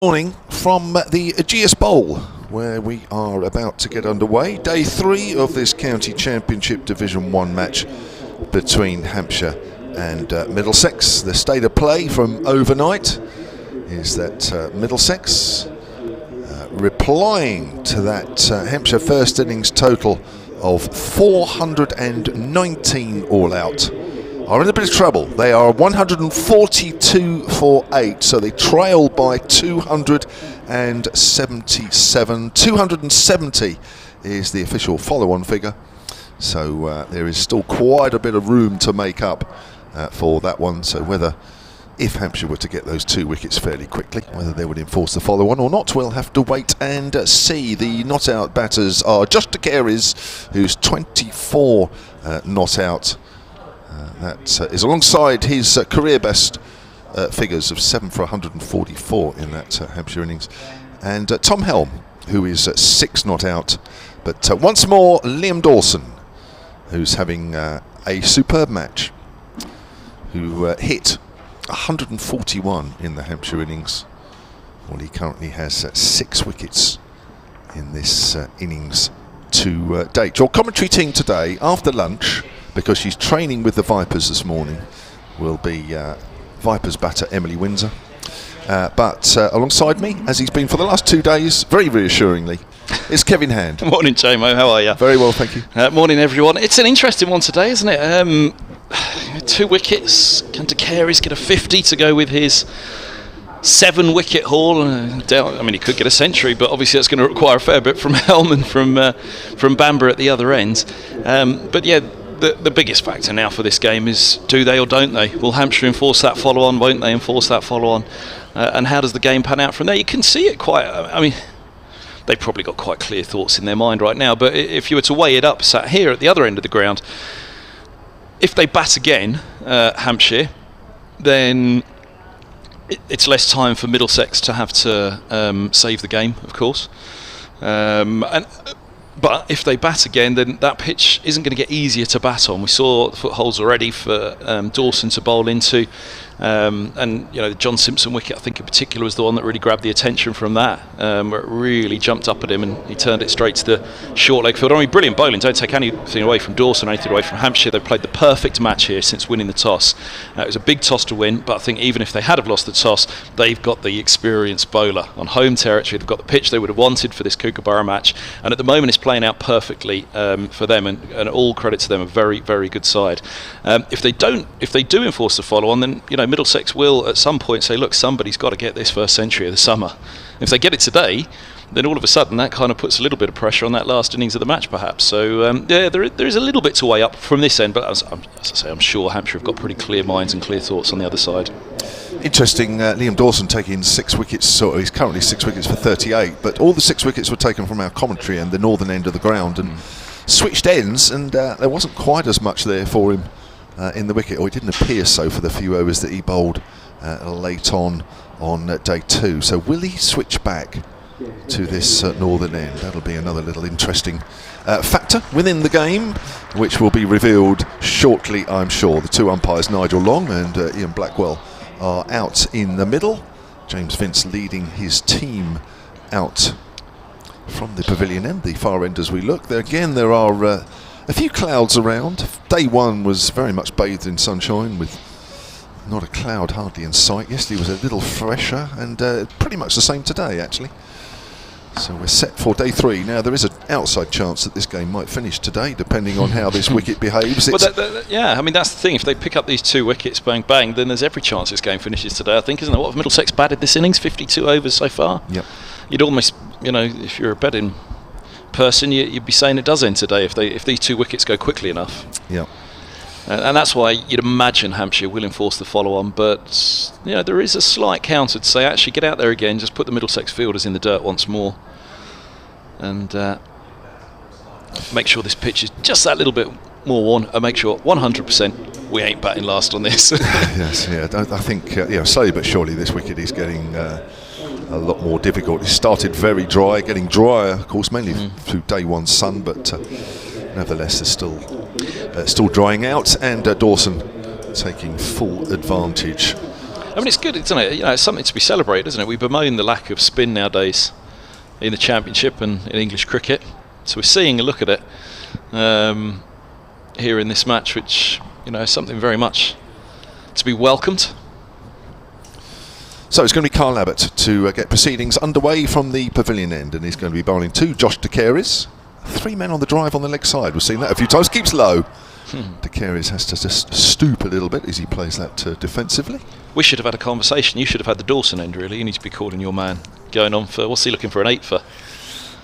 Morning from the Ageas Bowl, where we are about to get underway. Day 3 of this County Championship Division 1 match between Hampshire and Middlesex. The state of play from overnight is that Middlesex, replying to that Hampshire first innings total of 419 all out, are in a bit of trouble. They are 142 for 8, so they trail by 277. 270 is the official follow-on figure, so there is still quite a bit of room to make up for that one. So if Hampshire were to get those 2 wickets fairly quickly, whether they would enforce the follow-on or not, we'll have to wait and see. The not-out batters are Josh Ageas, who's 24 not out. That is alongside his career best figures of 7 for 144 in that Hampshire innings. And Tom Helm, who is 6 not out. But once more, Liam Dawson, who's having a superb match, who hit 141 in the Hampshire innings. Well, he currently has 6 wickets in this innings to date. Your commentary team today, after lunch, because she's training with the Vipers this morning, will be Vipers batter Emily Windsor. But alongside me, as he's been for the last 2 days, very reassuringly, is Kevin Hand. Morning, JMO, how are you? Very well, thank you. Morning, everyone. It's an interesting one today, isn't it? 2 wickets. Can Ageas get a 50 to go with his 7-wicket haul? I mean, he could get a century, but obviously that's going to require a fair bit from Helm and from Bamber at the other end. But yeah, the biggest factor now for this game is, do they or don't they? Will Hampshire enforce that follow-on? Won't they enforce that follow-on? And how does the game pan out from there? You can see it quite... I mean, they've probably got quite clear thoughts in their mind right now, but if you were to weigh it up, sat here at the other end of the ground, if they bat again, Hampshire, then it's less time for Middlesex to have to save the game, of course. But if they bat again, then that pitch isn't going to get easier to bat on. We saw the footholds already for Dawson to bowl into. And you know, the John Simpson wicket, I think in particular, was the one that really grabbed the attention from that, where it really jumped up at him and he turned it straight to the short leg field. I mean, brilliant bowling. Don't take anything away from Dawson or anything away from Hampshire. They've played the perfect match here since winning the toss. It was a big toss to win, but I think even if they had have lost the toss, they've got the experienced bowler on home territory. They've got the pitch they would have wanted for this Kookaburra match, and at the moment it's playing out perfectly for them, and all credit to them. A very, very good side. If they do enforce the follow-on, then you know, Middlesex will at some point say, look, somebody's got to get this first century of the summer. If they get it today, then all of a sudden that kind of puts a little bit of pressure on that last innings of the match, perhaps. So yeah, there is a little bit to weigh up from this end, but as I say, I'm sure Hampshire have got pretty clear minds and clear thoughts on the other side. Interesting, Liam Dawson taking 6 wickets, so he's currently 6 wickets for 38, but all the 6 wickets were taken from our commentary and the northern end of the ground, and switched ends, and there wasn't quite as much there for him in the wicket, or it didn't appear so for the few overs that he bowled late on day 2. So will he switch back to this northern end? That'll be another little interesting factor within the game, which will be revealed shortly, I'm sure. The 2 umpires, Nigel Long and Ian Blackwell, are out in the middle. James Vince leading his team out from the pavilion end, the far end as we look. There again, there are a few clouds around. Day 1 was very much bathed in sunshine with not a cloud hardly in sight. Yesterday was a little fresher, and pretty much the same today actually. So we're set for day 3. Now there is an outside chance that this game might finish today, depending on how this wicket behaves. Well, yeah, I mean that's the thing. If they pick up these 2 wickets, bang bang, then there's every chance this game finishes today, I think, isn't it? What have Middlesex batted this innings? 52 overs so far. Yep. You'd almost, you know, if you're a betting person, you'd be saying it does end today if these 2 wickets go quickly enough. Yeah. And that's why you'd imagine Hampshire will enforce the follow-on, but you know, there is a slight counter to say, actually get out there again, just put the Middlesex fielders in the dirt once more, and make sure this pitch is just that little bit more worn, and make sure 100% we ain't batting last on this. Yes, yeah, I think slowly but surely this wicket is getting a lot more difficult. It started very dry, getting drier, of course, mainly through day 1 sun, but nevertheless it's still drying out, and Dawson taking full advantage I mean, it's good, isn't it? It's something to be celebrated, isn't it? We bemoan the lack of spin nowadays in the Championship and in English cricket. So we're seeing a look at it here in this match, which is something very much to be welcomed. So it's going to be Kyle Abbott to get proceedings underway from the pavilion end, and he's going to be bowling to Josh De Caires. 3 men on the drive on the leg side. We've seen that a few times. Keeps low. De Caires has to just stoop a little bit as he plays that defensively. We should have had a conversation. You should have had the Dawson end, really. You need to be calling your man going on for, what's he looking for, an 8 for?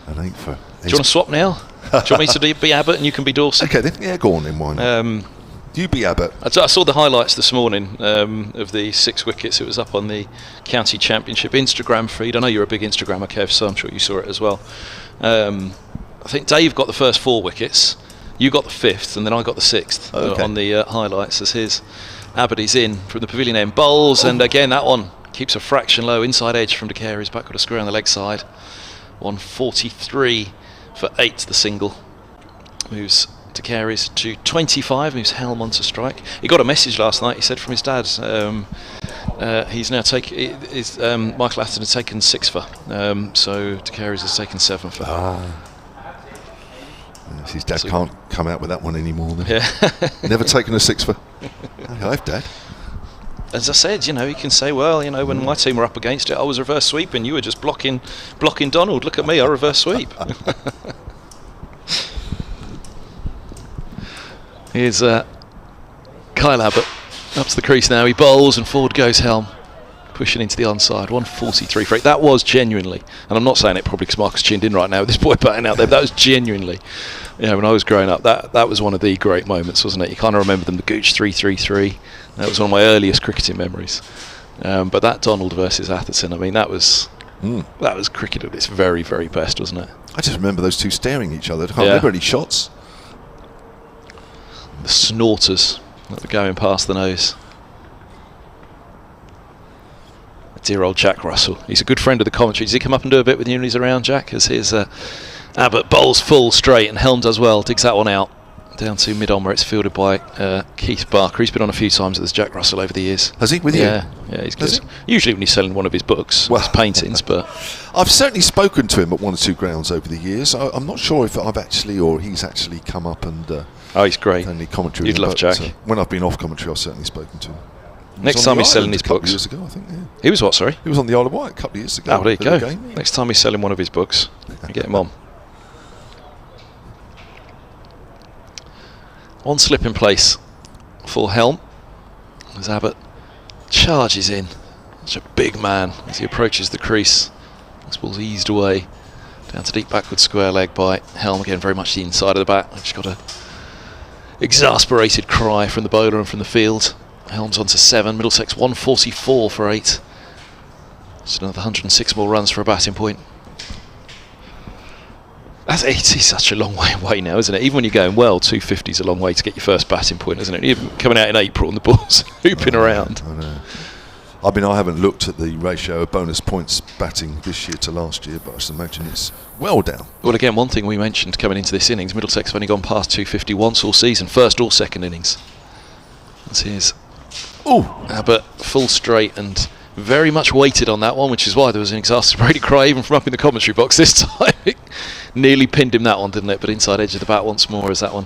An 8 for. Do you want to swap now? Do you want me to be Abbott and you can be Dawson? Okay then, yeah, go on then, why not? You be Abbott. I saw the highlights this morning of the 6 wickets. It was up on the County Championship Instagram feed. I know you're a big Instagrammer, Kev, so I'm sure you saw it as well. I think Dave got the first 4 wickets, you got the 5th, and then I got the 6th on the highlights as his Abbott is in from the pavilion end. Bowls, and again that one keeps a fraction low, inside edge from De Caires, back with a square on the leg side. 143 for 8, the single. Moves De Caires to 25, moves Helm on to strike. He got a message last night, he said, from his dad. He's now Michael Atherton has taken 6 for, so De Caires has taken 7 for. Yes, his dad can't come out with that one anymore then. Yeah. Never taken a 6 for. I've Dad. As I said, you can say, well, when my team were up against it, I was reverse sweeping, you were just blocking Donald. Look at me, I reverse sweep. Here's Kyle Abbott up to the crease now. He bowls and forward goes Helm, pushing into the onside. 143 for 8. That was genuinely, and I'm not saying it probably because Marcus chinned in right now with this boy batting out there, but that was genuinely, when I was growing up, that was one of the great moments, wasn't it? You kind of remember them, the Gooch 3-3-3. That was one of my earliest cricketing memories. But that Donald versus Atherton, I mean, that was cricket at its very, very best, wasn't it? I just remember those two staring at each other. I can't remember any shots. The snorters that were going past the nose. Dear old Jack Russell. He's a good friend of the commentary. Does he come up and do a bit with you when he's around, Jack? As his Abbott bowls full straight and Helm does well, digs that one out. Down to mid-on where it's fielded by Keith Barker. He's been on a few times with this Jack Russell over the years. Has he with you? Yeah, he's good. Usually when he's selling one of his books, his paintings, but I've certainly spoken to him at 1 or 2 grounds over the years. I'm not sure if I've actually or he's actually come up and he's great. Only commentary. You'd love Jack. When I've been off commentary, I've certainly spoken to him. Next time he's selling his books. Years ago, I think. Yeah. He was what? Sorry. He was on the Isle of Wight a couple of years ago. Oh, there you go. Next time he's selling one of his books, get him on. One slip in place for Helm as Abbott charges in. Such a big man as he approaches the crease. This ball's eased away down to deep backward square leg by Helm, again very much the inside of the bat. Just got a exasperated cry from the bowler and from the field. Helm's on to 7, Middlesex 144 for 8. Just another 106 more runs for a batting point. That's 80, such a long way away now, isn't it? Even when you're going well, 250 is a long way to get your first batting point, isn't it? Even coming out in April and the ball's hooping around. I know. I mean, I haven't looked at the ratio of bonus points batting this year to last year, but I just imagine it's well down. Well, again, one thing we mentioned coming into this innings, Middlesex have only gone past 250 once all season, first or second innings. That's his Abbott full straight and very much weighted on that one, which is why there was an exasperated cry even from up in the commentary box this time. It nearly pinned him, that one, didn't it? But inside edge of the bat once more as that one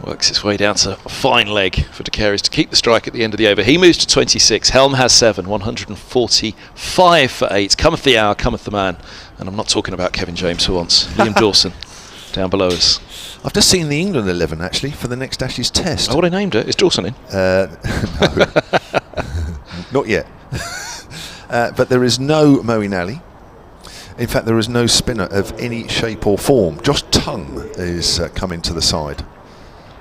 works its way down to a fine leg for De Caires to keep the strike at the end of the over. He moves to 26. Helm has 7, 145 for 8. Cometh the hour, cometh the man. And I'm not talking about Kevin James for once. Liam Dawson down below us. I've just seen the England 11 actually for the next Ashes test. Oh, what I named it. Is Dawson in? No. Not yet. But there is no Moeen Ali. In fact, there is no spinner of any shape or form. Josh Tongue is coming to the side.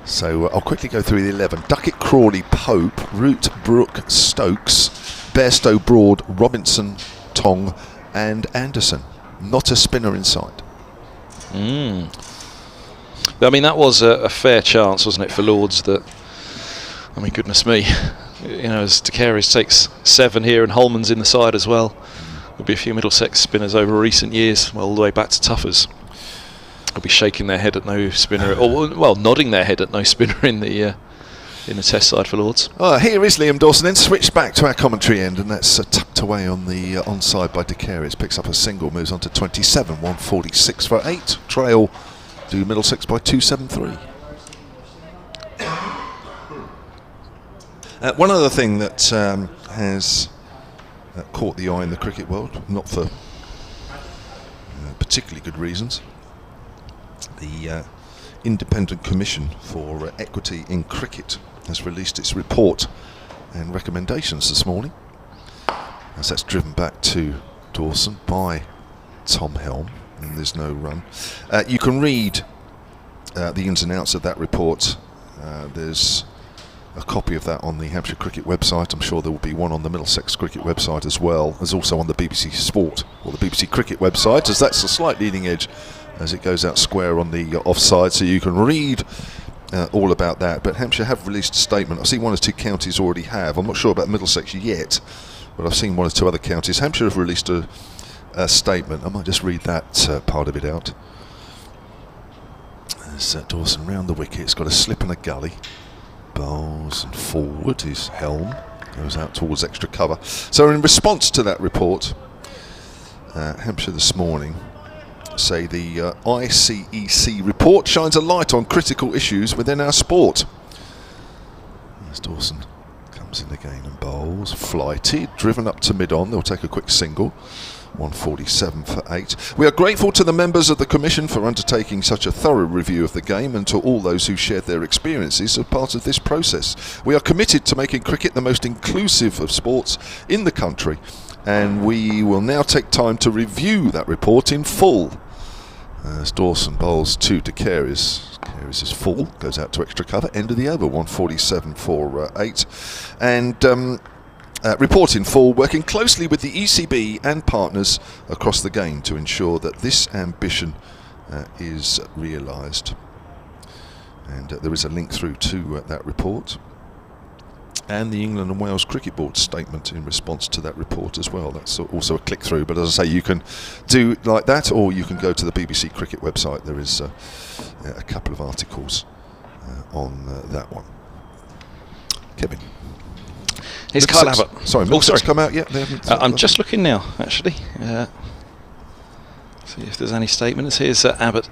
So I'll quickly go through the 11. Duckett, Crawley, Pope, Root, Brooke, Stokes, Bairstow, Broad, Robinson, Tong and Anderson. Not a spinner inside. I mean, that was a fair chance, wasn't it, for Lords that, I mean, goodness me, as De Caires takes 7 here and Holman's in the side as well. There'll be a few Middlesex spinners over recent years, all the way back to Tuffers. They'll be shaking their head at no spinner, or well, nodding their head at no spinner in the in the Test side for Lords. Here is Liam Dawson, then switched back to our commentary end, and that's tucked away on the onside by De Caires. Picks up a single, moves on to 27, 146 for 8. Trail to Middlesex by 273. One other thing that has caught the eye in the cricket world, not for particularly good reasons, the Independent Commission for Equity in Cricket has released its report and recommendations this morning, as that's driven back to Dawson by Tom Helm, and there's no run. You can read the ins and outs of that report. There's a copy of that on the Hampshire Cricket website. I'm sure there will be one on the Middlesex Cricket website as well. There's also on the BBC Sport or the BBC Cricket website, as that's a slight leading edge as it goes out square on the offside, so you can read all about that. But Hampshire have released a statement. I've seen one or two counties already have. I'm not sure about Middlesex yet, but I've seen one or two other counties. Hampshire have released a statement. I might just read that part of it out. There's Dawson round the wicket. It's got a slip and a gully. Bowls and forward. His Helm goes out towards extra cover. So in response to that report, Hampshire this morning say the ICEC report shines a light on critical issues within our sport. As Dawson comes in again and bowls, flighty, driven up to mid-on. They'll take a quick single. 147 for 8. We are grateful to the members of the Commission for undertaking such a thorough review of the game, and to all those who shared their experiences as part of this process. We are committed to making cricket the most inclusive of sports in the country, and we will now take time to review that report in full. As Dawson bowls to De Caires. Caires is full, goes out to extra cover, end of the over, 147 for 8. And report in full, working closely with the ECB and partners across the game to ensure that this ambition is realised. And there is a link through to that report, and the England and Wales Cricket Board statement in response to that report as well. That's also a click through, but as I say, you can do like that, or you can go to the BBC Cricket website. There is a couple of articles on that one. Kevin. Here's Kyle Abbott. Sorry, Middlesex come out yet? I'm just looking now, actually. See if there's any statements. Here's Abbott.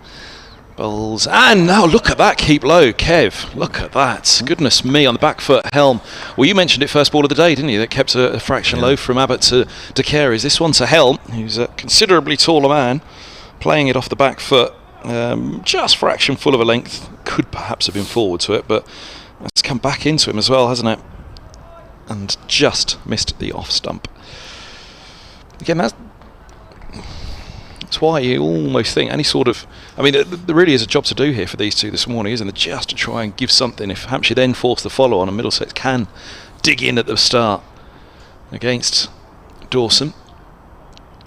Bowls. And now look at that, keep low. Kev, look at that. Goodness me, on the back foot, Helm. Well, you mentioned it first ball of the day, didn't you? That kept a fraction low from Abbott to De Caires. This one to Helm, who's a considerably taller man, playing it off the back foot. Just fraction full of a length. Could perhaps have been forward to it, but it's come back into him as well, hasn't it? And just missed the off stump. Again, that's why you almost think any sort of... I mean, there really is a job to do here for these two this morning, isn't there? Just to try and give something. If Hampshire then force the follow on, and Middlesex can dig in at the start against Dawson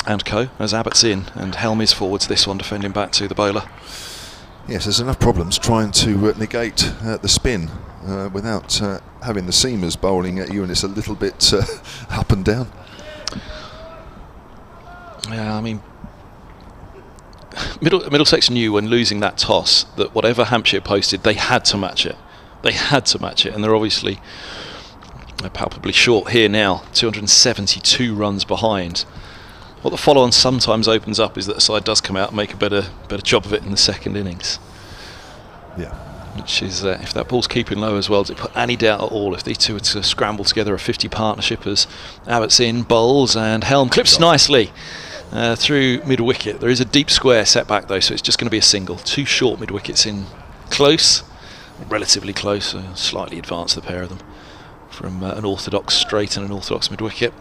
and co, as Abbott's in, and Helm is forward to this one, defending back to the bowler. Yes, there's enough problems trying to negate the spin without having the seamers bowling at you, and it's a little bit up and down. Yeah, I mean, Middlesex knew when losing that toss that whatever Hampshire posted, they had to match it. They had to match it, and they're obviously palpably short here now, 272 runs behind. What the follow-on sometimes opens up is that the side does come out and make a better job of it in the second innings. Yeah. Which is, if that ball's keeping low as well, does it put any doubt at all if these two were to scramble together a 50 partnership as Abbott's in, bowls, and Helm clips nicely through mid-wicket. There is a deep square setback though, so it's just going to be a single. Two short mid-wickets in close, relatively close, slightly advanced the pair of them from an orthodox straight and an orthodox mid-wicket.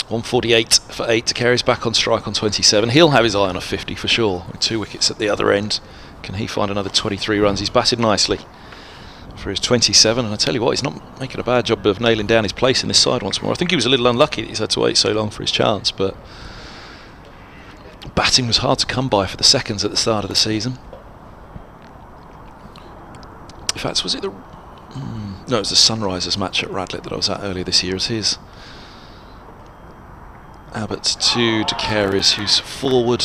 148 for 8. De Caires back on strike on 27. He'll have his eye on a 50 for sure, with 2 wickets at the other end. Can he find another 23 runs? He's batted nicely for his 27, and I tell you what, he's not making a bad job of nailing down his place in this side once more. I think he was a little unlucky that he's had to wait so long for his chance, but batting was hard to come by for the seconds at the start of the season. In fact, was it the... No, it was the Sunrisers match at Radlett that I was at earlier this year. As his Abbott to De Caires, who's forward,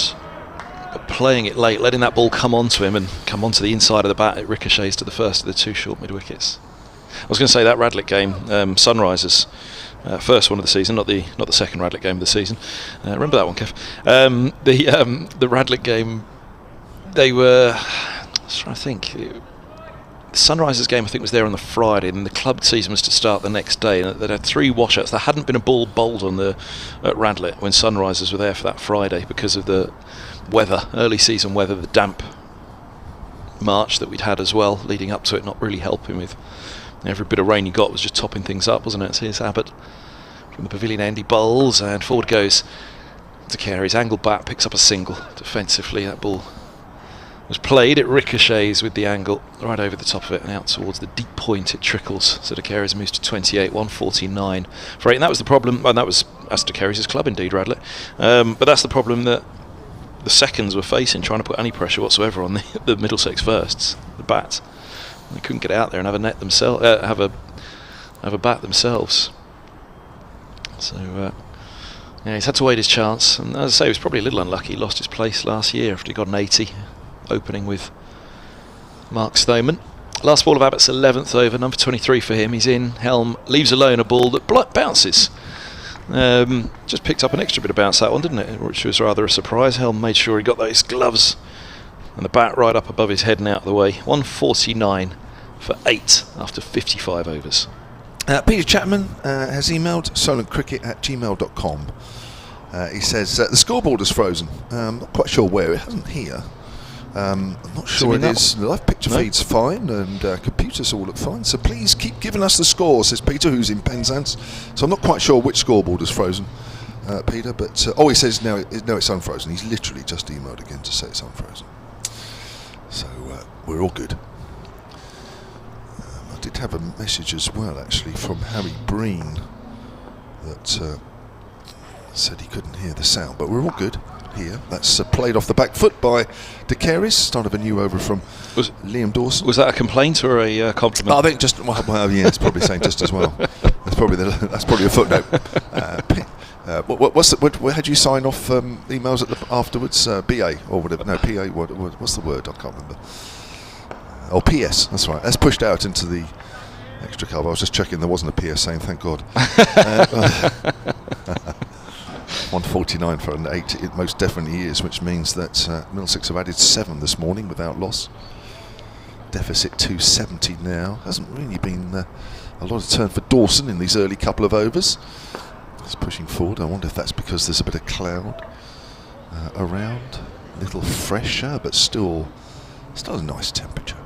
but playing it late, letting that ball come onto him and come onto the inside of the bat. It ricochets to the first of the 2 short mid-wickets. I was going to say that Radlett game, Sunrisers, first one of the season, not the second Radlett game of the season. Remember that one, Kev? The Radlett game, they were. I was trying to think. The Sunrisers game, I think, was there on the Friday, and the club season was to start the next day. And they'd had 3 washouts. There hadn't been a ball bowled at Radlett when Sunrisers were there for that Friday because of the weather, early season weather, the damp March that we'd had as well, leading up to it, not really helping with every bit of rain you got was just topping things up, wasn't it? So here's Abbott from the pavilion end. He bowls and forward goes to Carey's angle bat, picks up a single defensively. That ball was played, it ricochets with the angle right over the top of it and out towards the deep point. It trickles, so De Carey's moves to 28, 149 for 8, and that was the problem, and that was De Carey's club indeed, Radlett, but that's the problem that the seconds were facing, trying to put any pressure whatsoever on the Middlesex firsts, the bats. They couldn't get out there and have a net themselves, have a bat themselves. So yeah, he's had to wait his chance, and as I say, he was probably a little unlucky. He lost his place last year after he got an 80, opening with Mark Stoneman. Last ball of Abbott's 11th over, number 23 for him. He's in. Helm leaves alone a ball that bounces. Just picked up an extra bit of bounce, that one, didn't it? Which was rather a surprise. Helm made sure he got those gloves and the bat right up above his head and out of the way. 149 for 8 after 55 overs. Peter Chapman has emailed solentcricket@gmail.com. He says the scoreboard is frozen. Not quite sure where. It hasn't here. I'm not sure it is. The live picture feed's fine, and computers all look fine. So please keep giving us the score, says Peter, who's in Penzance. So I'm not quite sure which scoreboard is frozen, Peter. But he says no, it's unfrozen. He's literally just emailed again to say it's unfrozen. So we're all good. I did have a message as well, actually, from Harry Breen that said he couldn't hear the sound, but we're all good here. That's played off the back foot by De Carey's. Start of a new over from Liam Dawson. Was that a complaint or a compliment? I think just yeah, it's probably saying just as well. That's probably a footnote. What had you sign off emails afterwards? BA or whatever? No, PA. What's the word? I can't remember. Oh, PS. That's right. That's pushed out into the extra cover. I was just checking there wasn't a PS saying thank God. 149 for an 8, it most definitely is, which means that Middlesex have added 7 this morning without loss. Deficit 270 now. Hasn't really been a lot of turn for Dawson in these early couple of overs. He's pushing forward. I wonder if that's because there's a bit of cloud around. A little fresher, but still a nice temperature.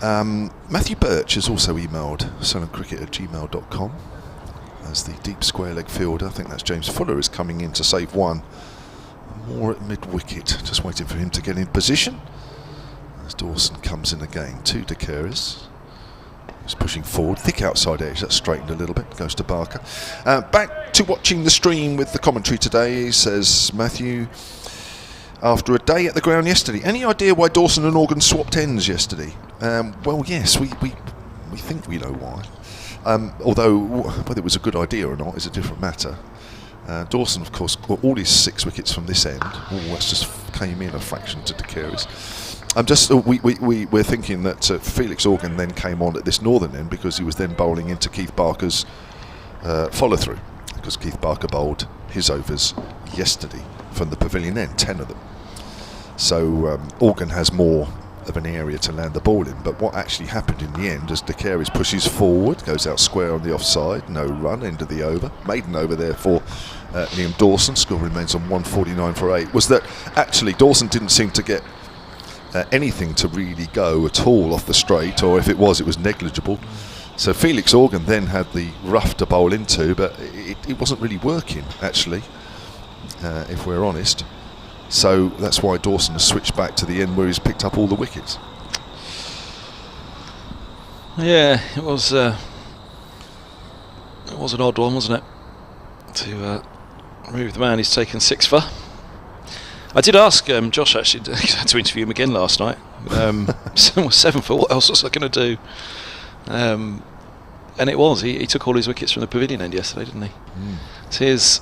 Matthew Birch has also emailed solentcricket@gmail.com as the deep square leg fielder. I think that's James Fuller is coming in to save one. More at mid-wicket, just waiting for him to get in position. As Dawson comes in again to De Carey's. He's pushing forward, thick outside edge, that's straightened a little bit, goes to Barker. Back to watching the stream with the commentary today, says Matthew. After a day at the ground yesterday, any idea why Dawson and Organ swapped ends yesterday? Well, yes, we think we know why. Although whether it was a good idea or not is a different matter. Dawson, of course, got all his 6 wickets from this end. That's just came in a fraction to De Carey's. We're thinking that Felix Organ then came on at this northern end because he was then bowling into Keith Barker's follow through, because Keith Barker bowled his overs yesterday from the pavilion end, 10 of them. So Organ has more of an area to land the ball in, but what actually happened in the end as De Carey's pushes forward, goes out square on the offside, no run, end of the over, maiden over there for Liam Dawson, score remains on 149 for 8, was that actually Dawson didn't seem to get anything to really go at all off the straight, or if it was negligible. So Felix Organ then had the rough to bowl into, but it wasn't really working actually, if we're honest. So that's why Dawson has switched back to the end where he's picked up all the wickets. Yeah, it was an odd one, wasn't it? To remove the man who's taken 6 for. I did ask Josh actually to interview him again last night. 7 for, what else was I going to do? And it was. He took all his wickets from the pavilion end yesterday, didn't he? So here's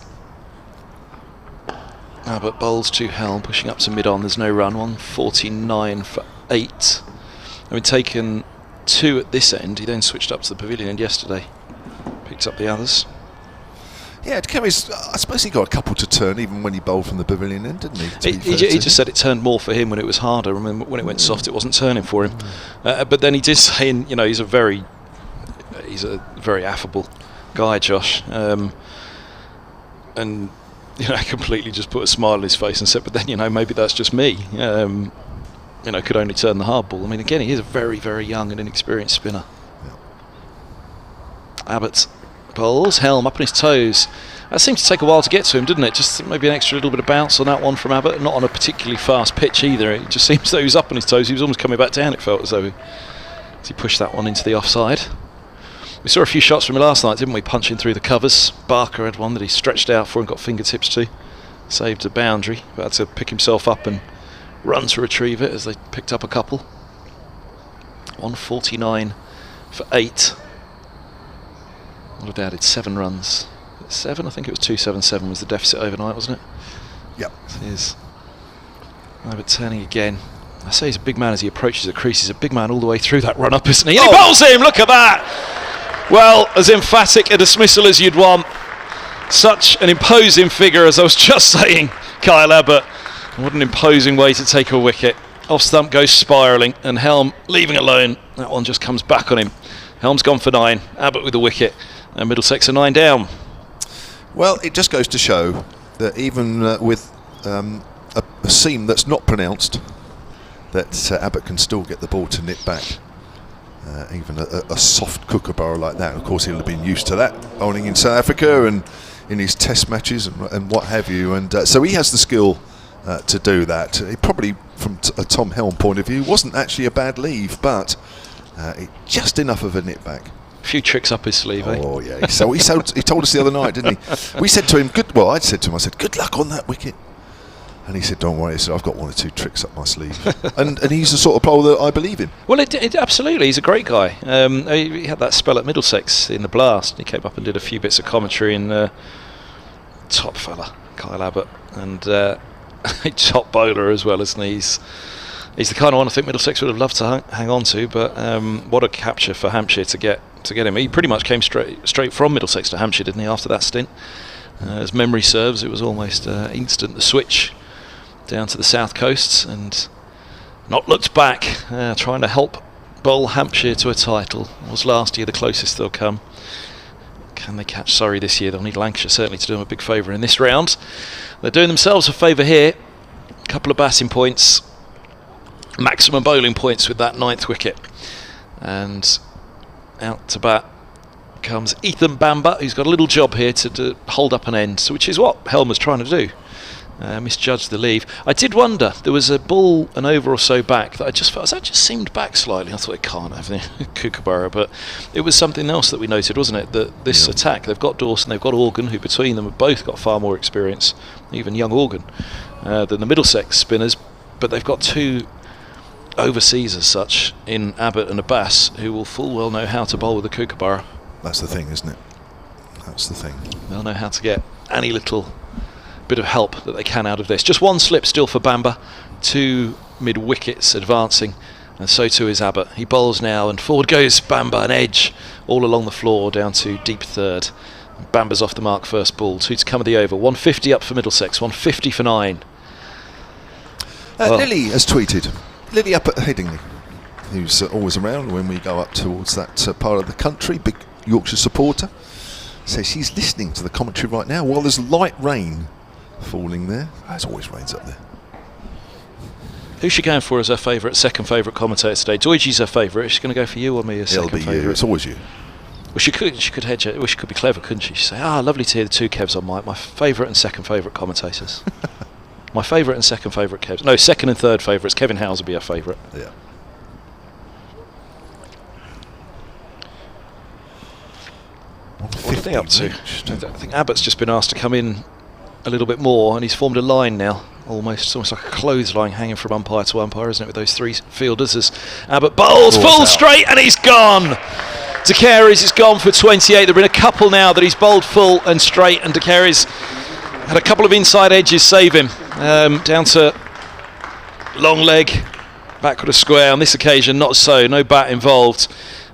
Abbott bowls to Helm, pushing up to mid-on. There's no run. 149 for 8. Having taken 2 at this end, he then switched up to the pavilion end yesterday. Picked up the others. Yeah, Kerry's, I suppose he got a couple to turn even when he bowled from the pavilion end, didn't he? He just said it turned more for him when it was harder. I mean, when it went soft, it wasn't turning for him. But then he did say, he's a very affable guy, Josh. And completely just put a smile on his face and said, but then maybe that's just me. Could only turn the hard ball. I mean, again, he is a very, very young and inexperienced spinner. Yeah. Abbott bowls, Helm up on his toes. That seemed to take a while to get to him, didn't it? Just maybe an extra little bit of bounce on that one from Abbott. Not on a particularly fast pitch either. It just seems as though he was up on his toes. He was almost coming back down, it felt as though as he pushed that one into the offside. We saw a few shots from him last night, didn't we? Punching through the covers. Barker had one that he stretched out for and got fingertips to. Saved a boundary, but had to pick himself up and run to retrieve it as they picked up a couple. 149 for 8. What have they added? 7 runs. 7? I think it was 277 was the deficit overnight, wasn't it? Yep. Here's Abbott turning again. I say he's a big man as he approaches the crease. He's a big man all the way through that run-up, isn't he? And he bowls him! Look at that! Well, as emphatic a dismissal as you'd want. Such an imposing figure, as I was just saying, Kyle Abbott. What an imposing way to take a wicket. Off stump goes spiralling, and Helm leaving alone. That one just comes back on him. Helm's gone for 9. Abbott with a wicket, and Middlesex are 9 down. Well, it just goes to show that even with a seam that's not pronounced, that Abbott can still get the ball to nip back. Even a soft kookaburra like that. Of course, he'll have been used to that, bowling in South Africa and in his test matches and what have you. And so he has the skill to do that. It probably, from a Tom Helm point of view, wasn't actually a bad leave, but just enough of a nip back. A few tricks up his sleeve, Oh, yeah. So he told us the other night, didn't he? We said to him, I said to him, good luck on that wicket. And he said, don't worry, so I've got 1 or 2 tricks up my sleeve. and he's the sort of bowler that I believe in. Well, it absolutely, he's a great guy. He had that spell at Middlesex in the Blast. He came up and did a few bits of commentary, and top fella, Kyle Abbott. And a top bowler as well, isn't he? He's the kind of one I think Middlesex would have loved to hang on to, but what a capture for Hampshire to get him. He pretty much came straight from Middlesex to Hampshire, didn't he, after that stint? As memory serves, it was almost instant, the switch down to the south coast, and not looked back, trying to help bowl Hampshire to a title. Was last year the closest they'll come. Can they catch Surrey this year? They'll need Lancashire certainly to do them a big favour in this round. They're doing themselves a favour here. A couple of batting points, maximum bowling points with that 9th wicket. And out to bat comes Ethan Bamber, who's got a little job here to hold up an end, which is what Helm was trying to do. Misjudged the leave. I did wonder, there was a ball an over or so back that I just felt that just seemed back slightly. I thought it can't have the kookaburra, but it was something else that we noted, wasn't it? That this attack, they've got Dawson, they've got Organ, who between them have both got far more experience, even young Organ, than the Middlesex spinners, but they've got 2 overseas as such in Abbott and Abbas, who will full well know how to bowl with the kookaburra. That's the thing, isn't it? That's the thing. They'll know how to get any little bit of help that they can out of this. Just 1 slip still for Bamber, 2 mid wickets advancing, and so too is Abbott. He bowls now, and forward goes Bamber, an edge all along the floor down to deep third. Bamber's off the mark first ball. 2 to come of the over. 150 up for Middlesex, 150 for 9. Lily has tweeted. Lily up at Headingley, who's always around when we go up towards that part of the country, big Yorkshire supporter. Says she's listening to the commentary right now while there's light rain falling there. It always rains up there. Who's she going for as her second favourite commentator today? Doigy's her favourite. Is she going to go for you or me as second favourite? It'll be you. It's always you. Well, she could hedge it. Well, she could be clever, couldn't she? She'd say, lovely to hear the 2 Kevs on my favourite and second favourite commentators. My favourite and second favourite Kevs. No, second and third favourites. Kevin Howes will be her favourite. Yeah. What are they up to? I think Abbott's just been asked to come in a little bit more, and he's formed a line now. Almost like a clothesline hanging from umpire to umpire, isn't it, with those 3 fielders as Abbott bowls full straight, and he's gone. De Carey's is gone for 28. There have been a couple now that he's bowled full and straight, and De Carey's had a couple of inside edges save him. Down to long leg Backward of square. On this occasion, not so. No bat involved.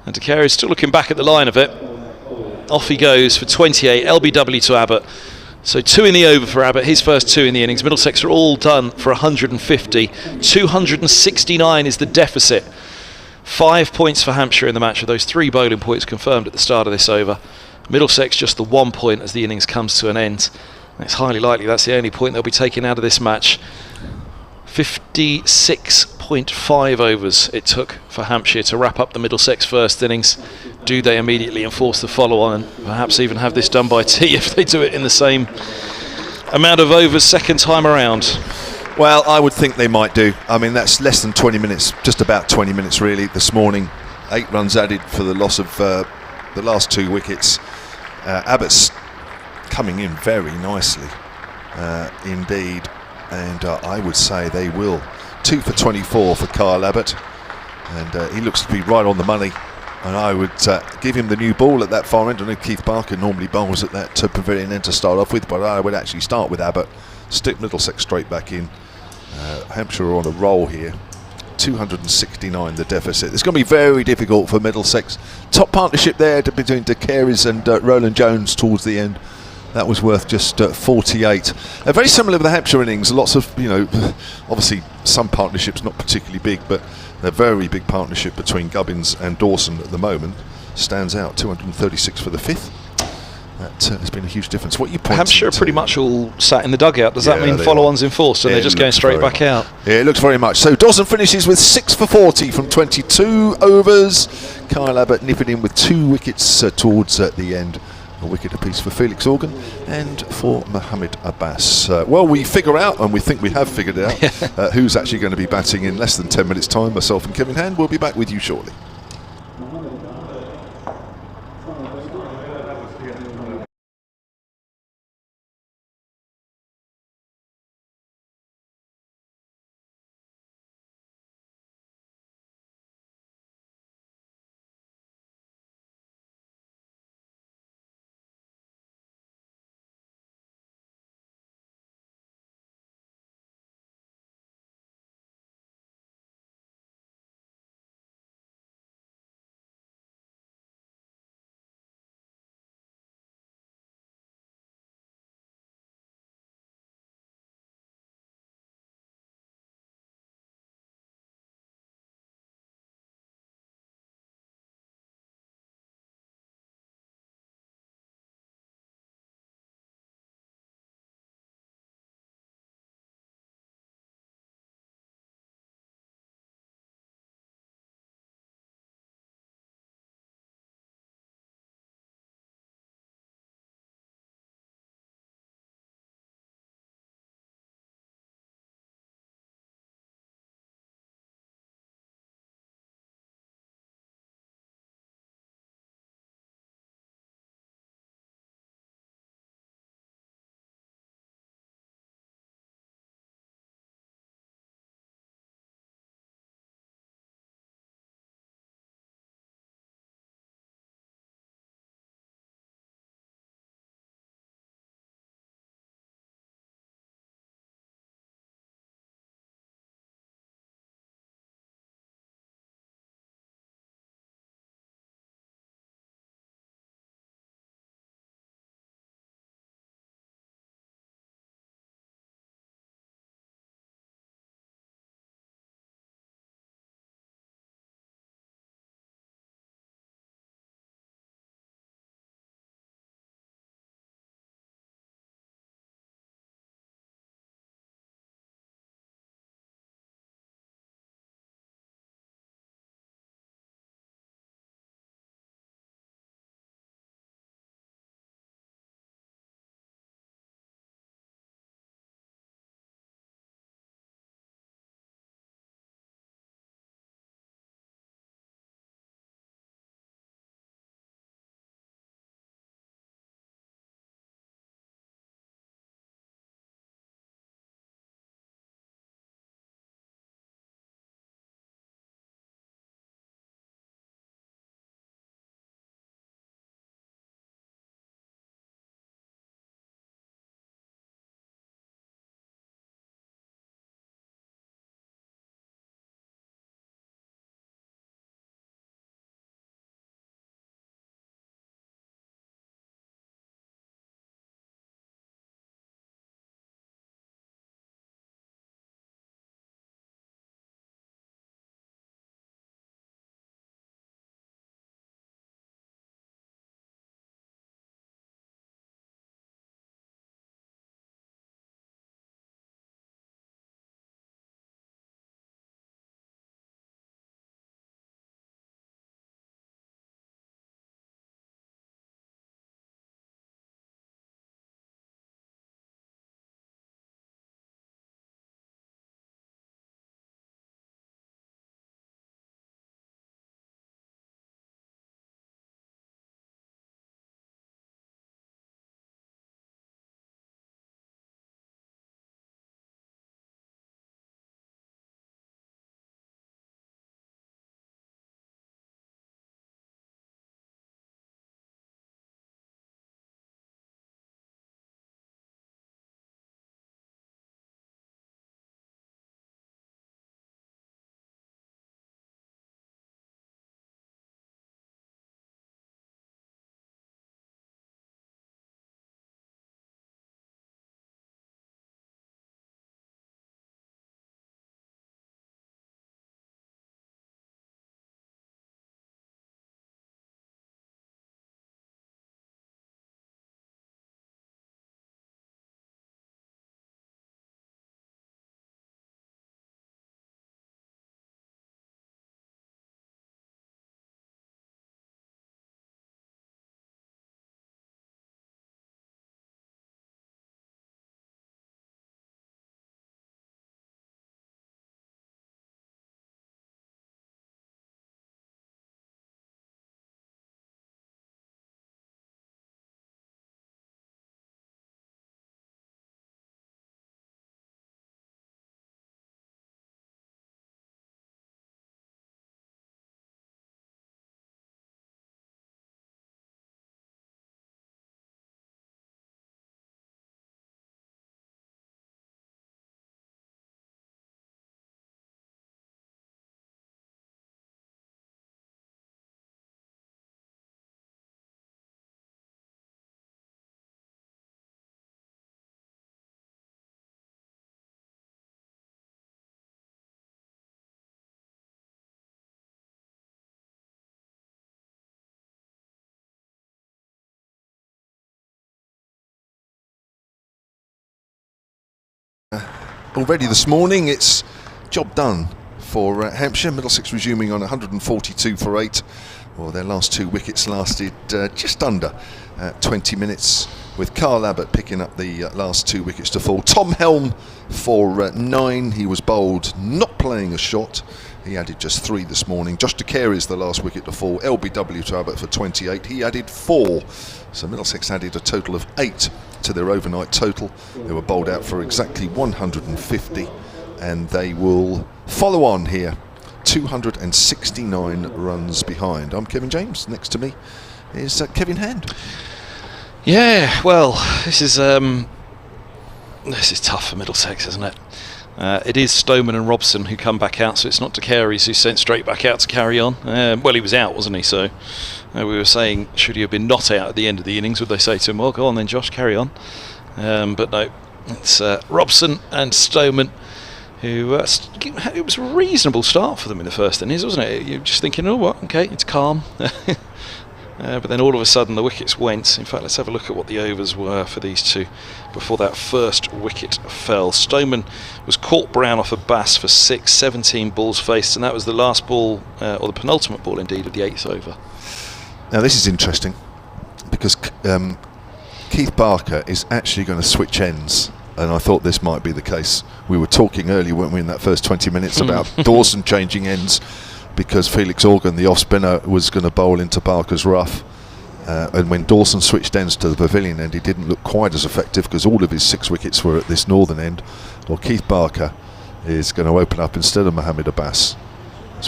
And De Care is still looking back at the line of it. Off he goes for 28. LBW to Abbott. So 2 in the over for Abbott, his first 2 in the innings. Middlesex are all done for 150. 269 is the deficit. 5 points for Hampshire in the match, with those 3 bowling points confirmed at the start of this over. Middlesex just the 1 point as the innings comes to an end. And it's highly likely that's the only point they'll be taking out of this match. 56.5 overs it took for Hampshire to wrap up the Middlesex first innings. Do they immediately enforce the follow-on and perhaps even have this done by tea if they do it in the same amount of overs second time around? Well, I would think they might do. I mean, that's less than 20 minutes, just about 20 minutes really this morning. 8 runs added for the loss of the last 2 wickets. Abbott's coming in very nicely indeed. And I would say they will. 2 for 24 for Kyle Abbott, and he looks to be right on the money. And I would give him the new ball at that far end. I know Keith Barker normally bowls at that pavilion end to start off with, but I would actually start with Abbott, stick Middlesex straight back in. Hampshire are on a roll here. 269 the deficit. It's going to be very difficult for Middlesex. Top partnership there between De Careys and Roland Jones towards the end. That was worth just 48. Very similar with the Hampshire innings. Lots of, obviously some partnerships not particularly big, but a very big partnership between Gubbins and Dawson at the moment stands out. 236 for the 5th. That has been a huge difference. What you point Hampshire are pretty much all sat in the dugout. Does that mean follow-ons enforced and they're just going straight back out? Yeah, it looks very much. So Dawson finishes with 6 for 40 from 22 overs. Kyle Abbott nipping in with 2 wickets towards the end. A wicket apiece for Felix Organ and for Mohammed Abbas. Well, we figure out, and we think we have figured out, who's actually going to be batting in less than 10 minutes' time. Myself and Kevin Hand will be back with you shortly. already this morning. It's job done for Hampshire. Middlesex resuming on 142 for 8. Well, their last 2 wickets lasted just under 20 minutes, with Carl Abbott picking up the last 2 wickets to fall. Tom Helm for 9. He was bowled not playing a shot. He added just 3 this morning. Josh De Carey's the last wicket to fall. LBW to Abbott for 28. He added 4. So Middlesex added a total of 8 to their overnight total. They were bowled out for exactly 150, and they will follow on here, 269 runs behind. I'm Kevin James. Next to me is Kevin Hand. Yeah, well, this is tough for Middlesex, isn't it? It is Stoneman and Robson who come back out, so it's not De Carey's who's sent straight back out to carry on. Well, he was out, wasn't he? So we were saying, should he have been not out at the end of the innings, would they say to him, well, go on then, Josh, carry on. But no, it's Robson and Stoneman, who it was a reasonable start for them in the first innings, wasn't it? You're just thinking, oh, what? Okay, it's calm. But then all of a sudden the wickets went. In fact, let's have a look at what the overs were for these two before that first wicket fell. Stoneman was caught Brown off a Bass for 6, 17 balls faced, and that was the last ball, or the penultimate ball indeed, of the 8th over. Now this is interesting, because Keith Barker is actually going to switch ends, and I thought this might be the case. We were talking earlier, weren't we, in that first 20 minutes about Dawson changing ends, because Felix Organ, the off-spinner, was going to bowl into Barker's rough. And when Dawson switched ends to the pavilion end, he didn't look quite as effective, because all of his 6 wickets were at this northern end. Well, Keith Barker is going to open up instead of Mohammed Abbas,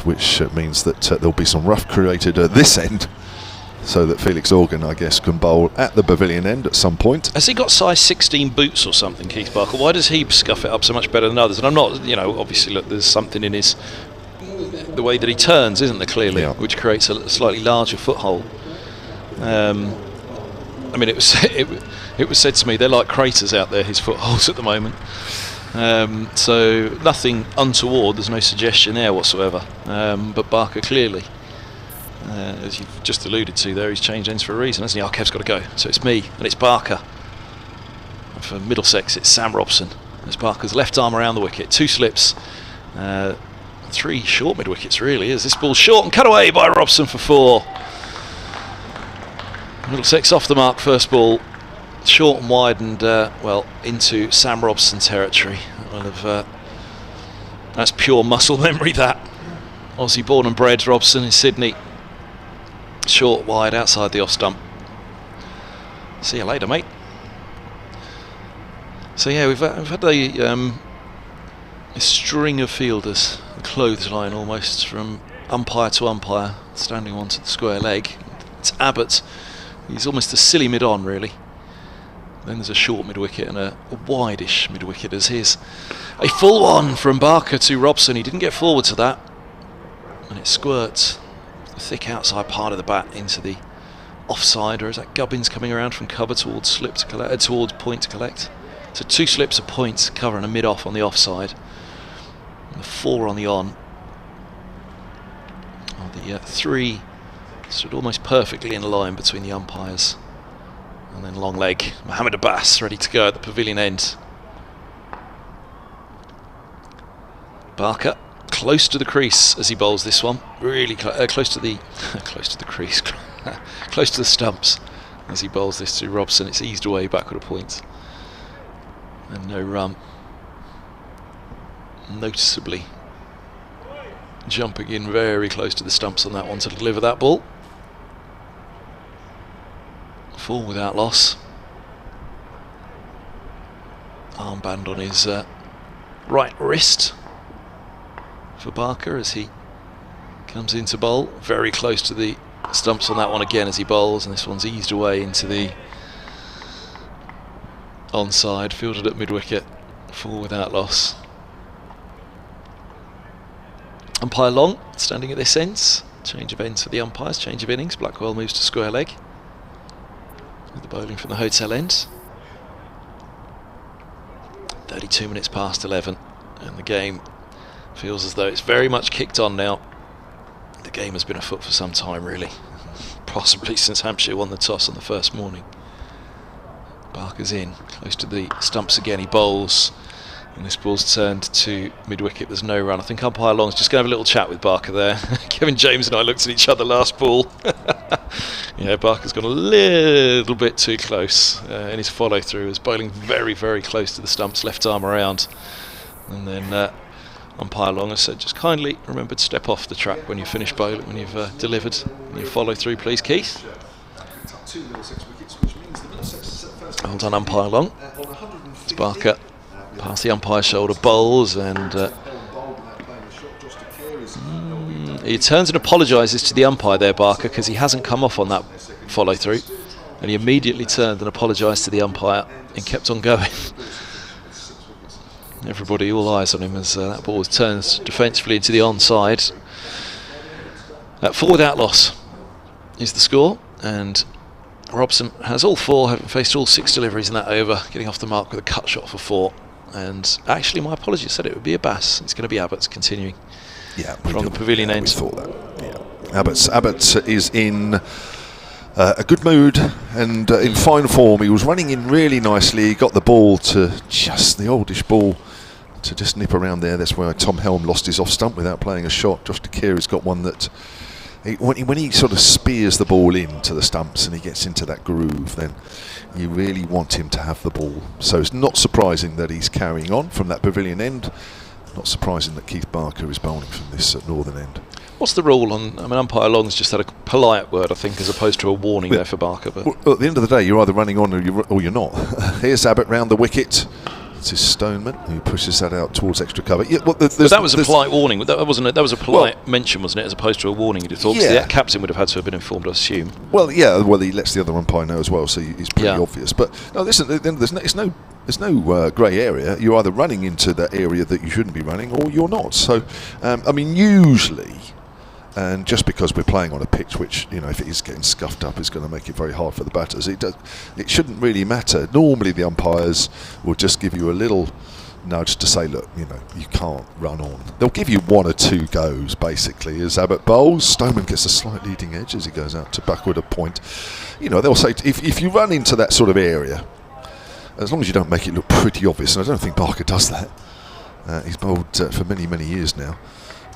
which means that there'll be some rough created at this end, so that Felix Organ, I guess, can bowl at the pavilion end at some point. Has he got size 16 boots or something, Keith Barker? Why does he scuff it up so much better than others? And I'm not, obviously, look, there's something in the way that he turns, isn't there, clearly, which creates a slightly larger foothold. I mean, it was said to me, they're like craters out there, his footholds at the moment. So nothing untoward, there's no suggestion there whatsoever. But Barker clearly, as you've just alluded to there, he's changed ends for a reason, hasn't he? Oh, Kev's got to go. So it's me, and it's Barker. And for Middlesex, it's Sam Robson. There's Barker's left arm around the wicket, 2 slips. 3 short mid wickets, really, as this ball's short and cut away by Robson for 4. Middlesex off the mark, first ball, short and wide, and well, into Sam Robson territory. That's pure muscle memory, that. Aussie born and bred Robson in Sydney. Short, wide, outside the off stump. See you later, mate. So yeah, we've had a string of fielders, a clothesline almost, from umpire to umpire, standing onto the square leg. It's Abbott. He's almost a silly mid-on, really. Then there's a short mid-wicket and a wide-ish mid-wicket as his. A full one from Barker to Robson. He didn't get forward to that, and it squirts the thick outside part of the bat into the offside, or is that Gubbins coming around from cover towards slip to collect, towards point to collect? So 2 slips, a point, cover and a mid-off on the offside. The 4 on the on. The 3 stood almost perfectly in a line between the umpires. And then long leg, Mohammed Abbas ready to go at the pavilion end. Barker close to the crease as he bowls this one. Really close to the crease, close to the stumps as he bowls this to Robson. It's eased away backward a point. And no run. Noticeably jumping in very close to the stumps on that one to deliver that ball. 4 without loss. Armband on his right wrist for Barker as he comes into bowl. Very close to the stumps on that one again as he bowls, and this one's eased away into the onside, fielded at mid-wicket. 4 without loss. Umpire Long standing at this end. Change of ends for the umpires, change of innings. Blackwell moves to square leg with the bowling from the hotel end. 32 minutes past 11, and the game feels as though it's very much kicked on now. The game has been afoot for some time, really, possibly since Hampshire won the toss on the first morning. Barker's in, close to the stumps again. He bowls And this ball's turned to mid-wicket. There's no run. I think umpire Long's just going to have a little chat with Barker there. Kevin James and I looked at each other last ball. Yeah, Barker's gone a little bit too close in his follow-through. He's bowling very, very close to the stumps, left arm around. And then umpire Long has said, just kindly remember to step off the track when you finish bowling, when you've delivered your follow-through, please, Keith. Well done, umpire Long. It's Barker past the umpire's shoulder, bowls, and he turns and apologises to the umpire there, Barker, because he hasn't come off on that follow through, and he immediately turned and apologised to the umpire and kept on going. Everybody, all eyes on him as that ball turns defensively into the onside. That 4 without loss is the score, and Robson has all 4, having faced all 6 deliveries in that over, getting off the mark with a cut shot for 4. And actually, my apologies, said it would be Abbas. It's going to be Abbott's continuing from the pavilion end. We thought that. Yeah. Abbott is in a good mood and in fine form. He was running in really nicely. He got the ball to just the oldish ball to just nip around there. That's where Tom Helm lost his off stump without playing a shot. Josh DeCary's got one that when he sort of spears the ball into the stumps and he gets into that groove, then you really want him to have the ball. So it's not surprising that he's carrying on from that pavilion end. Not surprising that Keith Barker is bowling from this northern end. What's the rule on? I mean, umpire Long's just had a polite word, I think, as opposed to a warning there for Barker. But well, at the end of the day, you're either running on or you're not. Here's Abbott round the wicket. It's Stoneman who pushes that out towards extra cover. Yeah, well, but that was a polite warning. That wasn't. That was a polite mention, wasn't it, as opposed to a warning? You'd have thought. Yeah. The captain would have had to have been informed, I assume. Well, yeah. Well, he lets the other umpire know as well, so he's pretty obvious. But no, listen. There's no grey area. You're either running into that area that you shouldn't be running, or you're not. So, I mean, usually. And just because we're playing on a pitch which, if it is getting scuffed up, is going to make it very hard for the batters, it shouldn't really matter. Normally the umpires will just give you a little nudge to say, look, you can't run on. They'll give you 1 or 2 goes, basically, as Abbott bowls. Stoneman gets a slight leading edge as he goes out to backward a point. They'll say, if you run into that sort of area, as long as you don't make it look pretty obvious, and I don't think Barker does that. He's bowled for many, many years now.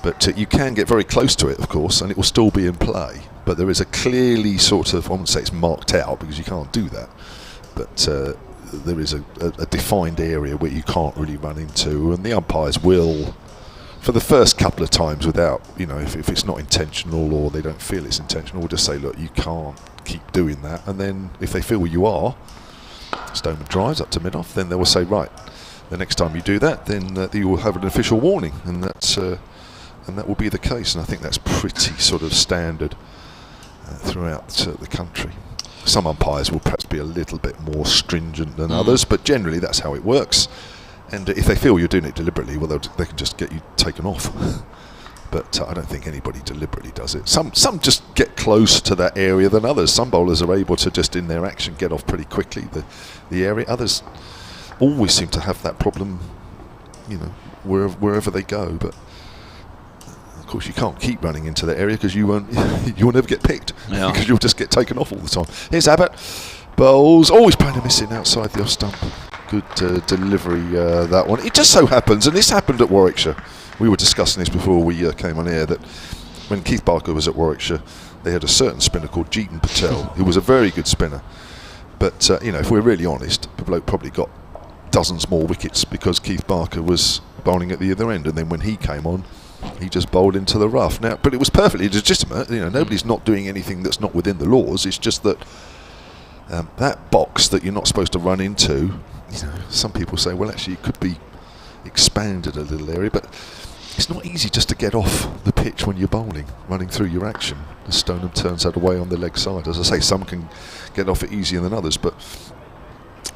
But you can get very close to it, of course, and it will still be in play. But there is a clearly sort of, I wouldn't say it's marked out because you can't do that, but there is a defined area where you can't really run into, and the umpires will, for the first couple of times without, if it's not intentional or they don't feel it's intentional, we'll just say, look, you can't keep doing that. And then if they feel you are, Stoneman drives up to mid-off, then they will say, right, the next time you do that, then you will have an official warning, and that's... and that will be the case, and I think that's pretty sort of standard throughout the country. Some umpires will perhaps be a little bit more stringent than others, but generally that's how it works. And if they feel you're doing it deliberately, well, they can just get you taken off. But I don't think anybody deliberately does it. Some just get closer to that area than others. Some bowlers are able to just in their action get off pretty quickly the area. Others always seem to have that problem, wherever they go. But of course, you can't keep running into that area because you will never get picked because you'll just get taken off all the time. Here's Abbott. Bowls. Always playing a missing outside the off stump. Good delivery, that one. It just so happens, and this happened at Warwickshire. We were discussing this before we came on air, that when Keith Barker was at Warwickshire, they had a certain spinner called Jeetan Patel, who was a very good spinner. But, if we're really honest, the bloke probably got dozens more wickets because Keith Barker was bowling at the other end, and then when he came on, he just bowled into the rough. Now, but it was perfectly legitimate. Nobody's not doing anything that's not within the laws. It's just that that box that you're not supposed to run into, some people say, well, actually, it could be expanded a little area, but it's not easy just to get off the pitch when you're bowling, running through your action. The Stoneham turns that away on the leg side. As I say, some can get off it easier than others, but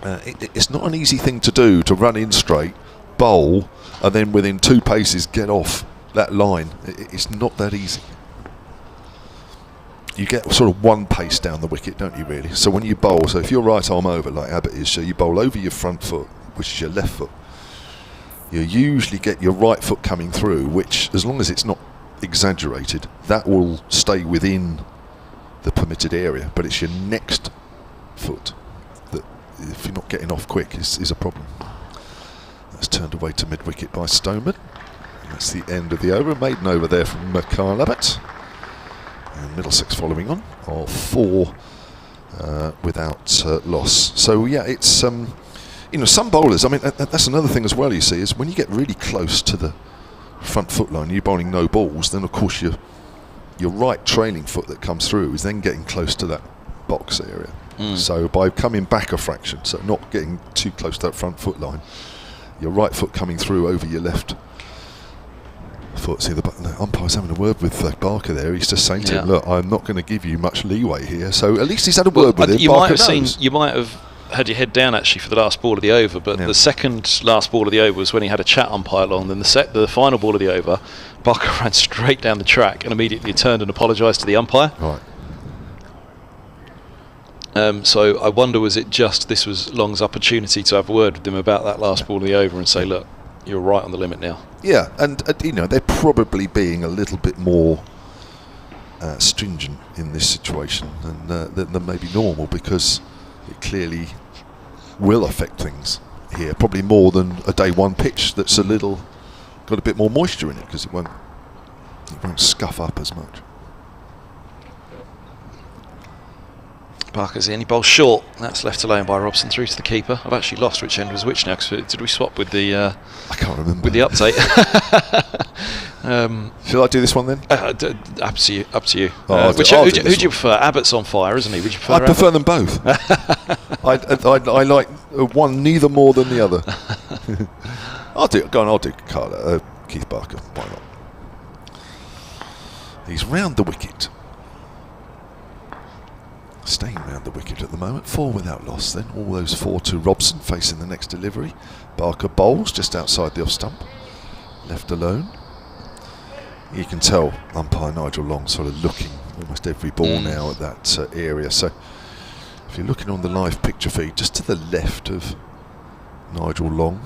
it's not an easy thing to do, to run in straight, bowl, and then within 2 paces get off that line. It's not that easy. You get sort of 1 pace down the wicket, don't you, really? So when you bowl, so if you're right arm over like Abbott is, so you bowl over your front foot, which is your left foot, you usually get your right foot coming through, which, as long as it's not exaggerated, that will stay within the permitted area, but it's your next foot that, if you're not getting off quick, is a problem. That's turned away to mid-wicket by Stoneman. And that's the end of the over. Maiden over there from Kyle Abbott. And Middlesex following on of 4 without loss. So yeah, it's some bowlers. I mean, that's another thing as well. You see, is when you get really close to the front foot line, you're bowling no balls. Then of course your right trailing foot that comes through is then getting close to that box area. So by coming back a fraction, so not getting too close to that front foot line, your right foot coming through over your left foot. See, the umpire's having a word with Barker there. He's just saying to him, look, I'm not going to give you much leeway here. So at least he's had a word with him. You might have had your head down actually for the last ball of the over, but the second last ball of the over was when he had a chat umpire along. Then the final ball of the over, Barker ran straight down the track and immediately turned and apologised to the umpire. Right. So I wonder, was it just this was Long's opportunity to have a word with them about that last ball of the over and say, look, you're right on the limit now. Yeah, and they're probably being a little bit more stringent in this situation than maybe normal, because it clearly will affect things here, probably more than a day one pitch that's got a bit more moisture in it, because it won't scuff up as much. Barker's the only bowl short. That's left alone by Robson through to the keeper. I've actually lost which end was which now, because did we swap with the I can't remember with the update. Shall I do this one then? Up to you. Who do you prefer? Abbott's on fire, isn't he? Would you prefer? I prefer them both. I like one neither more than the other. I'll do Keith Barker. Why not? He's round the wicket. Staying round the wicket at the moment. 4 without loss then. All those 4 to Robson facing the next delivery. Barker bowls just outside the off stump. Left alone. You can tell umpire Nigel Long sort of looking almost every ball now at that area. So if you're looking on the live picture feed, just to the left of Nigel Long,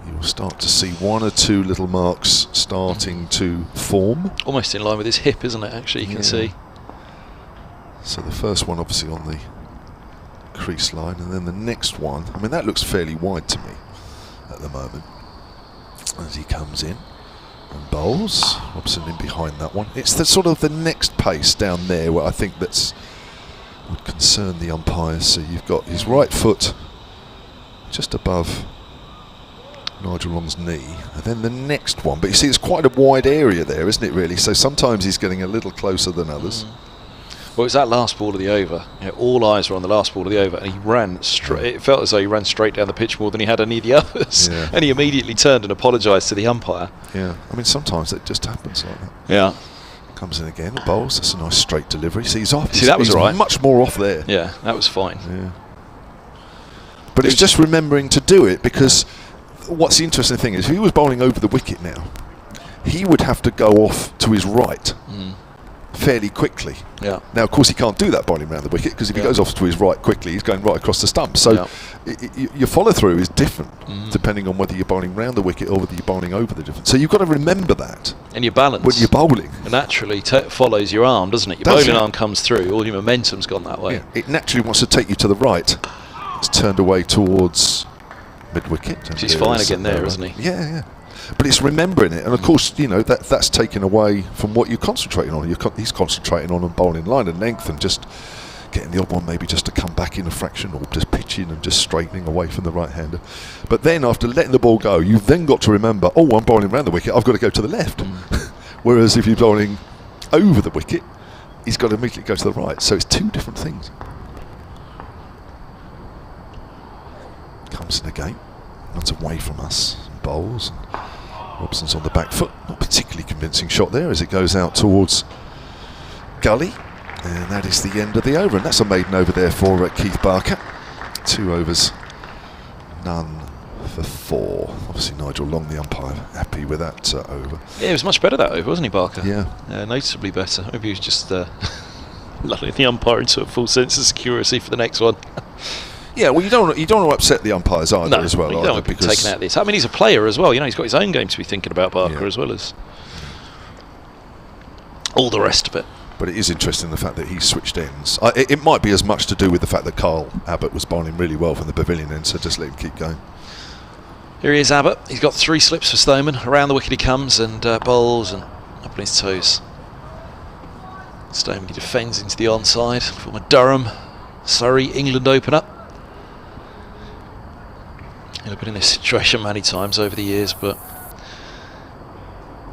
you'll start to see 1 or 2 little marks starting to form. Almost in line with his hip, isn't it, actually, you can see. So the first one obviously on the crease line, and then the next one, I mean, that looks fairly wide to me at the moment as he comes in and bowls. Robson in behind that one. It's the sort of the next pace down there where I think would concern the umpires. So you've got his right foot just above Nigel Long's knee, and then the next one, but you see it's quite a wide area there, isn't it, really? So sometimes he's getting a little closer than others. Well, it was that last ball of the over. All eyes were on the last ball of the over, and he ran straight. It felt as though he ran straight down the pitch more than he had any of the others. Yeah. And he immediately turned and apologised to the umpire. Yeah, I mean, sometimes it just happens like that. Yeah. Comes in again, bowls. That's a nice straight delivery. See, he's off. That was right. Much more off there. Yeah, that was fine. Yeah. But it's just remembering to do it, because what's the interesting thing is, if he was bowling over the wicket now, he would have to go off to his right fairly quickly. Yeah. Now, of course, he can't do that bowling around the wicket, because if he goes off to his right quickly, he's going right across the stump. So your follow through is different depending on whether you're bowling round the wicket or whether you're bowling over the difference. So you've got to remember that. And your balance when you're bowling, it naturally follows your arm, doesn't it? Your bowling arm comes through. All your momentum's gone that way. Yeah. It naturally wants to take you to the right. It's turned away towards mid wicket. He's fine again there, isn't he? Yeah. But it's remembering it, and of course, that's taken away from what you're concentrating on. He's concentrating on bowling line and length, and just getting the odd one maybe just to come back in a fraction, or just pitching and just straightening away from the right-hander. But then after letting the ball go, you've then got to remember, I'm bowling around the wicket, I've got to go to the left. Whereas if you're bowling over the wicket, he's got to immediately go to the right. So it's 2 different things. Comes in again, runs away from us, bowls. Robson's on the back foot. Not particularly convincing shot there as it goes out towards gully. And that is the end of the over. And that's a maiden over there for Keith Barker. 2 overs, none for 4. Obviously Nigel Long, the umpire, happy with that over. Yeah, it was much better that over, wasn't he, Barker? Yeah. Noticeably better. Maybe he was just lulling the umpire into a full sense of security for the next one. Yeah, well, you don't want to upset the umpires either as well. You don't want to be taken out of this. I mean, he's a player as well. He's got his own game to be thinking about, Barker, as well as all the rest of it. But it is interesting the fact that he switched ends. It might be as much to do with the fact that Kyle Abbott was bowling really well from the pavilion end, so just let him keep going. Here he is, Abbott. He's got 3 slips for Stoneman. Around the wicket he comes and bowls and up on his toes. Stoneman defends into the onside. Former Durham, Surrey, England opener. He'll have been in this situation many times over the years, but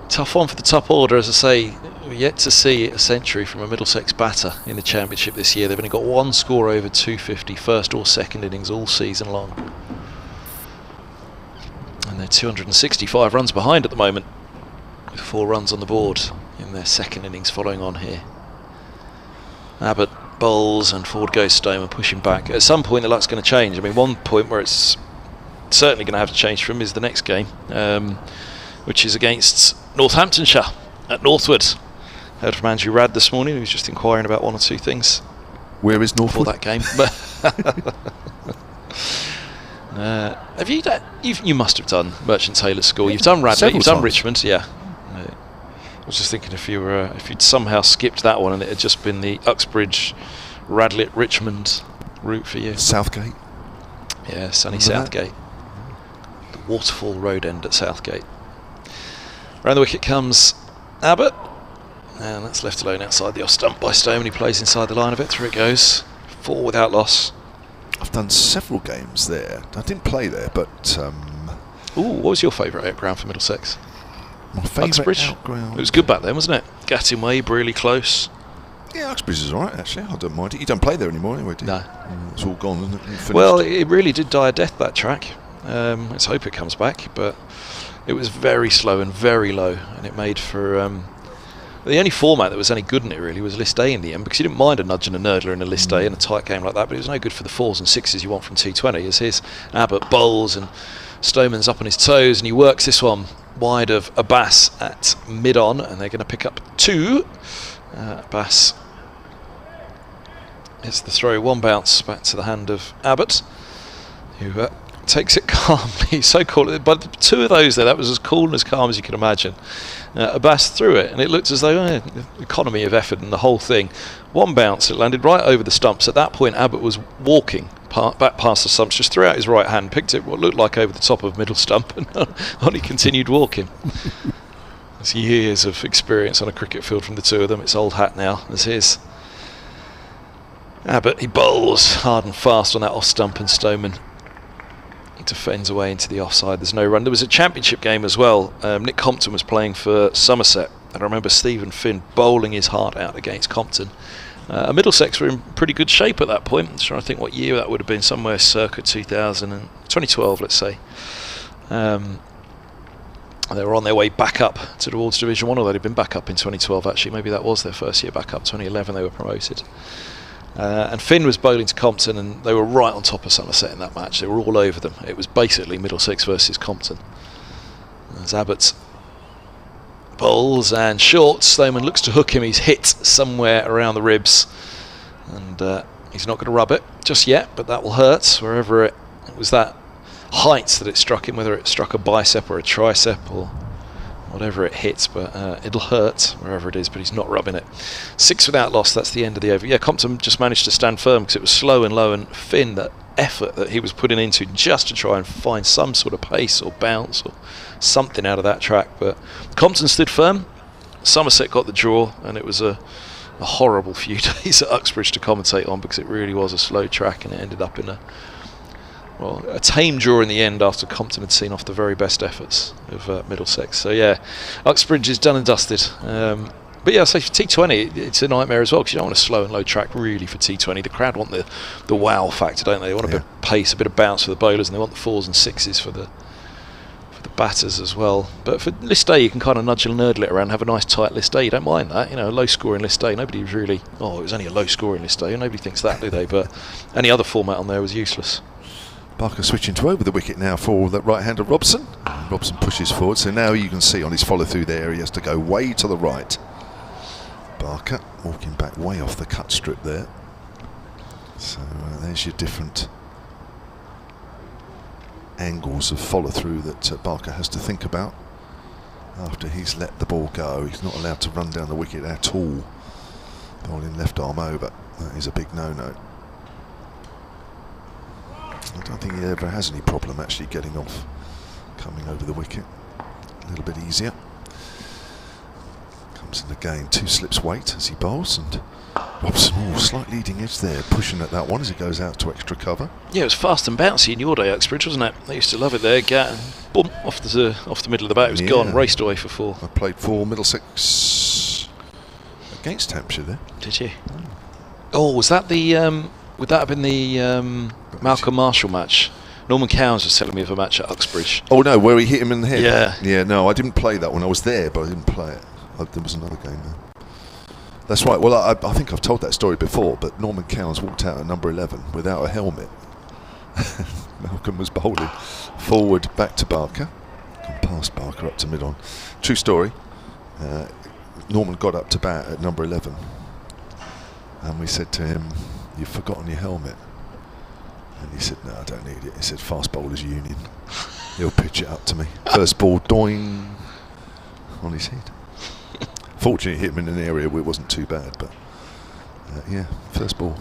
tough one for the top order. As I say, we're yet to see a century from a Middlesex batter in the Championship this year. They've only got 1 score over 250, first or second innings all season long. And they're 265 runs behind at the moment, with 4 runs on the board in their second innings following on here. Abbott bowls and forward goes Stoneman, pushing back. At some point the luck's going to change. I mean, one point where it's certainly going to have to change for him is the next game, which is against Northamptonshire at Northwood. Heard from Andrew Radd this morning, who was just inquiring about 1 or 2 things. Where is Northwood? For that game. Have you must have done Merchant Taylor's School. You've done Radley, you've done Richmond, yeah. I was just thinking if you'd somehow skipped that one and it had just been the Uxbridge, Radley, Richmond route for you. Southgate. Yeah, sunny Southgate. The Waterfall Road end at Southgate. Around the wicket comes Abbott, and that's left alone outside the off stump by Stoneman. He plays inside the line of it. Through it goes. 4 without loss. I've done several games there. I didn't play there, but what was your favourite outground for Middlesex? My favourite Uxbridge? outground. It was good back then, wasn't it? Gatting Way, really close. Yeah, Uxbridge is alright actually. I don't mind it. You don't play there anymore anyway, do you? No. It's all gone, isn't it? Finished. Well, it really did die a death, that track. Let's hope it comes back, but it was very slow and very low, and it made for the only format that was any good in it really was List A in the end, because you didn't mind a nudge and a nerdler in a List A in a tight game like that, but it was no good for the 4s and 6s you want from T20. As his Abbott bowls and Stoneman's up on his toes, and he works this one wide of Abbas at mid-on, and they're going to pick up 2. Abbas hits the throw, 1 bounce back to the hand of Abbott, who takes it calmly. So cool, but 2 of those there, that was as cool and as calm as you can imagine. Abbas threw it, and it looked as though economy of effort and the whole thing. 1 bounce, it landed right over the stumps. At that point Abbott was walking back past the stumps, just threw out his right hand, picked it what looked like over the top of middle stump, and on he continued walking. There's years of experience on a cricket field from the 2 of them. It's old hat now. There's his Abbott. He bowls hard and fast on that off stump, and Stoneman defends away into the offside. There's no run. There was a Championship game as well. Nick Compton was playing for Somerset, and I remember Stephen Finn bowling his heart out against Compton. Middlesex were in pretty good shape at that point. I'm trying to think what year that would have been, somewhere circa 2012, let's say. They were on their way back up towards Division 1, although they'd been back up in 2012 actually. Maybe that was their first year back up. 2011 they were promoted. And Finn was bowling to Compton, and they were right on top of Somerset in that match. They were all over them. It was basically Middlesex versus Compton. As Abbott bowls and shorts, Stoneman looks to hook him. He's hit somewhere around the ribs, and he's not going to rub it just yet, but that will hurt wherever it was that height that it struck him, whether it struck a bicep or a tricep or whatever it hits, but it'll hurt wherever it is, but he's not rubbing it. 6 without loss, that's the end of the over. Yeah, Compton just managed to stand firm because it was slow and low, and Finn, that effort that he was putting into just to try and find some sort of pace or bounce or something out of that track, but Compton stood firm. Somerset got the draw, and it was a horrible few days at Uxbridge to commentate on, because it really was a slow track, and it ended up in a tame draw in the end after Compton had seen off the very best efforts of Middlesex. So yeah, Uxbridge is done and dusted. But yeah, so for T20, it's a nightmare as well, because you don't want a slow and low track really for T20. The crowd want the wow factor, don't they? They want a bit of pace, a bit of bounce for the bowlers, and they want the 4s and 6s for the batters as well. But for List A, you can kind of nudge and nerdle it around, have a nice tight List A. You don't mind that, a low scoring List A. Nobody was really, it was only a low scoring List A. Nobody thinks that, do they? But any other format on there was useless. Barker switching to over the wicket now for the right-hander Robson. Robson pushes forward, so now you can see on his follow-through there he has to go way to the right. Barker walking back way off the cut strip there. So there's your different angles of follow-through that Barker has to think about after he's let the ball go. He's not allowed to run down the wicket at all. Bowling left arm over, that is a big no-no. I don't think he ever has any problem actually getting off coming over the wicket. A little bit easier. Comes in again, 2 slips weight as he bowls, and Robson, slight leading edge there, pushing at that one as he goes out to extra cover. Yeah, it was fast and bouncy in your day, Uxbridge, wasn't it? They used to love it there. Boom, off the middle of the bat. It was gone, raced away for 4. I played for Middlesex against Hampshire there. Did you? Oh, was that the? Would that have been the Malcolm Marshall match? Norman Cowens was telling me of a match at Uxbridge. Oh no, where he hit him in the head. Yeah. Yeah. No, I didn't play that one. I was there, but I didn't play it. There was another game there. That's right. Well, I think I've told that story before, but Norman Cowens walked out at number 11 without a helmet. Malcolm was bowling forward back to Barker. Come past Barker up to mid-on. True story. Norman got up to bat at number 11. And we said to him, "You've forgotten your helmet." And he said, "No, I don't need it." He said, "Fast bowlers union. He'll pitch it up to me." First ball, doing on his head. Fortunately, hit him in an area where it wasn't too bad, but yeah, first ball.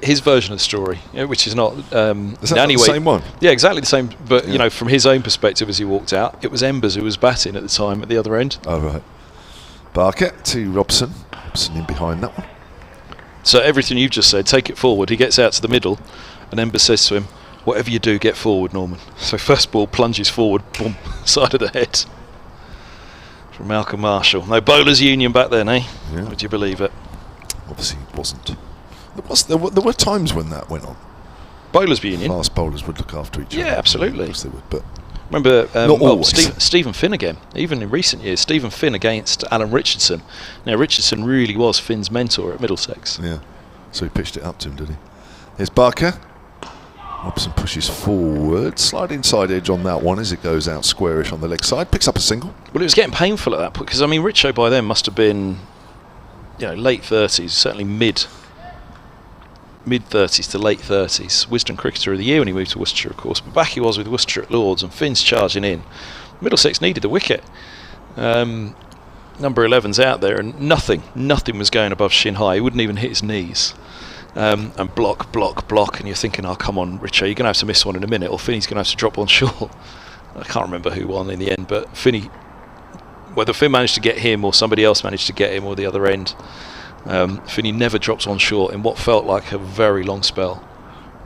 His version of the story, which is not Is that anyway, the same one? Yeah, exactly the same. But you know, from his own perspective, as he walked out, it was Embers who was batting at the time at the other end. Oh right. Barker to Robson. Robson in behind that one. So everything you've just said, take it forward. He gets out to the middle, and Embers says to him, "Whatever you do, get forward, Norman." So first ball plunges forward, boom, side of the head. From Malcolm Marshall. No bowlers union back then, eh? Yeah. Would you believe it? Obviously it wasn't. There were times when that went on. Bowlers union. Fast bowlers would look after each other. Yeah, absolutely. Of course they would, but remember, not always. Stephen Finn again. Even in recent years, Stephen Finn against Alan Richardson. Now Richardson really was Finn's mentor at Middlesex. Yeah. So he pitched it up to him, did he? Here's Barker. Robson pushes forward, slide inside edge on that one as it goes out squarish on the leg side, picks up a single. Well, it was getting painful at that point because I mean, Richo by then must have been, late 30s, certainly mid 30s to late 30s. Wisden Cricketer of the Year when he moved to Worcestershire, of course. But back he was with Worcestershire at Lords, and Finn's charging in. Middlesex needed the wicket. Number 11's out there, and nothing was going above shin high. He wouldn't even hit his knees. And block, and you're thinking, oh, come on, Richo, you're going to have to miss one in a minute, or Finney's going to have to drop one short. I can't remember who won in the end, but whether Finn managed to get him or somebody else managed to get him or the other end, Finney never drops one short in what felt like a very long spell.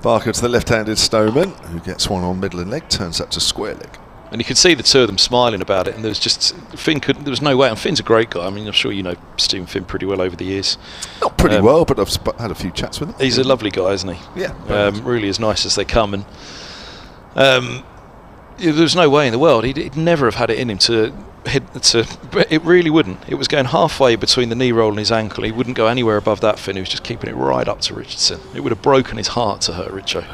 Barker to the left-handed Stoneman, who gets one on middle and leg, turns that to square leg. And you could see the two of them smiling about it, and there was no way. And Finn's a great guy. I mean, I'm sure you know Stephen Finn pretty well over the years. Not pretty well, but I've had a few chats with him. He's a lovely guy, isn't he? Yeah. Really as nice as they come. And there's no way in the world he'd never have had it in him to hit. It really wouldn't. It was going halfway between the knee roll and his ankle. He wouldn't go anywhere above that. Finn, he was just keeping it right up to Richardson. It would have broken his heart to hurt Richo.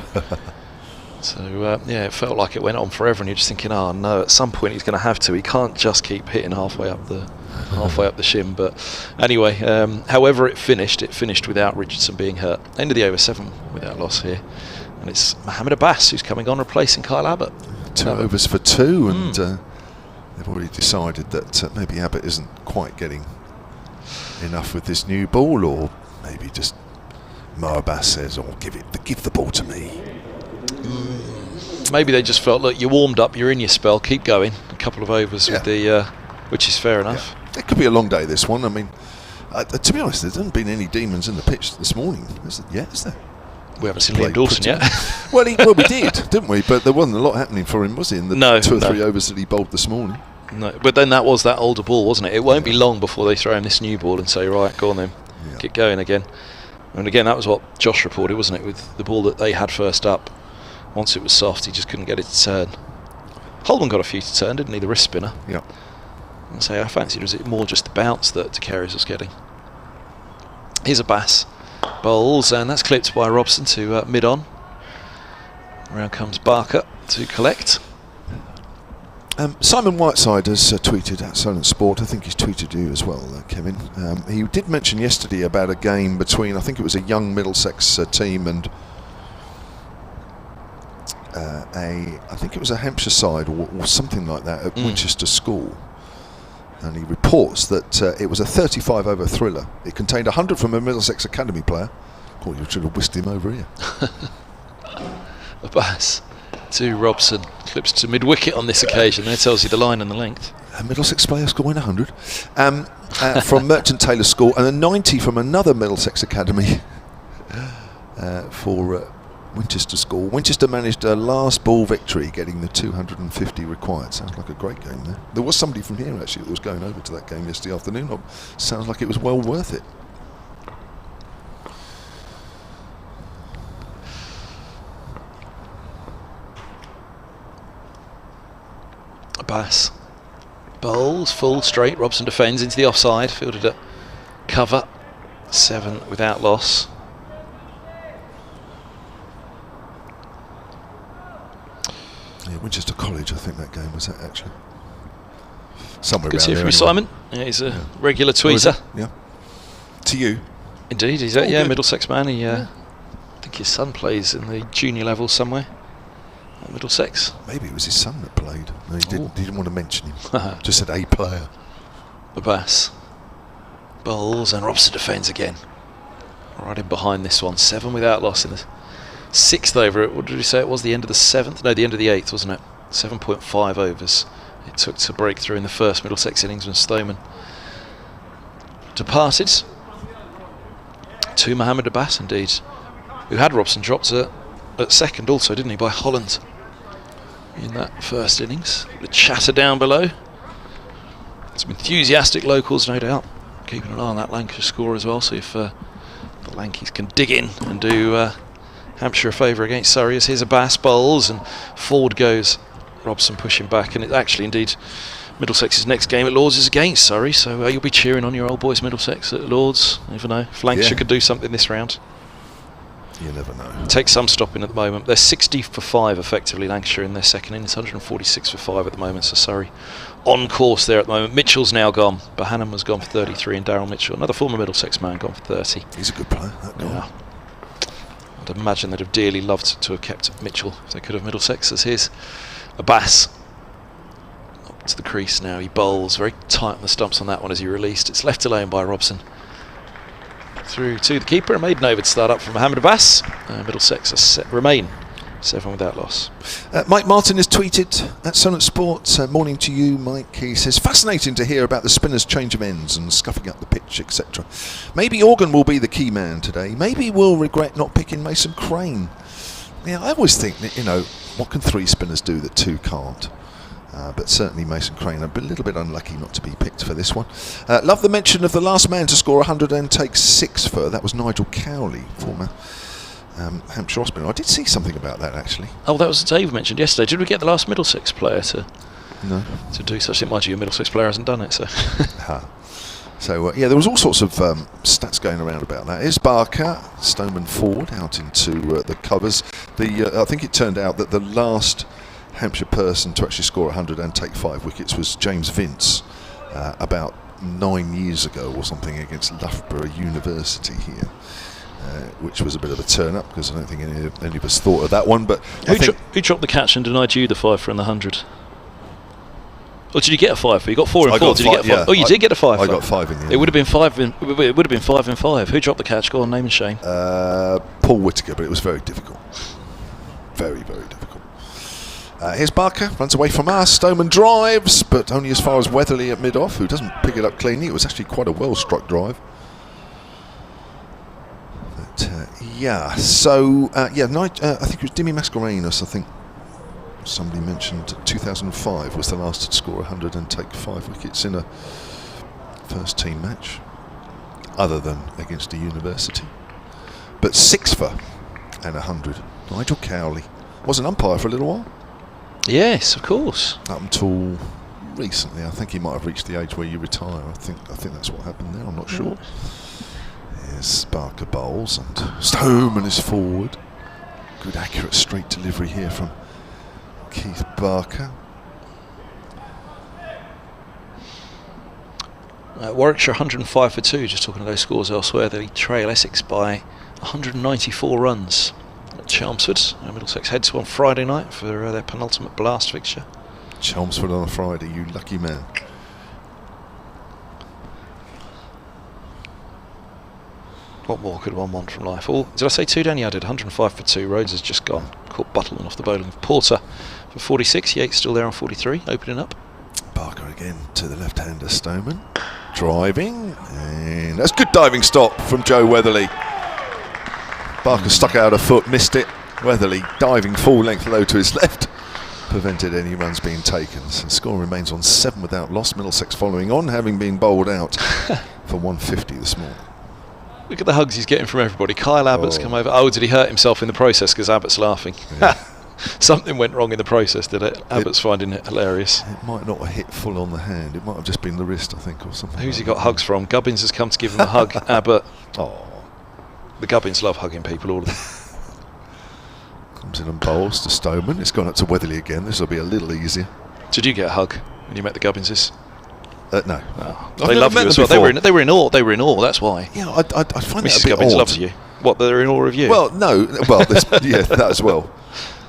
So it felt like it went on forever, and you're just thinking, oh no, at some point he's going to have to. He can't just keep hitting halfway up the shin. But anyway, however it finished without Richardson being hurt. End of the over 7 without loss here, and it's Mohammed Abbas who's coming on replacing Kyle Abbott. 2 overs for 2, and they've already decided that maybe Abbott isn't quite getting enough with this new ball, or maybe just Mo Abbas says, "Oh, give the ball to me." Maybe they just felt, look, you're warmed up, you're in your spell, keep going. A couple of overs with the, which is fair enough. Yeah. It could be a long day, this one. I mean, to be honest, there hasn't been any demons in the pitch this morning, is there? We haven't seen Liam Dawson yet. Well, we did, didn't we? But there wasn't a lot happening for him, was he? In the 2 or 3 overs that he bowled this morning. No, but then that was that older ball, wasn't it? It won't be long before they throw him this new ball and say, right, go on then, get going again. And again, that was what Josh reported, wasn't it? With the ball that they had first up. Once it was soft, he just couldn't get it to turn. Holden got a few to turn, didn't he? The wrist spinner. Yeah. And so I fancied, was it more just the bounce that De Carries was getting? Here's Abbas. Bowls, and that's clipped by Robson to mid-on. Around comes Barker to collect. Simon Whiteside has tweeted at Silent Sport. I think he's tweeted you as well, Kevin. He did mention yesterday about a game between, I think it was a young Middlesex team and I think it was a Hampshire side or something like that at Winchester School, and he reports that it was a 35 over thriller. It contained 100 from a Middlesex Academy player. Oh, you should have whisked him over here. Abbas. to Robson. Clips to mid-wicket on this occasion. That tells you the line and the length. A Middlesex player scoring 100 from Merchant Taylor School, and a 90 from another Middlesex academy for Winchester School. Winchester managed a last ball victory, getting the 250 required. Sounds like a great game there. There was somebody from here actually that was going over to that game yesterday afternoon. Sounds like it was well worth it. Bass bowls full straight. Robson defends into the offside, fielded at cover. 7 without loss. Yeah, Winchester College, I think that game was that actually. Somewhere Good around to hear there from you, anyway. Simon. Yeah, he's a regular tweeter. Yeah. To you. Indeed, he's a Middlesex man. I think his son plays in the junior level somewhere at Middlesex. Maybe it was his son that played. No, he didn't want to mention him. Just said a player. The Bass bowls and Robson defends again. Right in behind this one. 7 without loss in the 6th over. What did we say it was? The end of the 7th? No, the end of the 8th, wasn't it? 7.5 overs it took to break through in the first Middlesex innings when Stoneman departed. To Mohammed Abbas, indeed, who had Robson dropped at second also, didn't he, by Holland in that first innings. The chatter down below. Some enthusiastic locals, no doubt, keeping an eye on that Lancashire score as well. So if the Lankies can dig in and do Hampshire a favour against Surrey, as here's Abbas bowls and forward goes Robson pushing back, and it actually indeed Middlesex's next game at Lords is against Surrey, so you'll be cheering on your old boys Middlesex at Lords. You never know if Lancashire could do something this round. You never know. Take some stopping at the moment. They're 60 for 5 effectively, Lancashire, in their second innings. 146 for 5 at the moment, so Surrey on course there at the moment. Mitchell's now gone. Bohannon was gone for 33, and Darryl Mitchell, another former Middlesex man, gone for 30. He's a good player, that guy. Yeah. I'd imagine they'd have dearly loved to have kept Mitchell if they could have. Middlesex as his. Abbas up to the crease now. He bowls very tight on the stumps on that one as he released. It's left alone by Robson. Through to the keeper, a maiden over to start up from Mohammed Abbas. Middlesex remain 7 without loss. Mike Martin has tweeted at Sonnet Sports. Morning to you, Mike. He says, fascinating to hear about the spinners' change of ends and scuffing up the pitch, etc. Maybe Organ will be the key man today. Maybe we'll regret not picking Mason Crane. Yeah, I always think that, what can 3 spinners do that 2 can't? But certainly Mason Crane, a little bit unlucky not to be picked for this one. Love the mention of the last man to score 100 and take 6 for. That was Nigel Cowley, former Hampshire spinner. I did see something about that actually. Oh, that was Dave mentioned yesterday. Did we get the last Middlesex player to do such thing? Mind you, a Middlesex player hasn't done it, so. So, there was all sorts of stats going around about that. Here's Barker, Stoneman forward, out into the covers. I think it turned out that the last Hampshire person to actually score 100 and take 5 wickets was James Vince, about 9 years ago or something, against Loughborough University here, which was a bit of a turn-up, because I don't think any of us thought of that one. But who dropped the catch and denied you the 5 for in the 100? Or did you get a 5 for? You got 4 and 4. Did you get a 5? Yeah, you did get a 5. I got 5 in the end. It would have been 5. It would have been 5 and 5. Who dropped the catch? Go on, name and shame. Paul Whittaker, but it was very difficult. Very, very difficult. Here's Barker, runs away from us. Stoneman drives, but only as far as Weatherly at mid-off, who doesn't pick it up cleanly. It was actually quite a well-struck drive. But, I think it was Dimmy Mascarenas, I think. Somebody mentioned 2005 was the last to score 100 and take 5 wickets in a first team match, other than against a university. But 6 for and 100. Nigel Cowley was an umpire for a little while. Yes, of course. Up until recently, I think he might have reached the age where you retire. I think that's what happened there. I'm not sure. Here's Barker bowls and Stoneman is forward. Good accurate straight delivery here from Keith Barker. Warwickshire 105 for 2, just talking of those scores elsewhere. They trail Essex by 194 runs at Chelmsford. Middlesex head to on Friday night for their penultimate blast fixture. Chelmsford on a Friday, you lucky man. What more could one want from life? Oh, did I say 2 down? Yeah, I did. 105 for 2. Rhodes has just gone. Caught Buttleman off the bowling of Porter for 46. Yates still there on 43, opening up. Barker again to the left-hander Stoneman. Driving, and that's good diving stop from Joe Weatherly. Barker stuck out a foot, missed it. Weatherly diving full length low to his left, prevented any runs being taken. So the score remains on 7 without loss. Middlesex following on, having been bowled out for 150 this morning. Look at the hugs he's getting from everybody. Kyle Abbott's come over. Oh, did he hurt himself in the process? Because Abbott's laughing. Yeah. Something went wrong in the process, did it? Abbott's finding it hilarious. It might not have hit full on the hand. It might have just been the wrist, I think, or something. Who's he got hugs from? Gubbins has come to give him a hug. Abbott. Oh, the Gubbins love hugging people, all of them. Comes in and bowls to Stoneman. It's gone up to Weatherly again. This will be a little easier. Did you get a hug when you met the Gubbinses? No. Oh. They love you as well. They were in awe. They were in awe. That's why. Yeah, I find Mrs. that a bit Gubbins odd. loves you. What? They're in awe of you? Well, no. Well, yeah, that as well.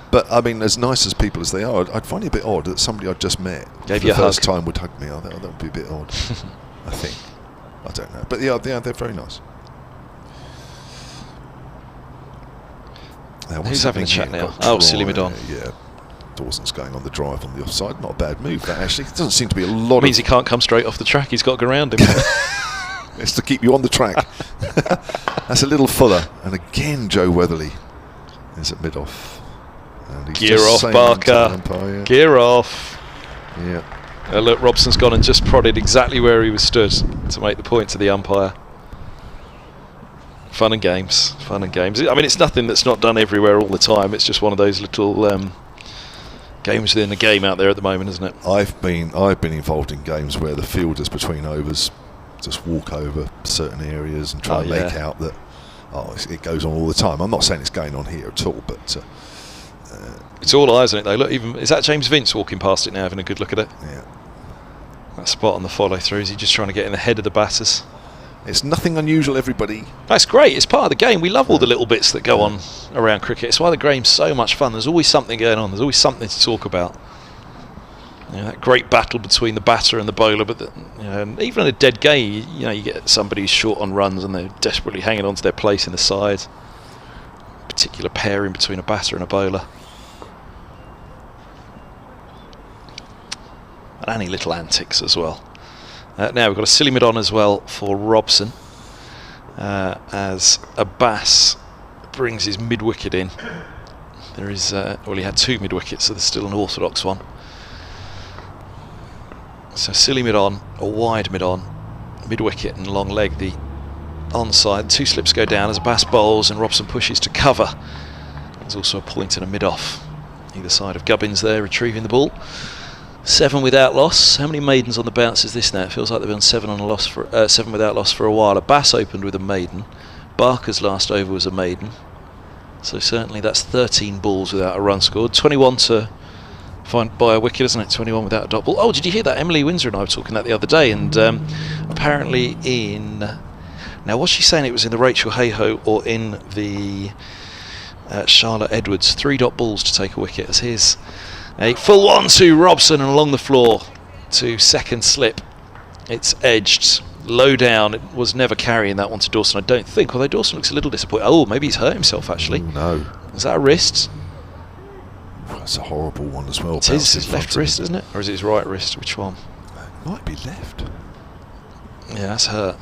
But I mean, as nice as people as they are, I'd find it a bit odd that somebody I'd just met gave for you the a first hug. time would hug me. That would be a bit odd. I think. I don't know. But yeah, they're very nice. Who's having a chat now? Oh, Silly Madon. Yeah. Dawson's going on the drive on the offside. Not a bad move, that actually. It doesn't seem to be a lot means he can't come straight off the track. He's got to go around him. It's to keep you on the track. That's a little fuller. And again, Joe Weatherly is at mid-off. And he's Gear just off, saying to the Barker. umpire, yeah. Gear off. Yeah. Look, Robson's gone and just prodded exactly where he was stood to make the point to the umpire. Fun and games. Fun and games. I mean, it's nothing that's not done everywhere all the time. It's just one of those little games within the game out there at the moment, isn't it? I've been involved in games where the fielders between overs just walk over certain areas and try and make out that it goes on all the time. I'm not saying it's going on here at all, but it's all eyes on it though. Look, even is that James Vince walking past it now, having a good look at it? Yeah. That spot on the follow through. Is he just trying to get in the head of the batters? It's nothing unusual, everybody. That's great. It's part of the game. We love all the little bits that go on around cricket. It's why the game's so much fun. There's always something going on. There's always something to talk about. You know, that great battle between the batter and the bowler. But and even in a dead game, you get somebody who's short on runs and they're desperately hanging on to their place in the side. Particular pairing between a batter and a bowler. And any little antics as well. Now we've got a silly mid on as well for Robson, as Abbas brings his mid wicket in. There is he had 2 mid wickets, so there's still an orthodox one. So silly mid on, a wide mid on, mid wicket and long leg. The onside 2 slips go down as Abbas bowls and Robson pushes to cover. There's also a point and a mid off either side of Gubbins there retrieving the ball. 7 without loss. How many maidens on the bounce is this now? It feels like they've been 7 on a loss for 7 without loss for a while. Abbas opened with a maiden. Barker's last over was a maiden. So certainly that's 13 balls without a run scored. 21 to find by a wicket, isn't it? 21 without a dot ball. Oh, did you hear that? Emily Windsor and I were talking that the other day, and apparently now was she saying it was in the Rachel Hayhoe or in the Charlotte Edwards? 3 dot balls to take a wicket. As here's a full one to Robson and along the floor to second slip. It's edged low down. It was never carrying that one to Dawson, I don't think, although Dawson looks a little disappointed. Oh, maybe he's hurt himself actually. Ooh, no. Is that a wrist? That's a horrible one as well. It's his left wrist, isn't it? Or is it his right wrist? Which one? It might be left. Yeah, that's hurt.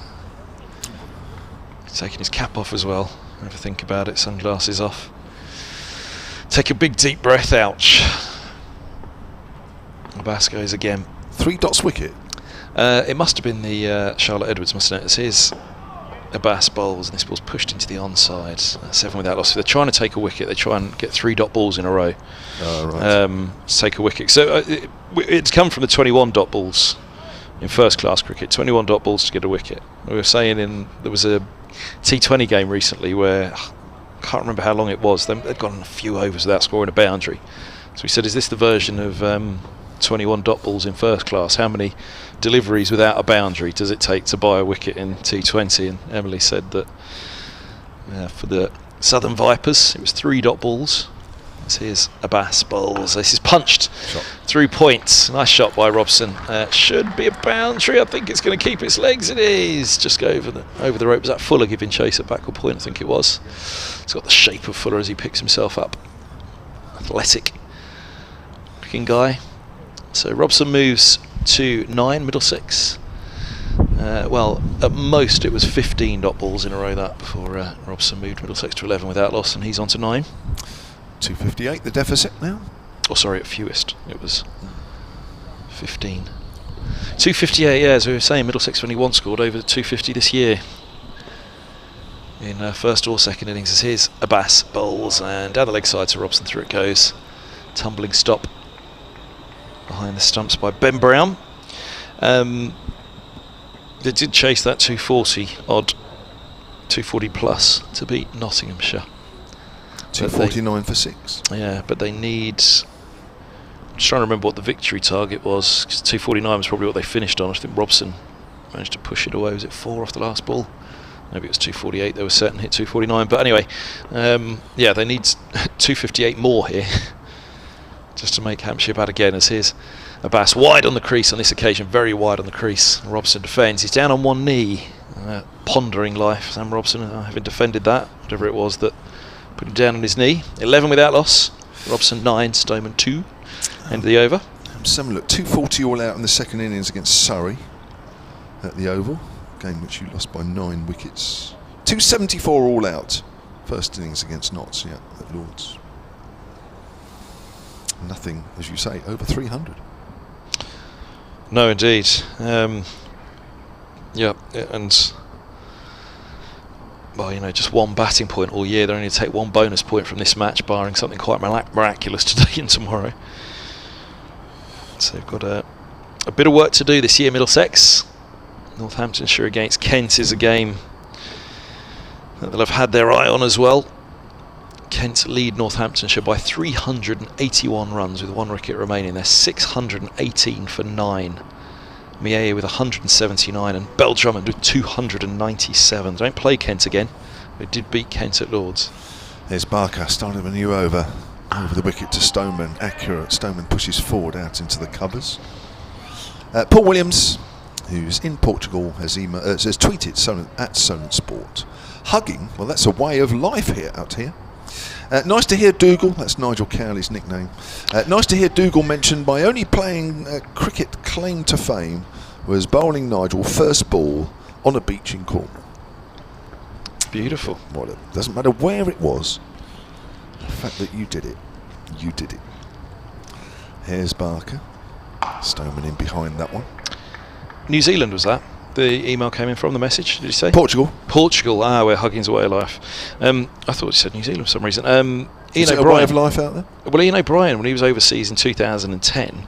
He's taking his cap off as well. Never think about it. Sunglasses off. Take a big deep breath. Ouch. Abbas goes again. 3 dots wicket. It must have been the Charlotte Edwards, mustn't it? It's his Abbas bowls, and this ball's pushed into the onside. 7 without loss. If they're trying to take a wicket, they try and get 3 dot balls in a row. To take a wicket. So it's come from the 21 dot balls in first class cricket. 21 dot balls to get a wicket. We were saying there was a T20 game recently where I can't remember how long it was. They'd gone a few overs without scoring a boundary. So we said, is this the version of 21 dot balls in first class? How many deliveries without a boundary does it take to buy a wicket in T20? And Emily said that for the Southern Vipers it was 3 dot balls, So here's Ageas Bowls. This is punched through points. Nice shot by Robson. Should be a boundary. I think it's going to keep its legs. It is. Just go over the rope. Was that Fuller giving chase at backward point? I think it was. It's got the shape of Fuller as he picks himself up. Athletic looking guy. So Robson moves to 9, Middlesex. Well, at most it was 15 dot balls in a row that before Robson moved Middlesex to 11 without loss, and he's on to 9. 258 the deficit now. Oh, sorry, at fewest it was 15. 258, yeah, as we were saying, Middlesex only once scored over 250 this year in first or second innings. As here's Ageas Bowls, and down the leg side to Robson, through it goes. Tumbling stop behind the stumps by Ben Brown. They did chase that 240 odd, 240 plus to beat Nottinghamshire. 249 for 6. Yeah, but they need. I'm just trying to remember what the victory target was, because 249 was probably what they finished on. I think Robson managed to push it away. Was it 4 off the last ball? Maybe it was 248. They were set and hit 249. But anyway, yeah, they need 258 more here just to make Hampshire bad again. As here's Ageas wide on the crease on this occasion, very wide on the crease. Robson defends. He's down on one knee, pondering life. Sam Robson, having defended that, whatever it was that put him down on his knee. 11 without loss. Robson 9, Stoneman 2. End of the over. Some look 240 all out in the second innings against Surrey at the Oval, game which you lost by 9 wickets. 274 all out. First innings against Notts, yeah, at Lords. Nothing, as you say, over 300. No, indeed. Yeah, and well, you know, just one batting point all year. They only take 1 bonus point from this match, barring something quite miraculous today and tomorrow. So they've got a bit of work to do this year, Middlesex. Northamptonshire against Kent is a game that they'll have had their eye on as well. Kent lead Northamptonshire by 381 runs with 1 wicket remaining. They're 618 for 9. Miea with 179 and Bell Drummond with 297. They don't play Kent again. They did beat Kent at Lords. There's Barker starting a new over the wicket to Stoneman. Accurate. Stoneman pushes forward out into the covers. Paul Williams, who's in Portugal, has tweeted at Solent Sport. Hugging, well, that's a way of life here out here. Nice to hear Dougal, that's Nigel Cowley's nickname. Nice to hear Dougal mentioned my only playing cricket claim to fame was bowling Nigel first ball on a beach in Cornwall. Beautiful. Well, it doesn't matter where it was. The fact that you did it. Here's Barker. Stoneman in behind that one. New Zealand was that? The email came in from the message, did you say? Portugal, where Hugging's a way of life. I thought you said New Zealand for some reason. Is it a way of life out there? Well, Ian O'Brien, when he was overseas in 2010,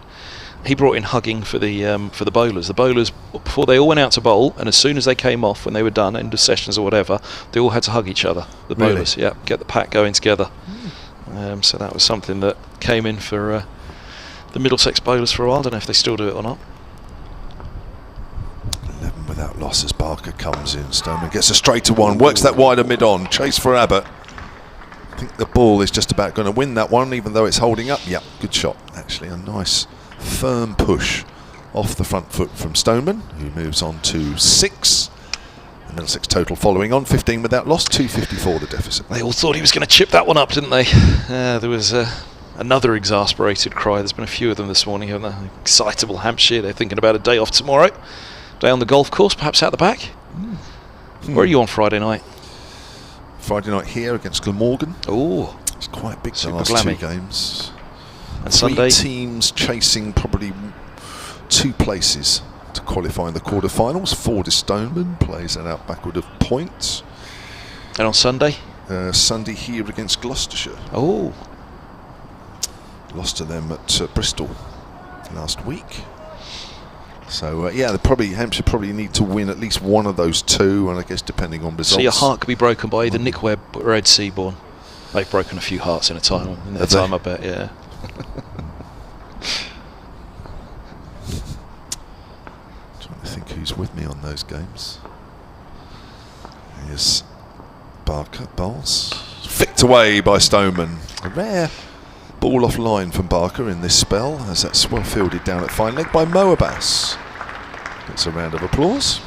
he brought in Hugging for the bowlers. The bowlers, before they all went out to bowl, and as soon as they came off, when they were done, end of sessions or whatever, they all had to hug each other, the bowlers. Really? Yeah, get the pack going together. So that was something that came in for the Middlesex bowlers for a while. I don't know if they still do it or not. 11 without loss as Barker comes in. Stoneman gets a straighter one, works that wider mid-on, chase for Abbott. I think the ball is just about going to win that one, even though it's holding up. Yep, good shot, actually. A nice firm push off the front foot from Stoneman, who moves on to 6. The Middlesex total following on, 15 without loss, 254 the deficit. They all thought he was going to chip that one up, didn't they? There was another exasperated cry. There's been a few of them this morning. Excitable Hampshire. They're thinking about a day off tomorrow. Day on the golf course, perhaps out the back. Where are you on Friday night? Friday night here against Glamorgan. Oh, it's quite big, the super last glammy. 2 games. And 3 Sunday? teams chasing probably 2 places to qualify in the quarterfinals. Ford Stoneman plays that out backward of points. And on Sunday? Sunday here against Gloucestershire. Oh. Lost to them at Bristol last week. So yeah, Hampshire probably need to win at least one of those 2, and I guess depending on results. So your heart could be broken by either Nick Webb or Ed Seaborn. They've broken a few hearts in their time, I bet. Yeah. Trying to think who's with me on those games. Here's Barker bowls, flicked away by Stoneman. A rare Ball off line from Barker in this spell, as that's well fielded down at fine leg by Mo Abbas. Gets a round of applause.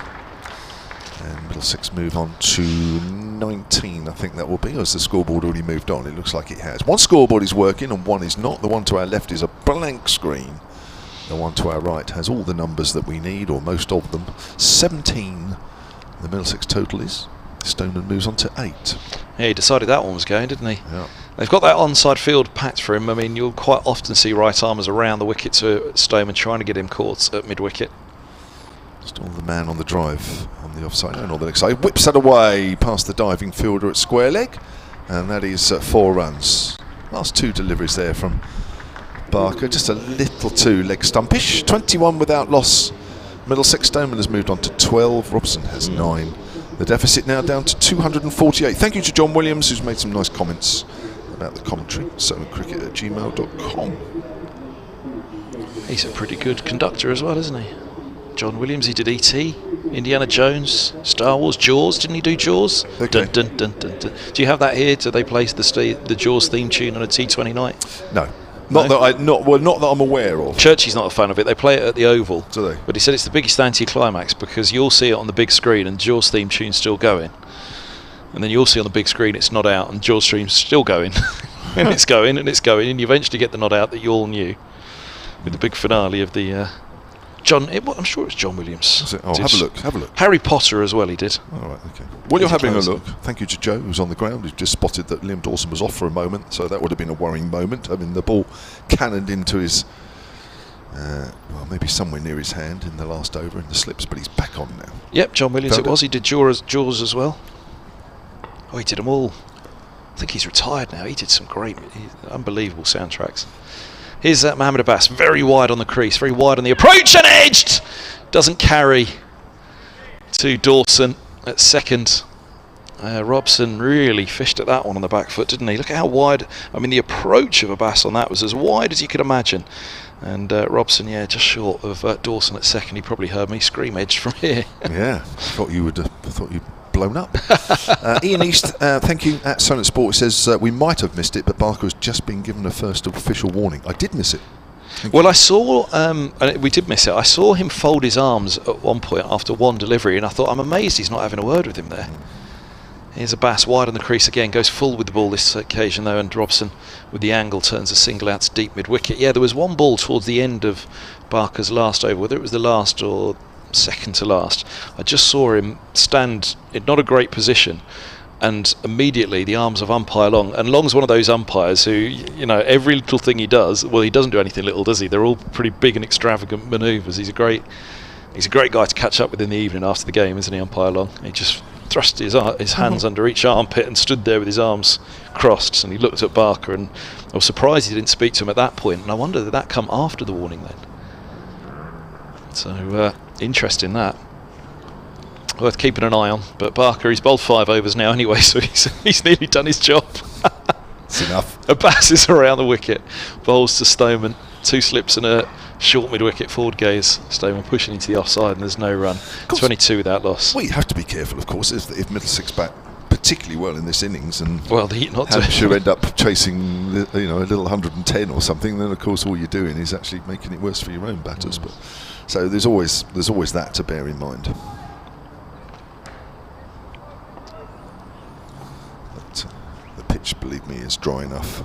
And Middlesex move on to 19, I think that will be, as the scoreboard already moved on. It looks like it has. One scoreboard is working and one is not. The one to our left is a blank screen. The one to our right has all the numbers that we need, or most of them. 17, the Middlesex total is. Stoneman moves on to 8. Yeah, he decided that one was going, didn't he? Yeah. They've got that onside field packed for him. I mean, you'll quite often see right armers around the wicket to Stoneman trying to get him caught at mid-wicket. Still the man on the drive on the offside and on the next side. Whips that away past the diving fielder at square leg. And that is 4 runs. Last 2 deliveries there from Barker. Just a little too leg stumpish. 21 without loss. Middlesex. Stoneman has moved on to 12. Robson has 9. The deficit now down to 248. Thank you to John Williams, who's made some nice comments about the commentary. SoCricket@gmail.com. He's a pretty good conductor as well, isn't he? John Williams, he did E.T., Indiana Jones, Star Wars, Jaws. Didn't he do Jaws? Okay. Dun, dun, dun, dun, dun. Do you have that here? Do they play the Jaws theme tune on a T20 night? No. Not that I'm aware of. Churchy's not a fan of it. They play it at the Oval. Do they? But he said it's the biggest anti-climax because you'll see it on the big screen and Jaws theme tune's still going. And then you'll see on the big screen it's not out and Jaws stream's still going. and it's going and it's going and you eventually get the nod out that you all knew with the big finale of the I'm sure it's John Williams. Is it? Oh, have a look. Harry Potter as well he did. All right, okay. While you're having a look, thank you to Joe, who's on the ground, who's just spotted that Liam Dawson was off for a moment, so that would have been a worrying moment, having the ball cannoned into his, well, maybe somewhere near his hand in the last over in the slips, but he's back on now. Yep, John Williams Found it was. He did Jaws as well. Oh, he did them all. I think he's retired now. He did some great, unbelievable soundtracks. Here's Mohamed Abbas, very wide on the crease, very wide on the approach and edged! Doesn't carry to Dawson at second. Robson really fished at that one on the back foot, didn't he? Look at how wide, I mean the approach of Abbas on that was as wide as you could imagine. And Robson, yeah, just short of Dawson at second. He probably heard me scream edged from here. Yeah, thought you'd blown up. Ian East, thank you at Silent Sport, says we might have missed it, but Barker has just been given a first official warning. I did miss it. Well, I saw, and we did miss it, I saw him fold his arms at one point after one delivery, and I thought, I'm amazed he's not having a word with him there. Here's Abbas wide on the crease again, goes full with the ball this occasion though, and Robson with the angle turns a single out to deep mid-wicket. Yeah, there was one ball towards the end of Barker's last over, whether it was the last or second to last. I just saw him stand in not a great position, and immediately the arms of umpire Long, and Long's one of those umpires who, you know, every little thing he does, well, he doesn't do anything little, does he? They're all pretty big and extravagant manoeuvres. He's a great guy to catch up with in the evening after the game, isn't he, umpire Long? He just thrust his hands under each armpit and stood there with his arms crossed, and he looked at Barker, and I was surprised he didn't speak to him at that point, and I wonder did that come after the warning then? So interesting that. Worth keeping an eye on. But Barker, he's bowled 5 overs now anyway, so he's nearly done his job. It's enough. Abbas is around the wicket. Bowls to Stoneman. 2 slips and a short mid-wicket forward gaze. Stoneman pushing into the offside and there's no run. 22 without loss. Well, you have to be careful, of course, if Middlesex bat particularly well in this innings, and well, not Hampshire end up chasing, a little 110 or something, then of course all you're doing is actually making it worse for your own batters. But so there's always that to bear in mind. But the pitch, believe me, is dry enough.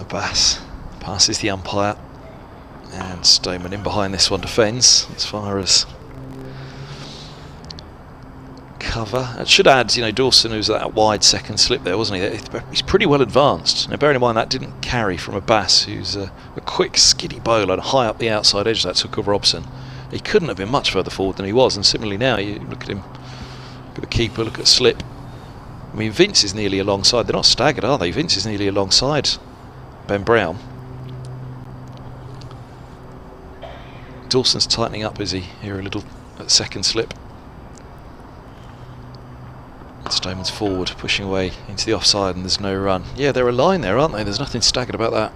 Abbas passes the umpire, and Stoneman in behind this one defends as far as cover. It should add, Dawson, who's that wide second slip there, wasn't he? He's pretty well advanced. Now, bearing in mind that didn't carry from Abbas, who's a quick, skiddy bowler and high up the outside edge. That took of Robson. He couldn't have been much further forward than he was. And similarly now, you look at him, look at the keeper, look at slip. I mean, Vince is nearly alongside. They're not staggered, are they? Vince is nearly alongside Ben Brown. Dawson's tightening up, is he? Here a little at second slip. Stoneman's forward, pushing away into the offside, and there's no run. Yeah, they're a line there, aren't they? There's nothing staggered about that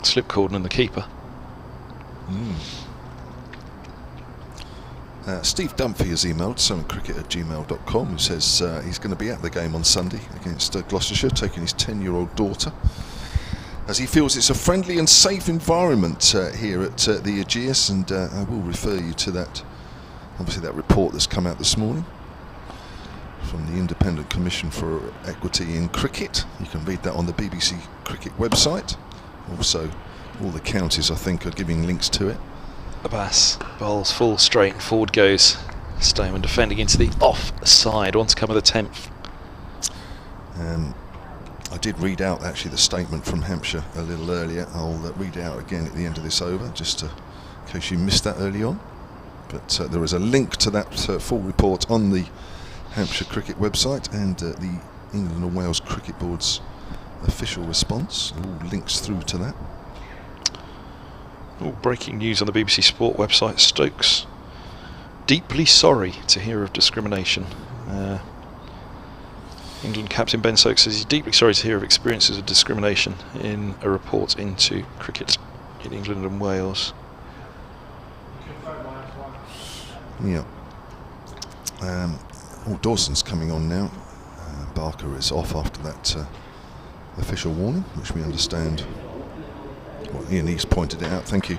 slip cordon and the keeper. Steve Dunphy has emailed cricket@gmail.com, who says he's going to be at the game on Sunday against Gloucestershire, taking his 10-year-old daughter, as he feels it's a friendly and safe environment here at the Ageas, and I will refer you to that, obviously that report that's come out this morning from the Independent Commission for Equity in Cricket. You can read that on the BBC Cricket website. Also, all the counties, I think, are giving links to it. Abbas bowls full straight and forward goes Stoneman, defending into the offside. One to come with the 10th. I did read out actually the statement from Hampshire a little earlier. I'll read it out again at the end of this over, just in case you missed that early on. But there is a link to that full report on the Hampshire Cricket website and the England and Wales Cricket Board's official response. All links through to that. All breaking news on the BBC Sport website. Stokes deeply sorry to hear of discrimination. England captain Ben Stokes says he's deeply sorry to hear of experiences of discrimination in a report into cricket in England and Wales. Yeah. Dawson's coming on now. Barker is off after that official warning, which we understand. Well, Ian East pointed it out, thank you.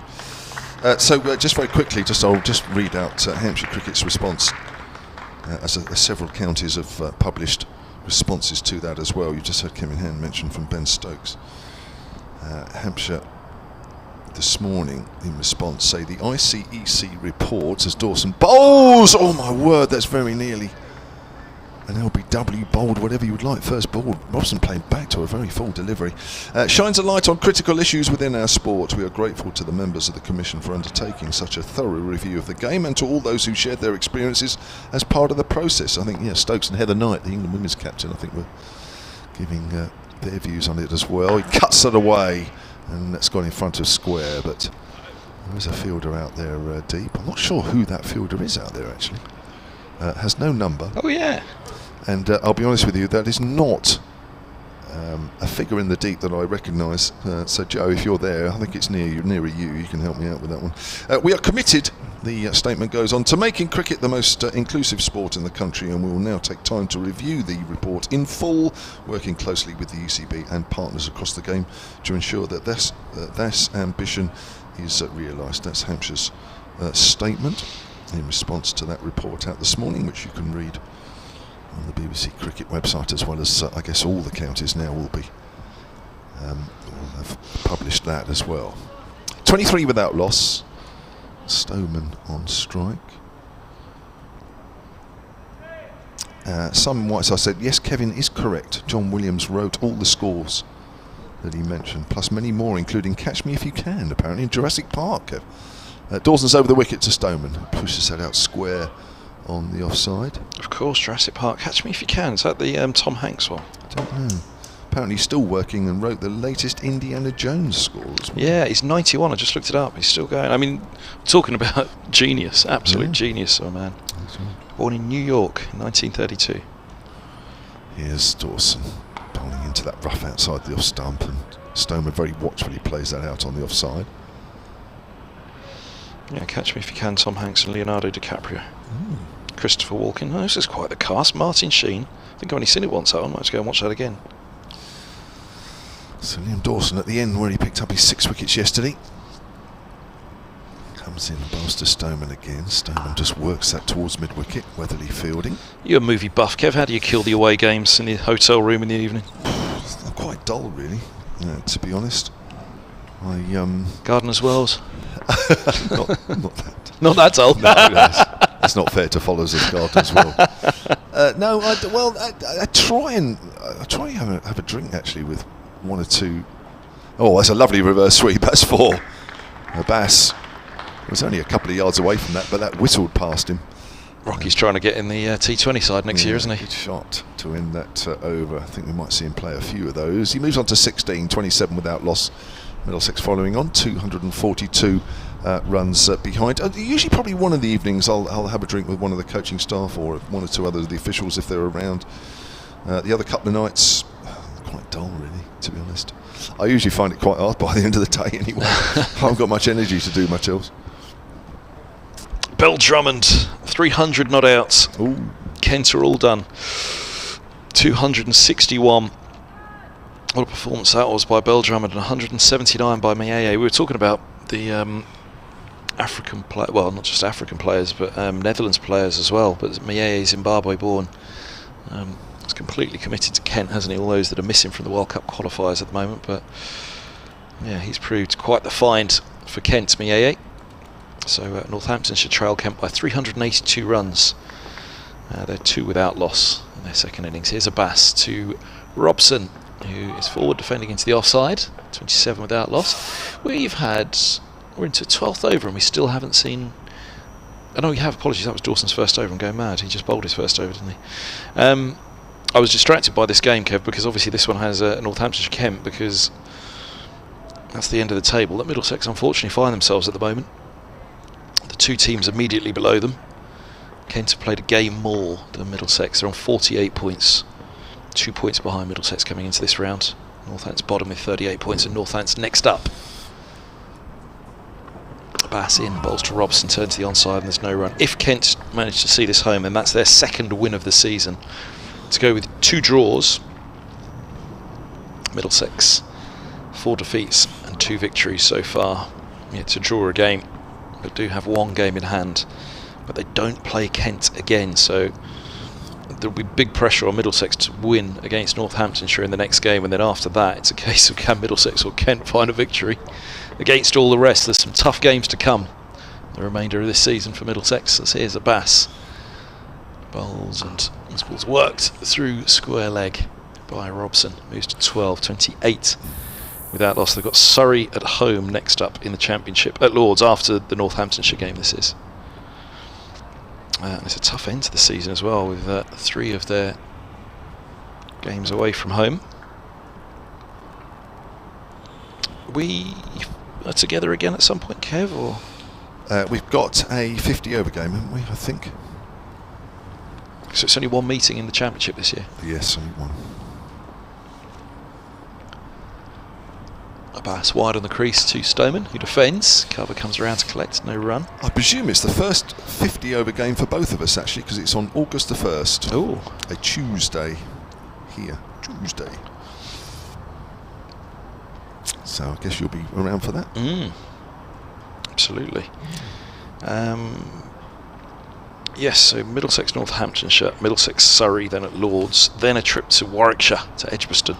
So just very quickly, I'll just read out Hampshire Cricket's response, as several counties have published responses to that as well. You just heard Kevin Hand mention from Ben Stokes. Hampshire this morning, in response, say the ICEC reports as Dawson bowls. Oh my word, that's very nearly an LBW bowled, whatever you would like. First ball, Robson playing back to a very full delivery. Shines a light on critical issues within our sport. We are grateful to the members of the Commission for undertaking such a thorough review of the game, and to all those who shared their experiences as part of the process. I think, Stokes and Heather Knight, the England women's captain, I think were giving their views on it as well. He cuts it away, and that's gone in front of square, but there is a fielder out there deep. I'm not sure who that fielder is out there actually. Has no number. Oh yeah. And I'll be honest with you, that is not a figure in the deep that I recognise. So Joe, if you're there, I think it's nearer you. You can help me out with that one. We are committed, the statement goes on, to making cricket the most inclusive sport in the country, and we will now take time to review the report in full, working closely with the UCB and partners across the game to ensure that this ambition is realised. That's Hampshire's statement in response to that report out this morning, which you can read on the BBC Cricket website, as well as I guess all the counties now will have published that as well. 23 without loss. Stoneman on strike. Simon Whiteside said, yes, Kevin is correct. John Williams wrote all the scores that he mentioned, plus many more, including Catch Me If You Can, apparently, in Jurassic Park, Kev. Dawson's over the wicket to Stoneman, pushes that out square on the offside. Of course, Jurassic Park. Catch Me If You Can. Is that the Tom Hanks one? I don't know. Apparently he's still working and wrote the latest Indiana Jones score as well. Yeah, he's 91. I just looked it up. He's still going. I mean, talking about genius, absolute genius, oh man. Right. Born in New York in 1932. Here's Dawson bowling into that rough outside the off stump, and Stoneman very watchfully plays that out on the offside. Yeah, Catch Me If You Can, Tom Hanks and Leonardo DiCaprio. Christopher Walken. Oh, this is quite the cast. Martin Sheen. I think I've only seen it once. I might have to go and watch that again. So Liam Dawson at the end, where he picked up his 6 wickets yesterday, comes in, bowls to Stoneman again. Stoneman just works that towards mid-wicket. Weatherly fielding. You're a movie buff, Kev. How do you kill the away games in the hotel room in the evening? I'm quite dull, really, to be honest. Gardener's Wells. not that. Not that dull. No, that's not fair to follow as Gardener's Well. I try and have a drink actually with one or two. Oh, that's a lovely reverse sweep. That's 4. Abbas was only a couple of yards away from that, but that whistled past him. Rocky's trying to get in the T20 side next year, isn't he? Good shot to end that over. I think we might see him play a few of those. He moves on to 16, 27 without loss. Middlesex following on, 242 runs behind. Usually probably one of the evenings I'll have a drink with one of the coaching staff or one or two others of the officials if they're around. The other couple of nights, quite dull really, to be honest. I usually find it quite hard by the end of the day anyway. I haven't got much energy to do much else. Bell Drummond, 300 not out. Ooh. Kent are all done. 261. What a performance that was by Bell Drummond, and 179 by Mieye. We were talking about the African player, well, not just African players, but Netherlands players as well. But Mieye, Zimbabwe born, is completely committed to Kent, hasn't he? All those that are missing from the World Cup qualifiers at the moment, but yeah, he's proved quite the find for Kent, Mieye. So Northampton should trail Kent by 382 runs. They're 2 without loss in their second innings. Here's a Bass to Robson, who is forward defending into the offside. 27 without loss. We're into 12th over and we still haven't seen... Oh no, we have, apologies, that was Dawson's first over. I'm going mad. He just bowled his first over, didn't he? I was distracted by this game, Kev, because obviously this one has Northamptonshire Kent, because that's the end of the table that Middlesex unfortunately find themselves at the moment. The 2 teams immediately below them. Kent have played a game more than Middlesex. They're on 48 points. 2 points behind Middlesex coming into this round. Northants bottom with 38 points, and Northants next up. Bass in, bowls to Robson, turn to the onside, and there's no run. If Kent manage to see this home, then that's their second win of the season. To go with 2 draws, Middlesex 4 defeats and 2 victories so far. Yet to draw a game, but do have 1 game in hand. But they don't play Kent again, so there'll be big pressure on Middlesex to win against Northamptonshire in the next game, and then after that it's a case of can Middlesex or Kent find a victory against all the rest. There's some tough games to come the remainder of this season for Middlesex. So here's a Bass. Bowls, and this ball's worked through square leg by Robson. Moves to 12, 28 without loss. They've got Surrey at home next up in the Championship at Lords after the Northamptonshire game this is. And it's a tough end to the season as well, with 3 of their games away from home. We are together again at some point, Kev, or? We've got a 50 over game, haven't we, I think? So it's only 1 meeting in the Championship this year? Yes, only 1. A Bass wide on the crease to Stoneman, who defends. Cover comes around to collect, no run. I presume it's the first 50 over game for both of us, actually, because it's on August the 1st. Oh, a Tuesday here. Tuesday. So I guess you'll be around for that. Absolutely. Yes, so Middlesex, Northamptonshire, Middlesex, Surrey, then at Lords, then a trip to Warwickshire, to Edgbaston.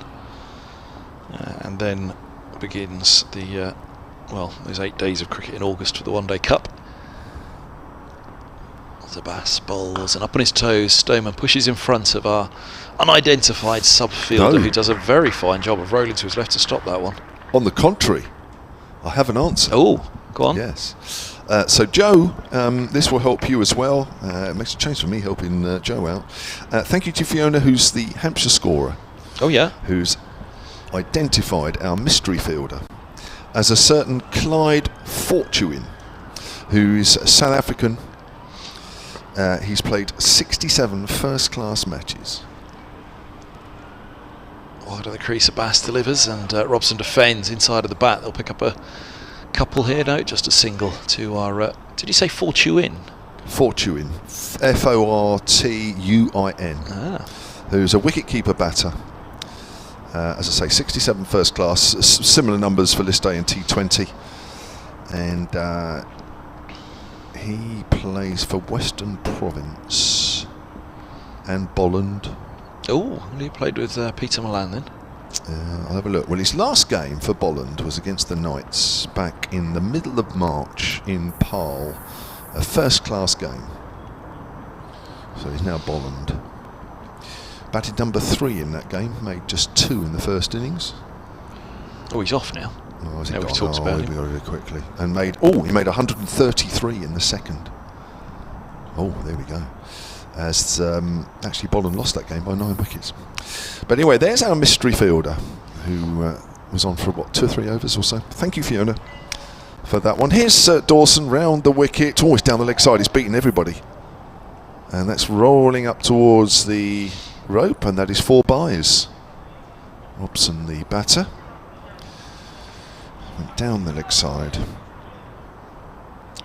And then begins the, those 8 days of cricket in August for the One Day Cup. The Bass bowls, and up on his toes, Stoneman pushes in front of our unidentified sub-fielder, who does a very fine job of rolling to his left to stop that one. On the contrary, I have an answer. Oh, go on. Yes. So Joe, this will help you as well. It makes a change for me helping Joe out. Thank you to Fiona, who's the Hampshire scorer. Oh yeah. Who's identified our mystery fielder as a certain Clyde Fortuin, who's South African. He's played 67 first-class matches. Wide of the crease, a Bass delivers, and Robson defends inside of the bat. They'll pick up a couple here. No, just a single to our... did you say Fortuin? Fortuin. Fortuin. Who's a wicket-keeper batter. As I say, 67 first class, similar numbers for List A and T20. And he plays for Western Province and Bolland. Oh, he played with Peter Milan then. I'll have a look. Well, his last game for Bolland was against the Knights back in the middle of March in Pal, a first-class game. So he's now Bolland. Batted number 3 in that game, made just 2 in the first innings. Oh, he's off now. Oh, has he We've gone? talked about him very quickly. And made, he made 133 in the second. Oh, there we go. As actually Bolland lost that game by 9 wickets. But anyway, there's our mystery fielder, who was on for, 2 or 3 overs or so. Thank you, Fiona, for that one. Here's Dawson round the wicket, always down the leg side. He's beaten everybody. And that's rolling up towards the rope, and that is 4 byes. Robson, the batter, went down the leg side.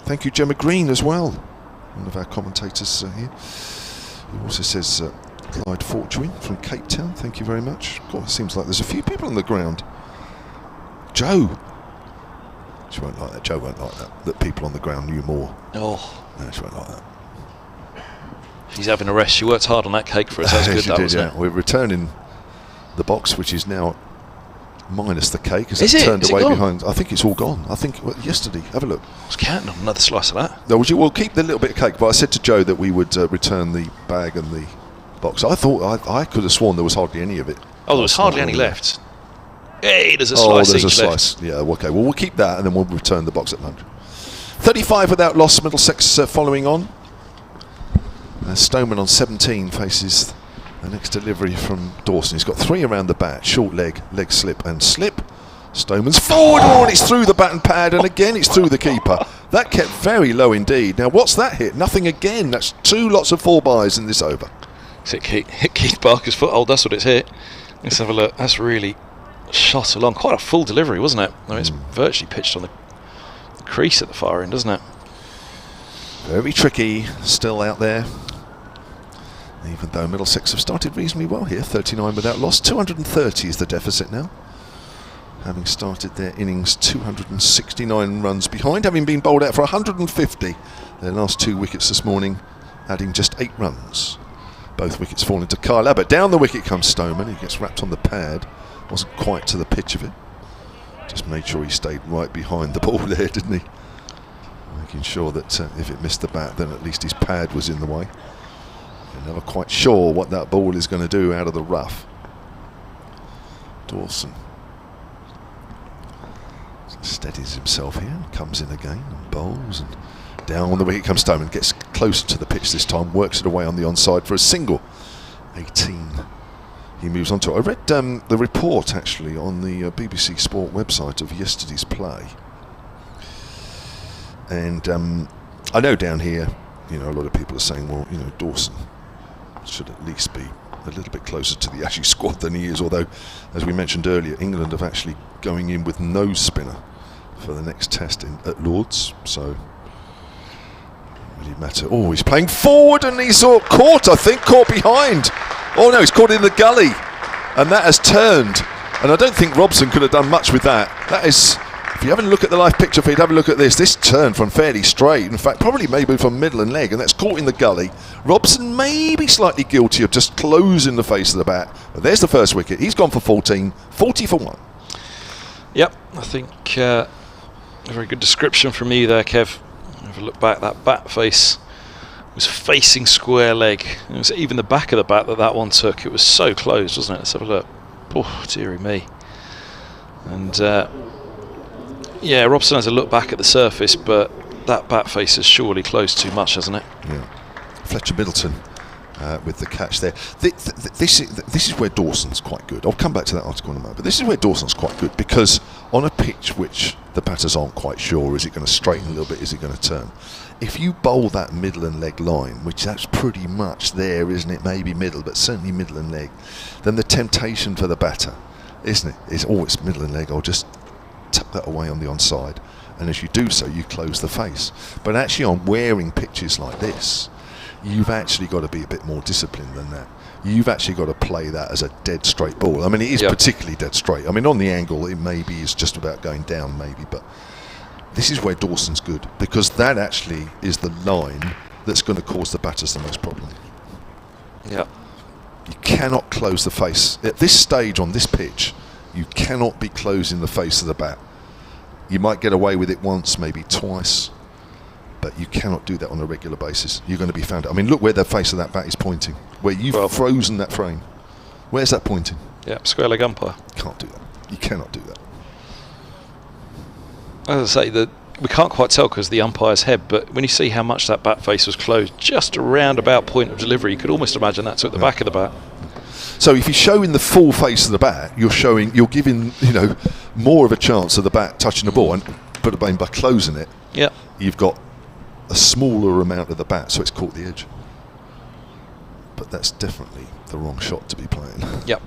Thank you, Gemma Green, as well. one of our commentators here. He also says Clyde Fortuin from Cape Town, thank you very much. God, it seems like there's a few people on the ground. Joe. She won't like that. Joe won't like that people on the ground knew more. Oh. No, she won't like that. She's having a rest. She worked hard on that cake for us. That's good, that, wasn't it? We're returning the box, which is now minus the cake. Is it? Turned Is away it gone? Behind. I think it's all gone. I think yesterday. Have a look. I was counting on another slice of that. No, we'll keep the little bit of cake. But I said to Joe that we would return the bag and the box. I thought I could have sworn there was hardly any of it. Oh, there was hardly any left. Hey, there's a slice there's a each slice. left. Yeah, okay. Well, we'll keep that and then we'll return the box at lunch. 35 without loss. Middlesex following on. Stoneman on 17 faces the next delivery from Dawson. He's got 3 around the bat. Short leg, leg slip and slip. Stoneman's forward, and it's through the bat and pad, and again it's through the keeper. That kept very low indeed. Now what's that hit? Nothing again. That's 2 lots of 4-byes in this over. Hit Keith Barker's foothold, that's what it's hit. Let's have a look. That's really shot along. Quite a full delivery, wasn't it? I mean, it's virtually pitched on the crease at the far end, doesn't it? Very tricky still out there. Even though Middlesex have started reasonably well here, 39 without loss. 230 is the deficit now. Having started their innings 269 runs behind, having been bowled out for 150. Their last 2 wickets this morning, adding just 8 runs. Both wickets falling to Kyle Abbott. Down the wicket comes Stoneman. He gets wrapped on the pad. Wasn't quite to the pitch of it. Just made sure he stayed right behind the ball there, didn't he? Making sure that if it missed the bat, then at least his pad was in the way. You're never quite sure what that ball is going to do out of the rough. Dawson steadies himself here, comes in again and bowls, and down the wicket comes Stoneman, gets closer to the pitch this time, works it away on the onside for a single. 18 he moves on to. I read the report actually on the BBC Sport website of yesterday's play, and I know down here, you know, a lot of people are saying, well, you know, Dawson should at least be a little bit closer to the Ashes squad than he is, although, as we mentioned earlier, England have actually going in with no spinner for the next test at Lords, so really matter. Oh, he's playing forward and he's caught behind. Oh no, he's caught in the gully, and that has turned, and I don't think Robson could have done much with that. That is, if you have a look at the live picture feed, have a look at this turned from fairly straight, in fact probably maybe from middle and leg, and that's caught in the gully. Robson may be slightly guilty of just closing the face of the bat, but there's the first wicket. He's gone for 14, 40 for 1. Yep, I think a very good description from you there, Kev. Have a look back, that bat face was facing square leg. It was even the back of the bat that one took. It was so close, wasn't it? Let's have a look. Oh, dearie me. And yeah, Robson has a look back at the surface, but that bat face has surely closed too much, hasn't it? Yeah. Fletcher Middleton with the catch there. This is where Dawson's quite good. I'll come back to that article in a moment, but this is where Dawson's quite good, because on a pitch which the batters aren't quite sure, is it going to straighten a little bit, is it going to turn? If you bowl that middle and leg line, which that's pretty much there, isn't it? Maybe middle, but certainly middle and leg, then the temptation for the batter, isn't it? Is always middle and leg. I'll just tuck that away on the onside, and as you do so, you close the face. But actually on wearing pitches like this, you've actually got to be a bit more disciplined than that. You've actually got to play that as a dead straight ball. I mean, it is particularly dead straight. I mean, on the angle, it maybe is just about going down, maybe, but this is where Dawson's good, because that actually is the line that's going to cause the batters the most problem. Yeah. You cannot close the face. At this stage on this pitch, you cannot be closing the face of the bat. You might get away with it once, maybe twice, but you cannot do that on a regular basis. You're going to be found. I mean, look where the face of that bat is pointing, where you've frozen that frame. Where's that pointing? Yeah, square leg umpire. Can't do that. You cannot do that. As I say, we can't quite tell because of the umpire's head, but when you see how much that bat face was closed, just around about point of delivery, you could almost imagine that took the back of the bat. So if you're showing the full face of the bat, you're giving, you know, more of a chance of the bat touching the ball, but by closing it, you've got a smaller amount of the bat, so it's caught the edge. But that's definitely the wrong shot to be playing. Yep.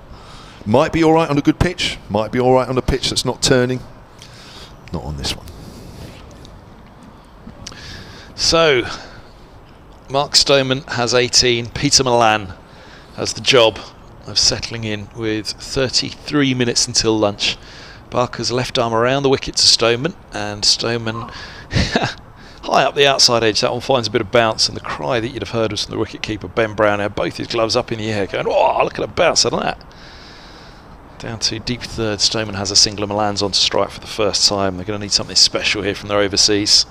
Might be all right on a good pitch. Might be all right on a pitch that's not turning. Not on this one. So, Mark Stoneman has 18. Peter Milan has the job of settling in with 33 minutes until lunch. Barker's left arm around the wicket to Stoneman, and Stoneman high up the outside edge. That one finds a bit of bounce, and the cry that you'd have heard was from the wicketkeeper Ben Brown. Had both his gloves up in the air going, oh, look at a bounce on that. Down to deep third. Stoneman has a single and Milan's on to strike for the first time. They're going to need something special here from their overseas.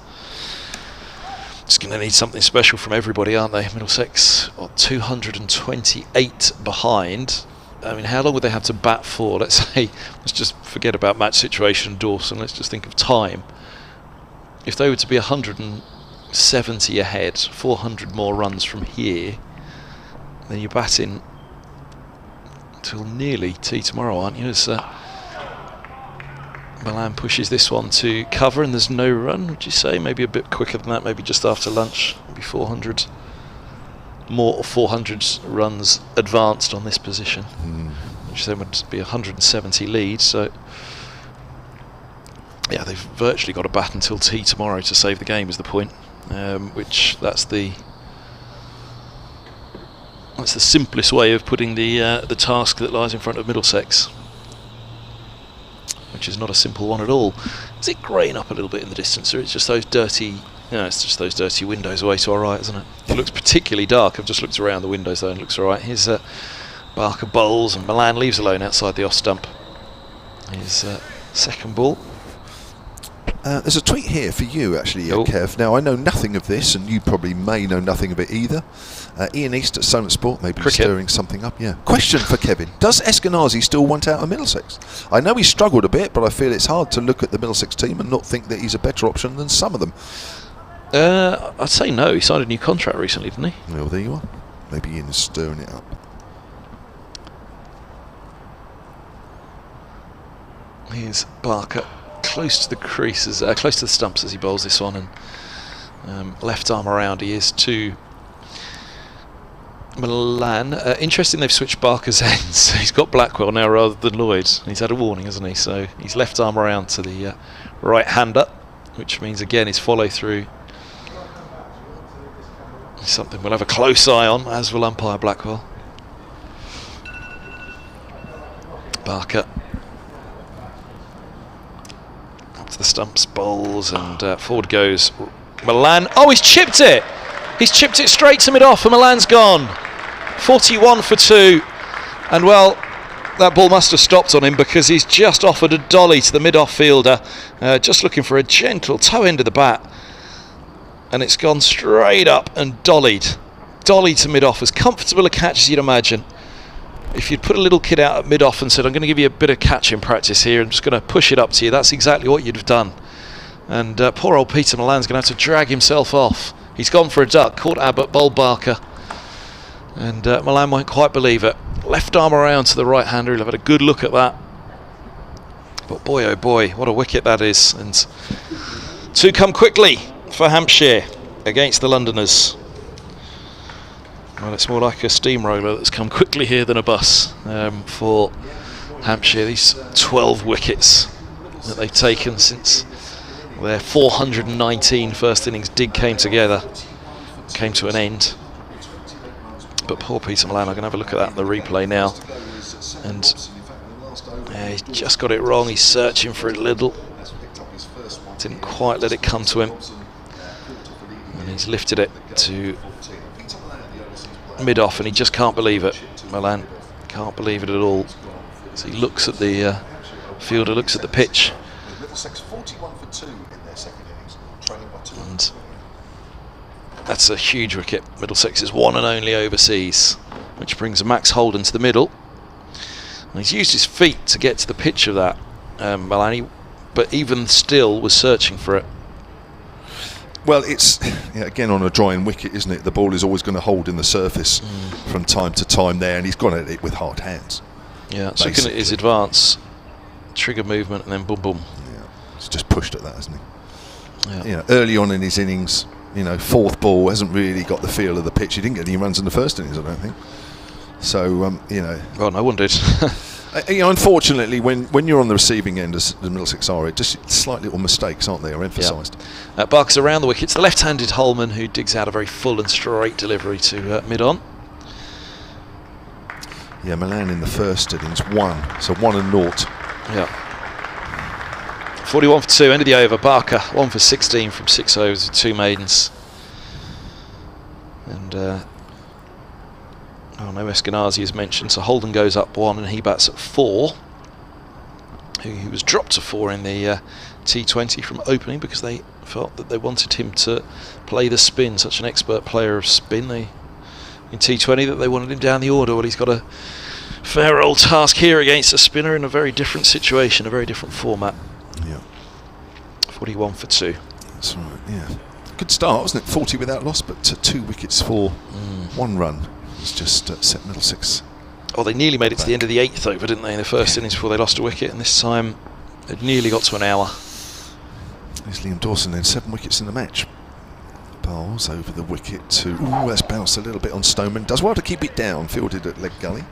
Just going to need something special from everybody, aren't they? Middlesex are 228 behind. I mean, how long would they have to bat for? Let's just forget about match situation, Dawson. Let's just think of time. If they were to be 170 ahead, 400 more runs from here, then you're batting till nearly tea tomorrow, aren't you? As Milan pushes this one to cover, and there's no run, would you say? Maybe a bit quicker than that, maybe just after lunch. Maybe 400 more, 400 runs advanced on this position, which then would be 170 lead. So yeah, they've virtually got to bat until tea tomorrow to save the game, is the point. That's the simplest way of putting the task that lies in front of Middlesex, which is not a simple one at all. Is it greying up a little bit in the distance, or it's just those dirty? It's just those dirty windows away to our right, isn't it? It looks particularly dark. I've just looked around the windows though, and it looks all right. Here's Barker bowls, and Milan leaves alone outside the off stump. His second ball. There's a tweet here for you, actually, Kev. Now, I know nothing of this, and you probably may know nothing of it either. Ian East at Solent Sport may be stirring something up. Yeah. Question for Kevin: does Eskenazi still want out of Middlesex? I know he struggled a bit, but I feel it's hard to look at the Middlesex team and not think that he's a better option than some of them. I'd say no. He signed a new contract recently, didn't he? Well, there you are. Maybe Ian is stirring it up. Here's Barker, close to the creases, close to the stumps as he bowls this one, and left arm around he is to Milan. Interesting, they've switched Barker's ends. He's got Blackwell now rather than Lloyd. He's had a warning, hasn't he? So he's left arm around to the right-hander, which means again his follow through is something we'll have a close eye on, as will umpire Blackwell. Barker up to the stumps, bowls, and forward goes Milan. Oh, he's chipped it! He's chipped it straight to mid-off, and Milan's gone. 41 for 2. And well, that ball must have stopped on him, because he's just offered a dolly to the mid-off fielder, just looking for a gentle toe end of the bat. And it's gone straight up and dollied to mid-off, as comfortable a catch as you'd imagine. If you'd put a little kid out at mid-off and said, I'm going to give you a bit of catching practice here, I'm just going to push it up to you, that's exactly what you'd have done. And poor old Peter Milan's going to have to drag himself off. He's gone for a duck, caught Abbott, bowled Barker. And Milan won't quite believe it. Left arm around to the right-hander, he'll have had a good look at that. But boy, oh boy, what a wicket that is. And two come quickly for Hampshire against the Londoners. Well, it's more like a steamroller that's come quickly here than a bus for Hampshire. These 12 wickets that they've taken since their 419 first innings came to an end. But poor Peter Milan, I'm going to have a look at that in the replay now. And he's just got it wrong. He's searching for it a little. Didn't quite let it come to him. And he's lifted it to mid-off, and he just can't believe it. Milan can't believe it at all. So he looks at the fielder, looks at the pitch. And that's a huge wicket. Middlesex's one and only overseas, which brings Max Holden to the middle. And he's used his feet to get to the pitch of that, Milan, but even still was searching for it. Well, it's again on a drying wicket, isn't it? The ball is always going to hold in the surface from time to time there, and he's gone at it with hard hands. Yeah, so looking at his advance, trigger movement, and then boom, boom. Yeah, he's just pushed at that, hasn't he? Yeah. Early on in his innings, fourth ball, hasn't really got the feel of the pitch. He didn't get any runs in the first innings, I don't think. So, Well, no one did. Unfortunately, when you're on the receiving end, as the Middlesex are, just slight little mistakes, aren't they, are emphasised. Yeah. Barker's around the wickets. The left-handed Holman, who digs out a very full and straight delivery to mid-on. Yeah, Milan in the first innings, 1. So 1 and 0. Yeah. 41 for 2, end of the over. Barker, 1 for 16 from 6 overs with 2 maidens. And no Eskenazi is mentioned, so Holden goes up 1 and he bats at 4. He was dropped to 4 in the T20 from opening because they felt that they wanted him to play the spin, such an expert player of spin in T20 that they wanted him down the order. Well, he's got a fair old task here against a spinner in a very different situation, a very different format. Yeah. 41 for 2. That's right, yeah. Good start, wasn't it? 40 without loss, but 2 wickets for 1 run. It's just set Middlesex. Oh, they nearly made it to the end of the 8th over, didn't they, in the first innings before they lost a wicket, and this time they'd nearly got to an hour. There's Liam Dawson then, 7 wickets in the match. Bowls over the wicket to... Ooh, that's bounced a little bit on Stoneman. Does well to keep it down, fielded at leg gully.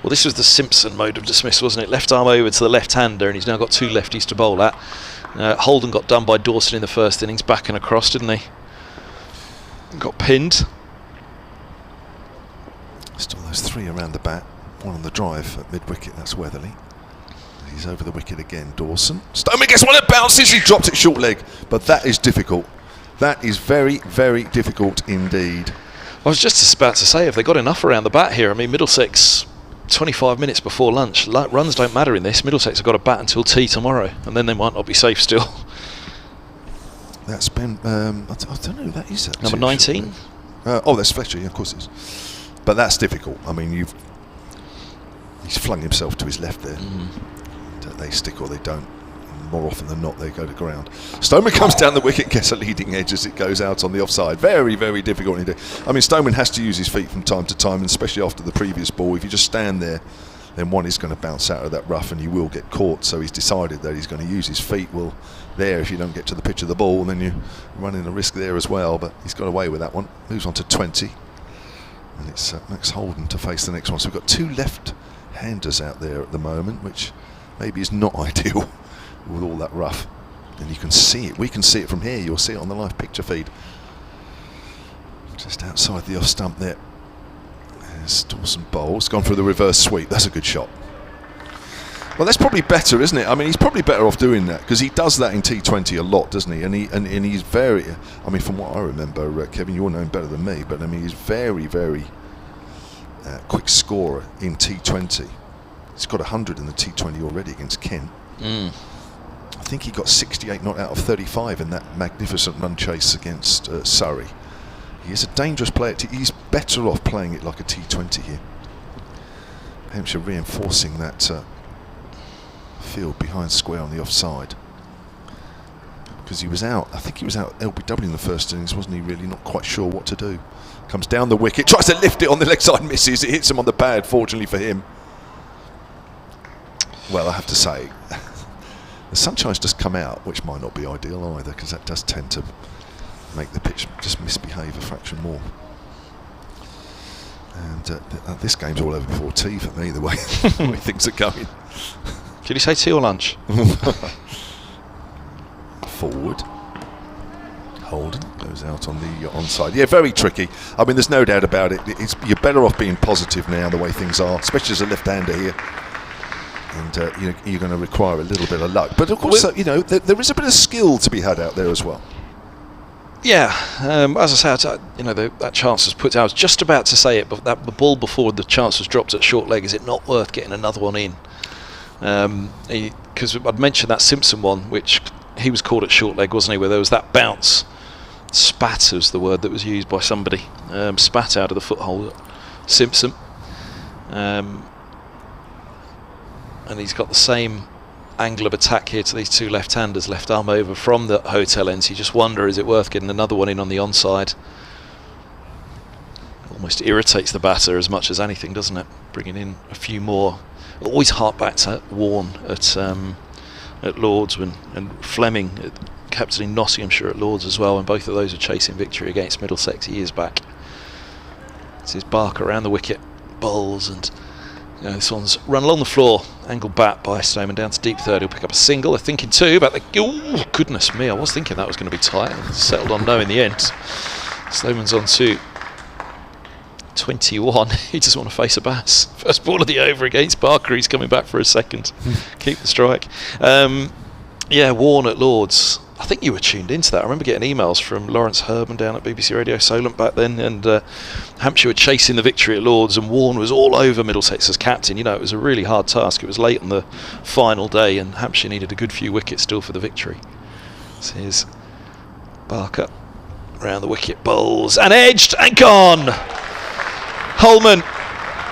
Well, this was the Simpson mode of dismissal, wasn't it? Left arm over to the left-hander, and he's now got 2 lefties to bowl at. Holden got done by Dawson in the first innings, back and across, didn't he? Got pinned. Still those 3 around the bat. 1 on the drive at mid-wicket, that's Weatherly. He's over the wicket again, Dawson. Stoneman gets one, it bounces, he dropped it short leg. But that is difficult. That is very, very difficult indeed. I was just about to say, have they got enough around the bat here? I mean, Middlesex, 25 minutes before lunch. Runs don't matter in this. Middlesex have got to bat until tea tomorrow, and then they might not be safe still. That's been, I don't know who that is. Number 19? That's Fletcher, yeah, of course it is. But that's difficult. I mean, he's flung himself to his left there. They stick or they don't. And more often than not, they go to ground. Stoneman comes down the wicket, gets a leading edge as it goes out on the offside. Very, very difficult indeed. I mean, Stoneman has to use his feet from time to time, and especially after the previous ball. If you just stand there, then one is going to bounce out of that rough and you will get caught. So he's decided that he's going to use his feet. Well, there, if you don't get to the pitch of the ball, then you're running a risk there as well. But he's got away with that one. Moves on to 20. And it's Max Holden to face the next one. So we've got 2 left-handers out there at the moment, which maybe is not ideal with all that rough. And you can see it. We can see it from here. You'll see it on the live picture feed. Just outside the off stump there. There's Dawson bowls. Gone for the reverse sweep. That's a good shot. Well, that's probably better, isn't it? I mean, he's probably better off doing that because he does that in T20 a lot, doesn't he? And he's very. I mean, from what I remember, Kevin, you'll know him better than me, but I mean, he's very, very quick scorer in T20. He's got 100 in the T20 already against Kent. I think he got 68 not out of 35 in that magnificent run chase against Surrey. He is a dangerous player. He's better off playing it like a T20 here. Hampshire reinforcing that field behind square on the offside. Because he was out, I think he was out LBW in the first innings, wasn't he? Really not quite sure what to do. Comes down the wicket, tries to lift it on the leg side, misses. It hits him on the pad, fortunately for him. Well, I have to say, the sunshine's just come out, which might not be ideal either, because that does tend to make the pitch just misbehave a fraction more. And this game's all over before tea for me, the way things are going. Did he say tea or lunch? Forward. Holden goes out on the onside. Yeah, very tricky. I mean, there's no doubt about it. You're better off being positive now, the way things are, especially as a left-hander here. And you're going to require a little bit of luck. But of course, there is a bit of skill to be had out there as well. Yeah, as I say, that chance was put out. I was just about to say it, but the ball before the chance was dropped at short leg, is it not worth getting another one in? Because I'd mentioned that Simpson one, which he was caught at short leg, wasn't he, where there was that bounce. Spat was the word that was used by somebody. Spat out of the foothold at Simpson. And he's got the same angle of attack here to these 2 left-handers, left arm over from the hotel ends. You just wonder, is it worth getting another one in on the onside? Almost irritates the batter as much as anything, doesn't it? Bringing in a few more. Always hark back to Warne at Lords and Fleming captaining Nottinghamshire at Lords as well, and both of those are chasing victory against Middlesex years back. This is Barker around the wicket, bowls, and This one's run along the floor, angled bat by Stoneman down to deep third. He'll pick up a single. They're thinking two about the. Oh, goodness me! I was thinking that was going to be tight. Settled on no in the end. Stoneman's on to 21. He doesn't want to face a bass. First ball of the over against Barker. He's coming back for a second. Keep the strike. Warne at Lords. I think you were tuned into that. I remember getting emails from Lawrence Herman down at BBC Radio Solent back then, and Hampshire were chasing the victory at Lords, and Warne was all over Middlesex as captain. It was a really hard task. It was late on the final day, and Hampshire needed a good few wickets still for the victory. So here's Barker around the wicket, bowls, and edged, and gone! Holman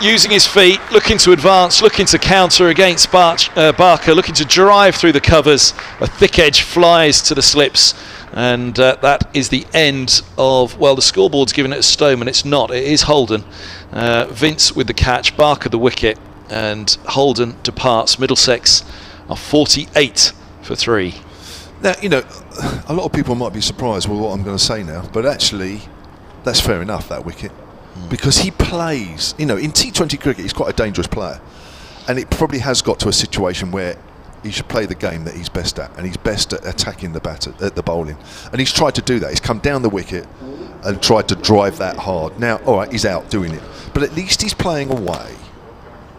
using his feet, looking to advance, looking to counter against Barker, looking to drive through the covers. A thick edge flies to the slips, and that is the end of, the scoreboard's given it a Stoneman. It's not, it is Holden. Vince with the catch, Barker the wicket, and Holden departs. Middlesex are 48 for 3. Now, a lot of people might be surprised with what I'm going to say now, but actually, that's fair enough, that wicket. Because he plays, in T20 cricket, he's quite a dangerous player. And it probably has got to a situation where he should play the game that he's best at. And he's best at attacking the batter, at the bowling. And he's tried to do that. He's come down the wicket and tried to drive that hard. Now, all right, he's out doing it. But at least he's playing a way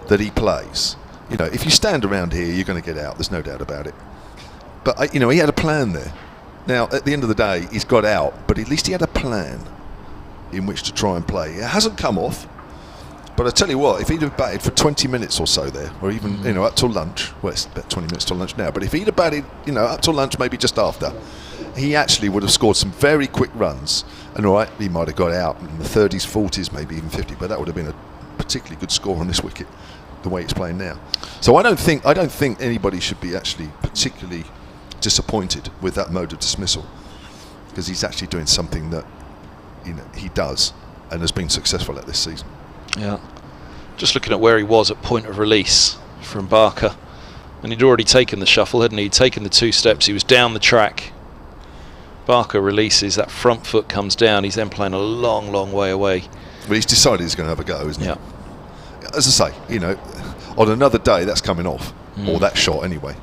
that he plays. If you stand around here, you're going to get out. There's no doubt about it. But, he had a plan there. Now, at the end of the day, he's got out. But at least he had a plan in which to try and play. It hasn't come off, but I tell you what, if he'd have batted for 20 minutes or so there, or even up till lunch, it's about 20 minutes till lunch now, but if he'd have batted up till lunch, maybe just after, he actually would have scored some very quick runs, and all right, he might have got out in the 30s, 40s, maybe even 50, but that would have been a particularly good score on this wicket, the way it's playing now. So I don't think anybody should be actually particularly disappointed with that mode of dismissal, because he's actually doing something that he does and has been successful at this season. Yeah, just looking at where he was at point of release from Barker, and he'd already taken the shuffle, hadn't he? He'd taken the 2 steps, he was down the track. Barker releases, that front foot comes down, he's then playing a long way away. But he's decided he's going to have a go, isn't he? Yeah. As I say, on another day that's coming off, or that shot anyway,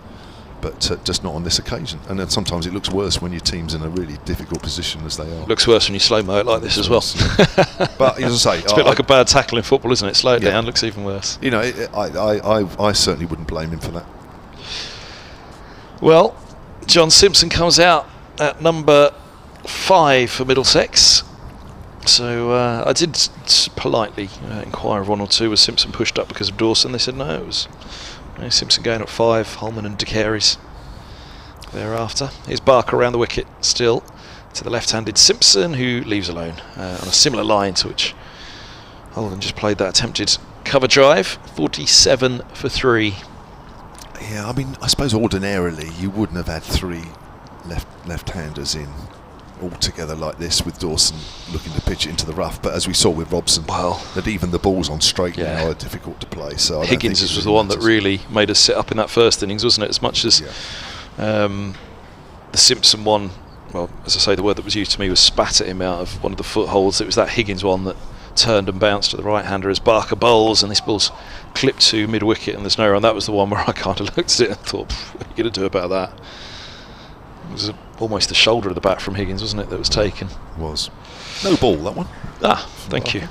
but just not on this occasion. And then sometimes it looks worse when your team's in a really difficult position, as they are. Looks worse when you slow-mo it like this as well. But as I say, it's a bit like a bad tackle in football, isn't it? Slow it down, looks even worse. I certainly wouldn't blame him for that. Well, John Simpson comes out at number 5 for Middlesex. So I did politely inquire of one or two. Was Simpson pushed up because of Dawson? They said no, it was Simpson going at 5, Holman and De Carey's thereafter. Here's Barker around the wicket still to the left-handed Simpson, who leaves alone on a similar line to which Holden just played that attempted cover drive. 47 for 3. Yeah, I suppose ordinarily you wouldn't have had 3 left-handers in all together like this, with Dawson looking to pitch it into the rough, but as we saw with Robson, that even the balls on straight now are difficult to play. So Higgins was the one that really made us sit up in that first innings, wasn't it? As much as the Simpson one, as I say, the word that was used to me was spat at him out of one of the footholds. It was that Higgins one that turned and bounced to the right-hander as Barker bowls, and this ball's clipped to mid-wicket and there's no run. That was the one where I kind of looked at it and thought, what are you going to do about that? It was almost the shoulder of the bat from Higgins, wasn't it, that was taken? Was. No ball, that one. Thank you.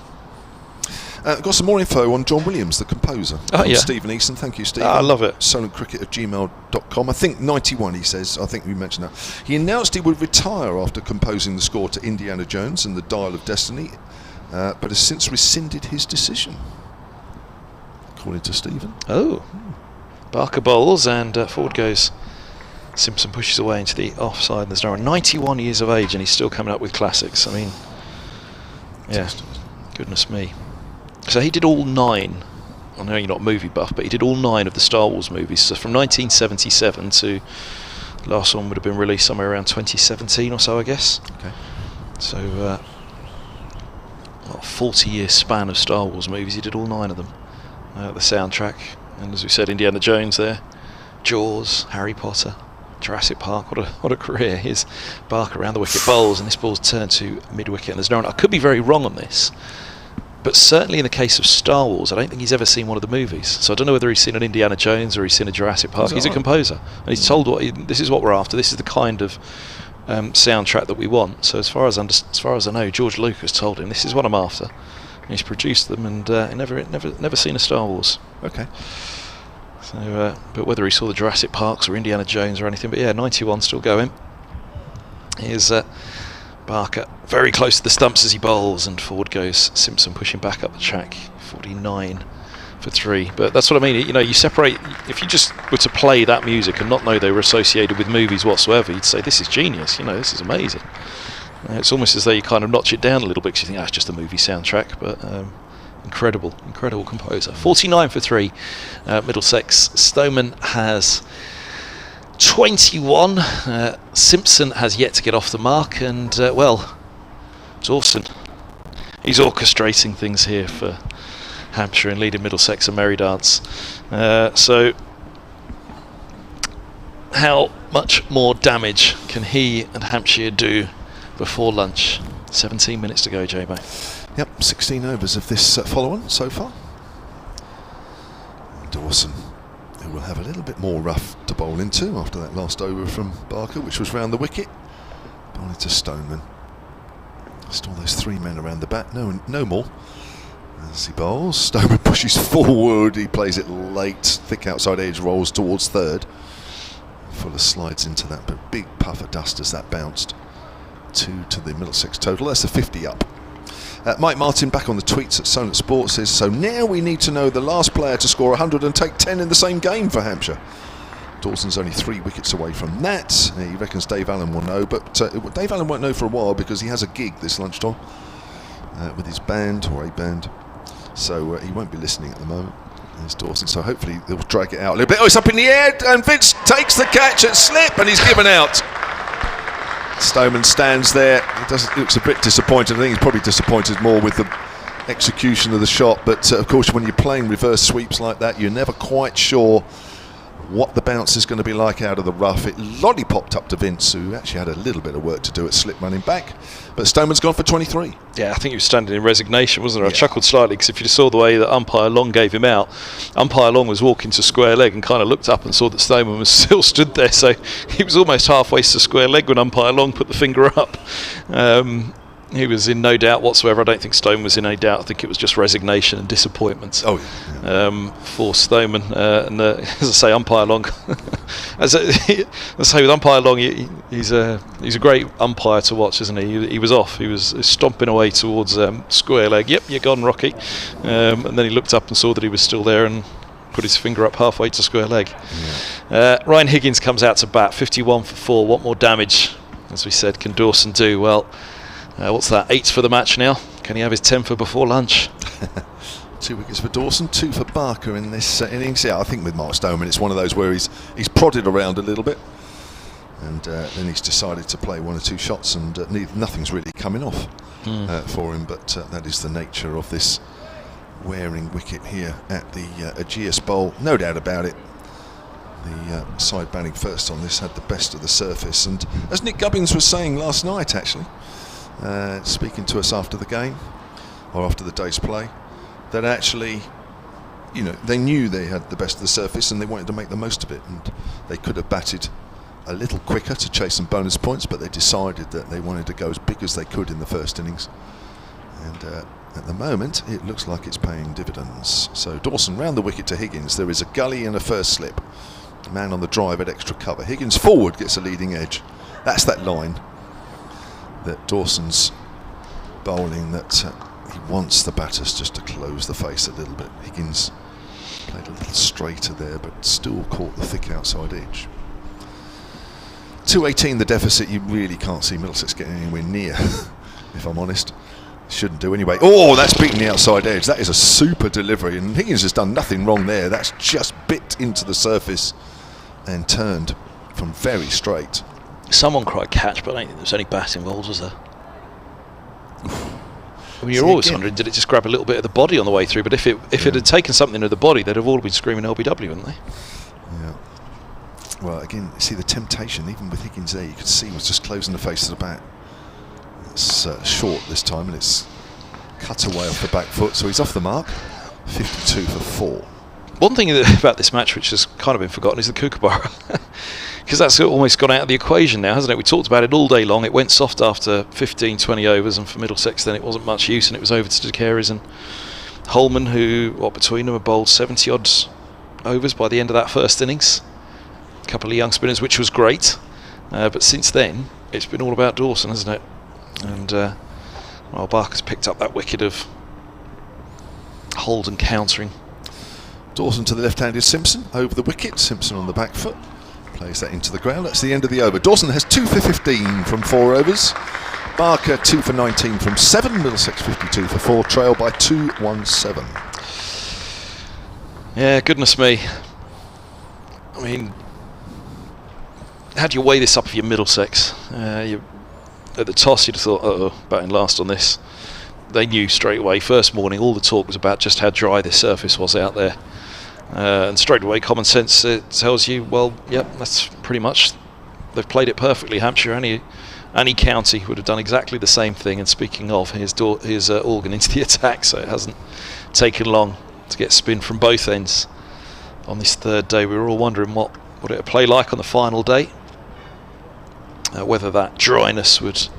Got some more info on John Williams, the composer. From Stephen Easton. Thank you, Stephen. I love it. solentcricket@gmail.com. I think 91, he says. I think we mentioned that. He announced he would retire after composing the score to Indiana Jones and the Dial of Destiny, but has since rescinded his decision, according to Stephen. Barker bowls and forward goes Simpson, pushes away into the offside. There's no 91 years of age and he's still coming up with classics. I mean, goodness me. So he did all 9. I know you're not a movie buff, but he did all 9 of the Star Wars movies. So from 1977 to the last one would have been released somewhere around 2017 or so, I guess. Okay. So a 40-year span of Star Wars movies. He did all 9 of them. The soundtrack, and as we said, Indiana Jones there, Jaws, Harry Potter, Jurassic Park. What a career. Here's Barker around the wicket, bowls, and this ball's turned to mid-wicket and there's no run. I could be very wrong on this, But certainly in the case of Star Wars, I don't think he's ever seen one of the movies. So I don't know whether he's seen an Indiana Jones or he's seen a Jurassic Park. He's a composer, and he's told this is what we're after. This is the kind of soundtrack that we want. So as far as I know, George Lucas told him this is what I'm after. And he's produced them, and never seen a Star Wars. Okay. So, but whether he saw the Jurassic Parks or Indiana Jones or anything, but yeah, 91 still going. Here's Barker very close to the stumps as he bowls, and forward goes Simpson, pushing back up the track. 49 for 3. But that's what I mean. You separate. If you just were to play that music and not know they were associated with movies whatsoever, you'd say this is genius. This is amazing. It's almost as though you kind of notch it down a little bit because you think, it's just a movie soundtrack. But incredible composer. 49 for 3. Middlesex. Stoneman has 21. Simpson has yet to get off the mark, and Dawson, he's orchestrating things here for Hampshire and leading Middlesex a merry dance. So how much more damage can he and Hampshire do before lunch? 17 minutes to go, J-Bo. Yep, 16 overs of this follow-on so far. Dawson, who will have a little bit more rough to bowl into after that last over from Barker, which was round the wicket. Bowling to Stoneman. Still those 3 men around the bat, no more. As he bowls, Stoneman pushes forward, he plays it late, thick outside edge, rolls towards third. Fuller slides into that, but big puff of dust as that bounced. 2 to the Middlesex total, that's a 50 up. Mike Martin back on the tweets at Sonnet Sports says, so now we need to know the last player to score 100 and take 10 in the same game for Hampshire. Dawson's only 3 wickets away from that. He reckons Dave Allen will know, but Dave Allen won't know for a while because he has a gig this lunchtime with his band, or a band. So he won't be listening at the moment. There's Dawson, so hopefully they'll drag it out a little bit. Oh, it's up in the air, and Vince takes the catch at slip, and he's given out. Stoneman stands there. He looks a bit disappointed. I think he's probably disappointed more with the execution of the shot. But of course, when you're playing reverse sweeps like that, you're never quite sure what the bounce is going to be like out of the rough. It lollipopped up to Vince, who actually had a little bit of work to do at slip running back. But Stoneman's gone for 23. Yeah, I think he was standing in resignation, wasn't there? Yeah. I chuckled slightly because if you saw the way that umpire Long gave him out, umpire Long was walking to square leg and kind of looked up and saw that Stoneman was still stood there. So he was almost halfway to square leg when umpire Long put the finger up. He was in no doubt whatsoever. I don't think Stoneman was in any doubt. I think it was just resignation and disappointment for Stoneman. And as I say, umpire Long, as I say with umpire Long, he's a great umpire to watch, isn't he? He was off. He was stomping away towards square leg. Yep, you're gone, Rocky. And then he looked up and saw that he was still there and put his finger up halfway to square leg. Yeah. Ryan Higgins comes out to bat, 51 for 4. What more damage, as we said, can Dawson do? Well, what's that, 8 for the match now? Can he have his 10 for before lunch? 2 wickets for Dawson, 2 for Barker in this innings. Yeah, I think with Mark Stoneman, it's one of those where he's prodded around a little bit, and then he's decided to play 1 or 2 shots, and nothing's really coming off for him. But that is the nature of this wearing wicket here at the Ageas Bowl. No doubt about it. The side batting first on this had the best of the surface, and as Nick Gubbins was saying last night, actually, speaking to us after the game or after the day's play, that actually, they knew they had the best of the surface and they wanted to make the most of it, and they could have batted a little quicker to chase some bonus points, but they decided that they wanted to go as big as they could in the first innings, and at the moment it looks like it's paying dividends. So Dawson round the wicket to Higgins. There is a gully and a first slip. Man on the drive at extra cover. Higgins forward gets a leading edge. That's that line that Dawson's bowling, that he wants the batters just to close the face a little bit. Higgins played a little straighter there, but still caught the thick outside edge. 218 the deficit. You really can't see Middlesex getting anywhere near, if I'm honest. Shouldn't do anyway. Oh, that's beaten the outside edge. That is a super delivery, and Higgins has done nothing wrong there. That's just bit into the surface and turned from very straight. Someone cried catch, but I don't think there was any bat involved, was there? I mean, you're always wondering, did it just grab a little bit of the body on the way through? But if it had taken something of the body, they'd have all been screaming LBW, wouldn't they? Yeah. Well, again, see the temptation, even with Higgins there, you could see he was just closing the face of the bat. It's short this time, and it's cut away off the back foot, so he's off the mark. 52 for 4. One thing about this match which has kind of been forgotten is the Kookaburra, because that's almost gone out of the equation now, hasn't it? We talked about it all day long. It went soft after 15-20 overs, and for Middlesex then it wasn't much use, and it was over to De Carey's and Holman, who, between them, have bowled 70-odd overs by the end of that first innings. A couple of young spinners, which was great, but since then it's been all about Dawson, hasn't it? And Barker's picked up that wicket of Holden countering. Dawson to the left-handed Simpson over the wicket. Simpson on the back foot plays that into the ground. That's the end of the over. Dawson has 2 for 15 from 4 overs. Barker 2 for 19 from 7. Middlesex 52 for 4. Trail by 2-1-7. Yeah, goodness me. I mean, how do you weigh this up if you're Middlesex? At the toss, you'd have thought, batting last on this. They knew straight away. First morning, all the talk was about just how dry this surface was out there. And straight away, common sense tells you, well, yep, that's pretty much, they've played it perfectly. Hampshire, any county would have done exactly the same thing. And speaking of, here's Organ into the attack, so it hasn't taken long to get spin from both ends on this third day. We were all wondering what would it play like on the final day, whether that dryness would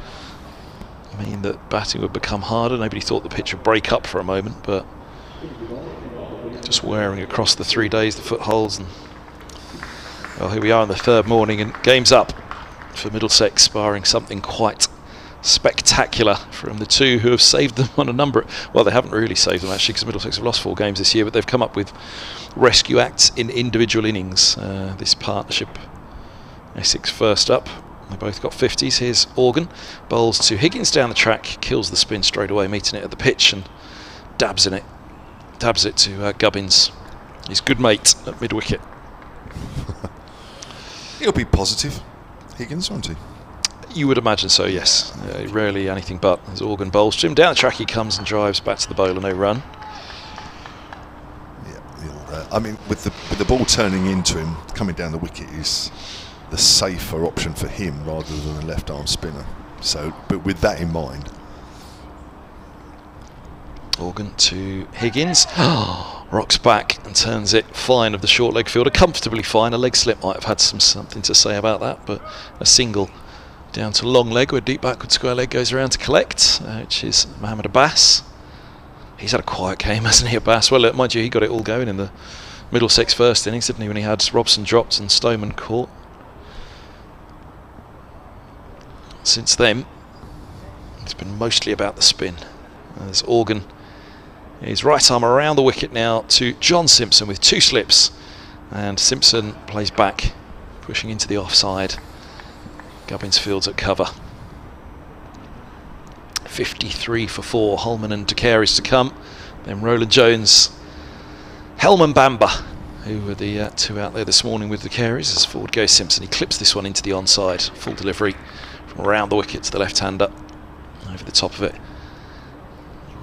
mean that batting would become harder. Nobody thought the pitch would break up for a moment, but just wearing across the 3 days, the footholds, and well, here we are on the third morning, and game's up for Middlesex, barring something quite spectacular from the two who have saved them on a number. Well, they haven't really saved them actually, because Middlesex have lost 4 games this year, but they've come up with rescue acts in individual innings. This partnership, Essex first up. They both got 50s. Here's Organ, bowls to Higgins down the track, kills the spin straight away, meeting it at the pitch, and dabs it to Gubbins, his good mate at mid-wicket. He'll be positive, Higgins, won't he? You would imagine so, yes. Rarely anything but. As Organ bowls to him down the track, he comes and drives back to the bowler, no run. Yeah, I mean, with the ball turning into him, coming down the wicket is the safer option for him rather than a left-arm spinner. So, but with that in mind, Organ to Higgins, rocks back and turns it fine of the short leg fielder, comfortably fine. A leg slip might have had something to say about that, but a single down to long leg where deep backward square leg goes around to collect, which is Mohammed Abbas. He's had a quiet game, hasn't he, Abbas? Well, mind you, he got it all going in the Middlesex first innings, didn't he, when he had Robson dropped and Stoneman caught. Since then, it's been mostly about the spin. As Organ, his right arm around the wicket now to John Simpson with 2 slips, and Simpson plays back, pushing into the offside. Gubbins fields at cover. 53 for 4. Holman and De Carey's to come. Then Roland Jones, Helman Bamba, who were the 2 out there this morning with De Carey's. As forward goes Simpson. He clips this one into the onside. Full delivery from around the wicket to the left-hander. Over the top of it.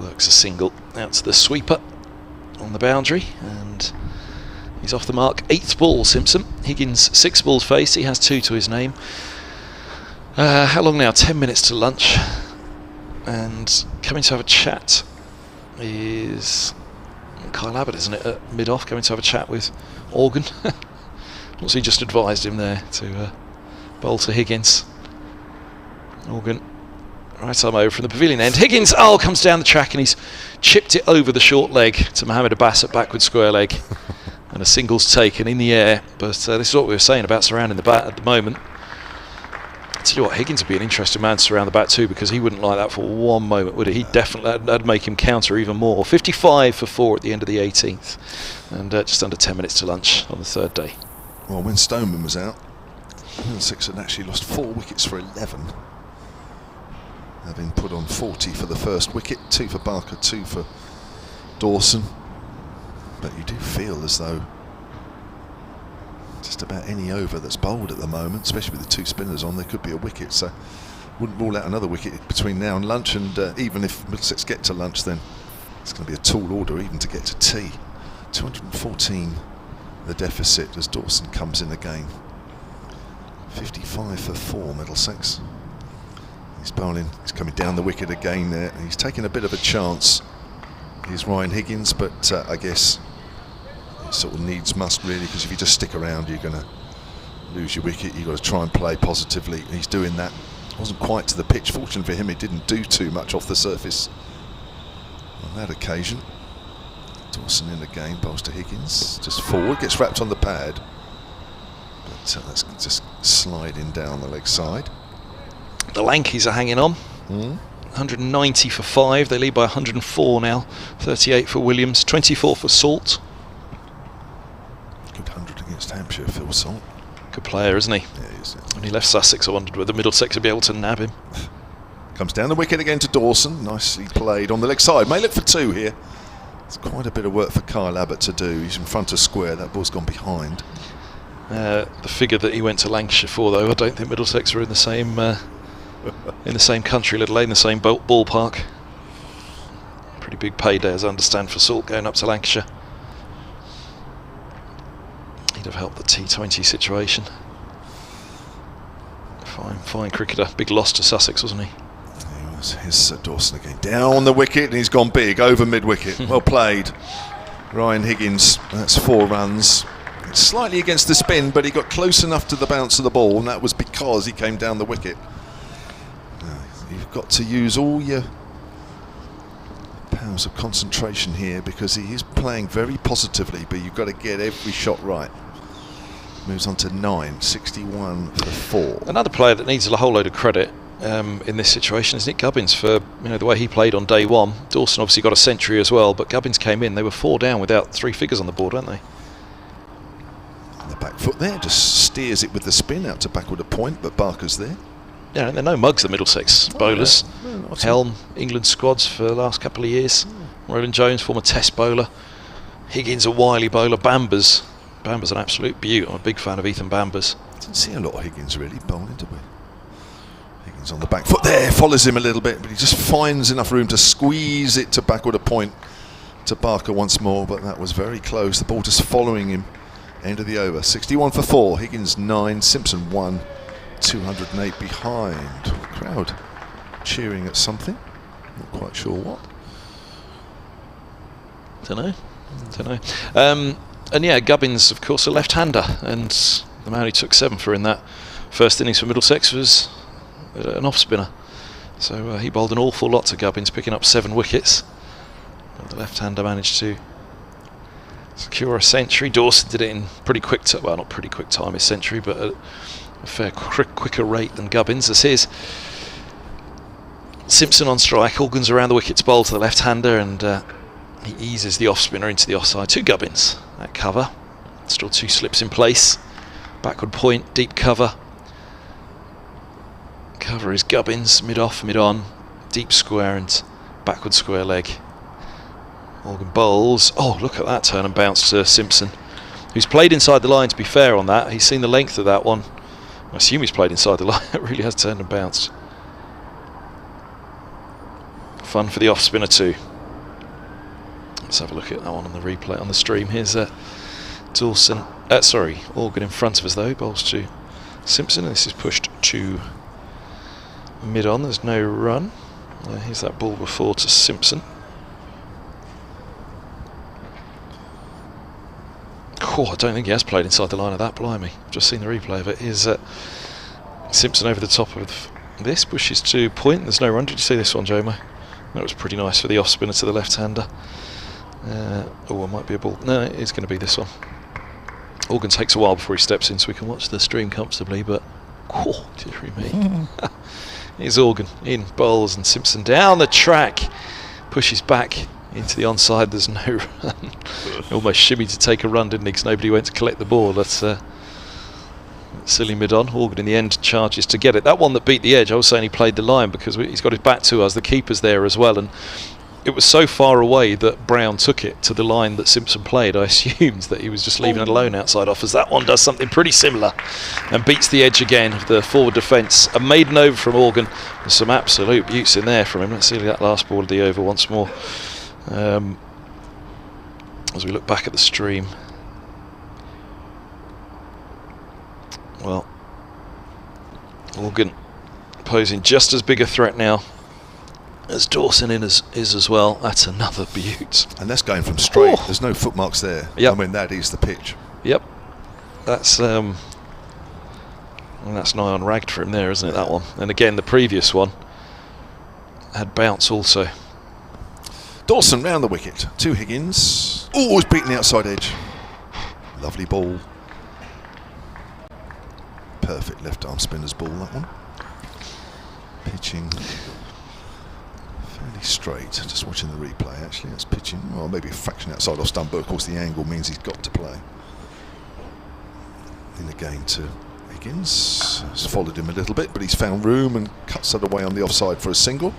Works a single out to the sweeper on the boundary, and he's off the mark. 8th ball, Simpson. Higgins 6 balls faced. He has 2 to his name. How long now? 10 minutes to lunch. And coming to have a chat is Kyle Abbott, isn't it? At mid-off, coming to have a chat with Organ. What's he just advised him there to bowl to Higgins? Organ. Right arm over from the pavilion end. Higgins, comes down the track, and he's chipped it over the short leg to Mohammed Abbas at backward square leg. And a single's taken in the air. But this is what we were saying about surrounding the bat at the moment. I tell you what, Higgins would be an interesting man to surround the bat too, because he wouldn't like that for one moment, would he? He'd definitely, that'd make him counter even more. 55 for 4 at the end of the 18th. And just under 10 minutes to lunch on the third day. Well, when Stoneman was out, Middlesex had actually lost 4 wickets for 11. Having put on 40 for the first wicket, 2 for Barker, 2 for Dawson. But you do feel as though just about any over that's bowled at the moment, especially with the 2 spinners on, there could be a wicket. So wouldn't rule out another wicket between now and lunch. And even if Middlesex get to lunch, then it's going to be a tall order even to get to tea. 214 the deficit as Dawson comes in again. 55 for 4 Middlesex. He's bowling. He's coming down the wicket again there. He's taking a bit of a chance. He's Ryan Higgins, but I guess it sort of needs must really, because if you just stick around, you're going to lose your wicket. You've got to try and play positively. And he's doing that. Wasn't quite to the pitch. Fortunately for him, he didn't do too much off the surface on that occasion. Dawson in again, bowls to Higgins, just forward, gets wrapped on the pad, but that's just sliding down the leg side. The Lankies are hanging on. 190 for 5. They lead by 104 now. 38 for Williams, 24 for Salt. Good 100 against Hampshire, Phil Salt. Good player, isn't he? Yeah, he is. When he left Sussex, I wondered whether Middlesex would be able to nab him. Comes down the wicket again to Dawson. Nicely played on the leg side. May look for 2 here. It's quite a bit of work for Kyle Abbott to do. He's in front of square. That ball's gone behind. The figure that he went to Lancashire for, though, I don't think Middlesex were in the same country, let alone the same ballpark. Pretty big payday, as I understand, for Salt going up to Lancashire. He'd have helped the T20 situation. Fine cricketer. Big loss to Sussex, wasn't he? Here's Dawson again. Down the wicket, and he's gone big, over mid-wicket. Well played. Ryan Higgins, that's 4 runs. It's slightly against the spin, but he got close enough to the bounce of the ball, and that was because he came down the wicket. You've got to use all your powers of concentration here, because he is playing very positively, but you've got to get every shot right. Moves on to 9, 61 for 4. Another player that needs a whole load of credit in this situation is Nick Gubbins for the way he played on day 1. Dawson obviously got a century as well, but Gubbins came in. They were 4 down without 3 figures on the board, weren't they? And the back foot there just steers it with the spin out to backward a point, but Barker's there. Yeah, and they're no mugs, the Middlesex bowlers. Yeah. No, Helm, England squads for the last couple of years. Roland Jones, former Test bowler. Higgins, a wily bowler. Bamber's an absolute beaut. I'm a big fan of Ethan Bamber's. Didn't see a lot of Higgins really bowling, did we? Higgins on the back foot there, follows him a little bit, but he just finds enough room to squeeze it to backward a point to Barker once more, but that was very close. The ball just following him. End of the over. 61 for 4. Higgins 9, Simpson 1, 208 behind. Crowd cheering at something. Not quite sure what. Don't know. And yeah, Gubbins, of course, a left-hander, and the man who took 7 for in that first innings for Middlesex was an off-spinner. So he bowled an awful lot to Gubbins, picking up 7 wickets. But the left-hander managed to secure a century. Dawson did it in pretty quick time. Well, not pretty quick time, his century, but a fair quicker rate than Gubbins. As his Simpson on strike, Organs around the wicket to bowl to the left-hander, and he eases the off-spinner into the offside to Gubbins. That cover, still 2 slips in place. Backward point, deep cover. Cover is Gubbins, mid-off, mid-on, deep square and backward square leg. Organ bowls. Oh, look at that turn and bounce to Simpson, who's played inside the line, to be fair on that. He's seen the length of that one. I assume he's played inside the line. It really has turned and bounced. Fun for the off-spinner too. Let's have a look at that one on the replay on the stream. Here's Dawson. Organ in front of us though. Bowls to Simpson. And this is pushed to mid-on. There's no run. Here's that ball before to Simpson. I don't think he has played inside the line of that. Blimey, I've just seen the replay of it. Here's Simpson over the top of this. Pushes to point. There's no run. Did you see this one, Jomo? That was pretty nice for the off-spinner to the left-hander. It might be a ball. No, it's going to be this one. Organ takes a while before he steps in, so we can watch the stream comfortably, but dearie me. Here's Organ in, bowls, and Simpson down the track. Pushes back into the onside. There's no run. Almost shimmied to take a run, didn't he? Because nobody went to collect the ball. That's silly mid-on. Organ in the end charges to get it. That one that beat the edge, I was saying he played the line because he's got his back to us. The keeper's there as well, and it was so far away that Brown took it to the line that Simpson played. I assumed that he was just leaving it alone outside off, as that one does something pretty similar and beats the edge again of the forward defence. A maiden over from Organ. There's some absolute beauts in there from him. Let's see that last ball of the over once more. As we look back at the stream. Well, Organ posing just as big a threat now as Dawson is as well. That's another beaut. And that's going from straight. There's no footmarks there. Yep. I mean, that is the pitch. Yep. That's nigh on ragged for him there, isn't it, that one? And again, the previous one had bounce also. Dawson round the wicket to Higgins. Oh, he's beaten the outside edge. Lovely ball. Perfect left arm spinner's ball, that one. Pitching fairly straight. Just watching the replay, actually. That's pitching, well, maybe a fraction outside off stump, but of course the angle means he's got to play. In again to Higgins. Has followed him a little bit, but he's found room and cuts that away on the offside for a single.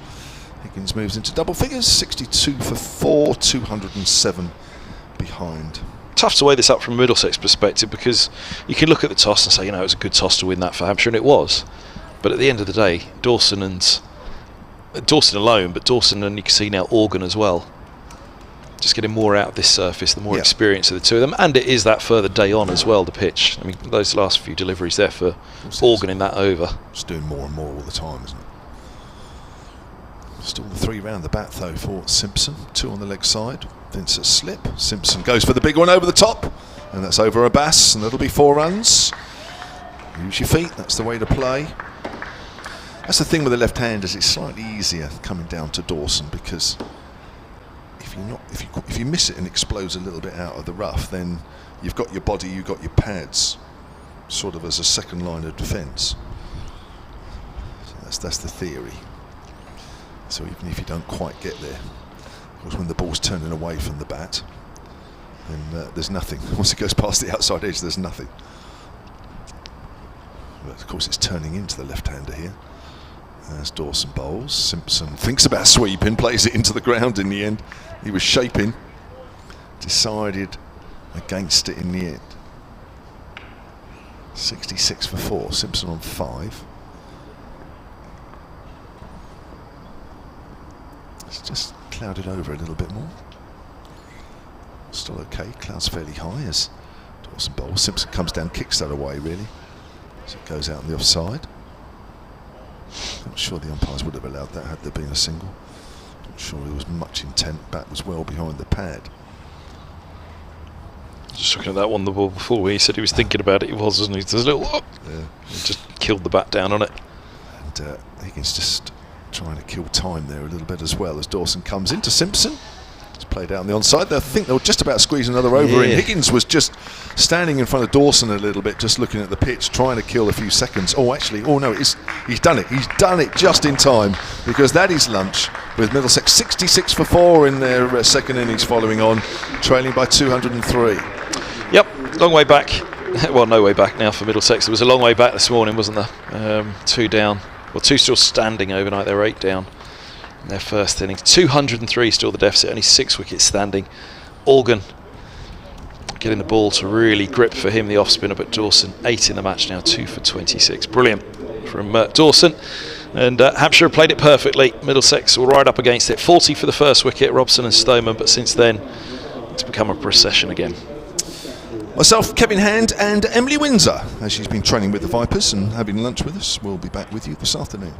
Higgins moves into double figures, 62 for 4, 207 behind. Tough to weigh this up from a Middlesex perspective, because you can look at the toss and say, you know, it was a good toss to win that for Hampshire, and it was. But at the end of the day, Dawson alone, but Dawson and you can see now Organ as well. Just getting more out of this surface, the more experience of the two of them, and it is that further day on as well, the pitch. I mean, those last few deliveries there for Organ in that over. It's doing more and more all the time, isn't it? Still the 3 round the bat though for Simpson. 2 on the leg side. Vince a slip. Simpson goes for the big one over the top, and that's over Abbas, and that'll be 4 runs. Use your feet. That's the way to play. That's the thing with the left handers. It's slightly easier coming down to Dawson, because if you miss it and explodes a little bit out of the rough, then you've got your body, you've got your pads, sort of as a second line of defence. So that's the theory. So even if you don't quite get there, of course, when the ball's turning away from the bat, then there's nothing. Once it goes past the outside edge, there's nothing. But of course, it's turning into the left-hander here. As Dawson bowls, Simpson thinks about sweeping, plays it into the ground in the end. He was shaping, decided against it in the end. 66 for 4, Simpson on 5. It's just clouded over a little bit more. Still okay, clouds fairly high as Dawson bowls. Simpson comes down, kicks that away really. So it goes out on the offside. Not sure the umpires would have allowed that had there been a single. Not sure there was much intent. Bat was well behind the pad. Just looking at that one, the ball before, where he said he was thinking about it, he was, wasn't he? There's a little he just killed the bat down on it. And Higgins just trying to kill time there a little bit as well as Dawson comes into Simpson. It's played out on the onside. I think they were just about squeezing another over in. Higgins was just standing in front of Dawson a little bit, just looking at the pitch, trying to kill a few seconds. Oh, actually, oh no, he's done it. He's done it just in time, because that is lunch with Middlesex 66 for 4 in their second innings following on, trailing by 203. Yep, long way back. Well, no way back now for Middlesex. There was a long way back this morning, wasn't there? 2 down. Well, 2 still standing overnight. They were 8 down in their first innings. 203 still the deficit, only 6 wickets standing. Organ getting the ball to really grip for him, the off spinner, but Dawson 8 in the match now, 2 for 26. Brilliant from Dawson. And Hampshire played it perfectly. Middlesex were right up against it. 40 for the first wicket, Robson and Stoneman, but since then it's become a procession again. Myself, Kevin Hand, and Emily Windsor, as she's been training with the Vipers and having lunch with us. We'll be back with you this afternoon.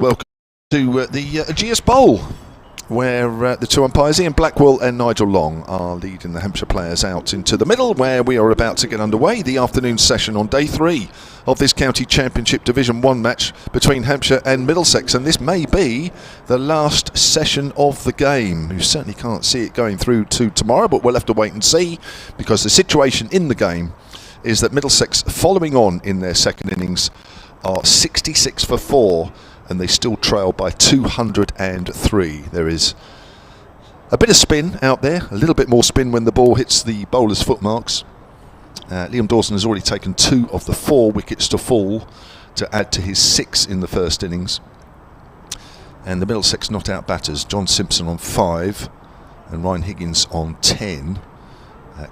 Welcome to the Ageas Bowl, where the two umpires, Ian Blackwell and Nigel Long, are leading the Hampshire players out into the middle, where we are about to get underway. The afternoon session on day 3 of this County Championship Division 1 match between Hampshire and Middlesex, and this may be the last session of the game. You certainly can't see it going through to tomorrow, but we'll have to wait and see, because the situation in the game is that Middlesex, following on in their second innings, are 66 for 4, and they still trail by 203. There is a bit of spin out there, a little bit more spin when the ball hits the bowler's footmarks. Liam Dawson has already taken 2 of the 4 wickets to fall to add to his 6 in the first innings. And the Middlesex not-out batters, John Simpson on 5 and Ryan Higgins on 10.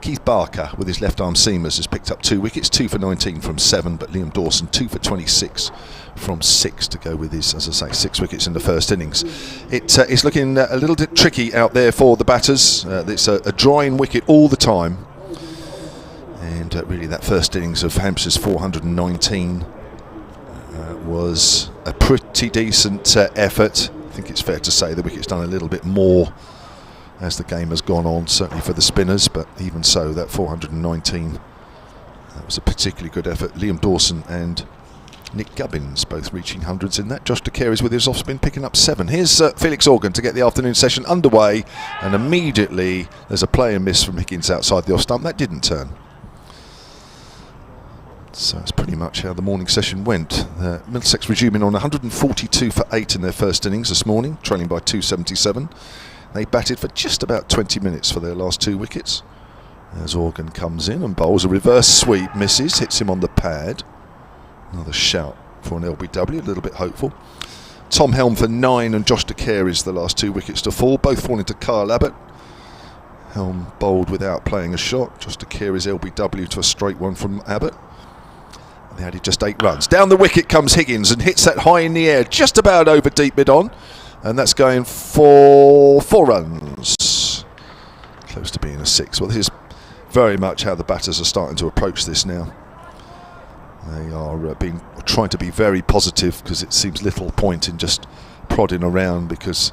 Keith Barker, with his left-arm seamers, has picked up 2 wickets, 2 for 19 from 7, but Liam Dawson 2 for 26 from 6 to go with his, as I say, 6 wickets in the first innings. It's looking a little bit tricky out there for the batters. It's a drawing wicket all the time, and really that first innings of Hampshire's 419 was a pretty decent effort. I think it's fair to say the wicket's done a little bit more as the game has gone on, certainly for the spinners, but even so, that 419, that was a particularly good effort. Liam Dawson and Nick Gubbins both reaching hundreds in that. Josh DeCaires with his off-spin picking up 7. Here's Felix Organ to get the afternoon session underway, and immediately there's a play and miss from Higgins outside the off-stump. That didn't turn. So that's pretty much how the morning session went. Middlesex resuming on 142 for 8 in their first innings this morning, trailing by 277. They batted for just about 20 minutes for their last 2 wickets. As Organ comes in and bowls a reverse sweep, misses, hits him on the pad. Another shout for an LBW, a little bit hopeful. Tom Helm for 9 and Josh DeCaires the last 2 wickets to fall, both falling to Kyle Abbott. Helm bowled without playing a shot. Josh DeCaires LBW to a straight one from Abbott. They added just 8 runs. Down the wicket comes Higgins and hits that high in the air, just about over deep mid-on. And that's going for 4 runs. Close to being a 6. Well, this is very much how the batters are starting to approach this now. They are trying to be very positive, because it seems little point in just prodding around, because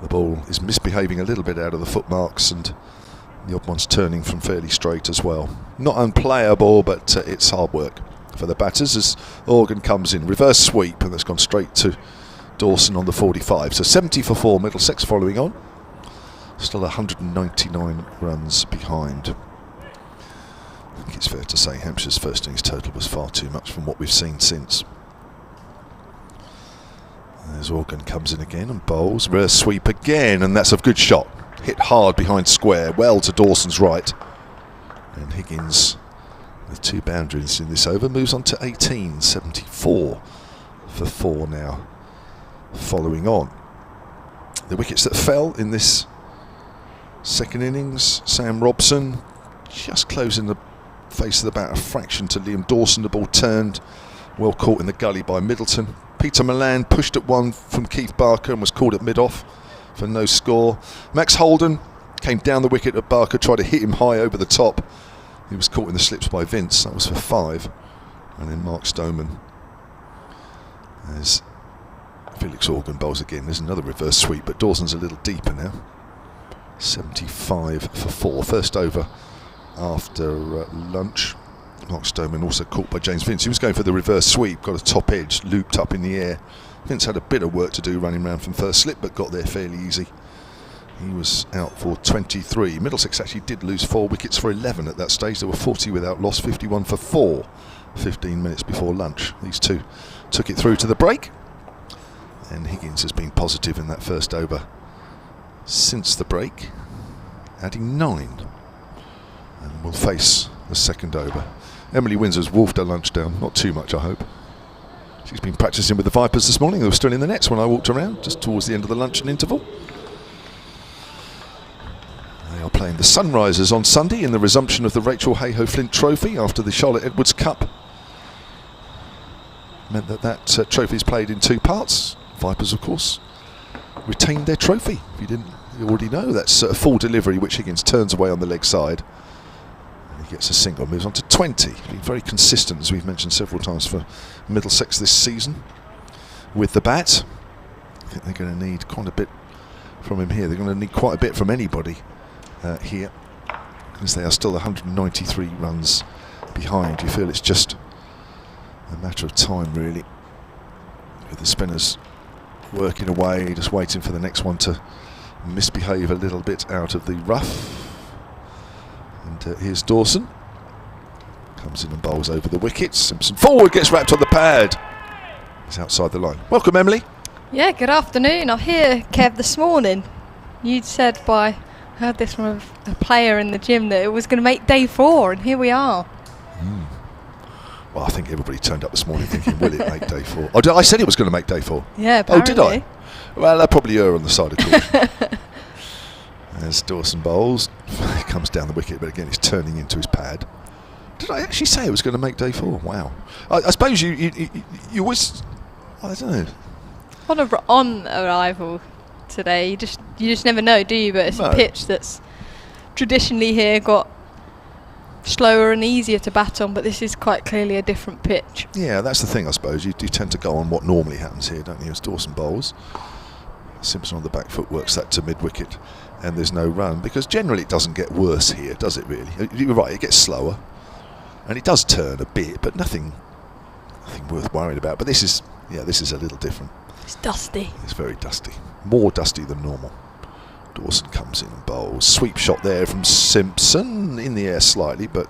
the ball is misbehaving a little bit out of the footmarks, and the odd one's turning from fairly straight as well. Not unplayable, but it's hard work for the batters as Organ comes in. Reverse sweep, and that's gone straight to Dawson on the 45. So 70 for 4, Middlesex following on. Still 199 runs behind. I think it's fair to say Hampshire's first innings total was far too much from what we've seen since. There's Organ comes in again and bowls. Reverse sweep again, and that's a good shot. Hit hard behind square, well to Dawson's right. And Higgins, with 2 boundaries in this over, moves on to 18. 74 for 4 now. Following on, the wickets that fell in this second innings, Sam Robson just closing the face of the bat a fraction to Liam Dawson. The ball turned, well caught in the gully by Middleton. Peter Milan pushed at one from Keith Barker and was called at mid-off for no score. Max Holden came down the wicket at Barker, tried to hit him high over the top. He was caught in the slips by Vince. That was for 5. And then Mark Stoneman, as Felix Organ bowls again. There's another reverse sweep, but Dawson's a little deeper now. 75 for 4. First over after lunch. Mark Stoneman also caught by James Vince. He was going for the reverse sweep, got a top edge, looped up in the air. Vince had a bit of work to do running around from first slip, but got there fairly easy. He was out for 23. Middlesex actually did lose 4 wickets for 11 at that stage. They were 40 without loss, 51 for 4, 15 minutes before lunch. These two took it through to the break. And Higgins has been positive in that first over since the break, adding 9. And will face the second over. Emily Windsor's wolfed her lunch down, not too much I hope. She's been practising with the Vipers this morning. They were still in the nets when I walked around, just towards the end of the luncheon interval. They are playing the Sunrisers on Sunday in the resumption of the Rachel Hayhoe Flint Trophy after the Charlotte Edwards Cup. Meant that trophy is played in 2 parts. Vipers, of course, retained their trophy. If you didn't already know, that's a full delivery which Higgins turns away on the leg side. And he gets a single, moves on to 20. He's been very consistent, as we've mentioned several times, for Middlesex this season. with the bat. I think they're going to need quite a bit from him here. They're going to need quite a bit from anybody here, because they are still 193 runs behind. You feel it's just a matter of time, really, with the spinners working away, just waiting for the next one to misbehave a little bit out of the rough. And here's Dawson. Comes in and bowls over the wicket. Simpson forward, gets wrapped on the pad. He's outside the line. Welcome, Emily. Yeah, good afternoon. I hear, Kev, this morning you'd said I heard this from a player in the gym that it was going to make day 4, and here we are. Well, I think everybody turned up this morning thinking, will it make day 4? Oh, I said it was going to make day 4. Yeah, apparently. Oh, did I? Well, I probably err on the side of caution. As Dawson bowls, he comes down the wicket, but again he's turning into his pad. Did I actually say it was going to make day 4? Wow. I suppose you always, I don't know. On arrival today, you just never know, do you? But it's a pitch that's traditionally here got slower and easier to bat on, but this is quite clearly a different pitch. Yeah, that's the thing, I suppose. You tend to go on what normally happens here, don't you, as Dawson bowls. Simpson on the back foot works that to mid-wicket, and there's no run, because generally it doesn't get worse here, does it really? You're right, it gets slower, and it does turn a bit, but nothing worth worrying about. But this is a little different. It's dusty. It's very dusty. More dusty than normal. Dawson comes in and bowls. Sweep shot there from Simpson, in the air slightly, but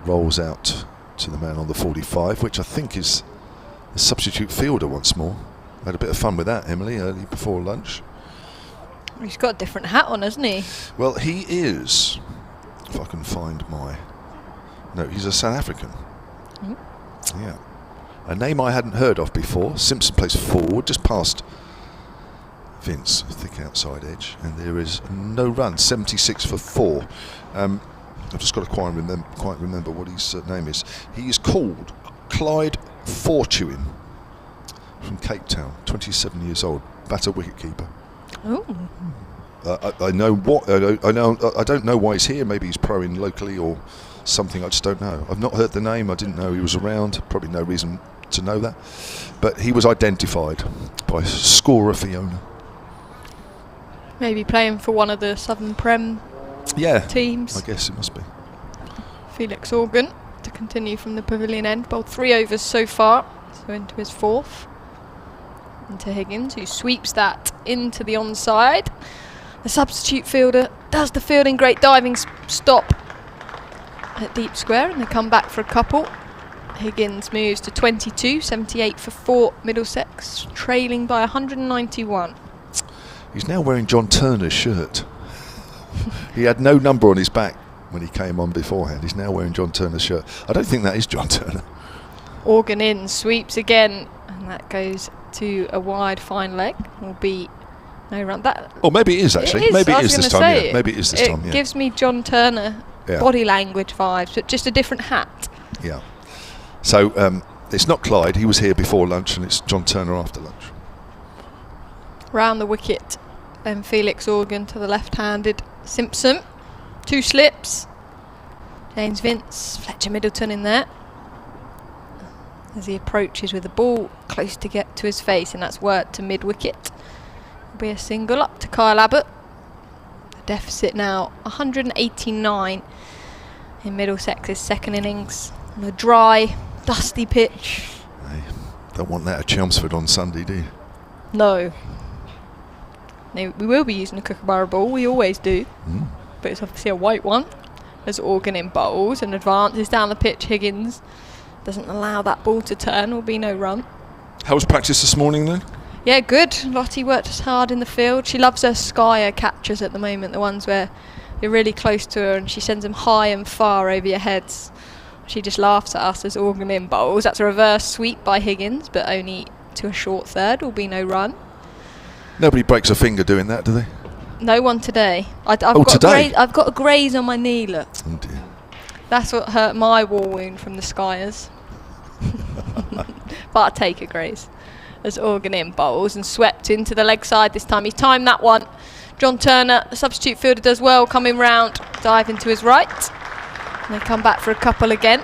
rolls out to the man on the 45, which I think is the substitute fielder once more. Had a bit of fun with that, Emily, early before lunch. He's got a different hat on, hasn't he? Well, he is. If I can find my... No, he's a South African. Yeah. A name I hadn't heard of before. Simpson plays forward, just past Vince, thick outside edge, and there is no run. 76 for 4. I've just got to quite remember what his name is. He is called Clyde Fortune from Cape Town, 27 years old, batter wicketkeeper. Oh. I know what I know. I don't know why he's here. Maybe he's proing locally or something. I just don't know. I've not heard the name. I didn't know he was around. Probably no reason to know that. But he was identified by scorer Fiona. Maybe playing for one of the Southern Prem teams. I guess it must be. Felix Organ to continue from the pavilion end. Bowled 3 overs so far, so into his 4th. Into Higgins, who sweeps that into the onside. The substitute fielder does the fielding, great diving stop at deep square, and they come back for a couple. Higgins moves to 22, 78 for 4 Middlesex, trailing by 191. He's now wearing John Turner's shirt. He had no number on his back when he came on beforehand. He's now wearing John Turner's shirt. I don't think that is John Turner. Organ in, sweeps again, and that goes to a wide fine leg. Will be no run. Oh, maybe it is actually. Maybe it is this time. Yeah. Maybe it is this time. It gives me John Turner body language vibes, but just a different hat. Yeah. So it's not Clyde. He was here before lunch, and it's John Turner after lunch. Round the wicket, and Felix Organ to the left-handed Simpson. 2 slips. James Vince, Fletcher Middleton in there. As he approaches with the ball close to get to his face, and that's worked to mid-wicket. Will be a single up to Kyle Abbott. The deficit now 189 in Middlesex's second innings on a dry, dusty pitch. Hey, don't want that at Chelmsford on Sunday, do you? No. No, we will be using a Kookaburra ball, we always do. But it's obviously a white one. As Organ in bowls and advances down the pitch. Higgins doesn't allow that ball to turn, will be no run. How was practice this morning then? Yeah, good. Lottie worked as hard in the field. She loves her Skyer catchers at the moment, the ones where you're really close to her and she sends them high and far over your heads. She just laughs at us as Organ in bowls. That's a reverse sweep by Higgins, but only to a short third, will be no run. Nobody breaks a finger doing that, do they? No one today. I've got a graze on my knee, look. Oh dear. That's what hurt my war wound from the Skyers. But I take a graze. As Organ in bowls and swept into the leg side this time. He's timed that one. John Turner, the substitute fielder, does well coming round. Dive into his right. And they come back for a couple again.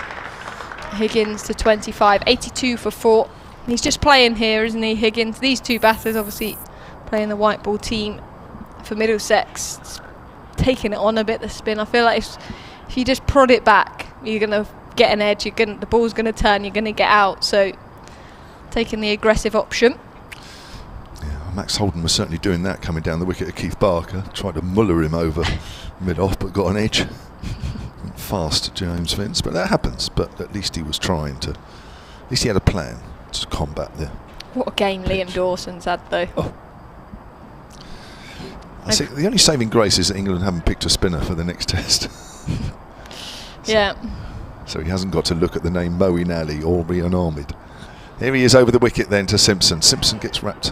Higgins to 25, 82 for 4. He's just playing here, isn't he, Higgins? These two batters obviously playing the white ball team for Middlesex. It's taking it on a bit, the spin. I feel like if you just prod it back, you're going to get an edge. The ball's going to turn, you're going to get out. So taking the aggressive option. Yeah, Max Holden was certainly doing that, coming down the wicket at Keith Barker. Tried to muller him over mid-off, but got an edge. Fast, James Vince, but that happens. But at least he was trying to. At least he had a plan to combat the. What a game Liam Dawson's had, though. Oh. I see, the only saving grace is that England haven't picked a spinner for the next test. So he hasn't got to look at the name Moeen Ali or Rian Ahmed. Here he is over the wicket then to Simpson. Simpson gets wrapped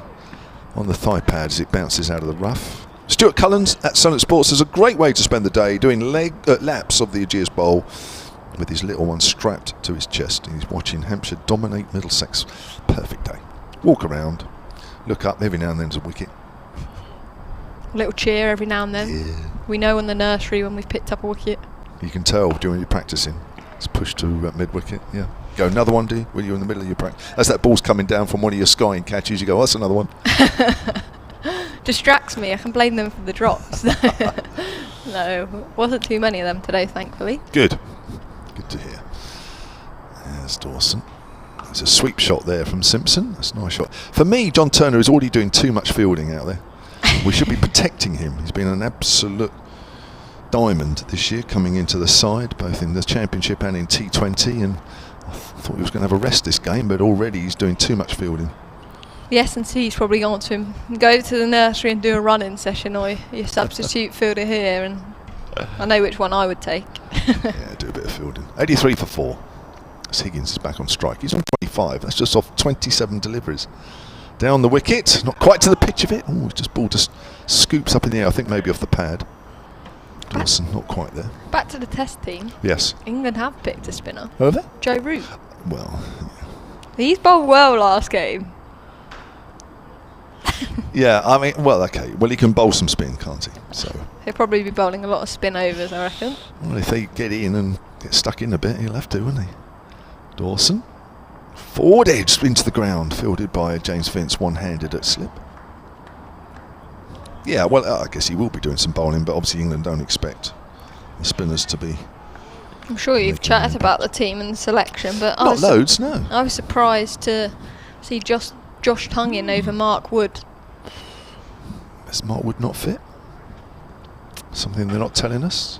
on the thigh pad as it bounces out of the rough. Stuart Cullens at Sunnet Sports is a great way to spend the day doing laps of the Ageas Bowl with his little one strapped to his chest. He's watching Hampshire dominate Middlesex. Perfect day. Walk around, look up every now and then to a wicket. A little cheer every now and then. Yeah. We know in the nursery when we've picked up a wicket. You can tell during your practicing. It's pushed to mid-wicket, yeah. Go another one, do you? When you're in the middle of your practice. As that ball's coming down from one of your skying catches, you go, oh, that's another one. Distracts me. I can blame them for the drops. No, wasn't too many of them today, thankfully. Good. Good to hear. There's Dawson. There's a sweep shot there from Simpson. That's a nice shot. For me, John Turner is already doing too much fielding out there. We should be protecting him. He's been an absolute diamond this year, coming into the side, both in the Championship and in T20. And I thought he was going to have a rest this game, but already he's doing too much fielding. The S&C's probably gone to him. Go to the nursery and do a running session, or your substitute fielder here, and I know which one I would take. Yeah, do a bit of fielding. 83 for 4. As Higgins is back on strike. He's on 25. That's just off 27 deliveries. Down the wicket, not quite to the pitch of it. Oh, just ball just scoops up in the air. I think maybe off the pad. Dawson, not quite there. Back to the test team. Yes. England have picked a spinner. Have they? Joe Root. Well. He's bowled well last game. Yeah, I mean, well, okay. Well, he can bowl some spin, can't he? So He'll probably be bowling a lot of spin overs, I reckon. well, if they get in and get stuck in a bit, he'll have to, won't he? Dawson. Forward edge into the ground, fielded by James Vince, one-handed at slip. Yeah, well, I guess he will be doing some bowling, but obviously England don't expect the spinners to be. I'm sure you've chatted about the team and the selection, but Not loads, no. I was surprised to see Josh Tongue in over Mark Wood. Is Mark Wood not fit? Something they're not telling us?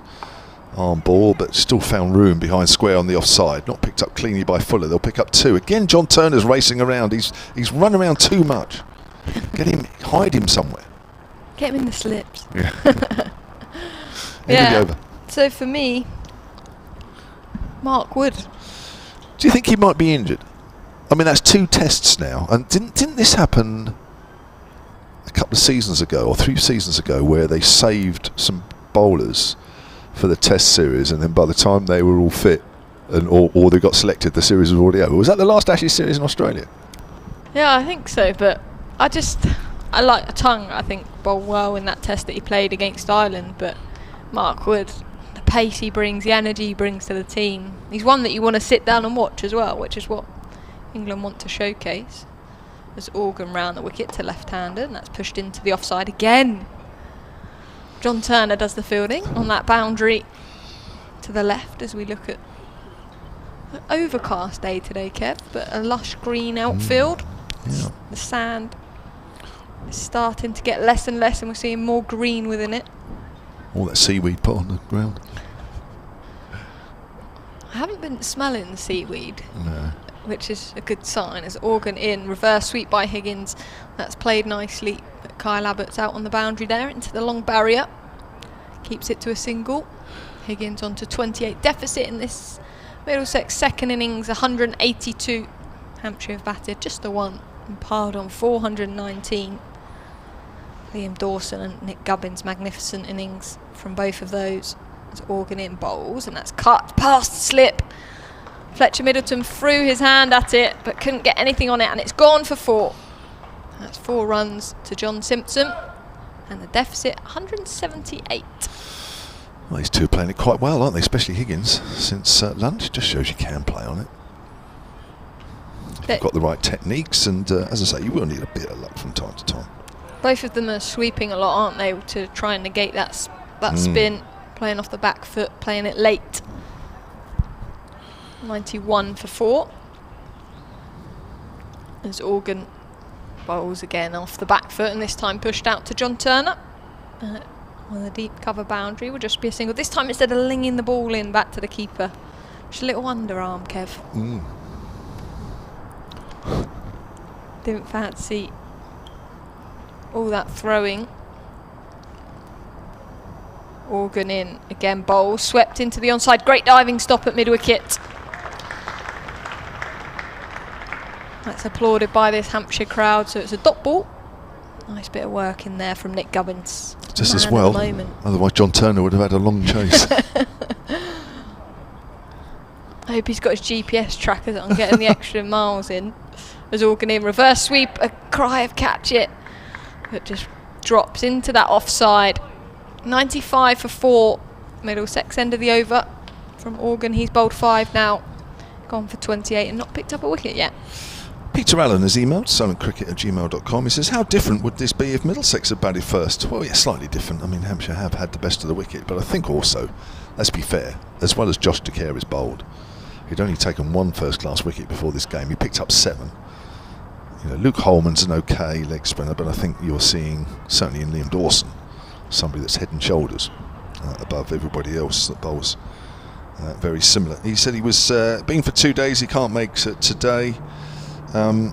Arm ball, but still found room behind square on the offside. Not picked up cleanly by Fuller. They'll pick up 2. Again, John Turner's racing around. He's run around too much. Get him, hide him somewhere. Get him in the slips. Yeah. Yeah. Over. So for me, Mark Wood. Do you think he might be injured? I mean, that's 2 tests now, and didn't this happen a couple of seasons ago or 3 seasons ago, where they saved some bowlers for the test series, and then by the time they were all fit and or they got selected, the series was already over? Was that the last Ashes series in Australia? Yeah, I think so, but I like Tongue, I think, bowled well in that test that he played against Ireland, but Mark Wood, the pace he brings, the energy he brings to the team, he's one that you want to sit down and watch as well, which is what England want to showcase. There's Organ round the wicket to left-hander, and that's pushed into the offside again. John Turner does the fielding on that boundary to the left as we look at an overcast day today, Kev, but a lush green outfield. Yeah. The sand is starting to get less and less, and we're seeing more green within it. All that seaweed put on the ground. I haven't been smelling the seaweed, No. which is a good sign. As Organ in, reverse sweep by Higgins. That's played nicely. But Kyle Abbott's out on the boundary there into the long barrier. Keeps it to a single. Higgins on to 28 deficit in this Middlesex second innings, 182. Hampshire have batted just the 1 and piled on 419. Liam Dawson and Nick Gubbins, magnificent innings from both of those. As Organ in bowls, and that's cut past the slip. Fletcher Middleton threw his hand at it but couldn't get anything on it, and it's gone for 4. That's 4 runs to John Simpson, and the deficit 178. Well, these two are playing it quite well, aren't they? Especially Higgins since lunch. Just shows you can play on it. They've got the right techniques, and as I say, you will need a bit of luck from time to time. Both of them are sweeping a lot, aren't they, to try and negate that spin, playing off the back foot, playing it late. 91 for 4. As Organ bowls again off the back foot, and this time pushed out to John Turner. On the deep cover boundary will just be a single. This time instead of linging the ball in back to the keeper. Just a little underarm, Kev. Didn't fancy all that throwing. Organ in again, bowl swept into the onside. Great diving stop at mid wicket. That's applauded by this Hampshire crowd, so it's a dot ball. Nice bit of work in there from Nick Gubbins. Just as well, otherwise John Turner would have had a long chase. I hope he's got his GPS trackers on, getting the extra miles in. As Organ in reverse sweep, a cry of catch it, but just drops into that offside. 95 for 4, Middlesex end of the over from Organ. He's bowled 5 now, gone for 28 and not picked up a wicket yet. Peter Allen has emailed silentcricket@gmail.com. He says, how different would this be if Middlesex had batted first? Well, yeah, slightly different. I mean, Hampshire have had the best of the wicket, but I think also, let's be fair, as well as Josh De Care is bowled, he'd only taken 1 first-class wicket before this game. He picked up 7. You know, Luke Holman's an okay leg spinner, but I think you're seeing, certainly in Liam Dawson, somebody that's head and shoulders above everybody else that bowls very similar. He said he was been for 2 days. He can't make today. Well,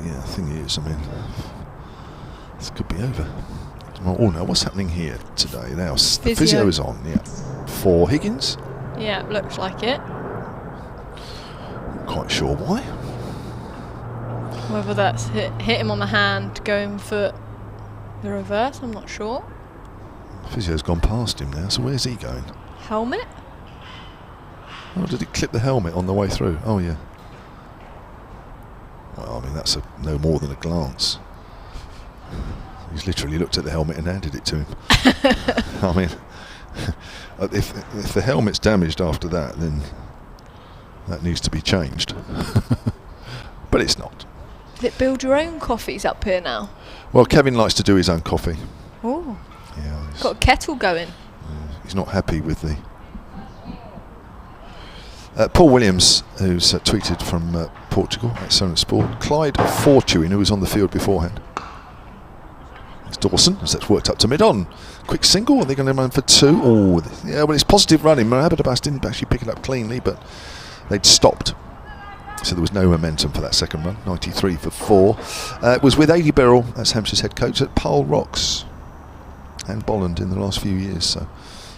yeah, the thing is, I mean, this could be over. Oh no, what's happening here today? Now the physio is on, yeah. For Higgins? Yeah, looks like it. Not quite sure why. Whether that's hit him on the hand going for the reverse, I'm not sure. Physio's gone past him now, so where's he going? Helmet? Oh, did he clip the helmet on the way through? Oh, yeah. Well, I mean, that's no more than a glance. He's literally looked at the helmet and handed it to him. I mean, if the helmet's damaged after that, then that needs to be changed. But it's not. Is it build your own coffees up here now? Well, Kevin likes to do his own coffee. Oh. Yeah, got a kettle going. He's not happy with the... Paul Williams, who's tweeted from Portugal at Silent Sport. Clyde Fortuin, who was on the field beforehand. It's Dawson, as that's worked up to mid-on. Quick single, are they going to run for 2? Oh, yeah, well, it's positive running. Mohabbat didn't actually pick it up cleanly, but they'd stopped. So there was no momentum for that second run. 93 for 4. It was with Adi Birrell, that's Hampshire's head coach, at Pole Rocks and Bolland in the last few years. So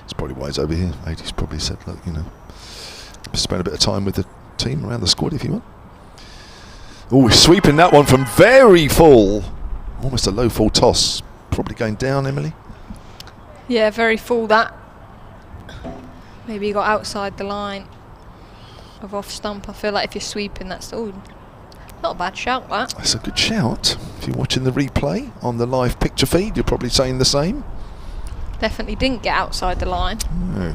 that's probably why he's over here. Adi's probably said, look, you know, spend a bit of time with the team around the squad if you want. Oh, he's sweeping that one from very full. Almost a low full toss. Probably going down, Emily. Yeah, very full that. Maybe he got outside the line of off stump. I feel like if you're sweeping, that's not a bad shout, that. That's a good shout. If you're watching the replay on the live picture feed, you're probably saying the same. Definitely didn't get outside the line. No.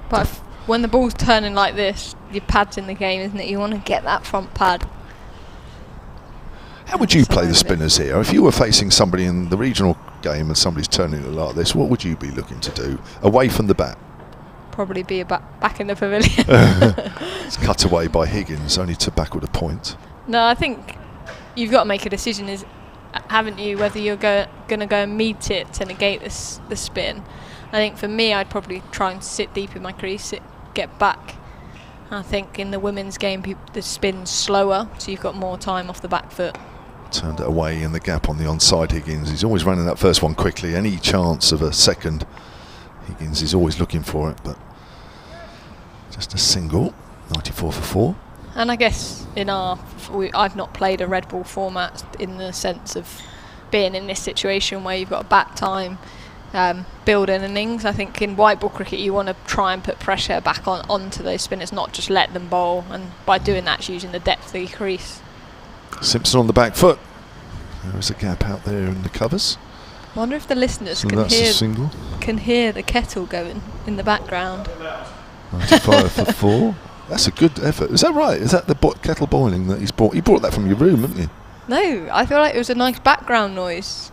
But when the ball's turning like this, your pad's in the game, isn't it? You want to get that front pad. How would you play the spinners here? If you were facing somebody in the regional game and somebody's turning it like this, what would you be looking to do away from the bat? Probably be back in the pavilion. It's cut away by Higgins, only to backward a point. No, I think you've got to make a decision, haven't you, whether you're going to go and meet it to negate the spin. I think for me, I'd probably try and sit deep in my crease, get back. I think in the women's game, the spin's slower, so you've got more time off the back foot. Turned it away in the gap on the onside, Higgins. He's always running that first one quickly. Any chance of a second, Higgins is always looking for it, but just a single. 94 for 4. And I guess I've not played a red ball format in the sense of being in this situation where you've got a bat time, build an innings. I think in white ball cricket you want to try and put pressure back onto those spinners, not just let them bowl, and by doing that it's using the depth of your crease. Simpson on the back foot. There is a gap out there in the covers. I wonder if the listeners So can hear the kettle going in the background. 95 for 4. That's a good effort. Is that right? Is that the kettle boiling that he's brought? You brought that from your room, haven't you? No, I feel like it was a nice background noise.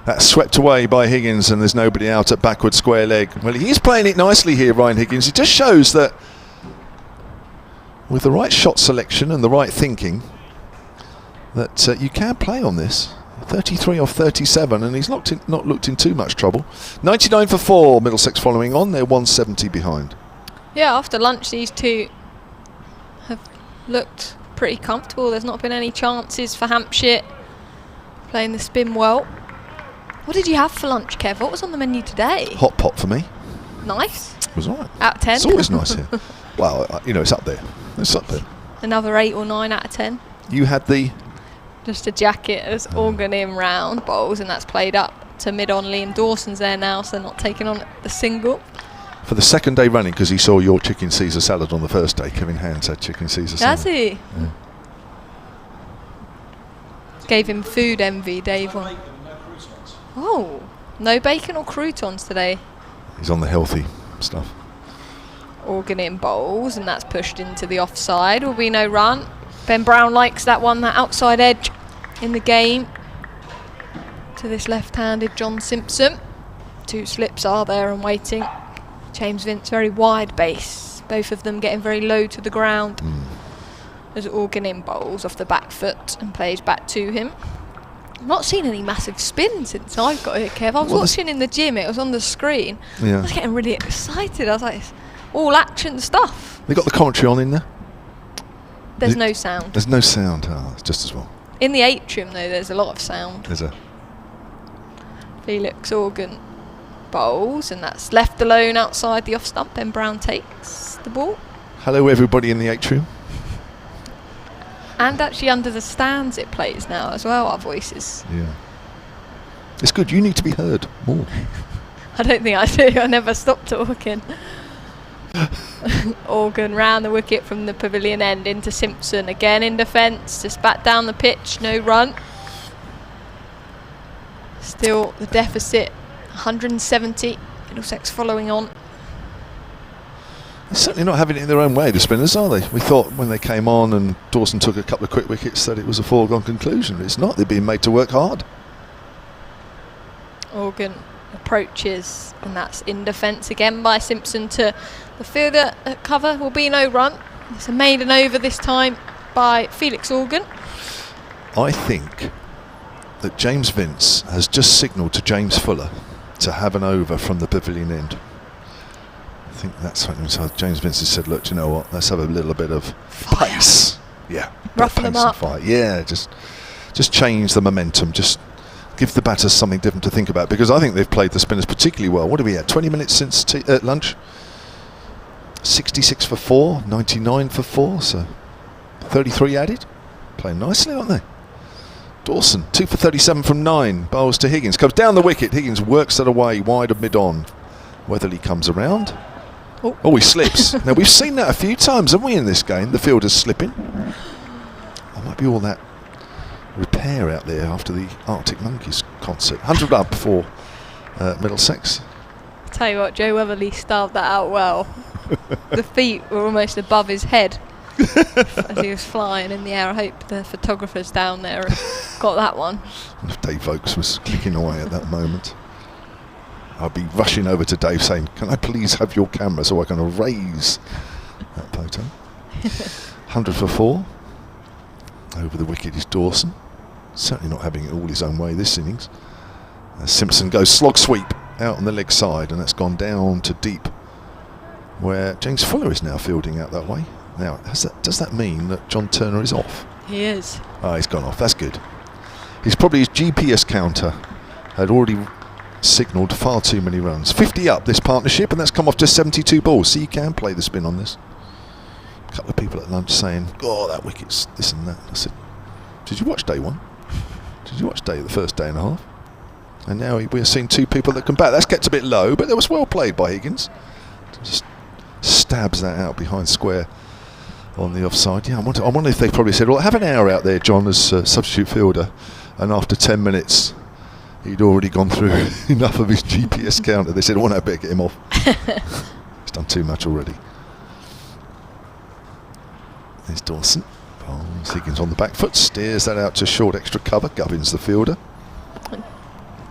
That's swept away by Higgins, and there's nobody out at backward square leg. Well, he's playing it nicely here, Ryan Higgins. He just shows that with the right shot selection and the right thinking, that you can play on this. 33 off 37, and he's not looked in too much trouble. 99 for 4, Middlesex following on. They're 170 behind. Yeah, after lunch, these two have looked pretty comfortable. There's not been any chances for Hampshire playing the spin well. What did you have for lunch, Kev? What was on the menu today? Hot pot for me. Nice. It was all right. Out of 10? It's always nice here. Well, it's up there. It's up there. Another 8 or 9 out of 10. You had the... Just a jacket as Organ in round bowls, and that's played up to mid-on. Liam Dawson's there now, so they're not taking on the single. For the second day running, because he saw your chicken Caesar salad on the first day, Kevin Hands had chicken Caesar salad. Has he? Yeah. Gave him food envy, Dave. Oh, no bacon or croutons today. He's on the healthy stuff. Organ in bowls, and that's pushed into the offside. Will be no run. Ben Brown likes that one, that outside edge in the game to this left-handed John Simpson. 2 slips are there and waiting. James Vince very wide base, both of them getting very low to the ground as Organ in bowls off the back foot and plays back to him. I've not seen any massive spin since I've got here, Kev. I was watching in the gym, it was on the screen. Yeah. I was getting really excited. I was like, it's all action stuff. They got the commentary on in there? There's no sound. There's no sound. Oh, it's just as well. In the atrium, though, there's a lot of sound. There's a... Felix Organ bowls, and that's left alone outside the off stump. Ben Brown takes the ball. Hello, everybody in the atrium. And actually under the stands it plays now as well, our voices. Yeah. It's good. You need to be heard more. I don't think I do. I never stop talking. Organ round the wicket from the pavilion end into Simpson. Again in defence, just back down the pitch, no run. Still the deficit, 170. Middlesex following on. They're certainly not having it in their own way, the spinners, are they? We thought when they came on and Dawson took a couple of quick wickets that it was a foregone conclusion. But it's not. They're being made to work hard. Organ approaches, and that's in defence again by Simpson to the fielder at cover. Will be no run. It's a maiden over this time by Felix Organ. I think that James Vince has just signalled to James Fuller to have an over from the pavilion end. I think that's what so James Vince has said, look, do you know what, let's have a little bit of pace. Yeah. Roughen them up. Fire. Yeah, just change the momentum. Just give the batters something different to think about, because I think they've played the spinners particularly well. What are we at? 20 minutes since lunch? 66 for 4, 99 for 4, so 33 added. Playing nicely, aren't they? Dawson, 2 for 37 from 9. Bowls to Higgins. Comes down the wicket. Higgins works that away wide of mid-on. Weatherly comes around. Oh, he slips. Now, we've seen that a few times, haven't we, in this game? The fielder's slipping. That might be all that repair out there after the Arctic Monkeys concert. 100 up for Middlesex. I'll tell you what, Joe Weatherly starved that out well. The feet were almost above his head as he was flying in the air. I hope the photographers down there got that one. If Dave Vokes was clicking away at that moment, I'd be rushing over to Dave saying, can I please have your camera so I can erase that photo. 100 for 4. Over the wicket is Dawson. Certainly not having it all his own way this innings. Simpson goes slog sweep out on the leg side, and that's gone down to deep, where James Fuller is now fielding out that way. Now, does that mean that John Turner is off? He is. Oh, he's gone off. That's good. His GPS counter had already signalled far too many runs. 50 up this partnership, and that's come off to 72 balls. So you can play the spin on this. A couple of people at lunch saying, oh, that wicket's this and that. I said, did you watch day one? Did you watch the first day and a half? And now we're seeing 2 people that come back. That's kept a bit low, but that was well played by Higgins. Just stabs that out behind square on the offside. Yeah, I wonder if they probably said, well, have an hour out there, John, as substitute fielder. And after 10 minutes, he'd already gone through enough of his GPS counter. They said, oh, no, I better get him off. He's done too much already. There's Dawson. Higgins on the back foot, steers that out to short extra cover. Gubbins the fielder.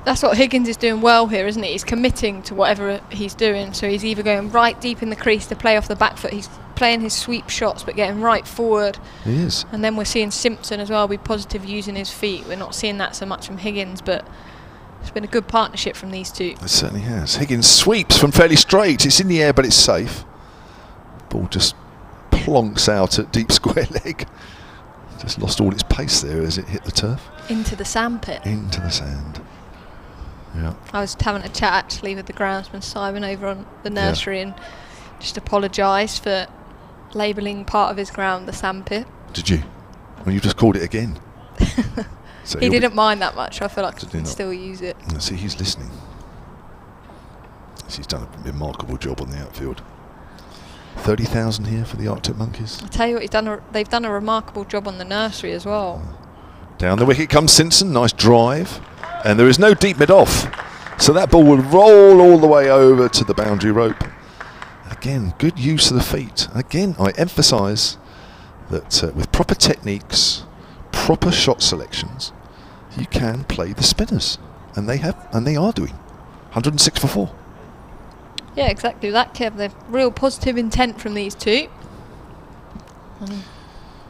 That's what Higgins is doing well here, isn't he? He's committing to whatever he's doing. So he's either going right deep in the crease to play off the back foot. He's playing his sweep shots but getting right forward. He is. And then we're seeing Simpson as well be positive using his feet. We're not seeing that so much from Higgins, but it's been a good partnership from these two. It certainly has. Higgins sweeps from fairly straight. It's in the air, but it's safe. Ball just plonks out at deep square leg. Just lost all its pace there as it hit the turf. Into the sandpit. Into the sand. Yeah. I was having a chat actually with the groundsman Simon over on the nursery and just apologised for labelling part of his ground the sandpit. Did you? Well, you just called it again. So he didn't mind that much. I feel like I can not? still use it. See, he's listening. He's done a remarkable job on the outfield. 30,000 here for the Arctic Monkeys. I tell you what, they've done a remarkable job on the nursery as well. Down the wicket comes Simpson, nice drive, and there is no deep mid-off, so that ball will roll all the way over to the boundary rope. Again, good use of the feet. Again, I emphasise that with proper techniques, proper shot selections, you can play the spinners, and they are doing. 106 for 4. Yeah, exactly that, Kev. There's real positive intent from these two.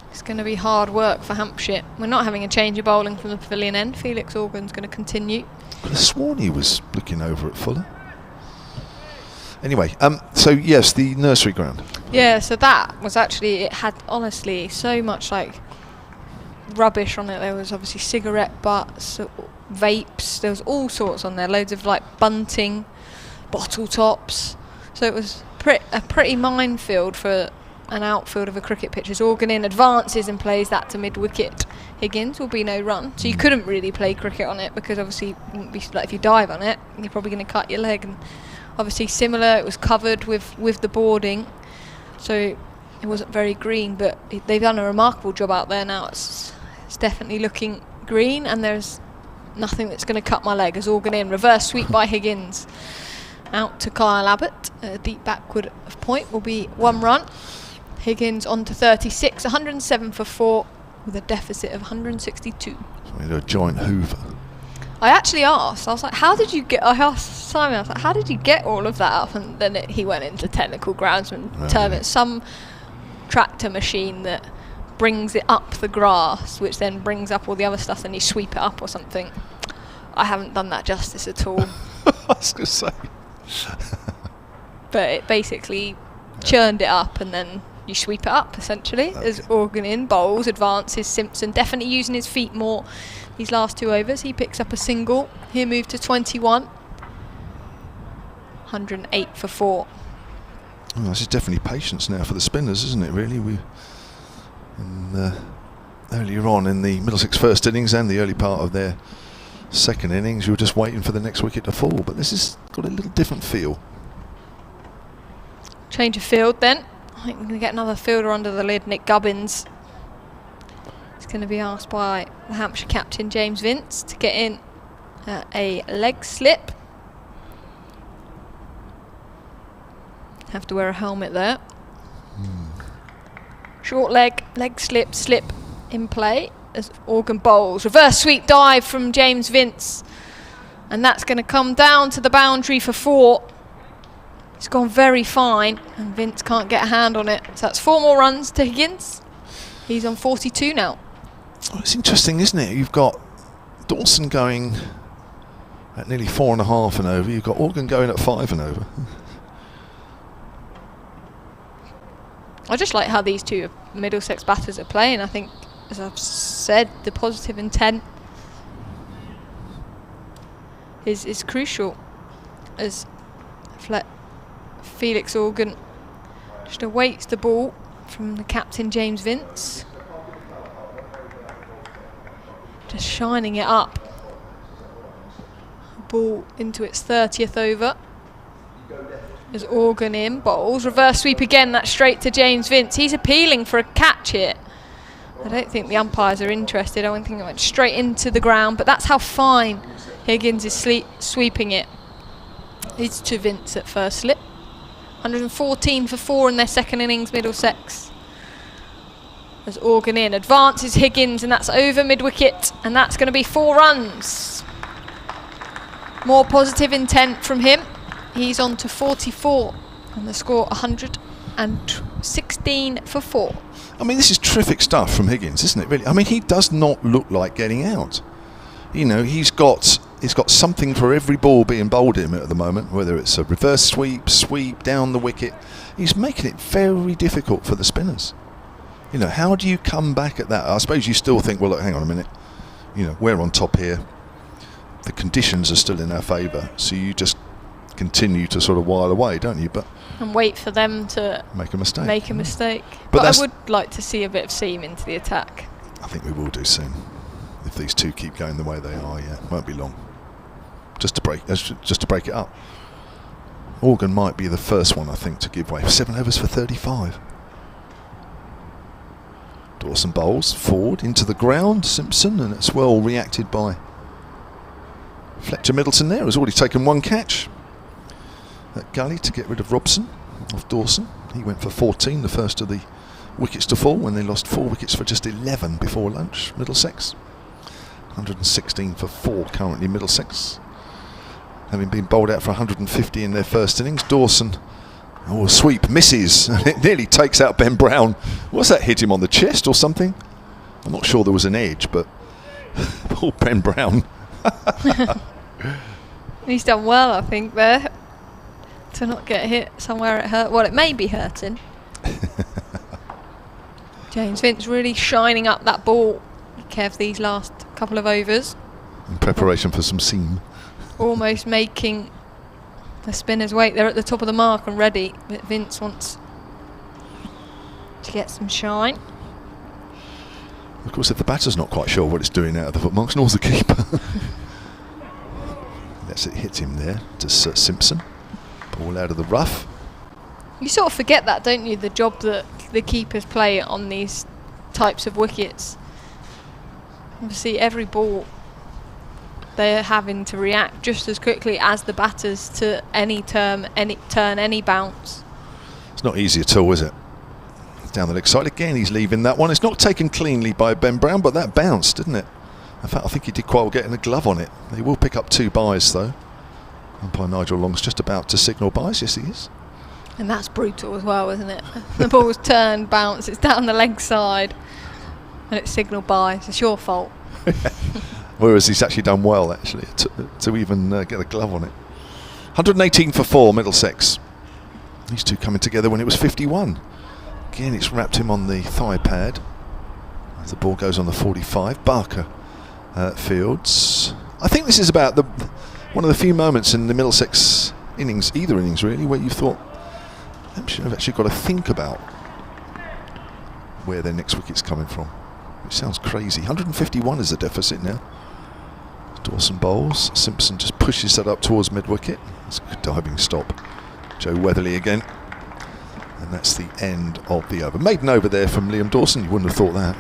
It's going to be hard work for Hampshire. We're not having a change of bowling from the pavilion end. Felix Organ's going to continue. I sworn he was looking over at Fuller. Anyway, so yes, the nursery ground. Yeah, so that was actually, it had honestly so much like rubbish on it. There was obviously cigarette butts, vapes, there was all sorts on there, loads of like bunting, bottle tops. So it was a pretty minefield for an outfield of a cricket pitch. As Organ in advances and plays that to mid-wicket. Higgins will be no run, so you couldn't really play cricket on it because obviously it wouldn't be like if you dive on it, you're probably going to cut your leg. And obviously similar, it was covered with the boarding, so it wasn't very green. But they've done a remarkable job out there now. It's definitely looking green, and there's nothing that's going to cut my leg. As Organ in reverse sweep by Higgins. Out to Kyle Abbott, deep backward of point will be 1 run. Higgins on to 36, 107 for 4 with a deficit of 162. So we do a giant hoover. I actually asked, I was like, I asked Simon, I was like, how did you get all of that up? And then he went into technical groundsman term. It's some tractor machine that brings it up the grass, which then brings up all the other stuff, and you sweep it up or something. I haven't done that justice at all. I was going to say. But it basically churned it up and then you sweep it up essentially. Okay. As Organ in bowls, advances. Simpson definitely using his feet more these last 2 overs. He picks up a single. He'll move to 21. 108 for 4. Well, this is definitely patience now for the spinners, isn't it, really? Earlier on in the Middlesex first innings and the early part of their second innings, you were just waiting for the next wicket to fall, but this has got a little different feel. Change of field then. I think we're going to get another fielder under the lid, Nick Gubbins. He's going to be asked by the Hampshire captain James Vince to get in a leg slip. Have to wear a helmet there. Short leg slip in play as Organ bowls. Reverse sweep dive from James Vince. And that's going to come down to the boundary for 4. It's gone very fine, and Vince can't get a hand on it. So that's 4 more runs to Higgins. He's on 42 now. Oh, it's interesting, isn't it? You've got Dawson going at nearly 4.5 and over. You've got Organ going at 5 and over. I just like how these two Middlesex batters are playing. I think, as I've said, the positive intent is crucial. As Felix Organ just awaits the ball from the captain James Vince. Just shining it up. Ball into its 30th over. As Organ in bowls. Reverse sweep again, that's straight to James Vince. He's appealing for a catch here. I don't think the umpires are interested. I don't think it went straight into the ground, but that's how fine Higgins is sweeping it. It's to Vince at first slip. 114 for 4 in their second innings, Middlesex. As Organ in, advances Higgins, and that's over mid-wicket, and that's going to be 4 runs. More positive intent from him. He's on to 44, and the score 116 for 4. I mean, this is terrific stuff from Higgins, isn't it, really? I mean, he does not look like getting out. You know, he's got something for every ball being bowled at him at the moment, whether it's a reverse sweep, down the wicket. He's making it very difficult for the spinners. You know, how do you come back at that? I suppose you still think, well, look, hang on a minute. You know, we're on top here. The conditions are still in our favour, so you just continue to sort of while away, don't you? And wait for them to make a mistake. But I would like to see a bit of seam into the attack. I think we will do soon. If these two keep going the way they are, yeah, won't be long. Just to break it up. Organ might be the first one, I think, to give way. 7 overs for 35. Dawson bowls forward into the ground, Simpson, and it's well reacted by Fletcher Middleton there, has already taken 1 catch at gully to get rid of Robson off Dawson. He went for 14, the first of the wickets to fall when they lost 4 wickets for just 11 before lunch, Middlesex. 116 for 4 currently, Middlesex. Having been bowled out for 150 in their first innings. Dawson, a sweep, misses, and it nearly takes out Ben Brown. Was that hit him on the chest or something? I'm not sure there was an edge, but poor Ben Brown. He's done well, I think, there, to not get hit somewhere it hurt. Well, it may be hurting. James Vince really shining up that ball, Kev, these last couple of overs. In preparation for some seam. Almost making the spinners wait. They're at the top of the mark and ready, but Vince wants to get some shine. Of course, if the batter's not quite sure what it's doing out of the footmarks, nor's the keeper. Lets it hit him there to Simpson. Ball out of the rough. You sort of forget that, don't you, the job that the keepers play on these types of wickets. Obviously, every ball they're having to react just as quickly as the batters to any turn, any bounce. It's not easy at all, is it? Down the leg side again, he's leaving that one. It's not taken cleanly by Ben Brown, but that bounced, didn't it? In fact, I think he did quite well getting a glove on it. They will pick up 2 byes, though. Umpire Nigel Long's just about to signal byes. Yes, he is. And that's brutal as well, isn't it? The ball's turned, bounce, it's down the leg side, and it's signal byes. It's your fault. Whereas he's actually done well, actually, to even get a glove on it. 118 for 4, Middlesex. These two coming together when it was 51. Again, it's wrapped him on the thigh pad. As the ball goes on the 45. Barker fields. I think this is about one of the few moments in the Middlesex innings, either innings really, where you thought, Hampshire have actually got to think about where their next wicket's coming from. Which sounds crazy. 151 is the deficit now. Dawson bowls. Simpson just pushes that up towards mid-wicket. It's a good diving stop. Joe Weatherly again. And that's the end of the over. Maiden over there from Liam Dawson. You wouldn't have thought that.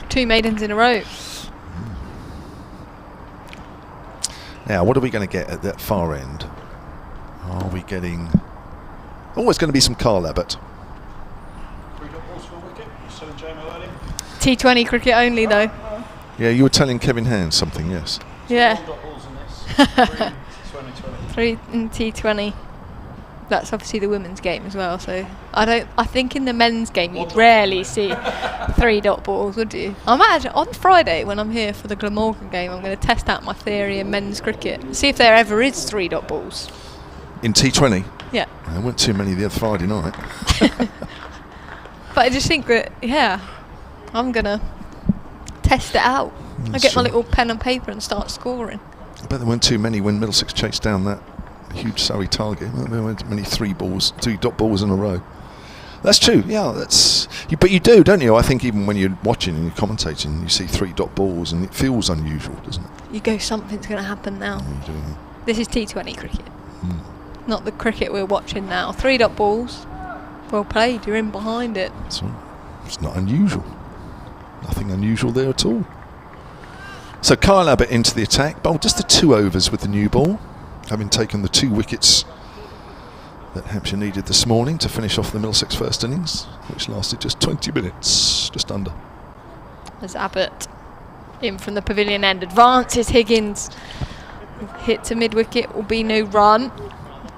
2 maidens in a row. Now, what are we going to get at that far end? Are we getting... Oh, it's going to be some Carl Abbott. T20 cricket only, though. Yeah, you were telling Kevin Hands something, yes. Yeah. 3 in T20. That's obviously the women's game as well. So I think in the men's game you'd rarely see 3 dot balls, would you? I imagine on Friday when I'm here for the Glamorgan game, I'm going to test out my theory in men's cricket. See if there ever is 3 dot balls. In T20? Yeah. There weren't too many the other Friday night. But I just think that, yeah, I'm going to test it out. I get my little pen and paper and start scoring. I bet there weren't too many when Middlesex chased down that huge Surrey target. There weren't many 3 dot balls in a row. That's true, yeah. But you do, don't you? I think even when you're watching and you're commentating, you see 3 dot balls and it feels unusual, doesn't it? You go, something's going to happen now. Yeah, you do, yeah. This is T20 cricket, not the cricket we're watching now. 3 dot balls, well played, you're in behind it. That's right. It's not unusual. Nothing unusual there at all. So Kyle Abbott into the attack. Bowled just the 2 overs with the new ball, having taken the 2 wickets that Hampshire needed this morning to finish off the Middlesex first innings, which lasted just 20 minutes, just under. As Abbott in from the pavilion end, advances Higgins. Hit to mid-wicket, will be no run.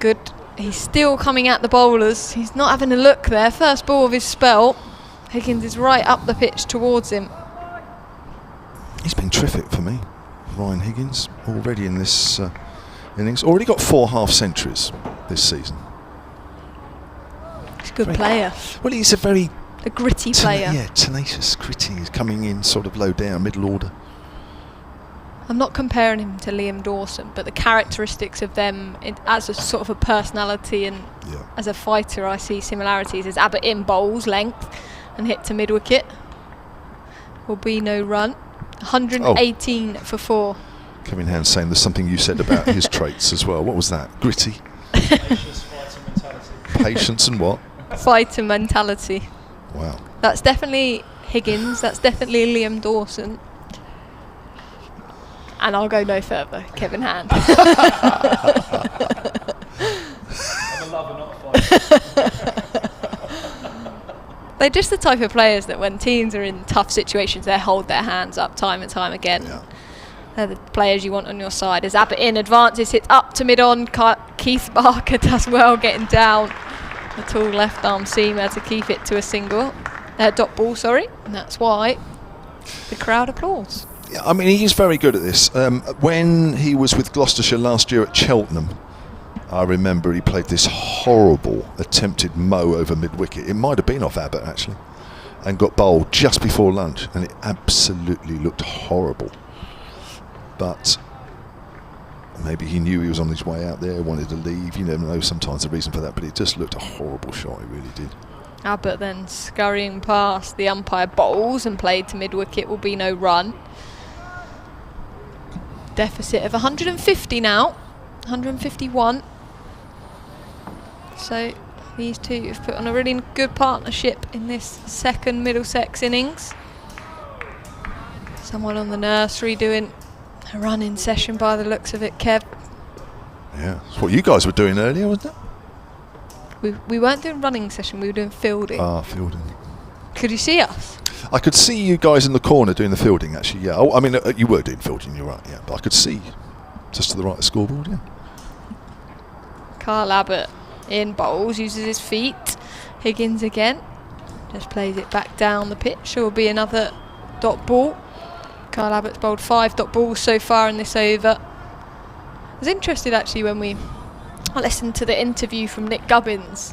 Good. He's still coming at the bowlers. He's not having a look there. First ball of his spell. Higgins is right up the pitch towards him. He's been terrific for me, Ryan Higgins, already in this innings. Already got 4 half-centuries this season. He's a good player. Well, he's a gritty player. Yeah, tenacious, gritty. He's coming in sort of low down, middle order. I'm not comparing him to Liam Dawson, but the characteristics of them as a sort of a personality and as a fighter, I see similarities. As Abbott in bowls length and hit to mid-wicket. Will be no run. 118 for 4. Kevin Hand's saying there's something you said about his traits as well. What was that? Gritty? Patience, fight and mentality. Patience and what? Fighter mentality. Wow. That's definitely Higgins. That's definitely Liam Dawson. And I'll go no further. Kevin Hand. I'm a lover, not a fighter. They're just the type of players that when teams are in tough situations, they hold their hands up time and time again. Yeah. They're the players you want on your side. As Abbott in advances, hits up to mid-on. Keith Barker does well getting down. The tall left arm seamer to keep it to a single. Dot ball, sorry. And that's why the crowd applauds. Yeah, I mean, he's very good at this. When he was with Gloucestershire last year at Cheltenham, I remember he played this horrible attempted mow over mid-wicket. It might have been off Abbott, actually, and got bowled just before lunch, and it absolutely looked horrible. But maybe he knew he was on his way out there, wanted to leave. You never know sometimes the reason for that, but it just looked a horrible shot, it really did. Abbott then scurrying past the umpire, bowls and played to mid-wicket, will be no run. Deficit of 150 now, 151. So these two have put on a really good partnership in this second Middlesex innings. Someone on the nursery doing a running session by the looks of it, Kev. Yeah, that's what you guys were doing earlier, wasn't it? We weren't doing running session, we were doing fielding. Ah, fielding. Could you see us? I could see you guys in the corner doing the fielding, actually, yeah. Oh, I mean, you were doing fielding, you're right, yeah. But I could see just to the right of the scoreboard, yeah. Kyle Abbott in bowls, uses his feet. Higgins again. Just plays it back down the pitch. There will be another dot ball. Kyle Abbott's bowled 5 dot balls so far in this over. I was interested actually when I listened to the interview from Nick Gubbins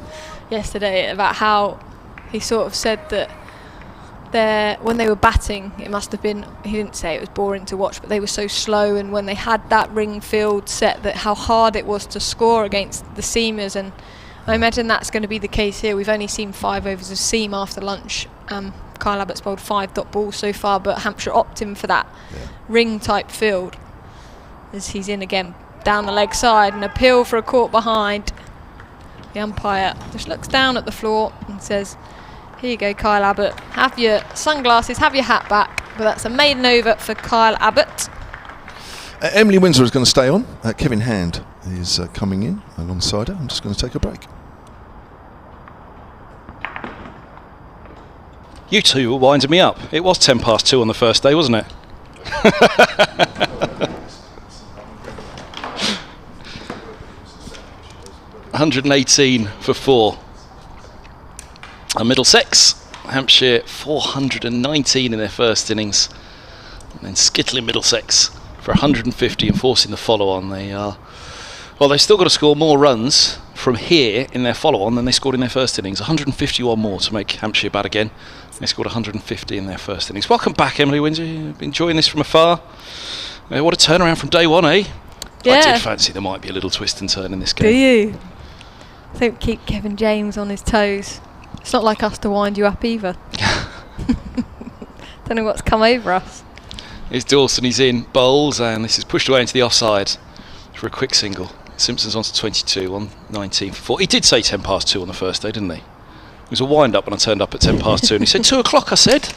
yesterday about how he sort of said that when they were batting, it must have been, he didn't say it was boring to watch, but they were so slow, and when they had that ring field set, that how hard it was to score against the seamers. And I imagine that's going to be the case here. We've only seen 5 overs of seam after lunch. Kyle Abbott's bowled 5 dot balls so far, but Hampshire opting for that ring type field as he's in again down the leg side, and appeal for a caught behind. The umpire just looks down at the floor and says, here you go, Kyle Abbott, have your sunglasses, have your hat back. But that's a maiden over for Kyle Abbott. Emily Windsor is going to stay on. Kevin Hand is coming in alongside her. I'm just going to take a break. You two were winding me up. It was 10 past 2 on the first day, wasn't it? 118 for 4. And Middlesex, Hampshire 419 in their first innings. And then skittling Middlesex for 150 and forcing the follow-on. They've still got to score more runs from here in their follow-on than they scored in their first innings. 151 more to make Hampshire bad again. They scored 150 in their first innings. Welcome back, Emily Windsor. You've been enjoying this from afar. What a turnaround from day one, eh? Yeah. I did fancy there might be a little twist and turn in this game. Do you? Don't keep Kevin James on his toes. It's not like us to wind you up either. Don't know what's come over us. Here's Dawson, he's in, bowls, and this is pushed away into the offside for a quick single. Simpson's on to 22 on 19 for 4. He did say 10 past 2 on the first day, didn't he? It was a wind-up when I turned up at 10 past 2, and he said 2 o'clock, I said.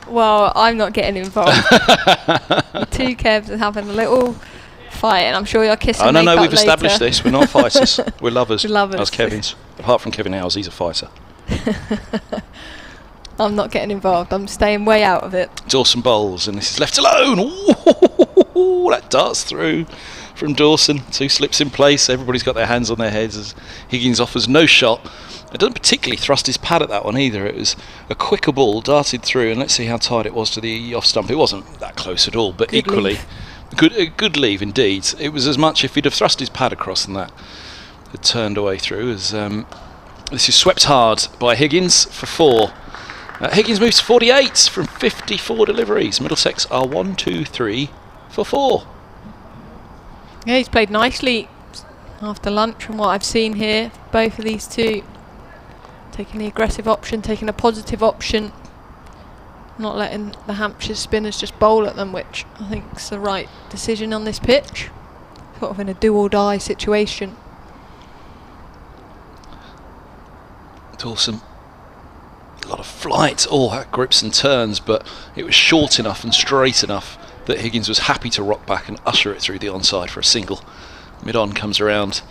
Well, I'm not getting involved. The two Kevs are having a little fighting. I'm sure you're kissing. Oh no, make up we've established later. this. We're not fighters. We're lovers. We're lovers. As Kevin's. Apart from Kevin Howes, he's a fighter. I'm not getting involved. I'm staying way out of it. Dawson bowls, and this is left alone. Ooh, that darts through from Dawson. 2 slips in place. Everybody's got their hands on their heads as Higgins offers no shot. It doesn't particularly thrust his pad at that one either. It was a quicker ball, darted through, and let's see how tight it was to the off stump. It wasn't that close at all, but Good equally good leave indeed. It was as much if he'd have thrust his pad across than that had turned away through. As this is swept hard by Higgins for 4. Higgins moves to 48 from 54 deliveries. Middlesex are 1, 2, 3 for 4. Yeah, he's played nicely after lunch from what I've seen here. Both of these two taking the aggressive option, taking a positive option, not letting the Hampshire spinners just bowl at them, which I think is the right decision on this pitch. Sort of in a do or die situation. Dawson, a lot of flight, grips and turns, but it was short enough and straight enough that Higgins was happy to rock back and usher it through the onside for a single. Mid-on comes around,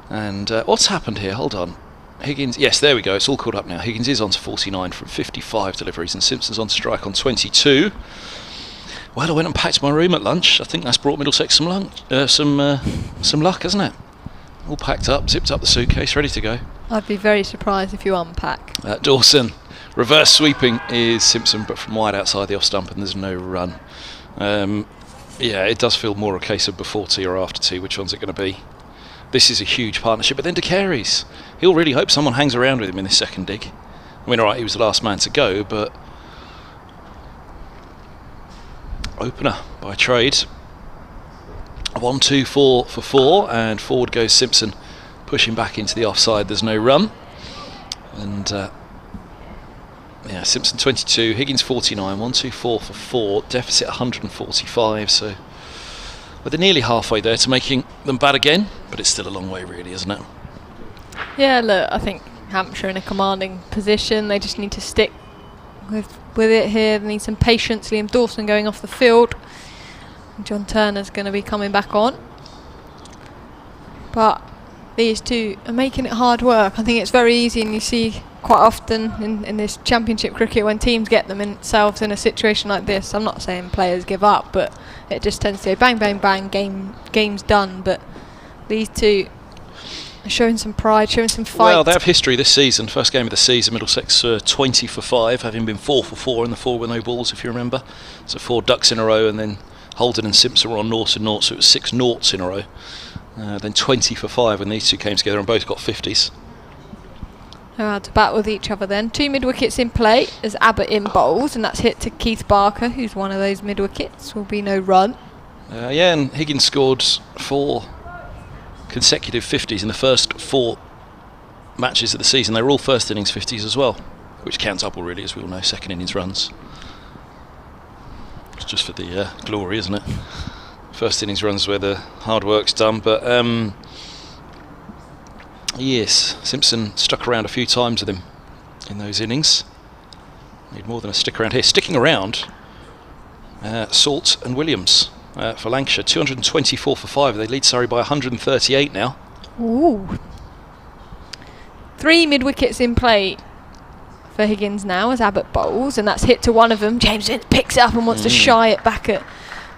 and what's happened here? Hold on. Higgins, yes, there we go, it's all caught up now. Higgins is on to 49 from 55 deliveries, and Simpson's on strike on 22. Well, I went and packed my room at lunch. I think that's brought Middlesex some luck, hasn't it? All packed up, zipped up the suitcase, ready to go. I'd be very surprised if you unpack. Dawson, reverse sweeping is Simpson, but from wide outside the off stump, and there's no run. Yeah, it does feel more a case of before tea or after tea. Which one's it going to be? This is a huge partnership, but then De Carey's, he'll really hope someone hangs around with him in this second dig. I mean, alright, he was the last man to go, but opener by trade. 1, 2, 4 for 4, and forward goes Simpson, pushing back into the offside. There's no run, and yeah, Simpson 22, Higgins 49, 1, 2, 4 for 4, deficit 145. So they're nearly halfway there to making them bat again, but it's still a long way, really, isn't it? Yeah, look, I think Hampshire in a commanding position. They just need to stick with it here. They need some patience. Liam Dawson going off the field. John Turner's going to be coming back on. But these two are making it hard work. I think it's very easy, and you see quite often in this championship cricket when teams get themselves in a situation like this. I'm not saying players give up, but it just tends to go bang, bang, bang, game's done. But these two are showing some pride, showing some fight. Well, they have history this season. First game of the season, Middlesex 20 for 5, having been 4 for 4 in the 4 with no balls, if you remember. So 4 ducks in a row, and then Holden and Simpson were on noughts and noughts, so it was 6 noughts in a row. Then 20 for 5 when these two came together, and both got 50s. They're out to bat with each other then. 2 mid-wickets in play as Abbott in bowls, and that's hit to Keith Barker, who's one of those mid-wickets. Will be no run. Yeah, and Higgins scored 4 consecutive 50s in the first 4 matches of the season. They were all first innings 50s as well, which counts double, really, as we all know, second innings runs. It's just for the glory, isn't it? First innings runs where the hard work's done, but yes, Simpson stuck around a few times with him in those innings. Need more than a stick around here. Sticking around, Salt and Williams for Lancashire, 224 for 5. They lead Surrey by 138 now. Ooh. 3 mid-wickets in play for Higgins now as Abbott bowls, and that's hit to one of them. James Vince picks it up and wants to shy it back at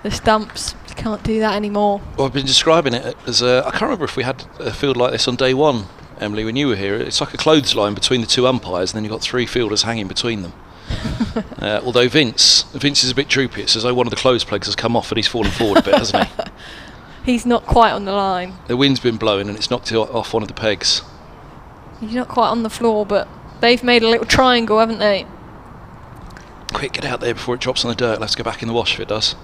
the stumps. Can't do that anymore. Well, I've been describing it as I can't remember if we had a field like this on day one, Emily, when you were here. It's like a clothesline between the 2 umpires, and then you've got 3 fielders hanging between them. Although Vince is a bit droopy. It's as though one of the clothes pegs has come off and he's fallen forward a bit, hasn't he? He's not quite on the line. The wind's been blowing and it's knocked off one of the pegs. He's not quite on the floor, but they've made a little triangle, haven't they? Quick, get out there before it drops on the dirt. Let's go back in the wash if it does.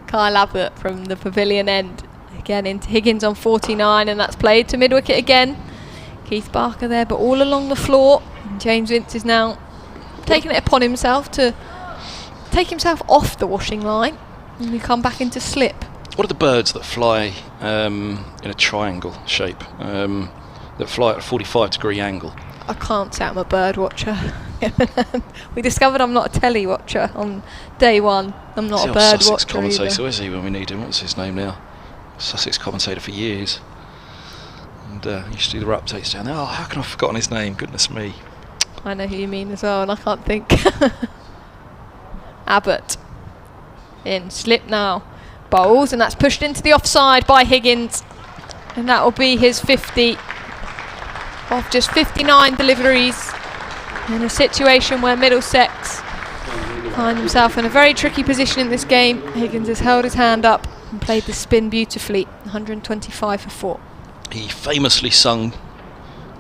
Kyle Abbott from the pavilion end again into Higgins on 49, and that's played to mid-wicket again. Keith Barker there, but all along the floor. And James Vince is now taking it upon himself to take himself off the washing line and you come back into slip. What are the birds that fly in a triangle shape, that fly at a 45-degree angle? I can't say I'm a bird watcher. We discovered I'm not a telly watcher on day one. I'm not He's a the bird Sussex watcher commentator, either. is he, when we need him? What's his name now? Sussex commentator for years. And he used to do the updates down there. Oh, how can I have forgotten his name? Goodness me. I know who you mean as well, and I can't think. Abbott. In slip now. Bowls, and that's pushed into the offside by Higgins. And that will be his 50 of just 59 deliveries in a situation where Middlesex find himself in a very tricky position in this game. Higgins has held his hand up and played the spin beautifully. 125 for 4. He famously sung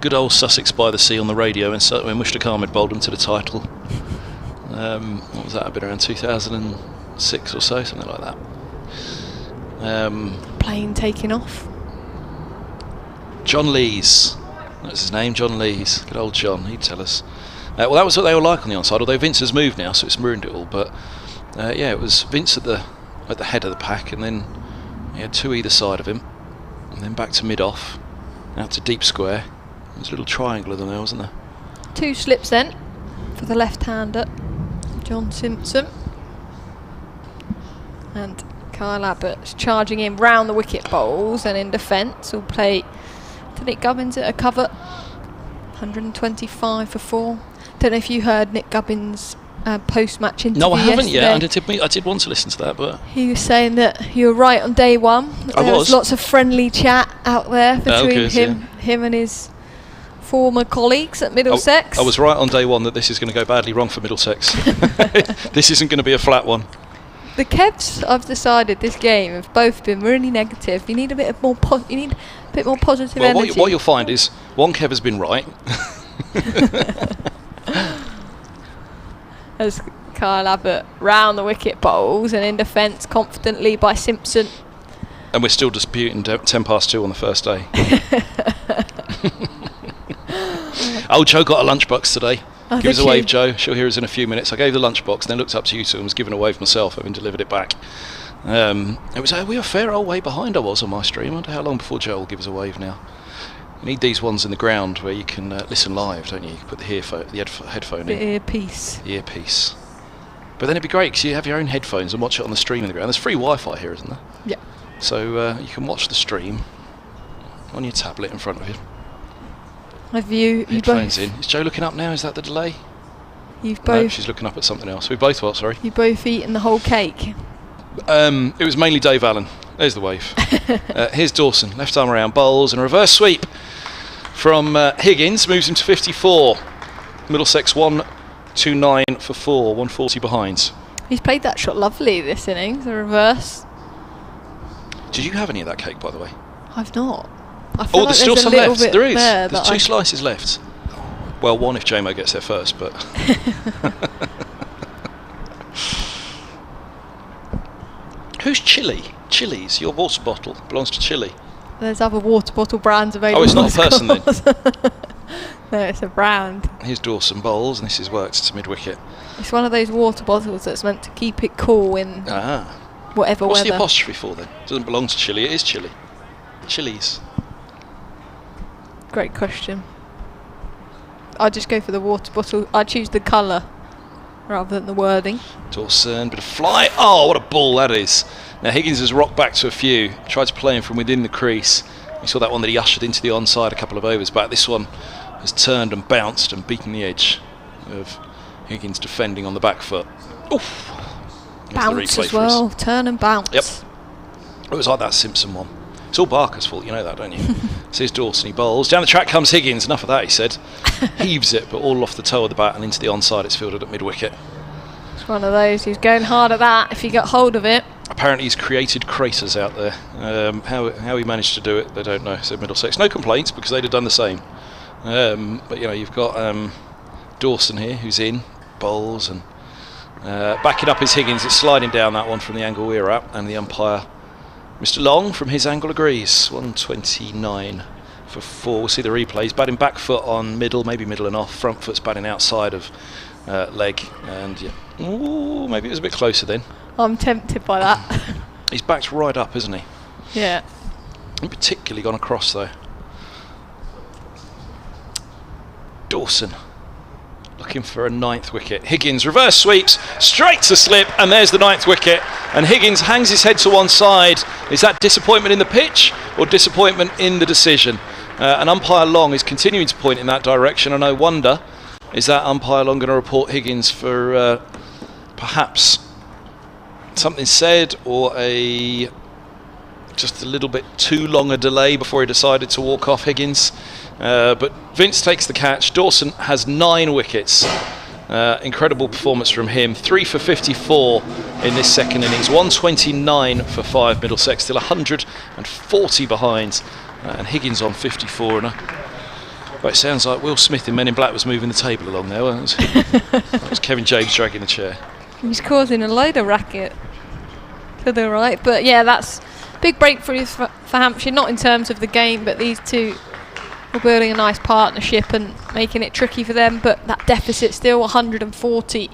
Good Old Sussex by the Sea on the radio when Mushtaq Ahmed bowled him to the title. What was that? A bit around 2006 or so, something like that. Plane taking off. John Lees. That's his name, John Lees. Good old John, he'd tell us. Well, that was what they were like on the onside, although Vince has moved now, so it's ruined it all. But yeah, it was Vince at the head of the pack, and then he had two either side of him, and then back to mid-off, out to deep square. There's a little triangle of them there, wasn't there? 2 slips then for the left-hander, John Simpson. And Kyle Abbott's charging in round the wicket bowls, and in defence will play to Nick Gubbins at a cover. 125 for 4. Don't know if you heard Nick Gubbins' post-match interview. No, I haven't yesterday. yet. I did want to listen to that, but He was saying that you were right on day one. That I there was. lots of friendly chat out there between good, him and his former colleagues at Middlesex. I was right on day one that this is going to go badly wrong for Middlesex. This isn't going to be a flat one. The Kevs, I've decided this game have both been really negative. You need a bit more positive Well, energy. what you'll find is one Kev has been right. As Kyle Abbott round the wicket bowls, and in defence confidently by Simpson. And we're still disputing 10 past 2 on the first day. Oh, Joe got a lunchbox today. Oh, Give us did a wave, she? Joe. She'll hear us in a few minutes. I gave the lunchbox, then looked up to you two and was giving a wave myself, having delivered it back. It was we were a fair old way behind I was on my stream. I wonder how long before Joe will give us a wave now. You need these ones in the ground where you can listen live, don't you? You can put the headphone The in. earpiece. The earpiece. But then it'd be great because you have your own headphones and watch it on the stream in the ground. There's free Wi-Fi here, isn't there? Yeah. So you can watch the stream on your tablet in front of you. Have you Headphones both? in. Is Joe looking up now? Is that the delay? You've No, both. she's looking up at something else. We both what? Sorry. You both eaten the whole cake. It was mainly Dave Allen. There's the wave. Here's Dawson. Left arm around, bowls and a reverse sweep from Higgins. Moves him to 54. Middlesex 129 for 4. 140 behind. He's played that shot lovely this innings. A reverse. Did you have any of that cake, by the way? I've not. I feel Oh, like there's still a some little left. bit There is. there There's that 2 slices left. Well, one if JMO gets there first, but. Who's Chili? Chili's, your water bottle belongs to Chili. There's other water bottle brands available. Oh, it's not a person then. No, it's a brand. Here's Dawson bowls, and this is worked to mid-wicket. It's one of those water bottles that's meant to keep it cool in whatever What's weather. the apostrophe for then? It doesn't belong to Chili, it is Chili. Chili's. Great question. I'd just go for the water bottle. I'd choose the colour rather than the wording. Dawson, bit of fly. Oh, what a ball that is. Now Higgins has rocked back to a few, tried to play him from within the crease. You saw that one that he ushered into the onside a couple of overs back. This one has turned and bounced and beaten the edge of Higgins defending on the back foot. Oof. Here's the Bounce replay as for us. well. Turn and bounce. Yep. It was like that Simpson one. It's all Barker's fault, you know that, don't you? So here's Dawson, he bowls. Down the track comes Higgins. Enough of that, he said. Heaves it, but all off the toe of the bat and into the onside. It's fielded at mid-wicket. It's one of those who's going hard at that if you get hold of it. Apparently he's created craters out there. How he managed to do it, they don't know, said Middlesex. No complaints, because they'd have done the same. But, you know, you've got Dawson here, who's in, bowls, and backing up is Higgins. It's sliding down that one from the angle we're at, and the umpire, Mr. Long, from his angle agrees. 129 for 4. We'll see the replays. Batting back foot on middle, maybe middle and off. Front foot's batting outside of leg. And yeah, ooh, maybe it was a bit closer then. I'm tempted by that. He's backed right up, isn't he? Yeah. And particularly gone across though. Dawson looking looking for a 9th wicket. Higgins reverse sweeps straight to slip, and there's the 9th wicket. And Higgins hangs his head to one side. Is that disappointment in the pitch or disappointment in the decision? And umpire Long is continuing to point in that direction, and I wonder, is that umpire Long going to report Higgins for perhaps something said, or just a little bit too long a delay before he decided to walk off Higgins? But Vince takes the catch. Dawson has 9 wickets. Incredible performance from him. 3 for 54 in this second innings. 129 for 5 Middlesex. Still 140 behind. And Higgins on 54. And well, it sounds like Will Smith in Men in Black was moving the table along there. That was Kevin James dragging the chair. He's causing a load of racket to the right. But yeah, that's big breakthrough for Hampshire. Not in terms of the game, but these two are building a nice partnership and making it tricky for them. But that deficit still 140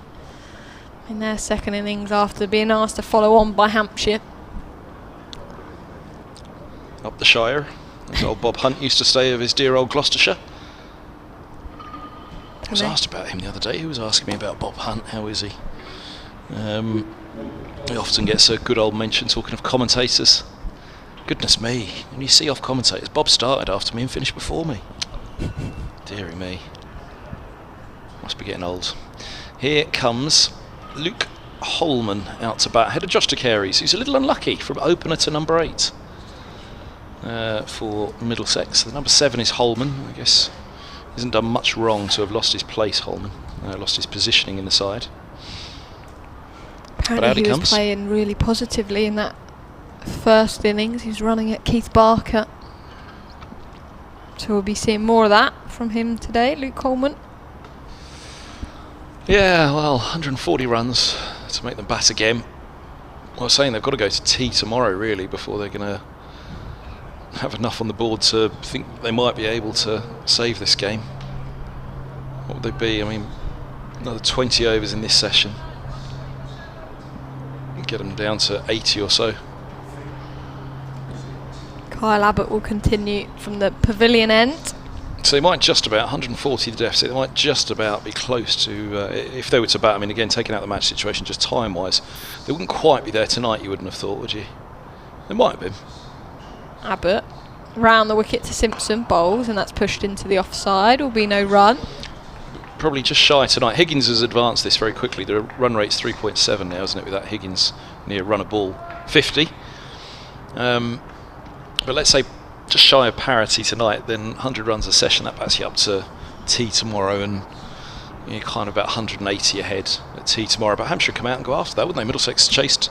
in their second innings after being asked to follow on by Hampshire. Up the Shire, as old Bob Hunt used to say of his dear old Gloucestershire. I was asked about him the other day. He was asking me about Bob Hunt. How is he? He often gets a good old mention talking of commentators. Goodness me, when you see off commentators, Bob started after me and finished before me. Deary me. Must be getting old. Here comes Luke Holman out to bat, ahead of Josh DeCaries, who's a little unlucky from opener to number 8 for Middlesex. The number 7 is Holman. I guess hasn't done much wrong to have lost his place, Holman. Lost his positioning in the side. Apparently he was playing really positively in that first innings. He's running at Keith Barker. So we'll be seeing more of that from him today, Luke Holman. Yeah, well, 140 runs to make them bat again. I was saying they've got to go to tea tomorrow, really, before they're going to have enough on the board to think they might be able to save this game. What would they be? I mean, another 20 overs in this session. Get them down to 80 or so. Kyle Abbott will continue from the pavilion end. So they might just about, 140 the deficit, they might just about be close to, if they were to bat, I mean, again, taking out the match situation just time-wise, they wouldn't quite be there tonight, you wouldn't have thought, would you? They might have been. Abbott round the wicket to Simpson, bowls, and that's pushed into the offside. Will be no run. Probably just shy tonight. Higgins has advanced this very quickly. The run rate's 3.7 now, isn't it, with that Higgins near run a ball 50. But let's say just shy of parity tonight, then 100 runs a session, that backs you up to tea tomorrow, and you're kind of about 180 ahead at tea tomorrow. But Hampshire come out and go after that, wouldn't they? Middlesex chased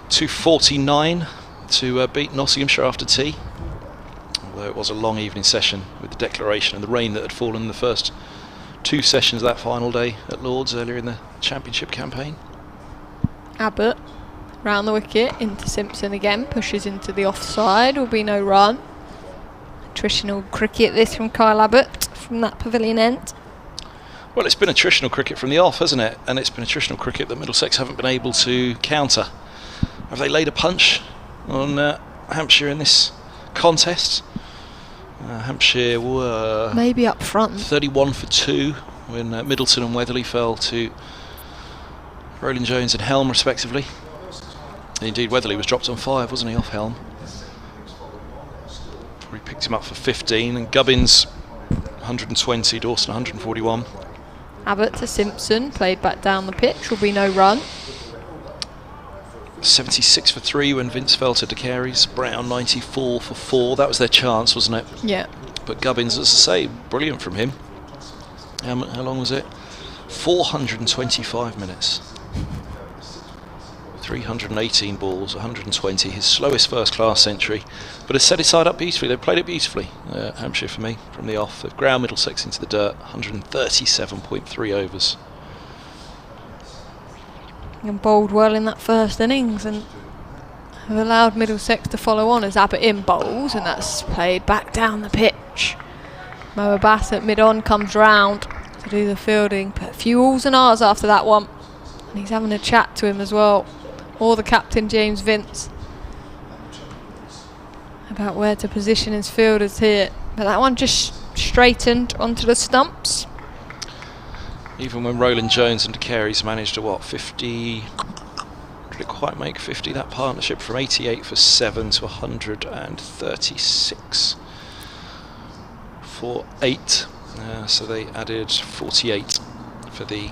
249 to beat Nottinghamshire after tea. Although it was a long evening session with the declaration and the rain that had fallen in the first 2 sessions of that final day at Lord's earlier in the championship campaign. Abbott round the wicket into Simpson again, pushes into the offside. Will be no run. Attritional cricket this from Kyle Abbott from that pavilion end. Well, it's been attritional cricket from the off, hasn't it? And it's been attritional cricket that Middlesex haven't been able to counter. Have they laid a punch on Hampshire in this contest? Hampshire were maybe up front 31 for 2 when Middleton and Weatherly fell to Roland Jones and Helm respectively. Indeed, Weatherly was dropped on 5, wasn't he, off Helm? We picked him up for 15, and Gubbins 120, Dawson 141. Abbott to Simpson, played back down the pitch. Will be no run. 76 for 3 when Vince fell to DeCaries. Brown 94 for 4. That was their chance, wasn't it? Yeah. But Gubbins, as I say, brilliant from him. How long was it? 425 minutes. 318 balls, 120. His slowest first-class century. But has set his side up beautifully. They've played it beautifully, Hampshire, for me, from the off. They've ground Middlesex into the dirt. 137.3 overs. And bowled well in that first innings and have allowed Middlesex to follow on as Abbott in bowls, and that's played back down the pitch. Mo Abbas at mid-on comes round to do the fielding. Put a few alls and ahs after that one, and he's having a chat to him as well, or the captain James Vince, about where to position his fielders here. But that one just straightened onto the stumps. Even when Roland Jones and De Carey's managed to 50? Did it quite make 50, that partnership, from 88 for 7 to 136 for 8. So they added 48 for the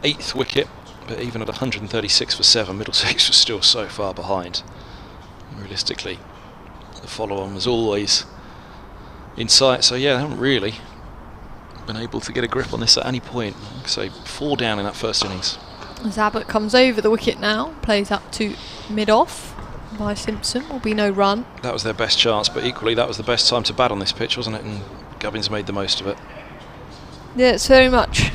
8th wicket, but even at 136 for 7, Middlesex was still so far behind. Realistically, the follow-on was always in sight, so yeah, they haven't really been able to get a grip on this at any point. So 4 down in that first innings. As Abbott comes over the wicket now, plays up to mid-off by Simpson, will be no run. That was their best chance, but equally that was the best time to bat on this pitch, wasn't it? And Gubbins made the most of it. Yeah, it's very much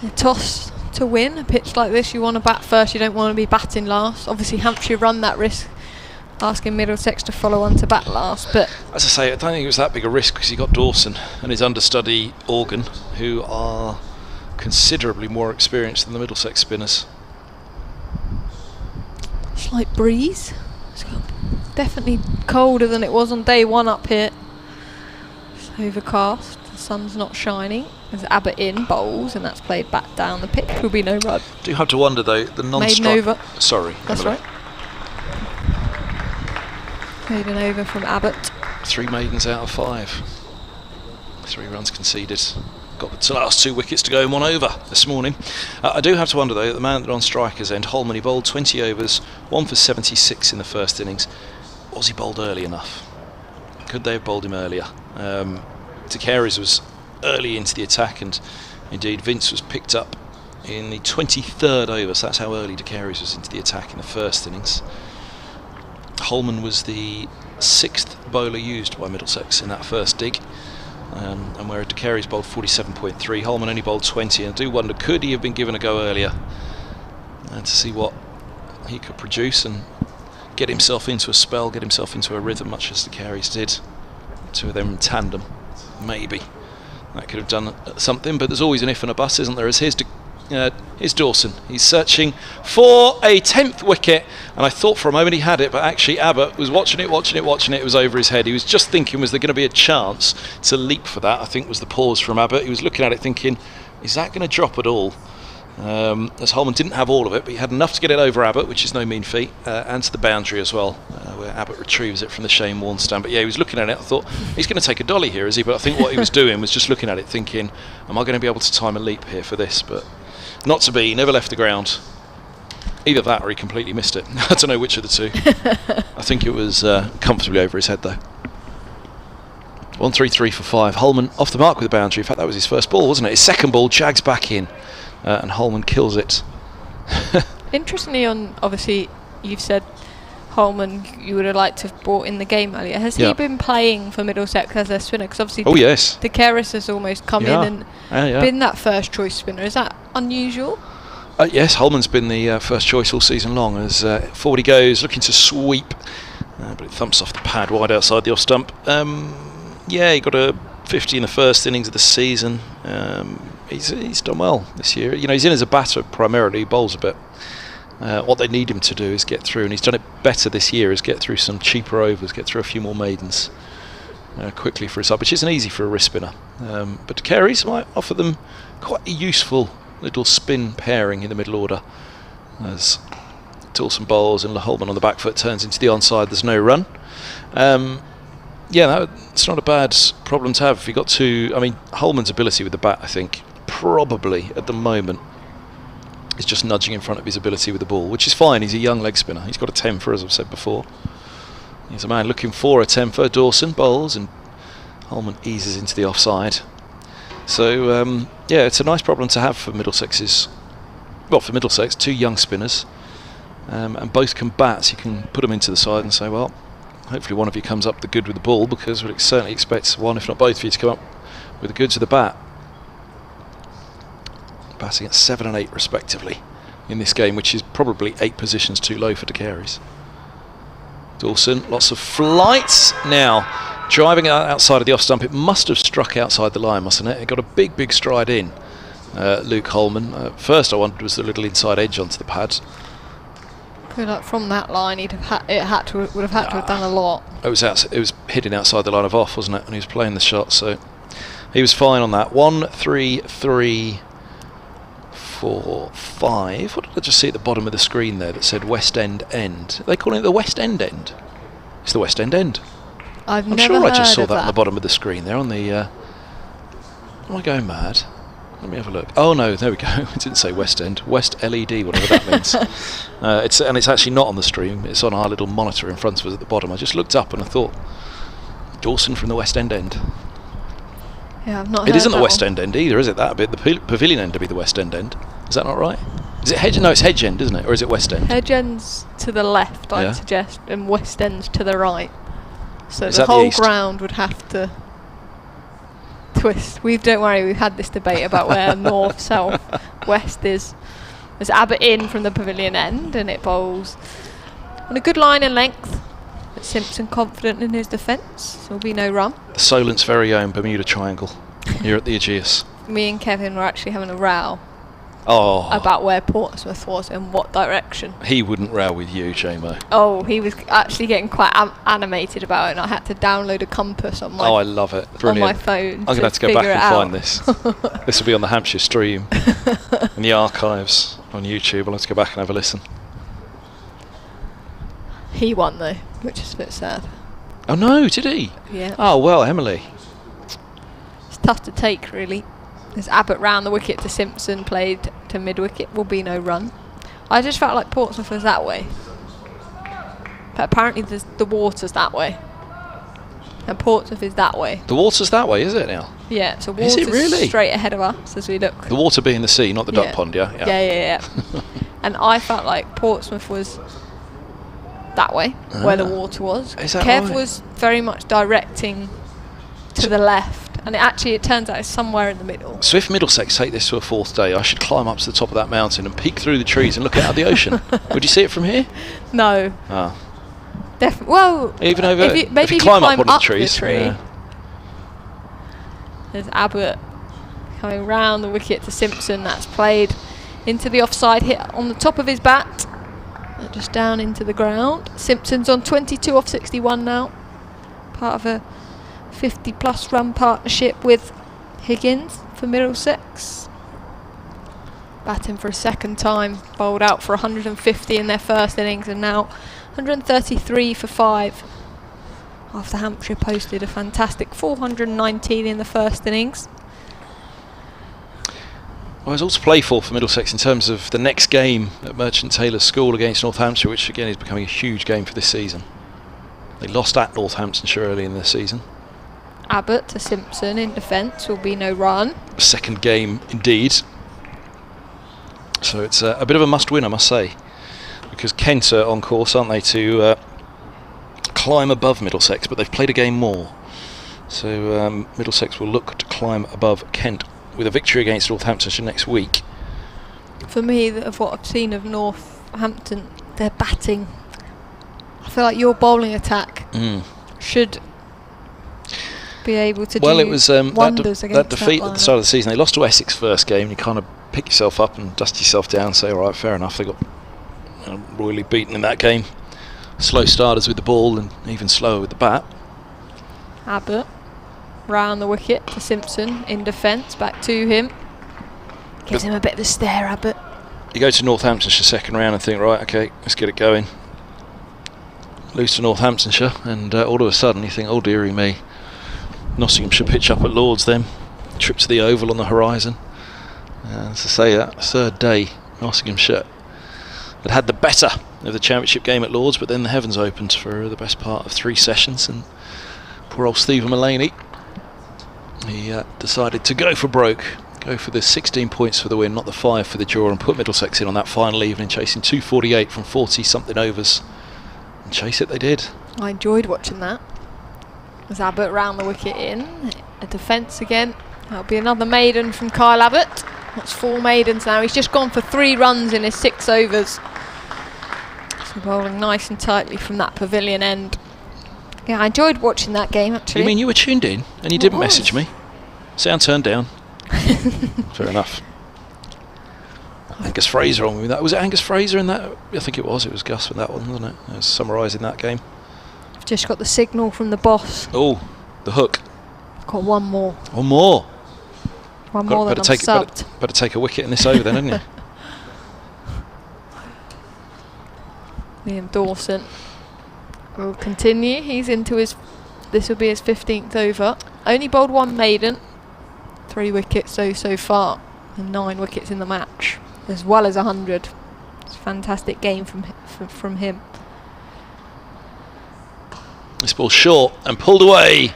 a toss to win. A pitch like this, you want to bat first, you don't want to be batting last. Obviously Hampshire run that risk, asking Middlesex to follow on to bat last, but as I say, I don't think it was that big a risk because you got Dawson and his understudy Organ, who are considerably more experienced than the Middlesex spinners. Slight breeze. It's definitely colder than it was on day one up here. It's overcast, the sun's not shining. There's Abbott in, bowls, and that's played back down the pitch. Will be no run. Do have to wonder though, the Maiden non-strike. over. Sorry, That's Emily. right. Maiden over from Abbott. 3 maidens out of 5. 3 runs conceded. Got the last 2 wickets to go and 1 over this morning. I do have to wonder though, the man on strikers end, Holman, he bowled 20 overs, 1 for 76 in the first innings. Was he bowled early enough? Could they have bowled him earlier? De Carey's was early into the attack, and indeed Vince was picked up in the 23rd over, so that's how early De Carey's was into the attack in the first innings. Holman was the 6th bowler used by Middlesex in that first dig. And where De Carey's bowled 47.3, Holman only bowled 20, and I do wonder, could he have been given a go earlier to see what he could produce and get himself into a spell, get himself into a rhythm, much as De Carey's did. 2 of them in tandem, maybe that could have done something, but there's always an if and a but, isn't there? As here's Dawson, he's searching for a 10th wicket, and I thought for a moment he had it, but actually Abbott was watching it, it was over his head. He was just thinking, was there going to be a chance to leap for that? I think was the pause from Abbott. He was looking at it thinking, is that going to drop at all? As Holman didn't have all of it, but he had enough to get it over Abbott, which is no mean feat, and to the boundary as well, where Abbott retrieves it from the Shane Warne stand. But yeah, he was looking at it, I thought, he's going to take a dolly here, is he? But I think what he was doing was just looking at it thinking, am I going to be able to time a leap here for this? But not to be, he never left the ground. Either that or he completely missed it. I don't know which of the two. I think it was comfortably over his head though. 1-3-3 for 5. Holman off the mark with the boundary. In fact, that was his first ball, wasn't it? His second ball, jags back in, and Holman kills it. Interestingly, obviously you've said Holman you would have liked to have brought in the game earlier. Has he been playing for Middlesex as a spinner? Because obviously De Carey's has almost come in and been that first choice spinner. Is that unusual? Yes, Holman's been the first choice all season long. As forward he goes, looking to sweep, but it thumps off the pad wide outside the off stump. He got a 50 in the first innings of the season. He's done well this year. You know, he's in as a batter primarily. He bowls a bit. What they need him to do is get through, and he's done it better this year, is get through some cheaper overs, get through a few more maidens quickly for his side, which isn't easy for a wrist spinner. But De Carey's might offer them quite a useful little spin pairing in the middle order, as Dawson bowls and Holman on the back foot turns into the onside. There's no run. It's not a bad problem to have if you got to. I mean, Holman's ability with the bat, I think, probably at the moment is just nudging in front of his ability with the ball, which is fine. He's a young leg spinner. He's got a 10 for, as I've said before. He's a man looking for a 10 for. Dawson bowls and Holman eases into the offside. So it's a nice problem to have for Middlesex, 2 young spinners, and both can bat. So you can put them into the side and say, well, hopefully one of you comes up the good with the ball, because we'd certainly expect one, if not both of you, to come up with the goods with the bat. Batting at 7 and 8 respectively in this game, which is probably 8 positions too low for De Carey's. Dawson, lots of flights now, driving outside of the off stump. It must have struck outside the line, mustn't it? It got a big stride in. Luke Holman. First I wondered was the little inside edge onto the pad. From that line, would have had to have done a lot. It was hidden outside the line of off, wasn't it? And he was playing the shot, so he was fine on that. 1-3-3 4, 5. What did I just see at the bottom of the screen there that said West End End? Are they calling it the West End End? It's the West End End. I'm I'm never sure I just heard saw of that on the bottom of the screen there on the... am I going mad? Let me have a look. Oh no, there we go. It didn't say West End. West LED, whatever that means. It's actually not on the stream. It's on our little monitor in front of us at the bottom. I just looked up and I thought, Dawson from the West End End. Yeah, I've not It heard isn't the that West one. End End either, is it? That bit, the pavilion end to be the West End End. Is that not right? Is it Hedge? No, it's Hedge End, isn't it? Or is it West End? Hedge End's to the left, Yeah. I'd suggest, and West End's to the right. So Is the that the whole east? ground would have to twist. Don't worry, we've had this debate about where north, south, west is. There's Abbott in from the pavilion end, and it bowls on a good line and length. But Simpson confident in his defence. There'll be no run. The Solent's very own Bermuda Triangle here at the Ageas. Me and Kevin were actually having a row Oh, about where Portsmouth was and what direction. he wouldn't row with you, JMO. Oh, he was actually getting quite animated about it, and I had to download a compass on my Oh, I love it. on Brilliant. my phone. I'm going to have to go back figure and it out. find this. This will be on the Hampshire stream in the archives on YouTube. I'll have to go back and have a listen. He won though, which is a bit sad. Oh no, did he? Yeah, Oh well, Emily. it's tough to take really. There's Abbott round the wicket to Simpson, played to mid wicket. Will be no run. I just felt like Portsmouth was that way, but apparently the water's that way, and Portsmouth is that way. The water's that way, is it now? Yeah, so Is water's it really? straight ahead of us as we look. The water being the sea, not the duck Yeah. pond, yeah? Yeah. And I felt like Portsmouth was that way, where the Ah. water was. Is that Kev right? was very much directing to the left, and it turns out it's somewhere in the middle. So if Middlesex take this to a 4th day, I should climb up to the top of that mountain and peek through the trees and look out at the ocean. Would you see it from here? No, Ah. well, Even over... if you, maybe if you if climb you up one of up the trees. tree. Yeah. There's Abbott coming round the wicket to Simpson. That's played into the offside, hit on the top of his bat, just down into the ground. Simpson's on 22 off 61 now, part of a 50-plus run partnership with Higgins for Middlesex. Batting for a second time, bowled out for 150 in their first innings, and now 133 for 5. After Hampshire posted a fantastic 419 in the first innings. Well, there's all to play for Middlesex in terms of the next game at Merchant Taylor's School against North Hampshire, which again is becoming a huge game for this season. They lost at Northamptonshire early in the season. Abbott to Simpson in defence, will be no run. Second game indeed. So it's a bit of a must-win, I must say, because Kent are on course, aren't they, to climb above Middlesex, but they've played a game more. So Middlesex will look to climb above Kent with a victory against Northamptonshire next week. For me, of what I've seen of Northampton, their batting, I feel like your bowling attack should be able to do Well, it was wonders that against defeat at the lineup. start of the season. They lost to Essex first game, and you kind of pick yourself up and dust yourself down and say, all right, fair enough. They got royally beaten in that game. Slow starters with the ball and even slower with the bat. Abbott round the wicket to Simpson in defence, back to him. Gives him a bit of a stare, Abbott. You go to Northamptonshire second round and think, right, okay, let's get it going. Lose to Northamptonshire, and all of a sudden you think, oh dearie me, Nottinghamshire pitch up at Lords then. Trip to the Oval on the horizon. As I say, that third day, Nottinghamshire had the better of the championship game at Lords, but then the heavens opened for the best part of 3 sessions, and poor old Stephen Mullaney, he decided to go for broke, go for the 16 points for the win, not the 5 for the draw, and put Middlesex in on that final evening, chasing 248 from 40-something overs. And chase it they did. I enjoyed watching that. As Abbott round the wicket in, a defence again. That'll be another maiden from Kyle Abbott. That's 4 maidens now. He's just gone for 3 runs in his 6 overs. So bowling nice and tightly from that pavilion end. Yeah, I enjoyed watching that game actually. You mean you were tuned in and you didn't message me? Sound turned down. Fair enough. Angus Fraser on with that. Was it Angus Fraser in that? I think it was. It was Gus with that one, wasn't it? It was summarising that game. I've just got the signal from the boss. Oh, the hook. Got one more. One more. One more than I'm subbed. Better take a wicket in this over then, hadn't you? Liam Dawson will continue. He's into this will be his 15th over. Only bowled one maiden. 3 wickets so far. And 9 wickets in the match. As well as 100. It's a fantastic game from him. This ball short and pulled away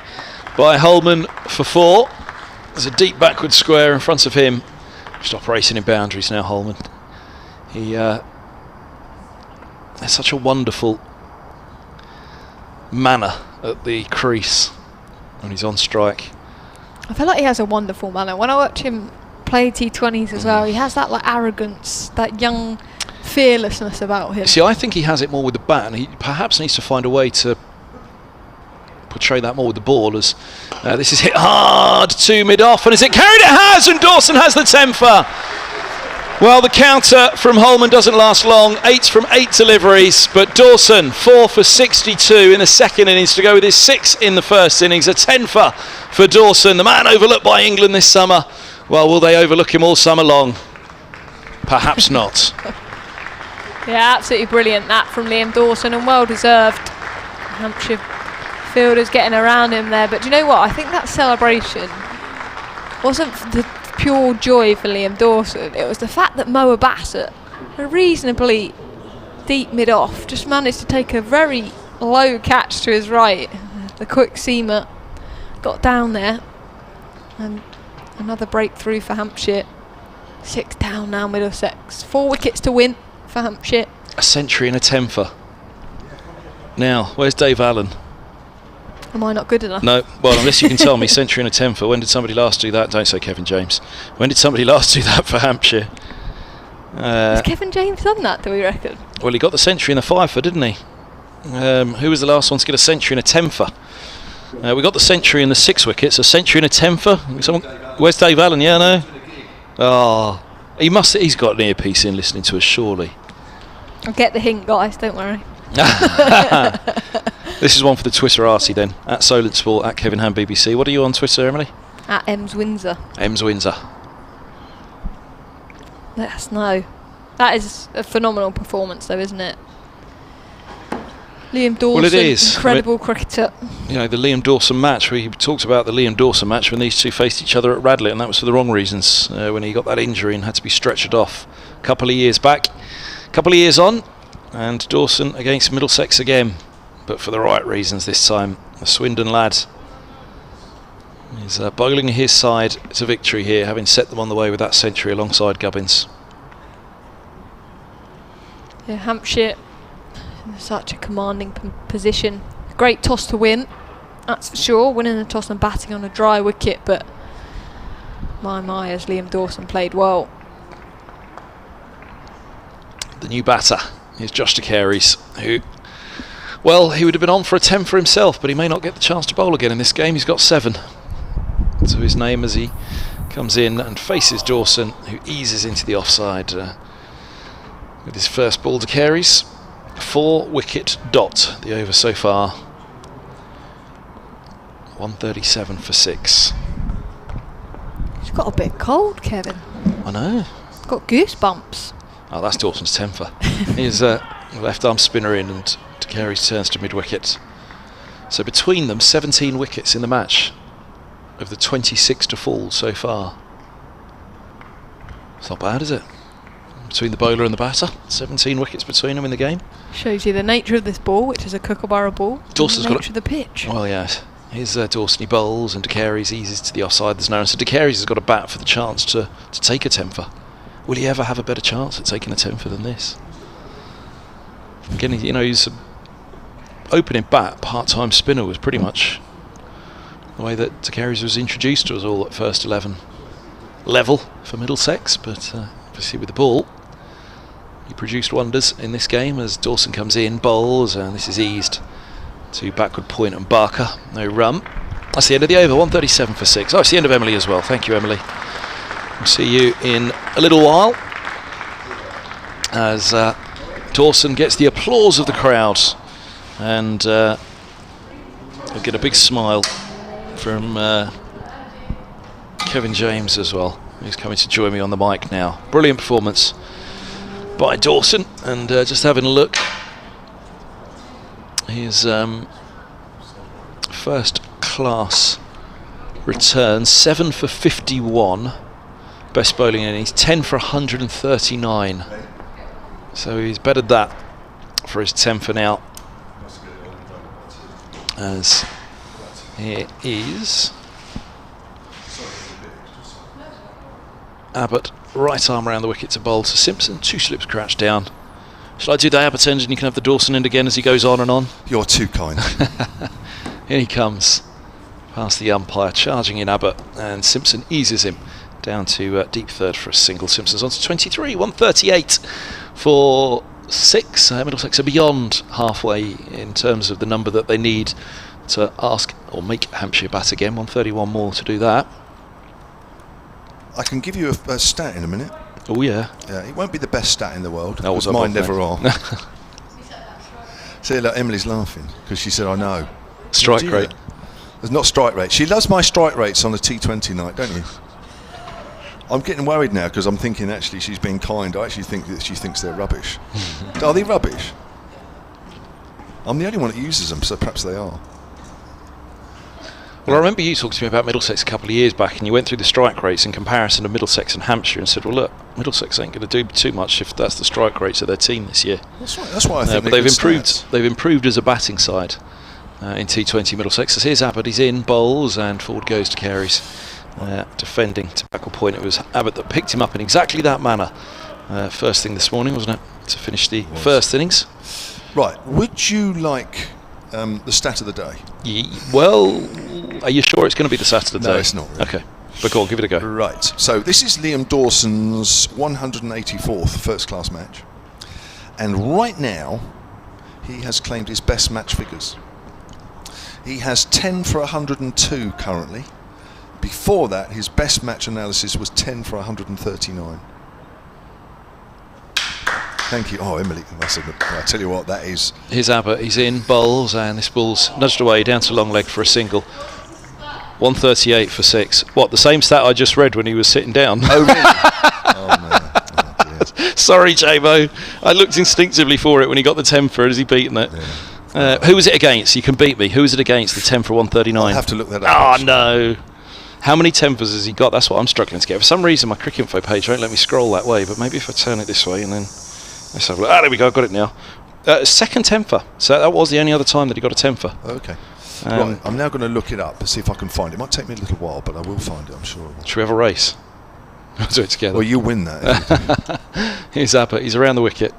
by Holman for 4. There's a deep backward square in front of him. Just operating in boundaries now, Holman. He has such a wonderful manner at the crease when he's on strike. I feel like he has a wonderful manner. When I watch him play T20s as well, he has that like arrogance, that young fearlessness about him. See, I think he has it more with the bat, and he perhaps needs to find a way to portray that more with the ball. As this is hit hard to mid-off, and is it carried? It has, and Dawson has the 10-fer. Well, the counter from Holman doesn't last long. 8 from 8 deliveries, but Dawson 4 for 62 in the second innings to go with his 6 in the first innings. A 10-fer for Dawson, the man overlooked by England this summer. Well, will they overlook him all summer long? Perhaps not. Yeah, absolutely brilliant that from Liam Dawson, and well deserved. Hampshire fielders getting around him there, but do you know what? I think that celebration wasn't the pure joy for Liam Dawson. It was the fact that Moa Bassett, a reasonably deep mid-off, just managed to take a very low catch to his right. The quick seamer got down there, and another breakthrough for Hampshire. 6 down now, Middlesex. 4 wickets to win for Hampshire. A century and a 10-fer. Now, where's Dave Allen? Am I not good enough? No, well, unless you can tell me, century and a 10-fer. When did somebody last do that? Don't say Kevin James. When did somebody last do that for Hampshire? Has Kevin James done that, do we reckon? Well, he got the century and the 5-fer, didn't he? Who was the last one to get a century and a 10-fer? We got the century and the 6 wickets. A century and a 10-fer. Where's Dave Allen? Yeah, no. Oh, he's got an earpiece in listening to us, surely. I'll get the hint, guys. Don't worry. This is one for the Twitter arty then. At Solent Sport, at Kevin Ham BBC. What are you on Twitter, Emily? At Ems Windsor. Ems Windsor. Let us know. That is a phenomenal performance, though, isn't it? Liam Dawson, well, it is. Incredible cricketer. You know, the Liam Dawson match. We talked about the Liam Dawson match when these two faced each other at Radlett, and that was for the wrong reasons. When he got that injury and had to be stretchered off a couple of years back. A couple of years on, and Dawson against Middlesex again, but for the right reasons this time. The Swindon lad is bowling his side to victory here, having set them on the way with that century alongside Gubbins. Yeah, Hampshire in such a commanding position. Great toss to win, that's for sure. Winning the toss and batting on a dry wicket, but my, as Liam Dawson played well. The new batter is Josh de Carey's, who, well, he would have been on for a 10 for himself, but he may not get the chance to bowl again in this game. He's got 7 to his name as he comes in and faces Dawson, who eases into the offside with his first ball. De Carey's 4-wicket dot, the over so far. 137 for 6. He's got a bit cold, Kevin. I know. Got goosebumps. Oh, that's Dawson's 10-fer. He's left arm spinner in, and De Carey's turns to mid-wicket. So between them, 17 wickets in the match of the 26 to fall so far. It's not bad, is it? Between the bowler and the batter, 17 wickets between them in the game. Shows you the nature of this ball, which is a Kookaburra ball. Dawson's and the got nature of the pitch. Well, yes. Here's Dawson, he bowls, and De Carey's eases to the offside. There's no one. So De Carey's has got a bat for the chance to take a 10-fer. Will he ever have a better chance at taking a 10-fer than this? Again, you know, he's opening bat, part-time spinner was pretty much the way that De Carey's was introduced to us all at first 11 level for Middlesex, but obviously with the ball he produced wonders in this game as Dawson comes in, bowls, and this is eased to backward point and Barker, no run. That's the end of the over, 137 for 6. Oh, it's the end of Emily as well. Thank you, Emily. We'll see you in a little while as Dawson gets the applause of the crowd, and he'll get a big smile from Kevin James as well, who's coming to join me on the mic now. Brilliant performance by Dawson, and just having a look, his first class return, 7 for 51, best bowling innings, 10 for 139. So he's bettered that for his 10 for now. As here is Abbott, right arm around the wicket to bowl to Simpson, 2 slips crouched down. Shall I do the Abbott end and you can have the Dawson end again as he goes on and on? You're too kind. Here he comes, past the umpire, charging in Abbott, and Simpson eases him down to deep third for a single. Simpson's on to 23, 138 for 6. Middlesex are beyond halfway in terms of the number that they need to ask or make Hampshire bat again. 131 more to do that. I can give you a stat in a minute. Oh yeah. Yeah, it won't be the best stat in the world, No, because was mine I never are. See, look, Emily's laughing because she said, I know. Strike Dear. rate. It's not strike rate. She loves my strike rates on a T20 night, don't you? I'm getting worried now because I'm thinking actually she's being kind. I actually think that she thinks they're rubbish. Are they rubbish? I'm the only one that uses them, so perhaps they are. Well, I remember you talking to me about Middlesex a couple of years back, and you went through the strike rates in comparison to Middlesex and Hampshire and said, well look, Middlesex ain't going to do too much if that's the strike rates of their team this year. That's why I think but they've improved as a batting side in T20 Middlesex. So here's Abbott, he's in, bowls, and forward goes to Carey's. Defending to tackle point. It was Abbott that picked him up in exactly that manner first thing this morning, wasn't it, to finish the first innings. Right, would you like the stat of the day? Well, are you sure it's going to be the stat of the day? No, it's not really. Okay, but go on, give it a go. Right, so this is Liam Dawson's 184th first class match, and right now he has claimed his best match figures. He has 10 for 102 currently. Before that, his best match analysis was 10 for 139. Thank you. Oh, Emily, I tell you what, that is... Here's Abbott, he's in, bowls, and this ball's nudged away down to long leg for a single. 138 for 6. What, the same stat I just read when he was sitting down? Oh, really? Oh, man. Oh, dear. Sorry, J-Mo. I looked instinctively for it when he got the 10 for it as he beaten it. Yeah. Who was it against? You can beat me. Who was it against, the 10 for 139? I'll have to look that up. Oh, no. How many tempers has he got? That's what I'm struggling to get. For some reason, my Cricket Info page won't let me scroll that way, but maybe if I turn it this way and then... Let's have a look. Ah, there we go, I've got it now. Second temper. So that was the only other time that he got a temper. Okay. Right, I'm now going to look it up and see if I can find it. It might take me a little while, but I will find it, I'm sure. Should we have a race? We'll do it together. Well, you win that. Here's Abbott. He's around the wicket.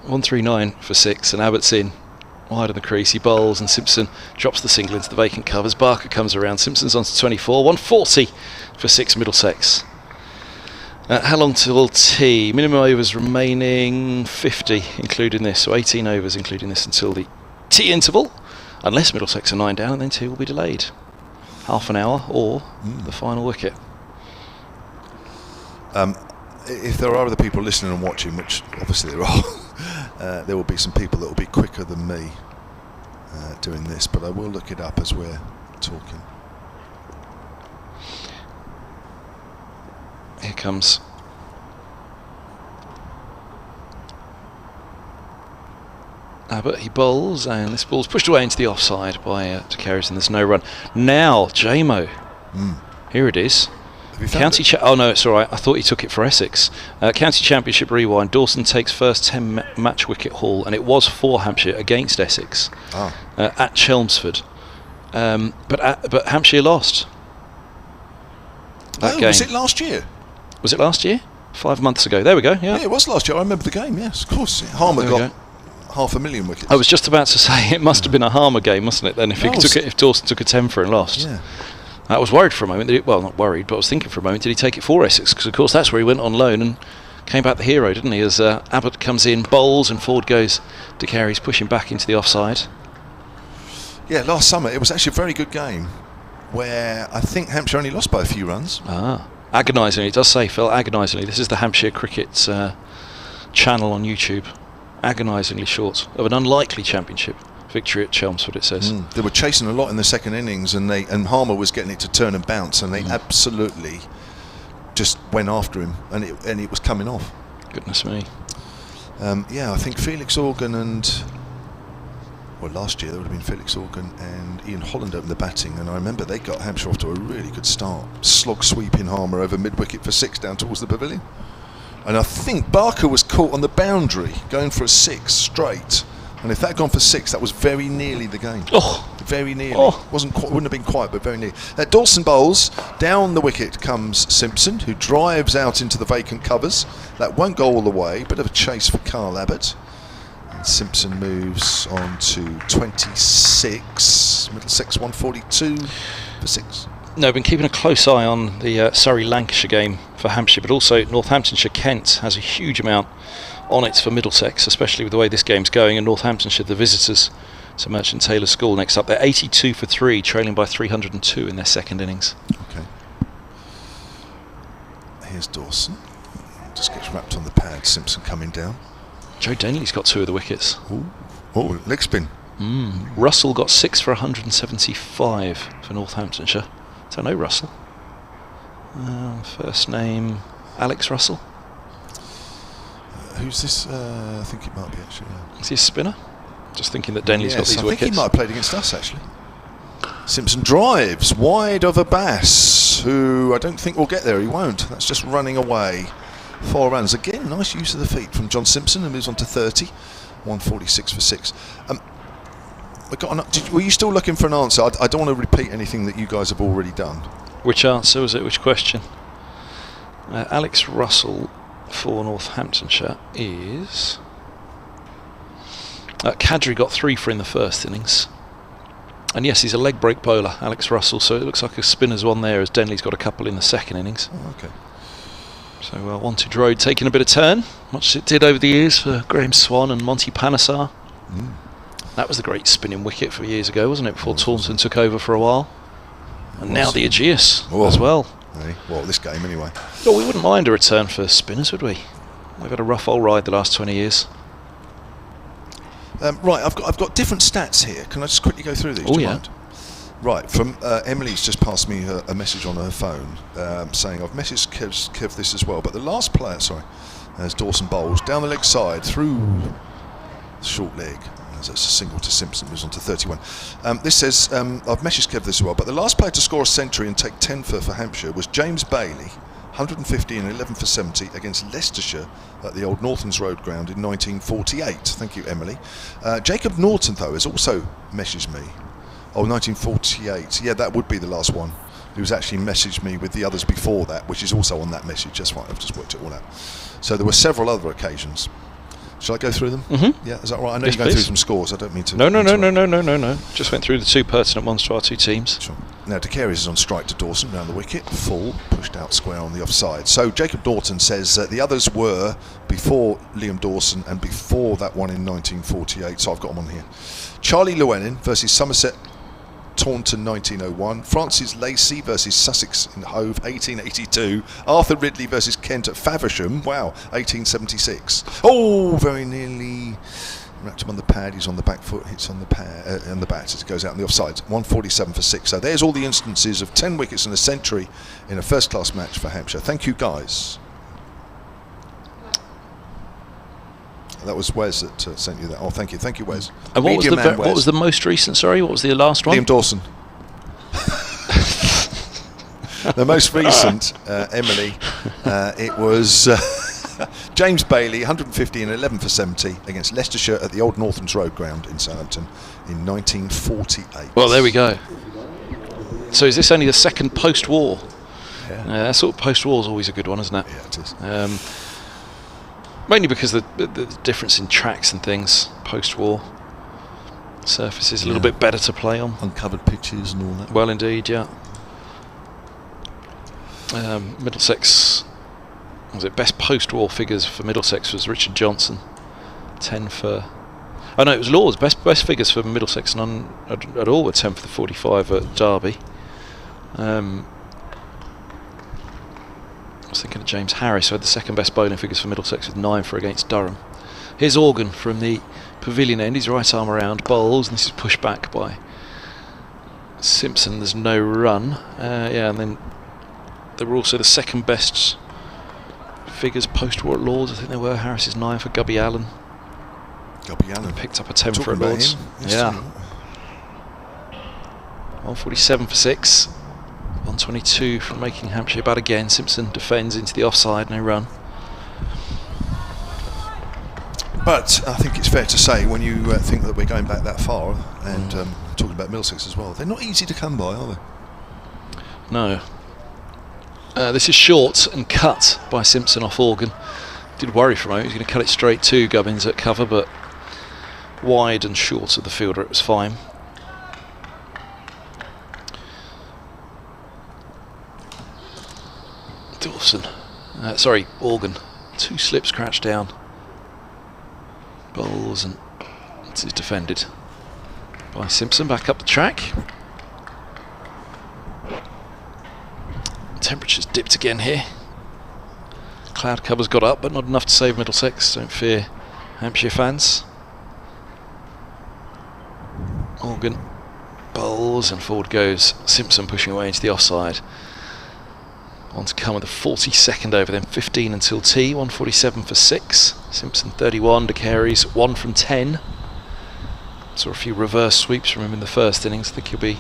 139 for 6, and Abbott's in. Wide on the crease, he bowls, and Simpson drops the single into the vacant covers. Barker comes around, Simpson's on to 24, 140 for 6 Middlesex. How long till tea? Minimum overs remaining 50, including this, so 18 overs including this until the tea interval, unless Middlesex are 9 down, and then tea will be delayed. Half an hour or the final wicket. If there are other people listening and watching, which obviously there are, there will be some people that will be quicker than me doing this, but I will look it up as we're talking. Here comes Abbott, he bowls, and this ball's pushed away into the offside by De Carys, and there's no run. Now, JMO, here it is. Oh no, it's all right. I thought he took it for Essex. County Championship rewind. Dawson takes first 10 match wicket haul, and it was for Hampshire against Essex at Chelmsford. But Hampshire lost. That game. Was it last year? Was it last year? 5 months ago. There we go. Yeah, it was last year. I remember the game. Yes, of course. Harmer got 500,000 wickets. I was just about to say it must have been a Harmer game, mustn't it? Then if Dawson took a 10 for and lost. Yeah. I was worried for a moment. Well, not worried, but I was thinking for a moment, did he take it for Essex? Because, of course, that's where he went on loan and came back the hero, didn't he? As Abbott comes in, bowls, and forward goes De Carys, pushing back into the offside. Yeah, last summer, it was actually a very good game where I think Hampshire only lost by a few runs. Agonisingly, it does say, Phil, agonisingly. This is the Hampshire Cricket channel on YouTube. Agonisingly short of an unlikely championship victory at Chelmsford, it says. They were chasing a lot in the second innings, and Harmer was getting it to turn and bounce, and they absolutely just went after him, and it was coming off. Goodness me. I think Felix Organ and... Well, last year there would have been Felix Organ and Ian Holland opened the batting, and I remember they got Hampshire off to a really good start. Slog sweeping Harmer over mid-wicket for 6 down towards the pavilion. And I think Barker was caught on the boundary, going for a 6 straight. And if that had gone for 6, that was very nearly the game. Oh, very nearly. Oh. Wouldn't have been quite, but very nearly. Dawson bowls. Down the wicket comes Simpson, who drives out into the vacant covers. That won't go all the way. Bit of a chase for Carl Abbott. And Simpson moves on to 26. Middlesex 142 for 6. No, I've been keeping a close eye on the Surrey-Lancashire game for Hampshire, but also Northamptonshire-Kent has a huge amount on it for Middlesex, especially with the way this game's going, and Northamptonshire, the visitors to Merchant Taylor School next up. They're 82 for 3, trailing by 302 in their second innings. Okay. Here's Dawson. Just gets wrapped on the pad. Simpson coming down. Joe Denley's got 2 of the wickets. Oh, leg spin. Russell got 6 for 175 for Northamptonshire. Don't know Russell. First name Alex Russell. Who's this? I think it might be actually. Is he a spinner? Just thinking that Denley's got these I wickets. think he might have played against us actually. Simpson drives wide of Abbas, who I don't think will get there. He won't. That's just running away. 4 runs. Again, nice use of the feet from John Simpson, and moves on to 30. 146 for 6. Were you still looking for an answer? I don't want to repeat anything that you guys have already done. Which answer was it? Which question? Alex Russell for Northamptonshire is... Kadri got 3 for in the first innings. And yes, he's a leg break bowler, Alex Russell, so it looks like a spinner's one there, as Denley's got a couple in the second innings. Oh, okay. So Wanted Road taking a bit of turn, much as it did over the years for Graham Swan and Monty Panesar. That was the great spinning wicket for years ago, wasn't it, before Taunton took over for a while. And now the Ageas as well. Hey, well, this game anyway. Well, we wouldn't mind a return for spinners, would we? They've had a rough old ride the last 20 years. Right, I've got different stats here. Can I just quickly go through these? Oh, do you yeah. mind? Right, from Emily's just passed me a message on her phone saying I've messaged Kev this as well, but the last player, as Dawson bowls down the leg side through the short leg. That's a single to Simpson, moves on to 31. This says, I've messaged Kev this as well, but the last player to score a century and take 10 for Hampshire was James Bailey, 150 and 11 for 70 against Leicestershire at the old Nortons Road ground in 1948. Thank you, Emily. Jacob Norton, though, has also messaged me. Oh, 1948. Yeah, that would be the last one. Who's actually messaged me with the others before that, which is also on that message. That's right, I've just worked it all out. So there were several other occasions. Shall I go through them? Mm-hmm. Yeah, is that right? I know Yes, you're going please. through some scores. I don't mean to... No. Just went through the 2 pertinent ones to our 2 teams. Sure. Now, De Carey's is on strike to Dawson, round the wicket, full, pushed out square on the offside. So, Jacob Norton says the others were before Liam Dawson and before that one in 1948, so I've got them on here. Charlie Llewellyn versus Somerset Taunton 1901, Francis Lacey versus Sussex in Hove 1882, Arthur Ridley versus Kent at Faversham, wow, 1876. Oh, very nearly wrapped him on the pad, he's on the back foot, hits on the pad, on the bat as it goes out on the offside. 147 for 6. So there's all the instances of 10 wickets and a century in a first class match for Hampshire. Thank you, guys. That was Wes that sent you that. Oh, thank you, Wes. And what was the most recent? Sorry, what was the last one? Liam Dawson. The most recent, Emily. It was James Bailey, 150 and 11 for 70 against Leicestershire at the old Nortons Road ground in Southampton in 1948. Well, there we go. So is this only the second post-war? Yeah. That sort of post-war is always a good one, isn't it? Yeah, it is. Mainly because the difference in tracks and things post-war. Surface is a little bit better to play on. Uncovered pitches and all that. Well, indeed, yeah. Middlesex, was it best post-war figures for Middlesex was Richard Johnson, 10 for. Oh no, it was Lord's best figures for Middlesex, none at all were 10 for the 45 at Derby. I was thinking of James Harris, who had the second best bowling figures for Middlesex with 9 for against Durham. Here's Organ from the pavilion end. His right arm around, bowls, and this is pushed back by Simpson. There's no run. Yeah, and then they were also the second best figures post-war at Lords. I think they were. Harris is 9 for Gubby Allen. Gubby Allen Picked up a 10 for Talking at about Lords. him Yeah. yesterday. 147 for 6. 122 from making Hampshire bad again. Simpson defends into the offside, no run. But I think it's fair to say, when you think that we're going back that far, and talking about Middlesex as well, they're not easy to come by, are they? No. This is short and cut by Simpson off Organ. Did worry for a moment, he was going to cut it straight to Gubbins at cover, but wide and short of the fielder, it was fine. Dawson, Organ, 2 slips crouched down. Bowls, and it is defended by Simpson. Back up the track. Temperatures dipped again here. Cloud cover's got up, but not enough to save Middlesex. Don't fear, Hampshire fans. Organ bowls, and forward goes Simpson, pushing away into the offside. On to come with a 42nd over, then 15 until tea. 147 for 6. Simpson 31, De Carey's 1 from 10. Saw a few reverse sweeps from him in the first innings. I think he'll be,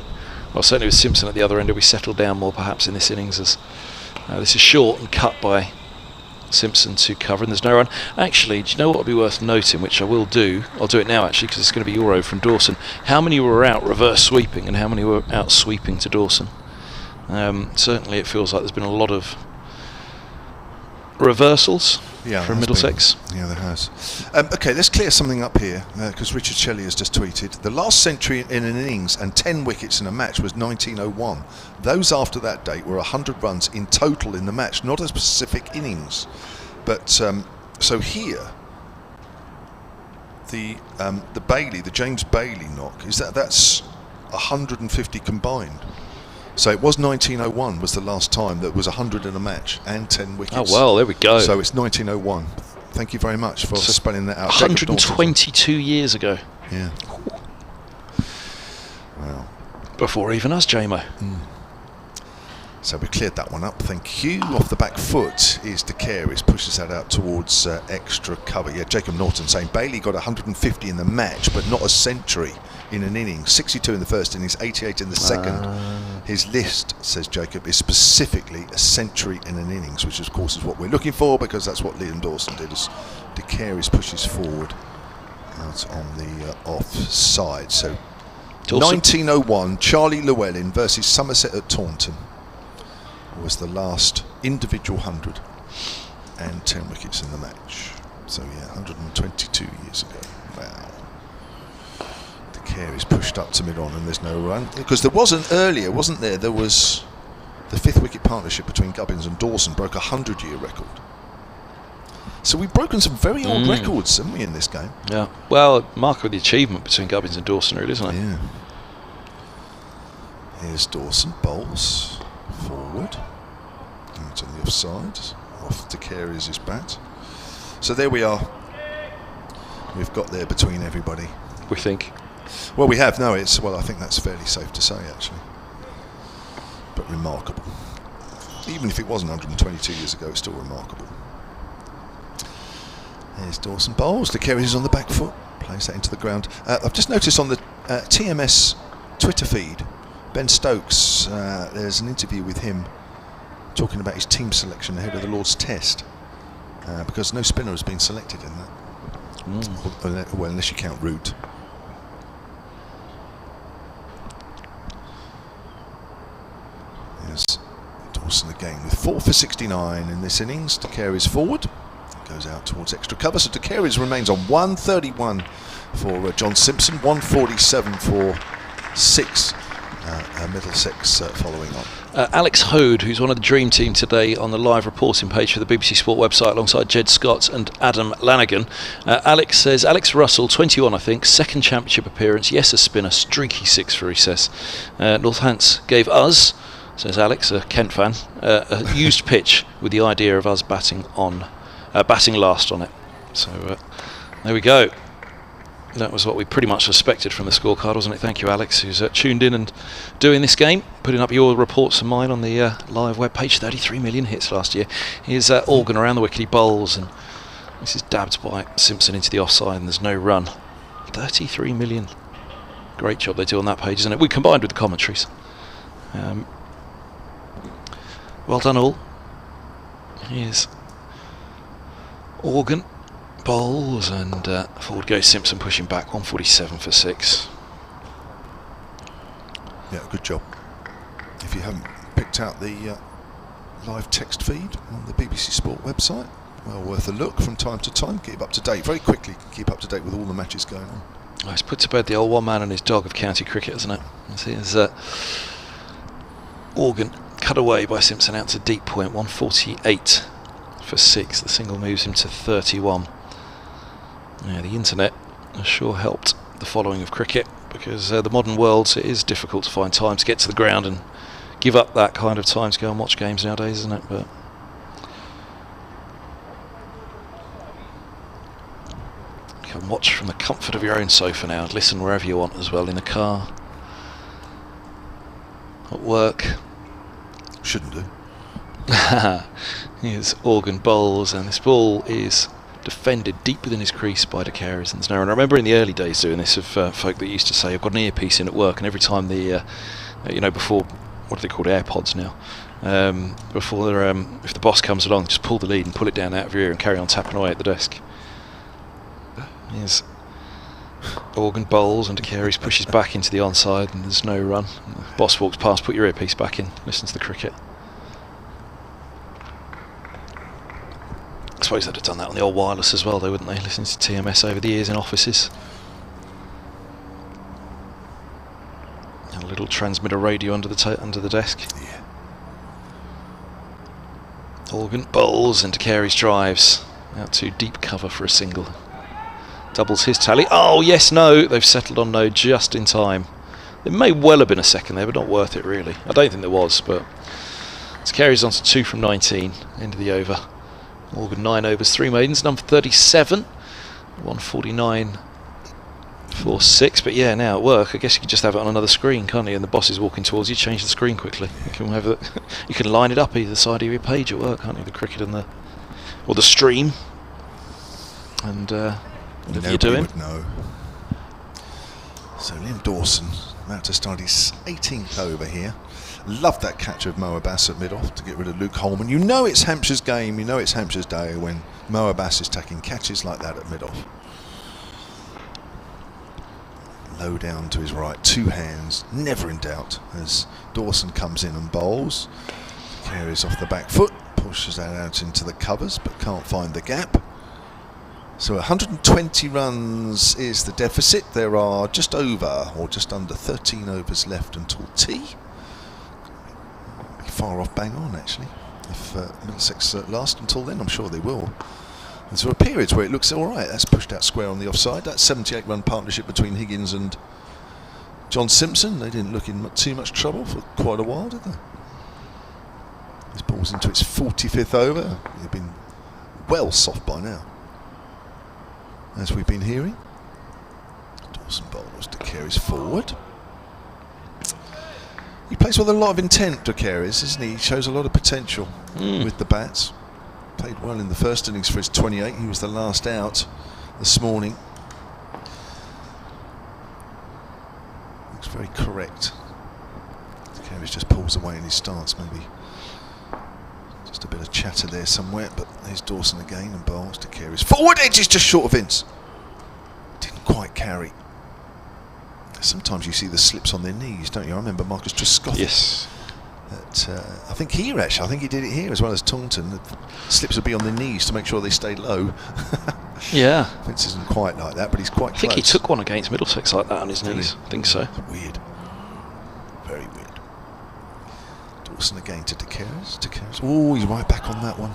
well, certainly with Simpson at the other end, he'll be settled down more perhaps in this innings, as this is short and cut by Simpson to cover, and there's no run. Actually, do you know what would be worth noting, which I will do? I'll do it now actually, because it's going to be your over from Dawson. How many were out reverse sweeping and how many were out sweeping to Dawson? Certainly it feels like there's been a lot of reversals from Middlesex. Yeah, there has. Okay, let's clear something up here, because Richard Shelley has just tweeted, the last century in an innings and 10 wickets in a match was 1901. Those after that date were 100 runs in total in the match, not a specific innings. But so here, the Bailey, the James Bailey knock, that's 150 combined. So it was 1901 was the last time that was 100 in a match and 10 wickets. Oh well, there we go. So it's 1901. Thank you very much for spelling that out. 122 years ago. Yeah. Wow. Before even us, JMO. So we cleared that one up. Thank you. Off the back foot is De Carey's, pushes that out towards extra cover. Yeah, Jacob Norton saying Bailey got 150 in the match, but not a century in an innings. 62 in the first innings, 88 in the second. His list, says Jacob, is specifically a century in an innings, which of course is what we're looking for, because that's what Liam Dawson did, as De Carey's pushes forward out on the offside. So Dawson. 1901, Charlie Llewellyn versus Somerset at Taunton was the last individual 100 and 10 wickets in the match. So yeah, 122 years ago. Wow. De Carey's pushed up to mid-on and there's no run, because there was an earlier, wasn't there? There was the 5th wicket partnership between Gubbins and Dawson broke a 100-year record. So we've broken some very old records, haven't we, in this game? Yeah. Well, mark of the achievement between Gubbins and Dawson, really, isn't it? Yeah. Here's Dawson, bowls forward. Out on the offside. Off De Carey's his bat. So there we are. We've got there between everybody. We think. Well, we have. No, it's, well, I think that's fairly safe to say, actually. But remarkable. Even if it wasn't 122 years ago, it's still remarkable. There's Dawson bowls. De Carey's on the back foot. Plays that into the ground. I've just noticed on the TMS Twitter feed, Ben Stokes, there's an interview with him talking about his team selection ahead of the Lord's Test, because no spinner has been selected in that. Well, unless you count Root. There's Dawson again with 4 for 69 in this innings. De Carey's forward. Goes out towards extra cover. So De Carey's remains on 131 for John Simpson, 147 for 6. Middlesex following on. Alex Hode, who's one of the Dream Team today on the live reporting page for the BBC Sport website alongside Jed Scott and Adam Lanigan. Alex says, Alex Russell, 21 I think, second championship appearance, yes a spinner, streaky 6 for he says. Northants gave us, says Alex, a Kent fan, a used pitch with the idea of us batting last on it. So There we go. That was what we pretty much suspected from the scorecard, wasn't it? Thank you, Alex, who's tuned in and doing this game, putting up your reports and mine on the live webpage. 33 million hits last year. Here's Organ around the wicket, he bowls, and this is dabbed by Simpson into the offside, and there's no run. 33 million. Great job they do on that page, isn't it? We combined with the commentaries. Well done all. Here's Organ. Bowls, and forward goes Simpson, pushing back. 147 for 6. Yeah, good job. If you haven't picked out the live text feed on the BBC Sport website, well worth a look from time to time. Keep up to date very quickly. Keep up to date with all the matches going on. Oh, it's put to bed the old one man and his dog of county cricket, isn't it? Here's Organ cut away by Simpson out to deep point. 148 for 6. The single moves him to 31. Yeah, the internet has sure helped the following of cricket, because the modern world, it is difficult to find time to get to the ground and give up that kind of time to go and watch games nowadays, isn't it? But you can watch from the comfort of your own sofa now and listen wherever you want as well, in the car, at work. Shouldn't do. Here's Organ bowls, and this ball is defended deep within his crease by De Caires, and there's no run. I remember in the early days doing this of folk that used to say, I've got an earpiece in at work, and every time the before, what are they called, AirPods now, before if the boss comes along, just pull the lead and pull it down out of your ear and carry on tapping away at the desk. Here's Organ bowls, and De Caires pushes back into the onside, and there's no run. And the boss walks past, put your earpiece back in, listen to the cricket. I suppose they'd have done that on the old wireless as well, though, wouldn't they? Listening to TMS over the years in offices. And a little transmitter radio under the desk. Yeah. Organ bowls, and De Caires drives out to deep cover for a single. Doubles his tally. Oh yes, no. They've settled on no just in time. There may well have been a second there, but not worth it really. I don't think there was, but De Caires on to 2 from 19. End of the over. Organ 9 overs, 3 maidens, number 37, 149 for 6. But yeah, now at work, I guess you could just have it on another screen, can't you? And the boss is walking towards you, change the screen quickly. You can have it. You can line it up either side of your page at work, can't you? The cricket and the stream. And whatever you're doing. Would know. So Liam Dawson about to start his 18th over here. Love that catch of Mo Abbas at mid-off to get rid of Luke Holman. You know it's Hampshire's game, you know it's Hampshire's day when Mo Abbas is taking catches like that at mid-off. Low down to his right, 2 hands, never in doubt as Dawson comes in and bowls. Carries off the back foot, pushes that out into the covers but can't find the gap. So 120 runs is the deficit. There are just over or just under 13 overs left until tea. Far off bang on actually. If Middlesex last until then, I'm sure they will. And there are periods where it looks alright. That's pushed out square on the offside. That 78 run partnership between Higgins and John Simpson, they didn't look in too much trouble for quite a while, did they? This ball's into its 45th over. They've been well soft by now, as we've been hearing. Dawson bowls, De Caires forward. He plays with a lot of intent, De Caires, isn't he? He shows a lot of potential with the bats. Played well in the first innings for his 28. He was the last out this morning. Looks very correct. De Caires just pulls away in his stance, maybe. Just a bit of chatter there somewhere, but there's Dawson again and bowls. De Caires forward, edge is just short of Vince. Didn't quite carry. Sometimes you see the slips on their knees, don't you? I remember Marcus Trescothick. Yes. I think he did it here as well as Taunton. The slips would be on their knees to make sure they stay low. Yeah. Vince isn't quite like that, but he's quite close. I think he took one against Middlesex like that on his knees. I think so. Weird. Very weird. Dawson again to De Caires. De Caires. Oh, he's right back on that one.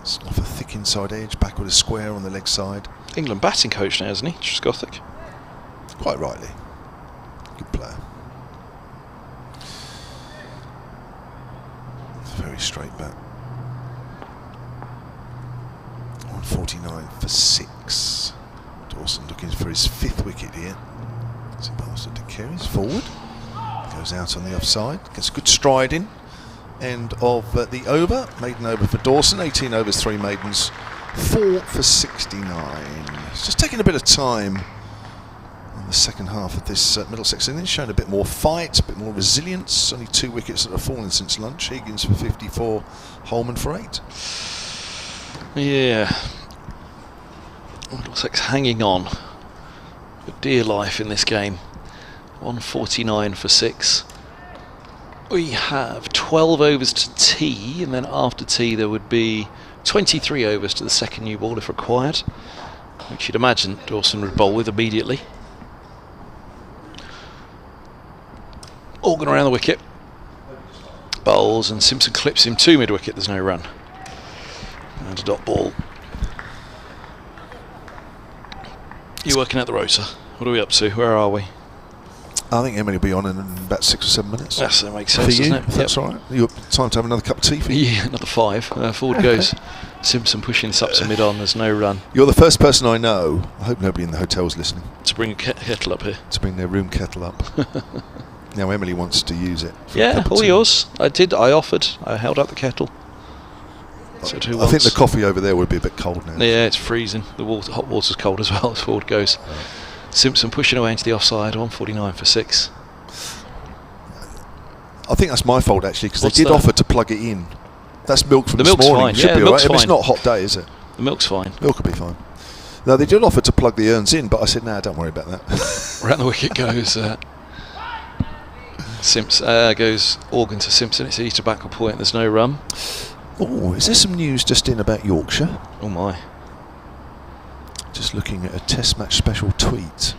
It's off a thick inside edge, back with a square on the leg side. England batting coach now, isn't he? Trescothick. Quite rightly. Good player. Very straight bat. 149 for 6. Dawson looking for his 5th wicket here. So pass it to Carey's forward. Goes out on the offside. Gets a good stride in. End of the over. Maiden over for Dawson. 18 overs, 3 maidens. 4 for 69. It's just taking a bit of time in the second half of this Middlesex innings. Showing a bit more fight, a bit more resilience. Only 2 wickets that have fallen since lunch. Higgins for 54. Holman for 8. Yeah. Middlesex hanging on for dear life in this game. 149 for 6. We have 12 overs to tea, and then after tea there would be 23 overs to the second new ball if required, which you'd imagine Dawson would bowl with immediately. Organ around the wicket. Bowls, and Simpson clips him to mid-wicket. There's no run. And a dot ball. You're working out the rota. What are we up to? Where are we? I think Emily will be on in about 6 or 7 minutes. Yes, that makes For sense, you, doesn't it? if that's all right. You time to have another cup of tea for you? Yeah, another 5. Forward goes Simpson, pushing this up to mid-on. There's no run. You're the first person I know, I hope nobody in the hotel's listening, To bring a kettle up here. to bring their room kettle up. Now Emily wants to use it. For a Yeah, cup of all tea. yours. I did. I offered. I held out the kettle. So who I think wants? the coffee over there would be a bit cold now. Yeah, it's freezing. The hot water's cold as well as forward goes. Simpson pushing away into the offside. 149 for 6. I think that's my fault actually, because they What's did that? offer to plug it in. That's milk from The this milk's morning. fine. Should Yeah, be the all milk's right. If it's fine. not a hot day, is it? The milk's fine. Milk will be fine. No, they did offer to plug the urns in, but I said, nah, don't worry about that. Around the wicket goes goes Organ to Simpson. It's easy to back a point. There's no run. Oh, is there some news just in about Yorkshire? Oh my. Just looking at a test match special tweet.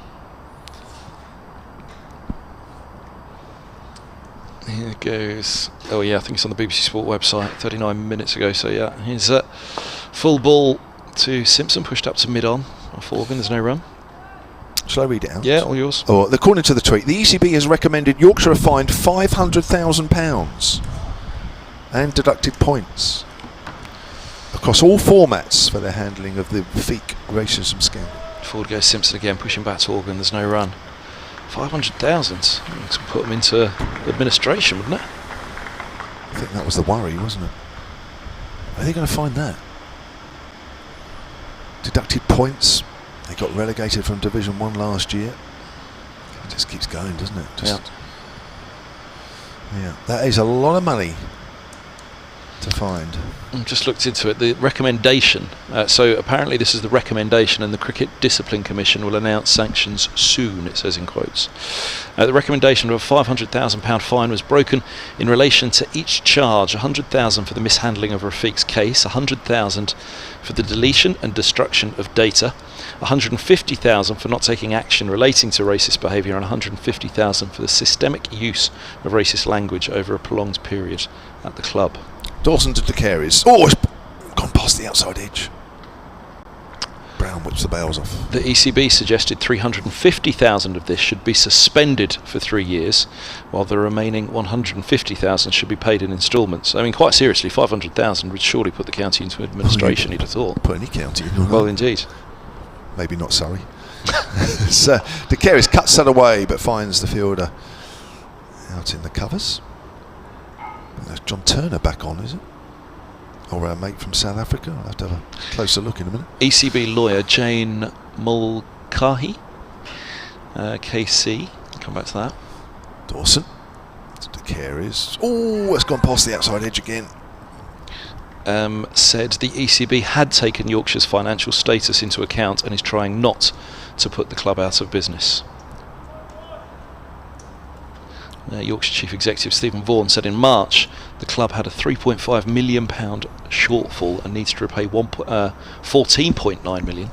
Here goes. Oh yeah, I think it's on the BBC Sport website 39 minutes ago. So yeah, here's full ball to Simpson, pushed up to mid-on off Organ. There's no run. Shall I read it out? Yeah, all yours. Oh, according to the tweet, the ECB has recommended Yorkshire are fined £500,000 and deducted points across all formats for their handling of the Feek racism scandal. Forward goes Simpson again, pushing back to Organ. There's no run. 500,000. Looks to put them into administration, wouldn't it? I think that was the worry, wasn't it? Are they going to find that? Deducted points. They got relegated from Division 1 last year. It just keeps going, doesn't it? Yeah. That is a lot of money to find. I've just looked into it. The recommendation. So apparently this is the recommendation, and the Cricket Discipline Commission will announce sanctions soon, it says in quotes. The recommendation of a £500,000 fine was broken in relation to each charge: £100,000 for the mishandling of Rafiq's case, £100,000 for the deletion and destruction of data, £150,000 for not taking action relating to racist behaviour, and £150,000 for the systemic use of racist language over a prolonged period at the club. Dawson to De Carey's. Oh, it's gone past the outside edge. Brown whips the bails off. The ECB suggested 350,000 of this should be suspended for 3 years, while the remaining 150,000 should be paid in instalments. I mean, quite seriously, 500,000 would surely put the county into administration, you'd have thought. Put any county in. Well, indeed. Maybe not Surrey. So De Carey's cuts that away, but finds the fielder out in the covers. There's John Turner back on, is it? Or our mate from South Africa? I'll have to have a closer look in a minute. ECB lawyer Jane Mulcahy, KC. I'll come back to that. Dawson. De Carey's. Oh, it's gone past the outside edge again. Said the ECB had taken Yorkshire's financial status into account and is trying not to put the club out of business. Yorkshire Chief Executive Stephen Vaughan said in March the club had a £3.5 million shortfall and needs to repay 14.9 million.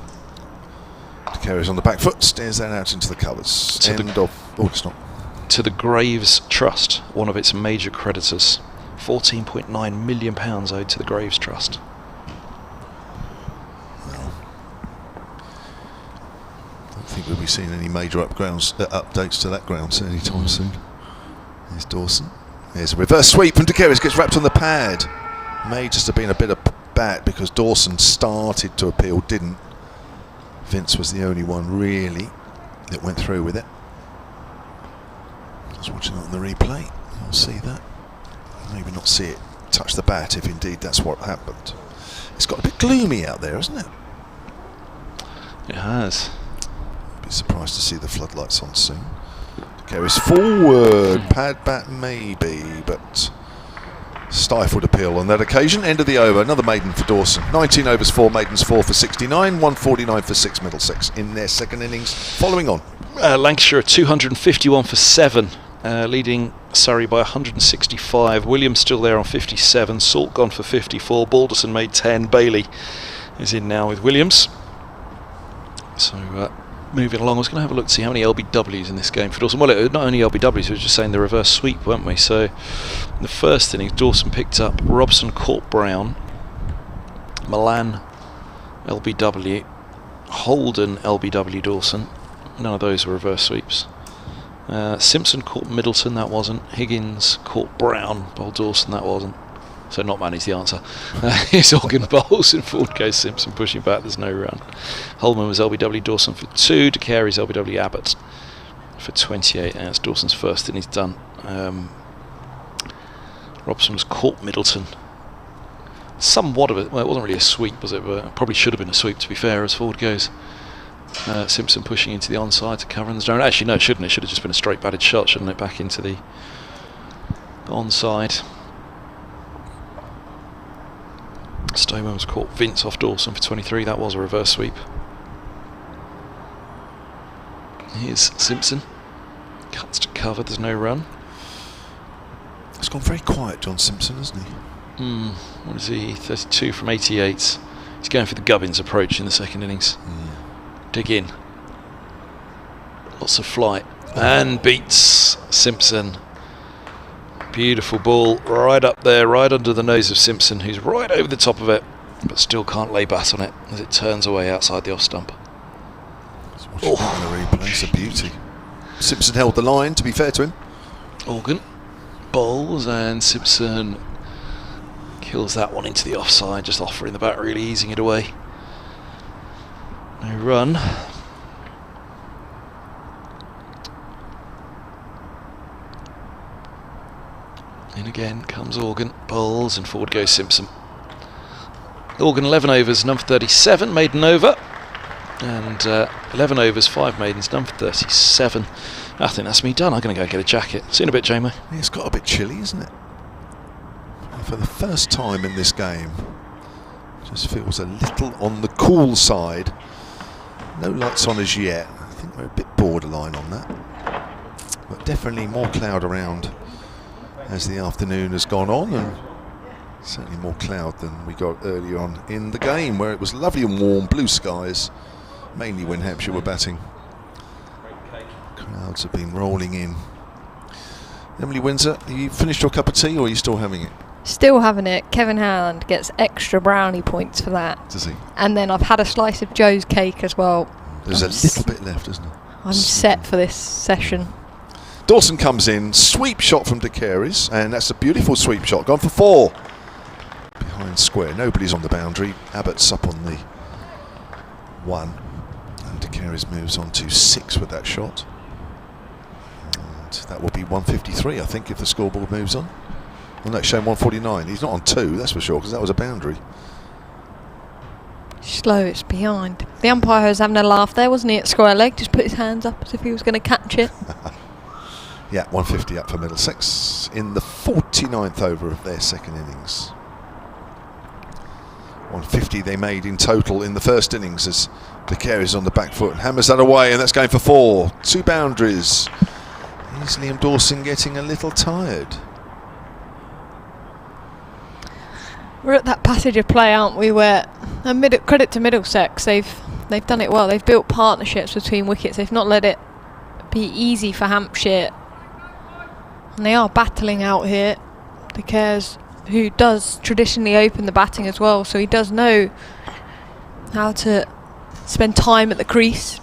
De Carey's on the back foot, stares that out into the covers. It's not. To the Graves Trust, one of its major creditors. £14.9 million owed to the Graves Trust. Well, I don't think we'll be seeing any major updates to that ground anytime soon. There's Dawson. There's a reverse sweep, and De Carey's gets wrapped on the pad. May just have been a bit of bat because Dawson started to appeal, didn't. Vince was the only one really that went through with it. I was watching it on the replay. You'll see that. Maybe not see it touch the bat if indeed that's what happened. It's got a bit gloomy out there, hasn't it? It has. Be surprised to see the floodlights on soon. Carries forward, pad bat maybe, but stifled appeal on that occasion. End of the over, another maiden for Dawson. 19 overs, 4 maidens, 4 for 69, 149 for 6 Middlesex in their second innings. Following on. Lancashire are 251 for 7, leading Surrey by 165. Williams still there on 57, Salt gone for 54, Balderson made 10, Bailey is in now with Williams. So moving along, I was going to have a look to see how many LBWs in this game for Dawson. Well, not only LBWs, we were just saying the reverse sweep, weren't we? So in the first innings, Dawson picked up Robson, Court Brown, Milan LBW, Holden LBW Dawson. None of those were reverse sweeps. Simpson caught Middleton, that wasn't. Higgins caught Brown, bowled Dawson, that wasn't. So not Manny's the answer. It's Organ bowls and forward goes Simpson pushing back, there's no run. Holman was LBW, Dawson for 2, De Carey's LBW, Abbott for 28. And that's Dawson's first innings done. Robson was caught Middleton. Somewhat of it, well, it wasn't really a sweep, was it? But it probably should have been a sweep, to be fair, as forward goes. Simpson pushing into the onside to cover in the zone. Actually, no, it shouldn't. It should have just been a straight batted shot, shouldn't it? Back into the onside. Stowman was caught Vince off Dawson for 23. That was a reverse sweep. Here's Simpson. Cuts to cover. There's no run. It's gone very quiet, John Simpson, hasn't he? What is he? 32 from 88. He's going for the Gubbins approach in the second innings. Dig in. Lots of flight. And beats Simpson. Beautiful ball right up there, right under the nose of Simpson, who's right over the top of it, but still can't lay bat on it as it turns away outside the off stump. The replay, it's a beauty. Simpson held the line, to be fair to him. Organ bowls and Simpson kills that one into the offside, just offering the bat, really easing it away. No run. In again comes Organ, bowls and forward goes Simpson. Organ 11 overs, number 37, maiden over. And 11 overs, 5 maidens, number 37. I think that's me done. I'm going to go get a jacket. See you in a bit, J-Mo. Yeah, it's got a bit chilly, isn't it? For the first time in this game, just feels a little on the cool side. No lights on as yet. I think we're a bit borderline on that. But definitely more cloud around as the afternoon has gone on, and certainly more cloud than we got earlier on in the game, where it was lovely and warm, blue skies, mainly when Hampshire were batting. Crowds have been rolling in. Emily Windsor, have you finished your cup of tea or are you still having it? Still having it. Kevin Howland gets extra brownie points for that. Does he? And then I've had a slice of Joe's cake as well. There's a little bit left, isn't there? I'm set for this session. Dawson comes in, sweep shot from De Carey's, and that's a beautiful sweep shot, gone for 4. Behind square, nobody's on the boundary. Abbott's up on the 1, and De Carey's moves on to 6 with that shot. And that will be 153, I think, if the scoreboard moves on. Well, no, it's showing 149. He's not on 2, that's for sure, because that was a boundary. Slow, it's behind. The umpire was having a laugh there, wasn't he, at square leg? Just put his hands up as if he was going to catch it. Yeah, 150 up for Middlesex in the 49th over of their second innings. 150 they made in total in the first innings as De Carey's on the back foot, hammers that away, and that's going for 4. 2 boundaries. Is Liam Dawson getting a little tired? We're at that passage of play, aren't we, where credit to Middlesex, they've done it well. They've built partnerships between wickets. They've not let it be easy for Hampshire. And they are battling out here. De Carey's, who does traditionally open the batting as well, so he does know how to spend time at the crease.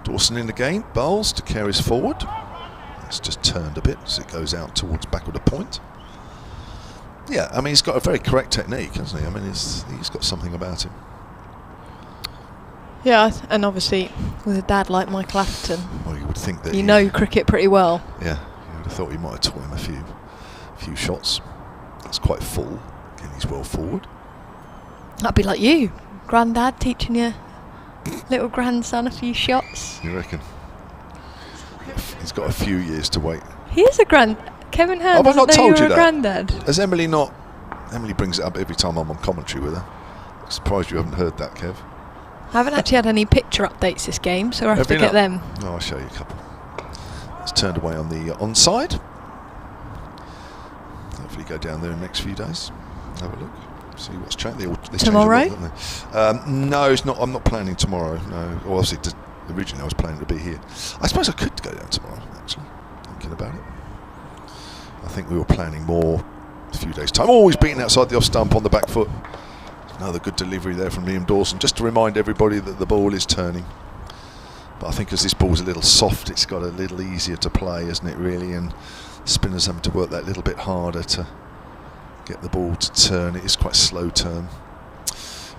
Dawson in the game, bowls, De Carey's forward. It's just turned a bit as it goes out towards backward a point. Yeah, I mean, he's got a very correct technique, hasn't he? I mean, he's got something about him. Yeah, and obviously with a dad like Michael Atherton, Well, you would think that you know cricket pretty well. Yeah, you would have thought he might have taught him a few shots. It's quite full. Again, he's well forward. That'd be like you, granddad teaching your little grandson a few shots. You reckon? He's got a few years to wait. He is a Kevin Hearn Have I not doesn't know told you're you a that? granddad. Has Emily not? Emily brings it up every time I'm on commentary with her. I'm surprised you haven't heard that, Kev. I haven't actually had any picture updates this game, so I have to you get not? them. Oh, I'll show you a couple. It's turned away on the onside. Hopefully go down there in the next few days. Have a look. See what's changed. Tomorrow? No, it's not. I'm not planning tomorrow. No. Well, obviously, originally I was planning to be here. I suppose I could go down tomorrow, actually, thinking about it. I think we were planning more a few days' time. Always beaten outside the off stump on the back foot. Another good delivery there from Liam Dawson, just to remind everybody that the ball is turning. But I think as this ball's a little soft, it's got a little easier to play, isn't it, really? And spinners having to work that little bit harder to get the ball to turn. It is quite a slow turn.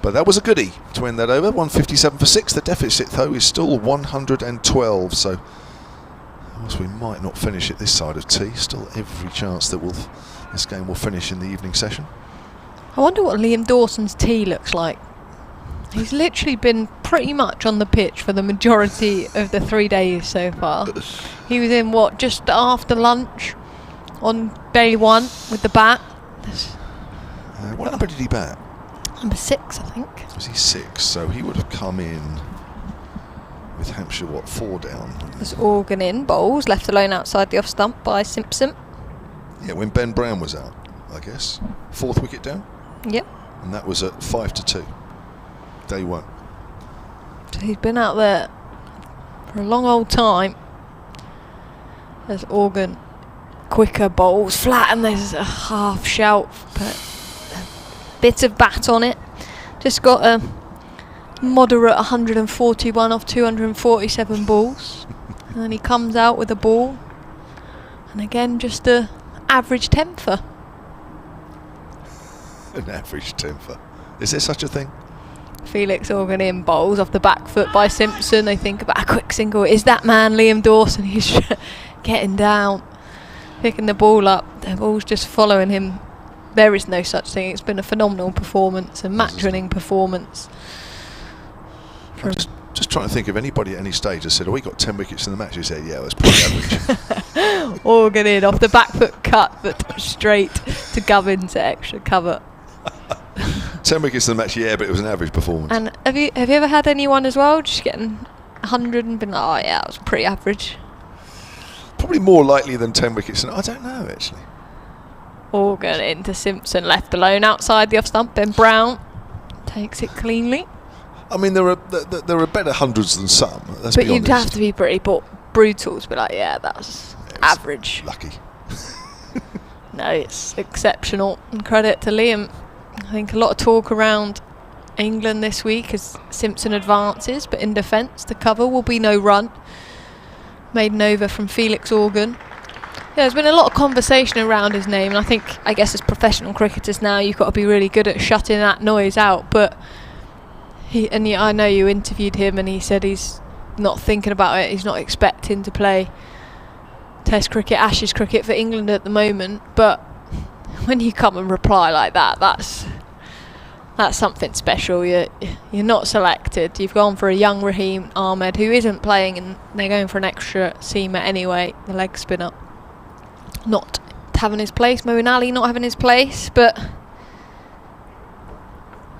But that was a goodie to end that over. 157 for 6. The deficit, though, is still 112. So whilst we might not finish it this side of tea, still every chance that this game will finish in the evening session. I wonder what Liam Dawson's tee looks like. He's literally been pretty much on the pitch for the majority of the 3 days so far. He was in, just after lunch on day 1 with the bat. What number did he bat? Number 6, I think. Was he 6? So he would have come in with Hampshire, 4 down? There's Organ in, bowls, left alone outside the off stump by Simpson. Yeah, when Ben Brown was out, I guess. 4th wicket down? Yep. And that was at 5-2. Day 1. So he's been out there for a long old time. There's Organ, quicker bowls, flat, and there's a half shout, but a bit of bat on it. Just got a moderate 141 off 247 balls. And then he comes out with a ball. And again, just a average temper. An average temper. Is there such a thing? Felix Organ in, bowls off the back foot by Simpson. They think about a quick single. Is that man Liam Dawson? He's getting down, picking the ball up. The ball's just following him. There is no such thing. It's been a phenomenal performance, a match-winning performance. I'm just trying to think if anybody at any stage has said, "Oh, we got 10 wickets in the match." He said, "Yeah, it was pretty average." Organ in, off the back foot cut, but straight to Gubbins to extra cover. 10 wickets in the match, yeah, but it was an average performance. And have you ever had anyone as well just getting 100 and been like, oh yeah, it was pretty average? Probably more likely than 10 wickets. I don't know, actually. Organ into Simpson, left alone outside the off stump. Ben Brown takes it cleanly. I mean, there are better hundreds than some. Let's But be you'd honest. have to be pretty brutal to be like, yeah, that was average. Lucky. No, it's exceptional. And credit to Liam. I think a lot of talk around England this week as Simpson advances, but in defence, the cover will be no run. Maiden over from Felix Organ. Yeah, there's been a lot of conversation around his name, and I guess as professional cricketers now, you've got to be really good at shutting that noise out. But I know you interviewed him, and he said he's not thinking about it. He's not expecting to play Test cricket, Ashes cricket for England at the moment. But when you come and reply like that, that's something special. You're not selected. You've gone for a young Raheem Ahmed who isn't playing, and they're going for an extra seamer anyway, the leg spinner. Not having his place, Moeen Ali not having his place, but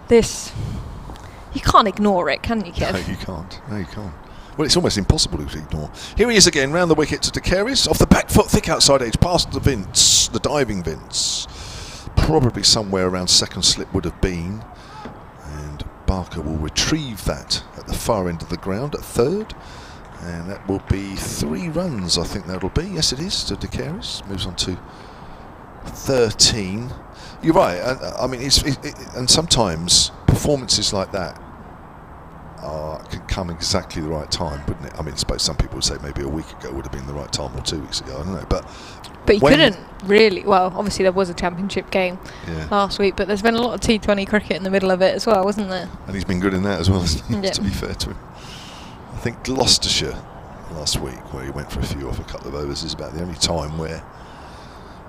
this, you can't ignore it, can you, Kev? No, you can't. No, you can't. Well, it's almost impossible to ignore. Here he is again, round the wicket to De Caires, off the back foot, thick outside edge, past the Vince, the diving Vince. Probably somewhere around second slip would have been. And Barker will retrieve that at the far end of the ground at third. And that will be 3 runs, I think that'll be. Yes, it is, to De Caires. Moves on to 13. You're right. I mean, and sometimes performances like that, can come exactly the right time, wouldn't it? I mean, I suppose some people would say maybe a week ago would have been the right time, or 2 weeks ago, I don't know. But you couldn't really. Well, obviously there was a championship game last week, but there's been a lot of T20 cricket in the middle of it as well, wasn't there? And he's been good in that as well, hasn't he? Yeah. To be fair to him. I think Gloucestershire last week, where he went for a few off a couple of overs, is about the only time where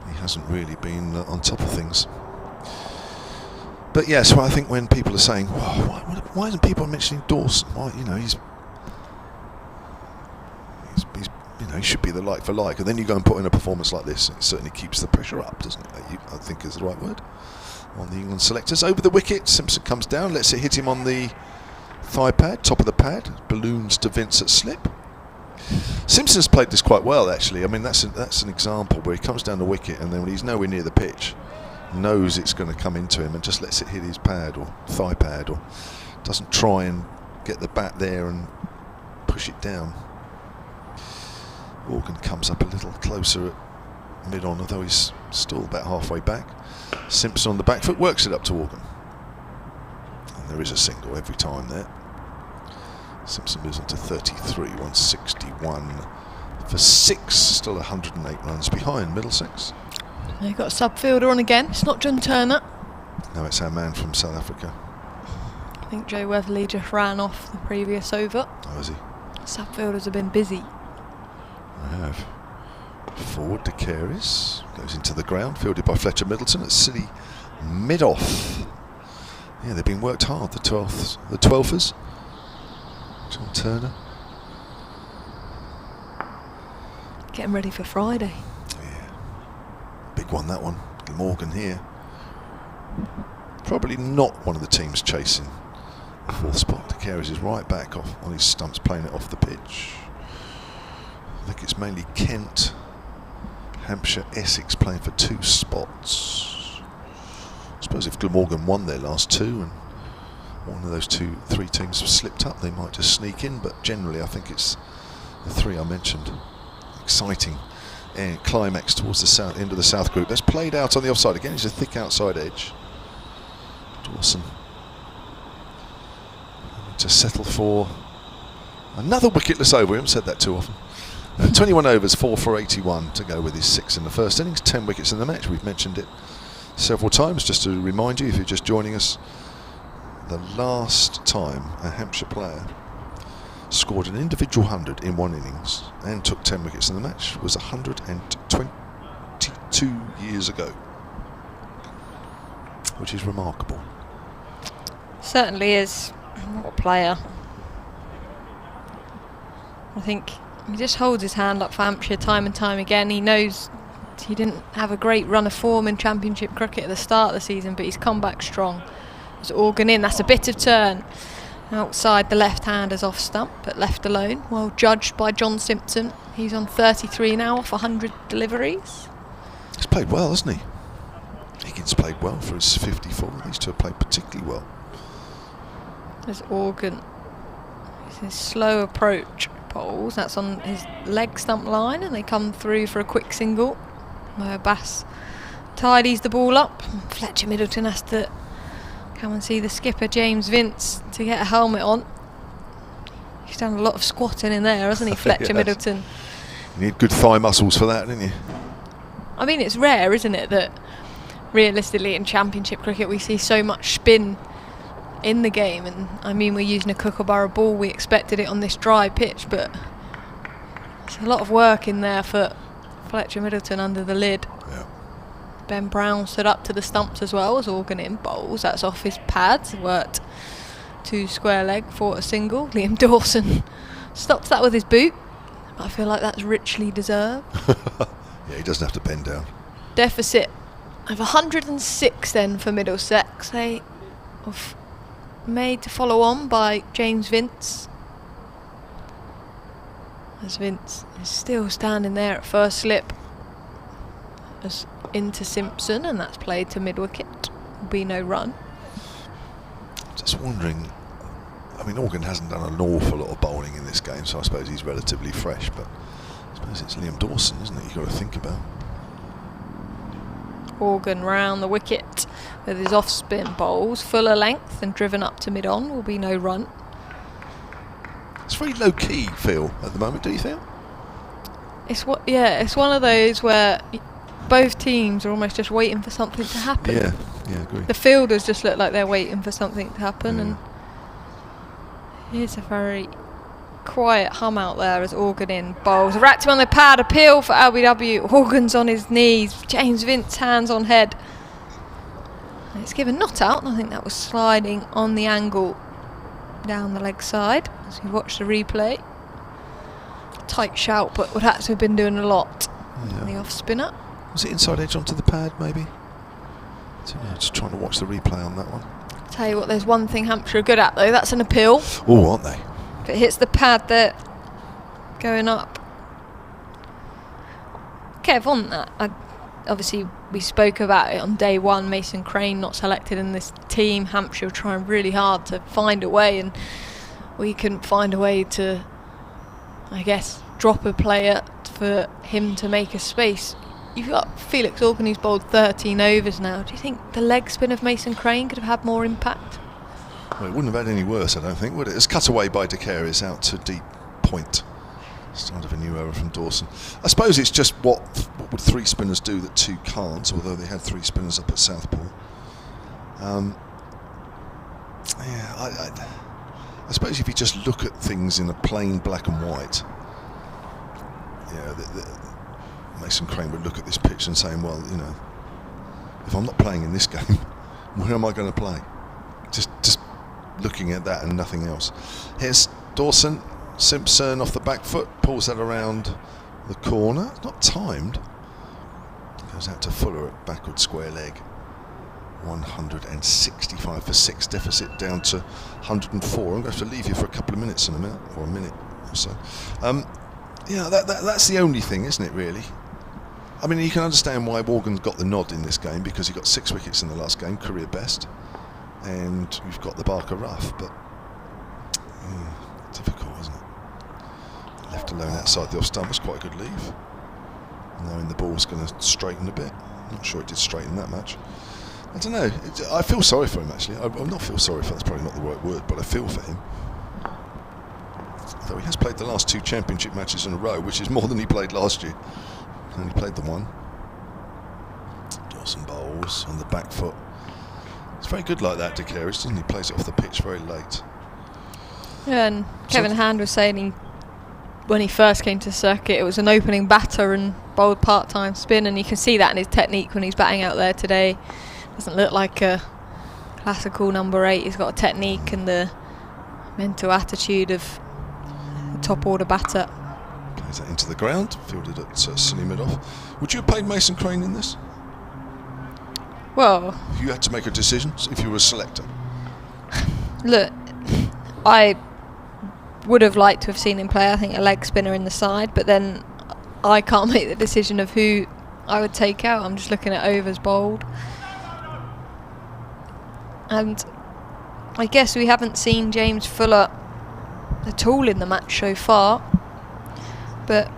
he hasn't really been on top of things. But yes, well, I think when people are saying, why isn't people mentioning Dawson? Why, he's he should be the like for like, and then you go and put in a performance like this, and it certainly keeps the pressure up, doesn't it? I think is the right word. On the England selectors, over the wicket, Simpson comes down, lets it hit him on the thigh pad, top of the pad, balloons to Vince at slip. Simpson's played this quite well, actually. I mean, that's an example where he comes down the wicket, and then when he's nowhere near the pitch, knows it's going to come into him and just lets it hit his pad or thigh pad, or doesn't try and get the bat there and push it down. Organ comes up a little closer at mid-on, although he's still about halfway back. Simpson on the back foot works it up to Organ, and there is a single every time there. Simpson moves on to 33, 161 for 6, still 108 runs behind Middlesex. They've got a sub-fielder on again. It's not John Turner. No, it's our man from South Africa. I think Joe Weatherly just ran off the previous over. Oh, is he? Sub-fielders have been busy. I have. Forward to Carey's, goes into the ground, fielded by Fletcher Middleton at silly mid-off. Yeah, they've been worked hard, the 12ers. John Turner. Getting ready for Friday. Yeah. Big one, that one. Morgan here. Probably not one of the teams chasing the 4th spot. De Carey's is right back off on his stumps, playing it off the pitch. I think it's mainly Kent, Hampshire, Essex playing for 2 spots. I suppose if Glamorgan won their last 2 and one of those 3 teams slipped up, they might just sneak in, but generally I think it's the 3 I mentioned. Exciting climax towards the south end of the South group. That's played out on the offside again. It's a thick outside edge. Dawson to settle for another wicketless over. We haven't said that too often. 21 overs, 4 for 81 to go with his 6 in the first innings. 10 wickets in the match. We've mentioned it several times. Just to remind you, if you're just joining us, the last time a Hampshire player scored an individual 100 in one innings and took 10 wickets in the match was 122 years ago, which is remarkable. Certainly is. What a player. I think he just holds his hand up for Hampshire time and time again. He knows he didn't have a great run of form in Championship cricket at the start of the season, but he's come back strong. There's Organ in, that's a bit of turn outside the left-handers off stump, but left alone. Well judged by John Simpson. He's on 33 now off 100 deliveries. He's played well, hasn't he? Higgins played well for his 54. These two have played particularly well. There's Organ. It's his slow approach bowls. That's on his leg stump line, and they come through for a quick single. Bass tidies the ball up. Fletcher Middleton has to come and see the skipper, James Vince, to get a helmet on. He's done a lot of squatting in there, hasn't he, Fletcher Middleton? You need good thigh muscles for that, didn't you? I mean, it's rare, isn't it, that realistically in Championship cricket we see so much spin in the game. And I mean, we're using a Kookaburra ball. We expected it on this dry pitch, but there's a lot of work in there for Fletcher Middleton under the lid. Yeah. Ben Brown stood up to the stumps as well as Organ in bowls. That's off his pads. Worked 2 square leg for a single. Liam Dawson stops that with his boot. I feel like that's richly deserved. Yeah, he doesn't have to bend down. Deficit of 106 then for Middlesex. They have made to follow on by James Vince. As Vince is still standing there at first slip. As into Simpson, and that's played to mid-wicket. Will be no run. Just wondering, I mean, Organ hasn't done an awful lot of bowling in this game, so I suppose he's relatively fresh, but I suppose it's Liam Dawson, isn't it, you've got to think about. Organ round the wicket with his off-spin bowls, fuller length and driven up to mid-on. Will be no run. It's very low key feel at the moment. Do you feel? It's one of those where both teams are almost just waiting for something to happen. Yeah, I agree. The fielders just look like they're waiting for something to happen, and here's a very quiet hum out there as Organ in bowls. Racked him on the pad, appeal for LBW. Organ's on his knees, James Vince hands on head. And it's given not out, and I think that was sliding on the angle down the leg side as we watch the replay. Tight shout, but would have to have been doing a lot. The off spinner. Was it inside edge onto the pad maybe? So, just trying to watch the replay on that one. Tell you what, there's one thing Hampshire are good at though, that's an appeal. Oh, aren't they? If it hits the pad, they're going up. Kev, on that, obviously we spoke about it on day one, Mason Crane not selected in this team. Hampshire trying really hard to find a way, and we couldn't find a way to, I guess, drop a player for him to make a space. You've got Felix Organ who's bowled 13 overs now. Do you think the leg spin of Mason Crane could have had more impact? Well, it wouldn't have had any worse, I don't think, would it? It's cut away by De Caires out to deep point. Start of a new era from Dawson. I suppose it's just what would three spinners do that two can't, although they had three spinners up at Southpaw. I suppose if you just look at things in a plain black and white, Mason Crane would look at this pitch and saying, well, if I'm not playing in this game, where am I going to play? Just looking at that and nothing else. Here's Dawson. Simpson off the back foot, pulls that around the corner. Not timed. Goes out to Fuller at backward square leg. 165 for 6, deficit down to 104. I'm going to have to leave you for a couple of minutes in a minute, or a minute or so. That's the only thing, isn't it, really? I mean, you can understand why Morgan's got the nod in this game, because he got 6 wickets in the last game, career best. And you've got the Barker rough, but difficult, isn't it? Left alone outside the off stump was quite a good leave. Knowing the ball's going to straighten a bit. Not sure it did straighten that much. I don't know. I feel sorry for him, actually. I'm not feel sorry for, that's probably not the right word, but I feel for him. Though he has played the last 2 championship matches in a row, which is more than he played last year. He only played the one. Dawson bowls on the back foot. It's very good like that, De Caires, doesn't he? Plays it off the pitch very late. Yeah, and Kevin Hand was saying when he first came to circuit, it was an opening batter and bowled part-time spin, and you can see that in his technique when he's batting out there today. Doesn't look like a classical number 8. He's got a technique and the mental attitude of a top order batter. Plays that into the ground, fielded at silly mid-off. Would you have paid Mason Crane in this? Well, if you had to make a decision, if you were a selector. Look, I would have liked to have seen him play, I think, a leg spinner in the side, but then I can't make the decision of who I would take out. I'm just looking at overs bowled. And I guess we haven't seen James Fuller at all in the match so far, but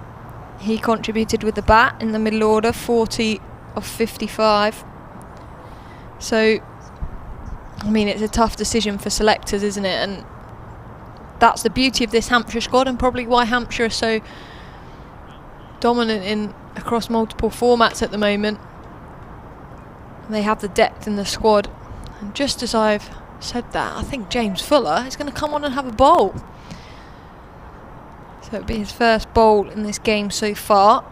he contributed with the bat in the middle order, 40 of 55. So, I mean, it's a tough decision for selectors, isn't it? And that's the beauty of this Hampshire squad, and probably why Hampshire are so dominant across multiple formats at the moment. They have the depth in the squad, and just as I've said that, I think James Fuller is going to come on and have a bowl. So it'll be his first bowl in this game so far.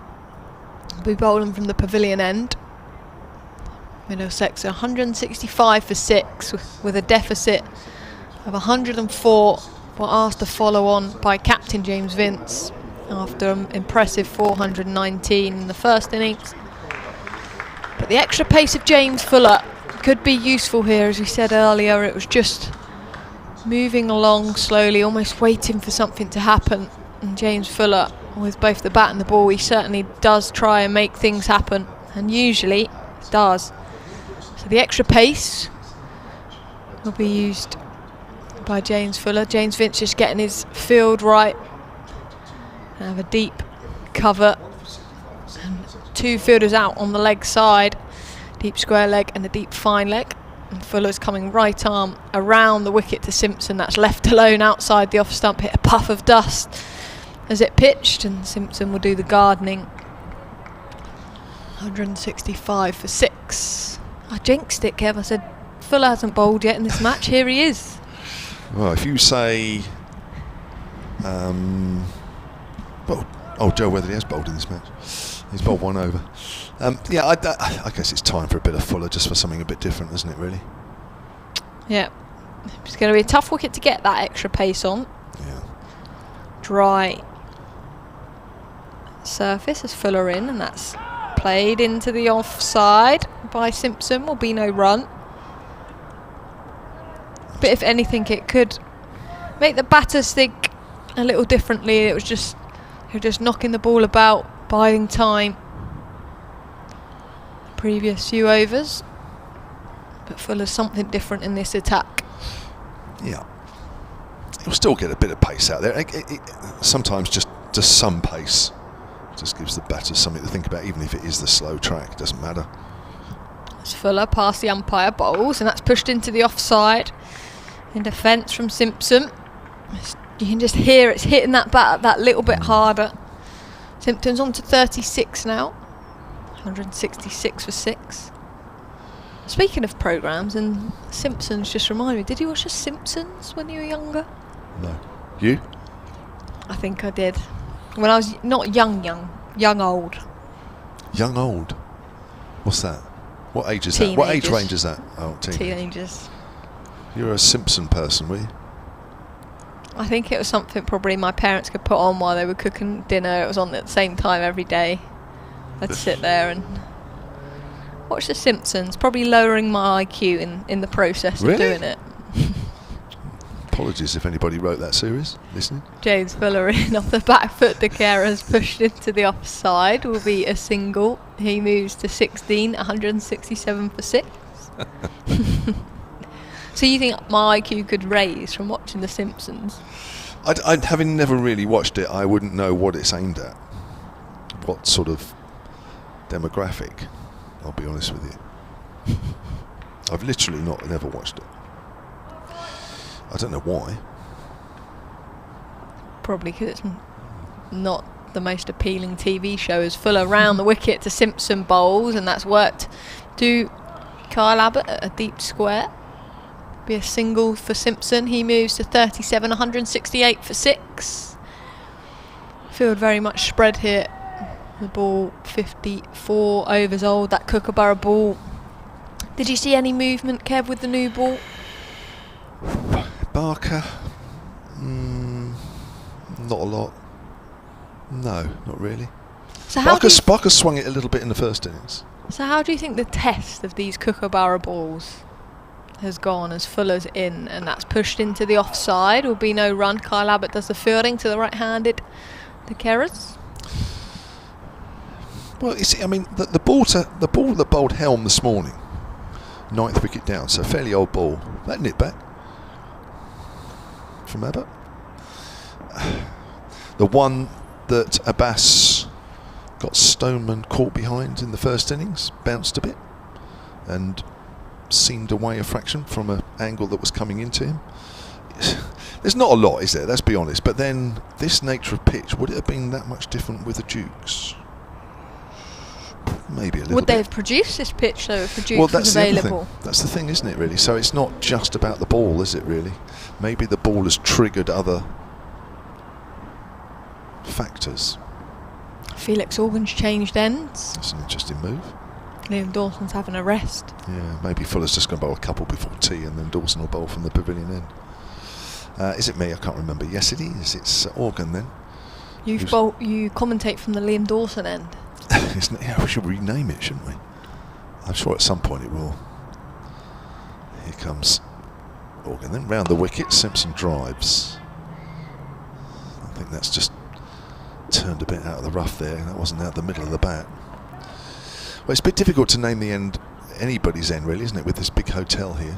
He'll be bowling from the pavilion end. Middlesex 165 for 6 with a deficit of 104. Were asked to follow on by captain James Vince after an impressive 419 in the first innings. But the extra pace of James Fuller could be useful here. As we said earlier, it was just moving along slowly, almost waiting for something to happen. And James Fuller, with both the bat and the ball, he certainly does try and make things happen, and usually does. So the extra pace will be used by James Fuller. James Vince just getting his field right. And have a deep cover. And 2 fielders out on the leg side. Deep square leg and a deep fine leg. And Fuller's coming right arm around the wicket to Simpson. That's left alone outside the off stump. Hit a puff of dust as it pitched, and Simpson will do the gardening. 165 for 6. I jinxed it, Kev. I said Fuller hasn't bowled yet in this match. Here he is. Well, if you say, Joe Weatherly has bowled in this match. He's bowled one over. Yeah, I guess it's time for a bit of Fuller, just for something a bit different, isn't it, really? Yeah. It's going to be a tough wicket to get that extra pace on. Yeah. Dry surface as Fuller in, and that's played into the offside by Simpson. Will be no run. But if anything, it could make the batters think a little differently. It was just knocking the ball about, biding time. Previous few overs, but Fuller's something different in this attack. Yeah. He'll still get a bit of pace out there. It sometimes just some pace just gives the batters something to think about, even if it is the slow track. It doesn't matter. As Fuller past the umpire bowls, and that's pushed into the offside. In defence from Simpson. You can just hear it's hitting that bat that little bit harder. Simpson's on to 36 now. 166 for 6. Speaking of programmes, and Simpsons just remind me, did you watch The Simpsons when you were younger? No. You? I think I did. When I was not young old. Young old? What's that? What age is Teenagers. that? What age range is that? Oh, Teenagers. You're a Simpson person, were you? I think it was something probably my parents could put on while they were cooking dinner. It was on at the same time every day. I'd sit there and watch The Simpsons, probably lowering my IQ in the process of doing it. Apologies if anybody wrote that series, listening. James Fuller in off the back foot. De Kera's pushed into the offside. Will be a single. He moves to 16, 167 for 6. So you think my IQ could raise from watching The Simpsons? Having never really watched it, I wouldn't know what it's aimed at. What sort of demographic, I'll be honest with you. I've literally never watched it. I don't know why. Probably because it's not the most appealing TV show. As Fuller round the wicket to Simpson bowls, and that's worked to Kyle Abbott at a deep square. Be a single for Simpson. He moves to 37, 168 for 6. Field very much spread here. The ball 54 overs old, that Kookaburra ball. Did you see any movement, Kev, with the new ball? Barker? Not a lot. No, not really. So Barker swung it a little bit in the first innings. So how do you think the test of these Kookaburra balls has gone as Fuller's in, and that's pushed into the offside? Will be no run. Kyle Abbott does the fielding to the right-handed De Keras. Well, you see, I mean, the ball that bowled Helm this morning, 9th wicket down, so a fairly old ball. That nip back from Abbott. The one that Abbas got Stoneman caught behind in the first innings, bounced a bit, and seemed away a fraction from an angle that was coming into him. There's not a lot, is there? Let's be honest. But then, this nature of pitch, would it have been that much different with the Dukes? Maybe a little bit. Would they have produced this pitch though if the Dukes was available? That's the thing, isn't it, really? So it's not just about the ball, is it, really? Maybe the ball has triggered other factors. Felix Organ's changed ends. That's an interesting move. Liam Dawson's having a rest. Yeah, maybe Fuller's just going to bowl a couple before tea, and then Dawson will bowl from the pavilion end. Is it me? I can't remember. Yes, it is. It's Organ then. You commentate from the Liam Dawson end. Isn't it? Yeah, we should rename it, shouldn't we? I'm sure at some point it will. Here comes Organ then. Round the wicket, Simpson drives. I think that's just turned a bit out of the rough there. That wasn't out the middle of the bat. Well, it's a bit difficult to name the end, anybody's end really, isn't it, with this big hotel here?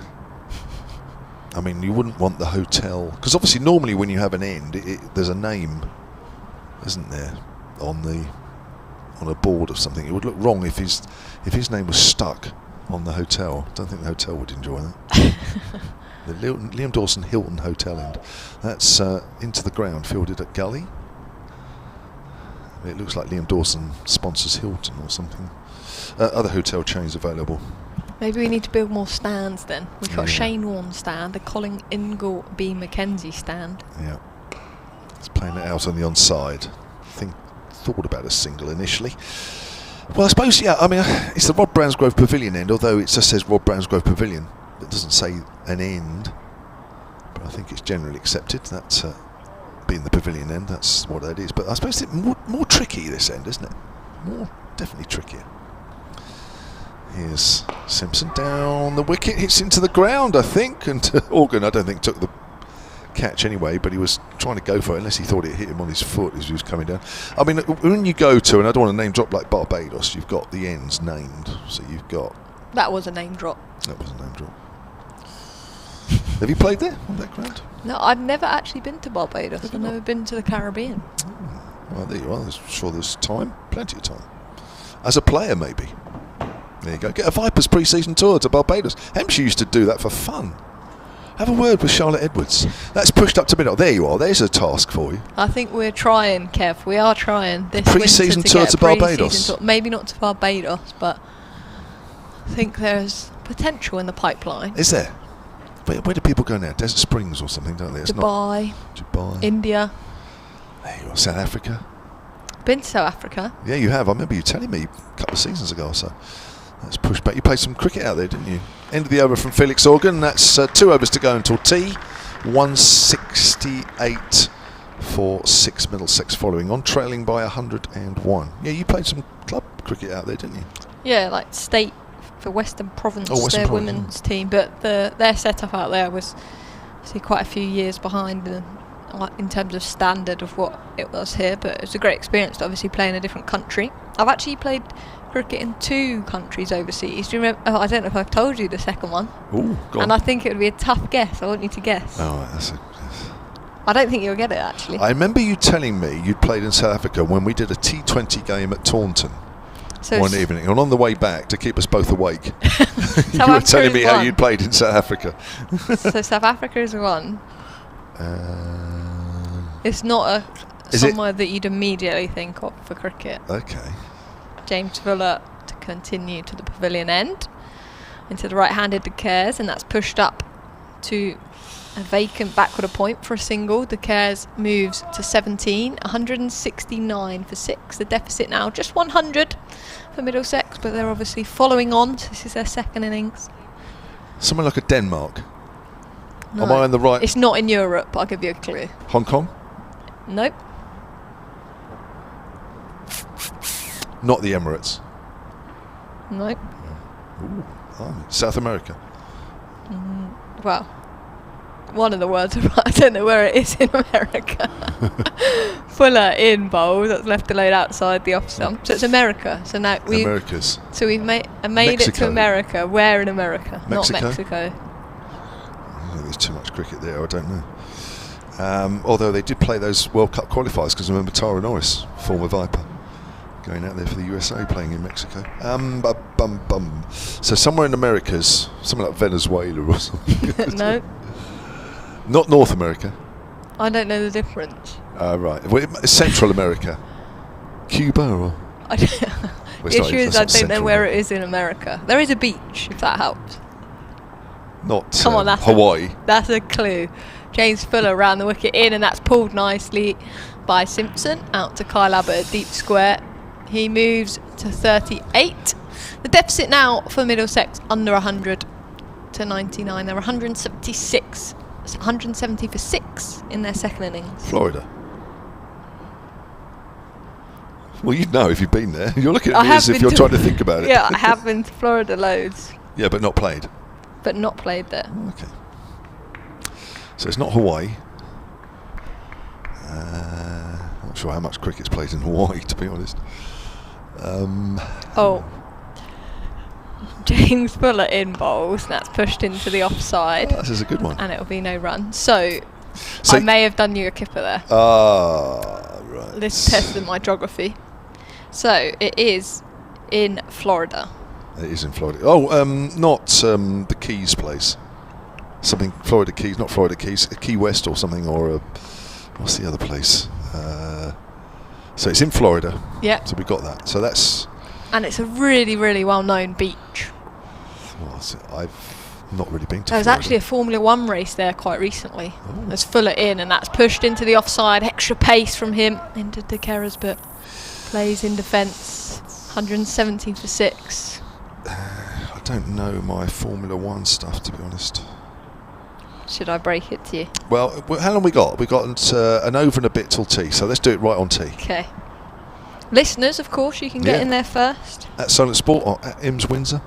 I mean, you wouldn't want the hotel, because obviously normally when you have an end, there's a name, isn't there, on a board of something. It would look wrong if his name was stuck on the hotel. I don't think the hotel would enjoy that. The Liam Dawson Hilton Hotel end. That's into the ground, fielded at gully. It looks like Liam Dawson sponsors Hilton or something. Other hotel chains available. Maybe we need to build more stands then. We've got a Yeah. Shane Warne stand, a Colin Ingle B. Mackenzie stand. Yeah. It's playing it out on the onside. Thought about a single initially. Well, I suppose, yeah, I mean, it's the Rod Brownsgrove Pavilion end, although it just says Rod Brownsgrove Pavilion. It doesn't say an end. But I think it's generally accepted. That's being the pavilion end, that's what that is. But I suppose it's more tricky this end, isn't it? Definitely trickier. Here's Simpson down the wicket, hits into the ground, I think, and Organ, I don't think, took the catch anyway, but he was trying to go for it, unless he thought it hit him on his foot as he was coming down. I mean, when you go to, and I don't want to name drop like Barbados, you've got the ends named, so you've got... That was a name drop. That was a name drop. Have you played there on that ground? No, I've never actually been to Barbados. I've never been to the Caribbean. Well, there you are. I'm sure there's time, plenty of time. As a player, maybe. There you go. Get a Vipers pre-season tour to Barbados. Hampshire used to do that for fun. Have a word with Charlotte Edwards. That's pushed up to middle. There you are. There's a task for you. I think we're trying, Kev. We are trying this Pre-season winter tour get to a pre-season Barbados. tour. Maybe not to Barbados, but I think there's potential in the pipeline. Is there? Where do people go now? Desert Springs or something, don't they? It's Dubai, not Dubai. India. There you are. South Africa. Been to South Africa. Yeah, you have. I remember you telling me a couple of seasons ago or so. That's pushed back. You played some cricket out there, didn't you? End of the over from Felix Organ. That's 2 overs to go until tea. 168 for 6 Middlesex following on, trailing by 101. Yeah, you played some club cricket out there, didn't you? Yeah, like state for Western Province, Western their Province, women's team. But their setup out there was obviously quite a few years behind in terms of standard of what it was here. But it was a great experience to obviously play in a different country. I've actually played cricket in 2 countries overseas. Do you remember? I don't know if I've told you the second one. Ooh, go on. And I think it would be a tough guess. I want you to guess. Oh, right, I don't think you'll get it, actually. I remember you telling me you'd played in South Africa when we did a T20 game at Taunton So one evening. And on the way back, to keep us both awake, you South were telling me Africa how is you'd played in South Africa. So South Africa is one. It's not Is it- somewhere that you'd immediately think of for cricket. Okay. James Fuller to continue to the pavilion end into the right-handed De Cares, and that's pushed up to a vacant backward a point for a single. De Cares moves to 17, 169 for 6. The deficit now just 100 for Middlesex, but they're obviously following on. So this is their second innings. Somewhere like a Denmark. No, Am I in the right? It's not in Europe. I'll give you a clue. Hong Kong? Nope. Not the Emirates. Nope. Ooh, South America. Well, one of the words are right. I don't know where it is in America. Fuller in bowl. That's left delayed outside the off stump. So it's America. So now Americas. we've made it Mexico. to America. Where in America? Mexico? Not Mexico. Oh, there's too much cricket there. I don't know. Although they did play those World Cup qualifiers, because I remember Tara Norris, former Viper, going out there for the USA, playing in Mexico. So somewhere in Americas, somewhere like Venezuela or something. No, Not North America. I don't know the difference. Right. Central America. Cuba or? The Well, it's not- issue is that's I not don't know Central where America. it is in America. There is a beach, if that helps. Not Come on, that's Hawaii. That's a clue. James Fuller round the wicket in, and that's pulled nicely by Simpson out to Kyle Abbott at deep square. He moves to 38. The deficit now for Middlesex under 100 to 99. They're 176. It's 170 for 6 in their second innings. Florida. Well, you'd know if you've been there. You're looking at me as if you're trying to think about it. Yeah, I have been to Florida loads, Yeah, but not played. but not played there. Okay. So it's not Hawaii. Not sure how much cricket's played in Hawaii, to be honest. Oh. James Fuller in bowls, and that's pushed into the offside, This is a good one. and it'll be no run. So So- I may have done you a kipper there. Right. This tested my geography. So it is in Florida. It is in Florida. Oh, not the Keys place. Something Florida Keys, not Florida Keys, Key West or something, or what's the other place? So it's in Florida. Yeah. So we got that. So that's. And it's a really, really well-known beach. Well, I've not really been to. There was Florida. actually a Formula One race there quite recently. There's Fuller in, and that's pushed into the offside. Extra pace from him into De Keras, but plays in defence. 117 for 6. I don't know my Formula One stuff, to be honest. Should I break it to you? Well, how long we got? We got an over and a bit till tea, so let's do it right on tea. Okay. Listeners, of course, you can get in there first. At Silent Sport or at IMS Windsor,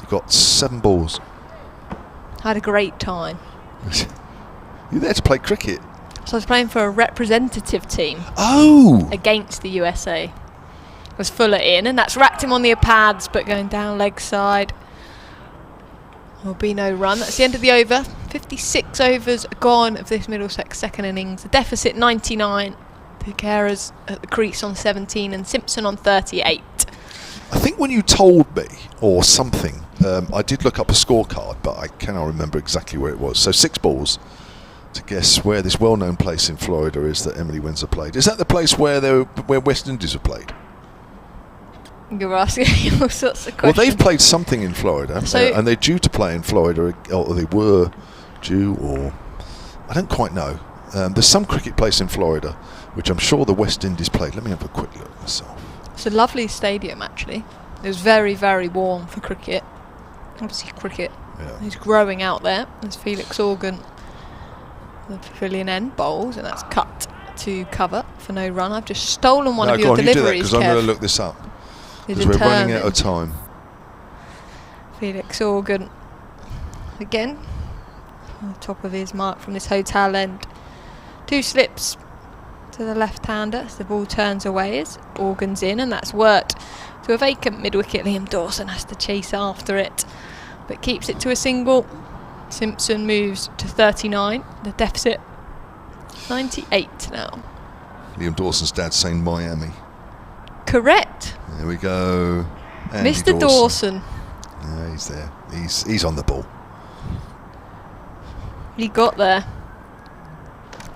you got 7 balls. I had a great time. You're there to play cricket. So I was playing for a representative team Oh! against the USA. Was Fuller in, and that's racked him on the pads, but going down leg side. Will be no run. That's the end of the over. 56 overs gone of this Middlesex second innings. The deficit 99. De Keras at the crease on 17 and Simpson on 38. I think when you told me, or something, I did look up a scorecard, but I cannot remember exactly where it was. So 6 balls to guess where this well-known place in Florida is that Emily Windsor played. Is that the place where West Indies have played? You're asking all sorts of questions. Well, they've played something in Florida, So and they're due to play in Florida, or they were due, or I don't quite know. There's some cricket place in Florida, which I'm sure the West Indies played. Let me have a quick look myself. It's a lovely stadium, actually. It was very, very warm for cricket. Obviously, cricket is growing out there. There's Felix Organ, the pavilion end, bowls, and that's cut to cover for no run. I've just stolen one of your deliveries, because I'm going to look this up. Because we're running out of time. Felix Organ, again, on the top of his mark from this hotel end. 2 slips to the left-hander as the ball turns away as Organ's in, and that's worked to a vacant mid-wicket. Liam Dawson has to chase after it, but keeps it to a single. Simpson moves to 39. The deficit 98 now. Liam Dawson's dad saying Miami. Correct. There we go. Andy Mr. Dawson. Yeah, he's there. He's on the ball. He got there.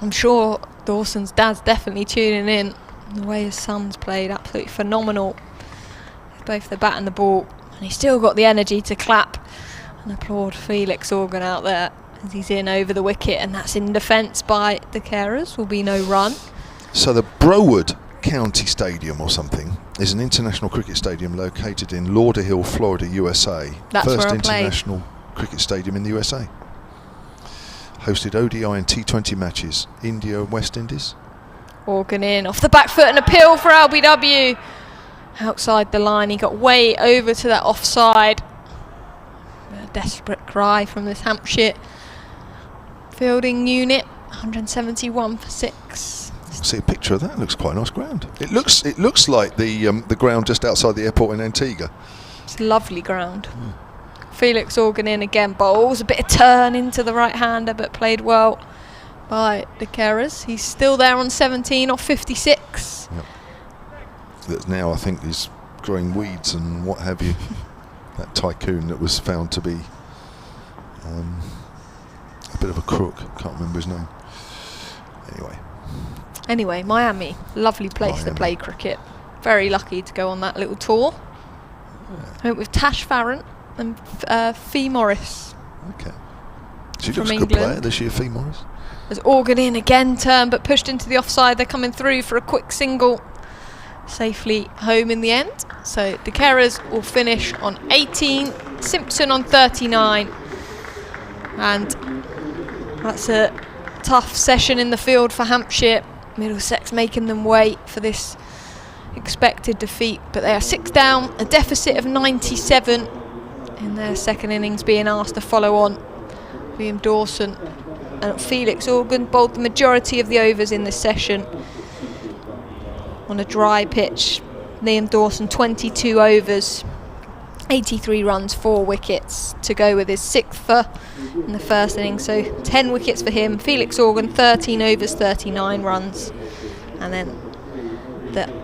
I'm sure Dawson's dad's definitely tuning in. The way his son's played, absolutely phenomenal. Both the bat and the ball. And he's still got the energy to clap and applaud Felix Organ out there as he's in over the wicket. And that's in defence by De Keras. Will be no run. So the Broward County Stadium or something is an international cricket stadium located in Lauderhill, Florida, USA. That's First where I international cricket stadium in the USA. Hosted ODI and T20 matches, India and West Indies. Organ in off the back foot, and appeal for LBW. Outside the line, he got way over to that offside. A desperate cry from this Hampshire fielding unit. 171 for 6. See a picture of that. It looks quite a nice ground. It looks like the ground just outside the airport in Antigua. It's a lovely ground. Felix Organ in again, bowls a bit of turn into the right-hander, but played well by De Keras. He's still there on 17 off 56. Yep. That now I think is growing weeds and what have you. That tycoon that was found to be a bit of a crook. Can't remember his name. Anyway, Miami, lovely place to play cricket. Very lucky to go on that little tour. I went with Tash Farron and Fee Morris. Okay. She from looks a good England. player this year, Fee Morris. There's Organ in again, turn, but pushed into the offside. They're coming through for a quick single. Safely home in the end. So De Keras will finish on 18, Simpson on 39. And that's a tough session in the field for Hampshire. Middlesex making them wait for this expected defeat, but they are 6 down, a deficit of 97 in their second innings, being asked to follow on. Liam Dawson and Felix Organ bowled the majority of the overs in this session on a dry pitch. Liam Dawson 22 overs, 83 runs, 4 wickets to go with his 6th in the first innings, so 10 wickets for him. Felix Organ 13 overs, 39 runs, and then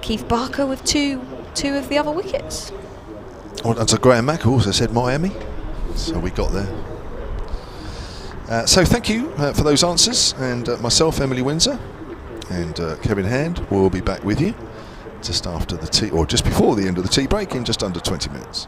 Keith Barker with two of the other wickets. And so Graham Mack also said Miami, so we got there. So thank you for those answers, and myself, Emily Windsor, and Kevin Hand will be back with you just after the tea, or just before the end of the tea break, in just under 20 minutes.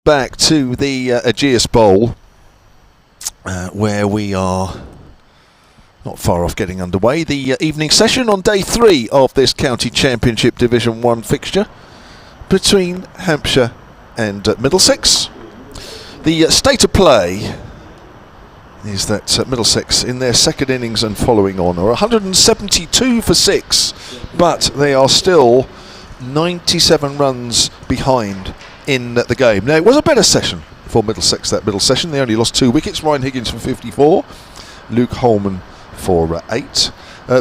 back to the Ageas Bowl, where we are not far off getting underway. The evening session on day 3 of this County Championship Division 1 fixture between Hampshire and Middlesex. The state of play is that Middlesex, in their second innings and following on, are 172 for 6, but they are still 97 runs behind in the game. Now, it was a better session for Middlesex, that middle session. They only lost 2 wickets. Ryan Higgins for 54, Luke Holman for 8.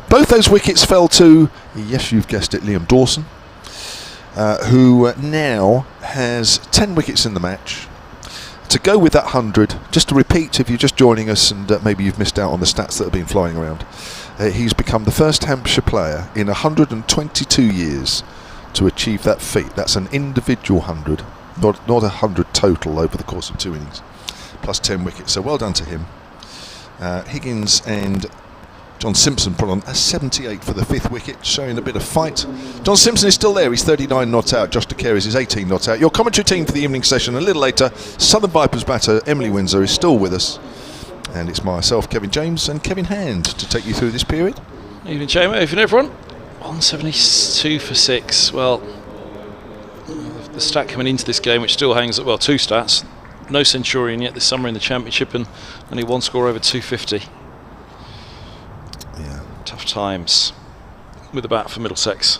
Both those wickets fell to, yes, you've guessed it, Liam Dawson, who now has 10 wickets in the match. To go with that 100, just to repeat, if you're just joining us and maybe you've missed out on the stats that have been flying around, he's become the first Hampshire player in 122 years to achieve that feat. That's an individual 100, not 100 total over the course of 2 innings, plus 10 wickets. So well done to him. Higgins and John Simpson put on a 78 for the 5th wicket, showing a bit of fight. John Simpson is still there. He's 39 not out. Josh De Carys is 18 not out. Your commentary team for the evening session a little later. Southern Vipers batter Emily Windsor is still with us. And it's myself, Kevin James, and Kevin Hand to take you through this period. Evening, Chamber. Evening, everyone. 172 for 6. Well, the stat coming into this game, which still hangs at, well, 2 stats. No centurion yet this summer in the Championship, and only 1 score over 250. Yeah. Tough times with the bat for Middlesex.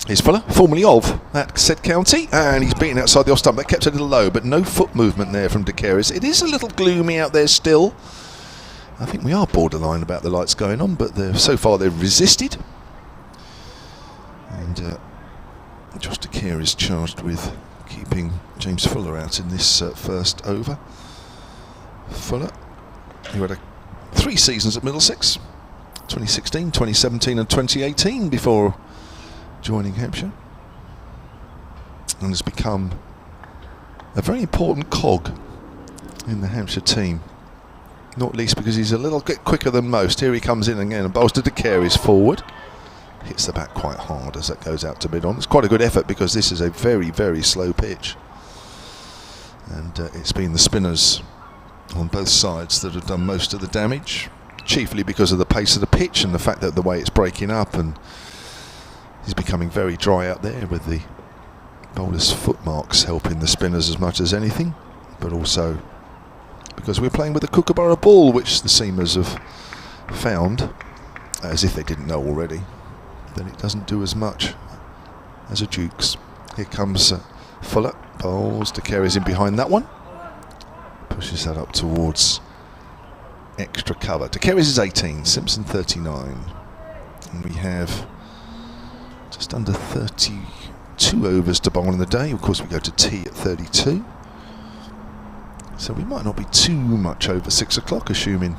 Here's Fuller, formerly of that said county, and he's beaten outside the off stump. That kept it a little low, but no foot movement there from De Carys. It is a little gloomy out there still. I think we are borderline about the lights going on, but so far they've resisted. And Josh De Carys charged with keeping James Fuller out in this first over. Fuller, who had 3 seasons at Middlesex, 2016, 2017 and 2018 before joining Hampshire, and has become a very important cog in the Hampshire team, not least because he's a little bit quicker than most. Here he comes in again and bowls to De Carys forward. Hits the bat quite hard as that goes out to mid-on. It's quite a good effort because this is a very, very slow pitch. And it's been the spinners on both sides that have done most of the damage, chiefly because of the pace of the pitch and the fact that the way it's breaking up, and he's becoming very dry out there with the bowler's footmarks helping the spinners as much as anything, but also because we're playing with a Kookaburra ball, which the seamers have found, as if they didn't know already, then it doesn't do as much as a Duke's. Here comes Fuller, bowls, De Carys in behind that one, pushes that up towards extra cover. De Carys is 18, Simpson 39, and we have just under 32 overs to bowl in the day. Of course we go to tea at 32, so we might not be too much over 6 o'clock, assuming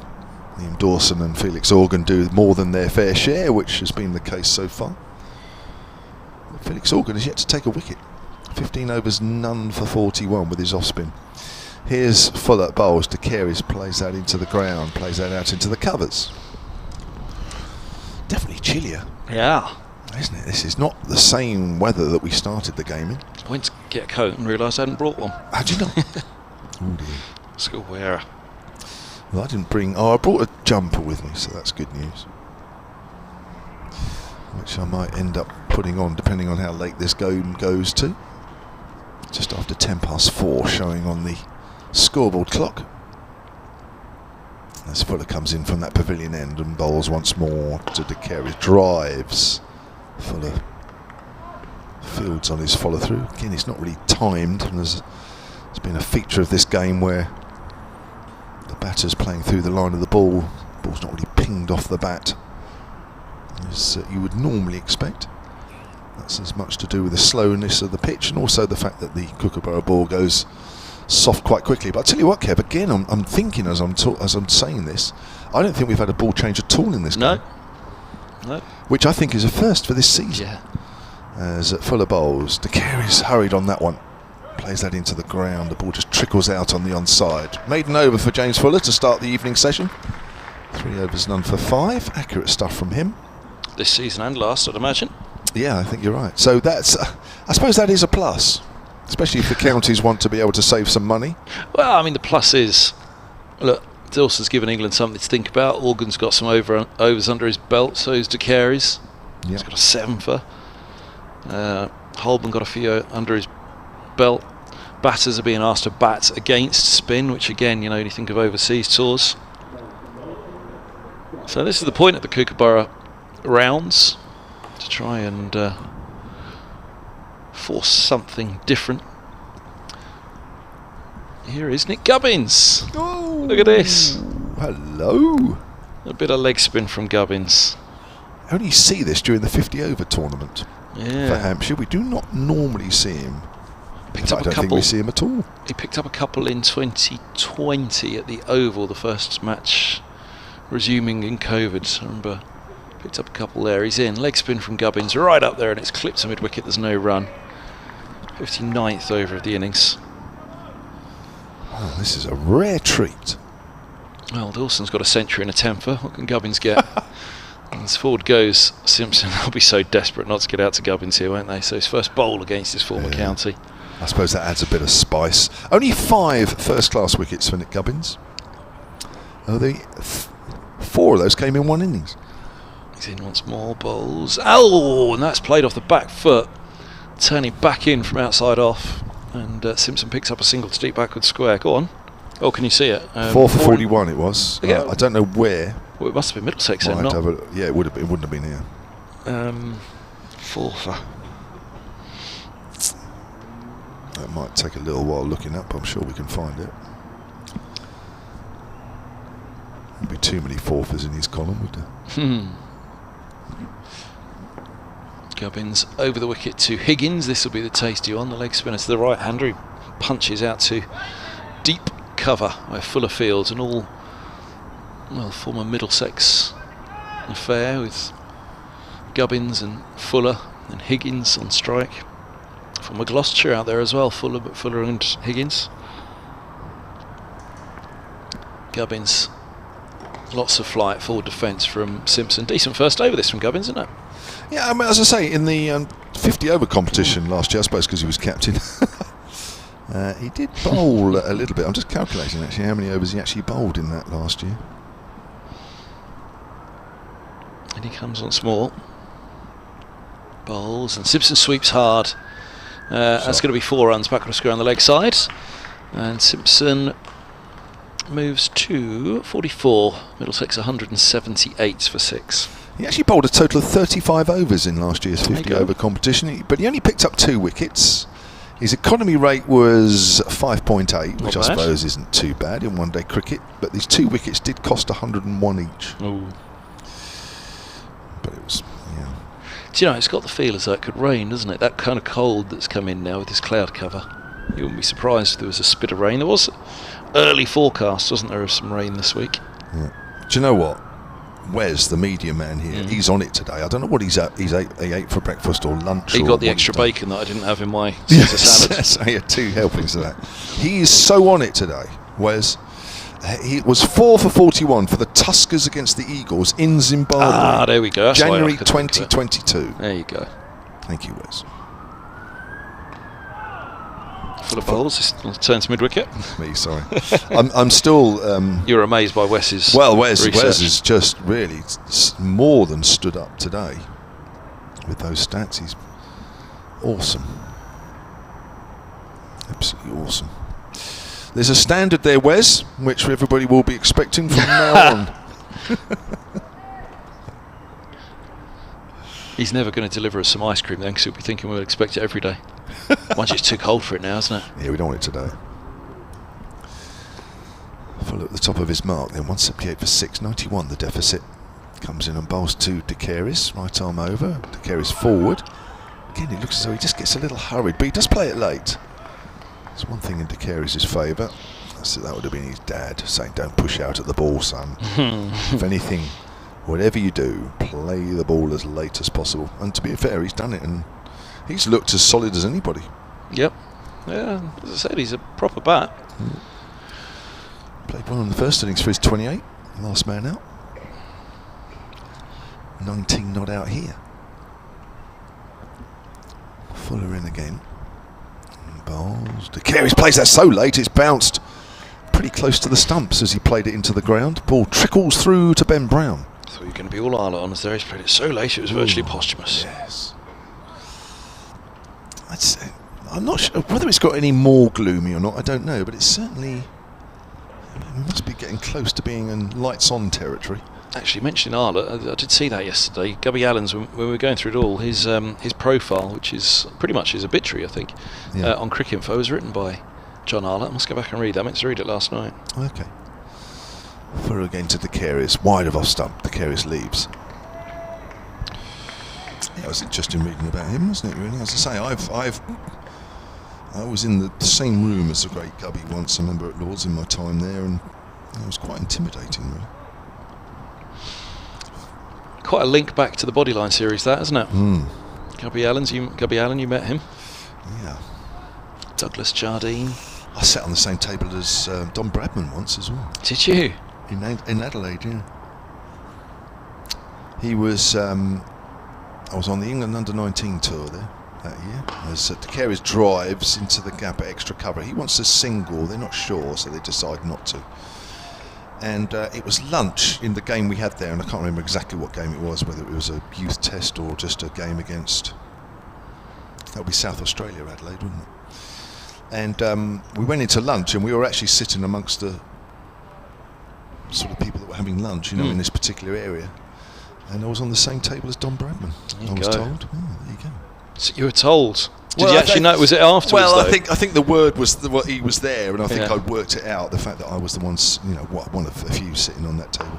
Liam Dawson and Felix Organ do more than their fair share, which has been the case so far. But Felix Organ has yet to take a wicket. 15 overs, none for 41 with his off spin. Here's Fuller bowls. De Carys plays that into the ground, plays that out into the covers. Definitely chillier, Yeah. isn't it? This is not the same weather that we started the game in. I went to get a coat and realised I hadn't brought one. How'd you know? Oh dear. School wearer. Well, I didn't bring. Oh, I brought a jumper with me, so that's good news. Which I might end up putting on depending on how late this game goes to. Just after 4:10, showing on the scoreboard clock. As Fuller comes in from that pavilion end and bowls once more to De Carys. Drives. Fuller fields on his follow through. Again, it's not really timed, and there's been a feature of this game where the batter's playing through the line of the ball. The ball's not really pinged off the bat as you would normally expect. That's as much to do with the slowness of the pitch and also the fact that the Kookaburra ball goes soft quite quickly. But I tell you what, Kev, again, I'm thinking as I'm saying this, I don't think we've had a ball change at all in this game. No. Which I think is a first for this season. Yeah. As Fuller bowls, De Carys hurried on that one. Plays that into the ground. The ball just trickles out on the onside. Maiden over for James Fuller to start the evening session. 3 overs, none for 5. Accurate stuff from him. This season and last, I'd imagine. Yeah, I think you're right. So that's, I suppose that is a plus. Especially if the counties want to be able to save some money. Well, I mean, the plus is, look, Dawson's given England something to think about. Organ's got some overs under his belt, so is De Carey's. Yep. He's got a 7-fer. Holborn got a few under his belt. Batters are being asked to bat against spin, which again, you know, you think of overseas tours. So this is the point of the Kookaburra rounds, to try and force something different. Here is Nick Gubbins. Oh, Look at this. Hello. A bit of leg spin from Gubbins. I only see this during the 50 over tournament for Yeah. Hampshire. We do not normally see him. Picked I up a don't think couple. we see him at all. He picked up a couple in 2020 at the Oval, the first match resuming in COVID. I remember picked up a couple there. He's in. Leg spin from Gubbins right up there, and it's clipped to mid-wicket. There's no run. 59th over of the innings. Oh, this is a rare treat. Well, Dawson's got a century and a 10-fer. What can Gubbins get? And as forward goes, Simpson will be so desperate not to get out to Gubbins here, won't they? So his first bowl against his former county. I suppose that adds a bit of spice. Only 5 first-class wickets for Nick Gubbins. Oh, 4 of those came in 1 innings. He's in once more, bowls. Oh, and that's played off the back foot. Turning back in from outside off. And Simpson picks up a single to deep backward square. Go on. Oh, can you see it? 4 for 41 it was. Yeah. I don't know where. Well, it must have been Middlesex then, Might not? have yeah, it would have been. It wouldn't have been here. 4 for. That might take a little while looking up. I'm sure we can find it. There'd be too many 4-fers in his column, would there? Gubbins over the wicket to Higgins. This will be the tasty one. The leg spinner to the right hander. He punches out to deep cover where Fuller fields, and all, well, former Middlesex affair with Gubbins and Fuller and Higgins on strike. Former Gloucestershire out there as well, Fuller and Higgins. Gubbins, lots of flight, forward defence from Simpson. Decent first over this from Gubbins, isn't it? Yeah, I mean, as I say, in the 50 over competition last year, I suppose because he was captain, he did bowl a little bit. I'm just calculating actually how many overs he actually bowled in that last year. And he comes once more. Bowls, and Simpson sweeps hard. That's going to be 4 runs back on the square on the leg side. And Simpson moves to 44. Middlesex 178 for 6. He actually bowled a total of 35 overs in last year's There you 50 go. over competition, but he only picked up 2 wickets. His economy rate was 5.8, which I Not bad. suppose isn't too bad in one-day cricket, but these 2 wickets did cost 101 each. Ooh. But it was, yeah. Do you know, it's got the feel as though it could rain, doesn't it? That kind of cold that's come in now with this cloud cover. You wouldn't be surprised if there was a spit of rain. There was early forecast, wasn't there, of some rain this week? Yeah. Do you know what? Wes, the media man here, he's on it today. I don't know what he ate for breakfast or lunch. He or got the what extra he's done. bacon that I didn't have in my Caesar salad. Yes, I had 2 helpings of that. He is so on it today, Wes. He was 4 for 41 for the Tuskers against the Eagles in Zimbabwe. Ah, there we go. That's why I January could think of it. 2022. There you go. Thank you, Wes. Full of bowls. This turn to mid-wicket. Me, sorry. I'm still. You were amazed by Wes's Well, Wes research. has just really more than stood up today with those stats. He's awesome. Absolutely awesome. There's a standard there, Wes, which everybody will be expecting from now on. He's never going to deliver us some ice cream then, because he'll be thinking we'll expect it every day. Once it's too cold for it now, isn't it? Yeah, we don't want it today. Full at the top of his mark then, 178 for 6, 91 the deficit. Comes in and bowls to De Carey's, right arm over, De Carey's forward. Again, it looks as though he just gets a little hurried, but he does play it late. There's one thing in De Carey's favour. That would have been his dad saying, "Don't push out at the ball, son. If anything, whatever you do, play the ball as late as possible." And to be fair, he's done it, and he's looked as solid as anybody. Yep. Yeah, as I said, he's a proper bat. Played well in the first innings for his 28, last man out. 19 not out here. Fuller in again. Bowls. De Carey's plays that so late it's bounced pretty close to the stumps as he played it into the ground. Ball trickles through to Ben Brown. So you're going to be all Arlott on us there. He's played it so late it was virtually posthumous. Yes. I'm not sure whether it's got any more gloomy or not. I don't know, but it's certainly it must be getting close to being in lights on territory. Actually, mentioning Arlott, I did see that yesterday. Gubby Allen's, when we were going through it all, his profile, which is pretty much his obituary, I think, on Cricket Info, was written by John Arlott. I must go back and read that. I meant to read it last night. Okay. Through again to De Carey's, wide of off stump. De Carey's leaves. Yeah, it was interesting reading about him, wasn't it? Really, as I say, I was in the same room as the great Gubby once. I remember at Lord's in my time there, and it was quite intimidating, really. Quite a link back to the Bodyline series, that, isn't it? Gubby Allen, you met him. Yeah. Douglas Jardine. I sat on the same table as Don Bradman once as well. Did you? In Adelaide, yeah. He was. I was on the England Under-19 tour there that year. As De Carey's drives into the gap at extra cover. He wants a single. They're not sure, so they decide not to. And it was lunch in the game we had there, and I can't remember exactly what game it was, whether it was a youth test or just a game against. That would be South Australia, Adelaide, wouldn't it? And we went into lunch, and we were actually sitting amongst the sort of people that were having lunch, in this particular area. And I was on the same table as Don Bradman. I was told. Oh, there you go. So you were told. Did you actually know? Was it afterwards? Well, though? I think the word was what he was there, and I think I'd worked it out. The fact that I was the ones, one of a few sitting on that table.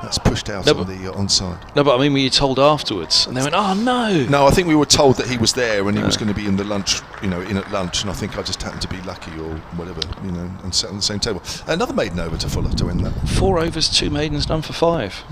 That's pushed out on the onside. No, but I mean, were you told afterwards? And they went, "Oh no!" No, I think we were told that he was there and he was going to be in the lunch, in at lunch. And I think I just happened to be lucky or whatever, and sat on the same table. Another maiden over to Fuller to win that. 4 overs, 2 maidens, done for 5.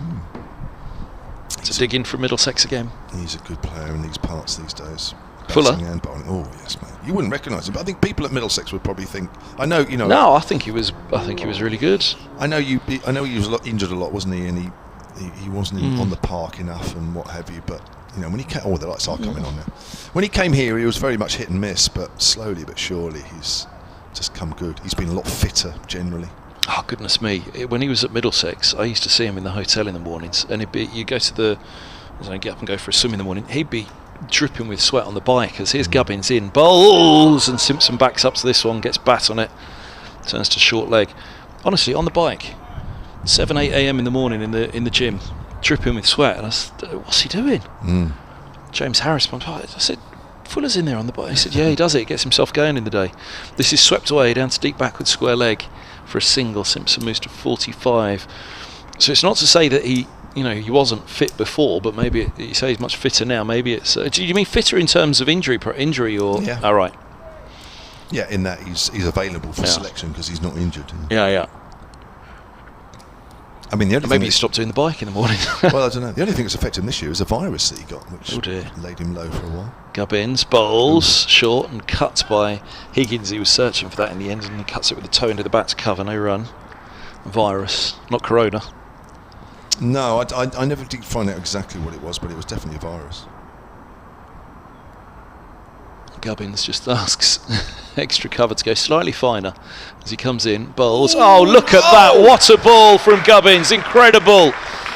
To dig in for Middlesex again. He's a good player in these parts these days. Fuller. And bowling. Oh yes, mate. You wouldn't recognise him, but I think people at Middlesex would probably think. I know, No, I think he was really good. I know he was injured a lot, wasn't he? And he wasn't on the park enough and what have you. But when he came, the lights are coming on now. When he came here, he was very much hit and miss, but slowly but surely he's just come good. He's been a lot fitter generally. Oh goodness me! When he was at Middlesex, I used to see him in the hotel in the mornings, and you go to get up and go for a swim in the morning. He'd be dripping with sweat on the bike as here's Gubbins in bowls, and Simpson backs up to this one, gets bat on it, turns to short leg. Honestly, on the bike, 7-8 a.m. in the morning in the gym, dripping with sweat, and I said, "What's he doing?" James Harris, I said, "Fuller's in there on the bike." He said, "Yeah, he does it. He gets himself going in the day." This is swept away down to deep backward square leg for a single. Simpson moves to 45. So it's not to say that he wasn't fit before, but maybe you say he's much fitter now. Maybe it's. Do you mean fitter in terms of injury or? Yeah. All right. Yeah, in that he's available for selection because he's not injured. Yeah. I mean, the only maybe he stopped doing the bike in the morning. Well, I don't know. The only thing that's affected him this year is a virus that he got, which laid him low for a while. Gubbins bowls short and cut by Higgins. He was searching for that in the end, and he cuts it with the toe into the bat to cover. No run. Virus, not corona. No, I never did find out exactly what it was, but it was definitely a virus. Gubbins just asks extra cover to go slightly finer as he comes in. Bowls. Oh, look at that. What a ball from Gubbins. Incredible.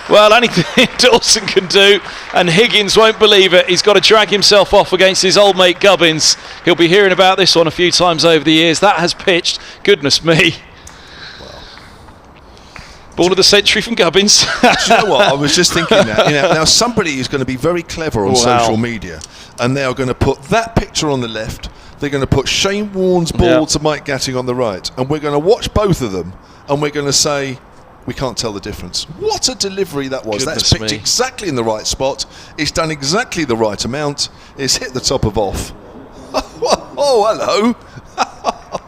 Well, anything Dawson can do, and Higgins won't believe it. He's got to drag himself off against his old mate Gubbins. He'll be hearing about this one a few times over the years. That has pitched. Goodness me. Ball of the century from Gubbins. Do you know what? I was just thinking that. Now somebody is going to be very clever on social media, and they are going to put that picture on the left. They're going to put Shane Warne's ball to Mike Gatting on the right, and we're going to watch both of them, and we're going to say we can't tell the difference. What a delivery that was! Goodness That's picked exactly in the right spot. It's done exactly the right amount. It's hit the top of off. Oh, hello.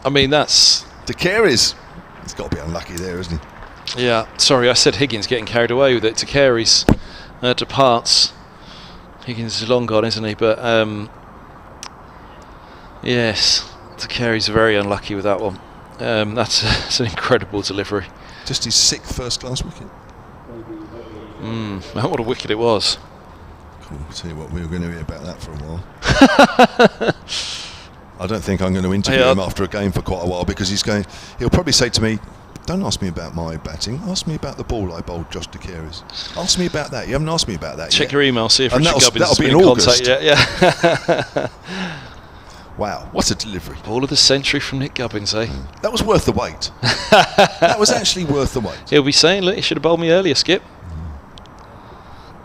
I mean, that's De Carey's. He's got to be unlucky there, isn't he? Yeah, sorry, I said Higgins getting carried away with it. De Carey's departs. Higgins is long gone, isn't he? But yes, De Carey's very unlucky with that one. That's an incredible delivery. Just his 6th first-class wicket. What a wicket it was. Cool. I'll tell you what, we were going to hear about that for a while. I don't think I'm going to interview him after a game for quite a while, because he'll probably say to me, don't ask me about my batting, ask me about the ball I bowled Josh DeCaires. Ask me about that. You haven't asked me about that Check yet. your email, see if And Richard Gubbins has that'll been be in in contact yet. Yeah. Wow, what a delivery. Ball of the century from Nick Gubbins, eh? That was worth the wait. That was actually worth the wait. He'll be saying, look, you should have bowled me earlier, Skip.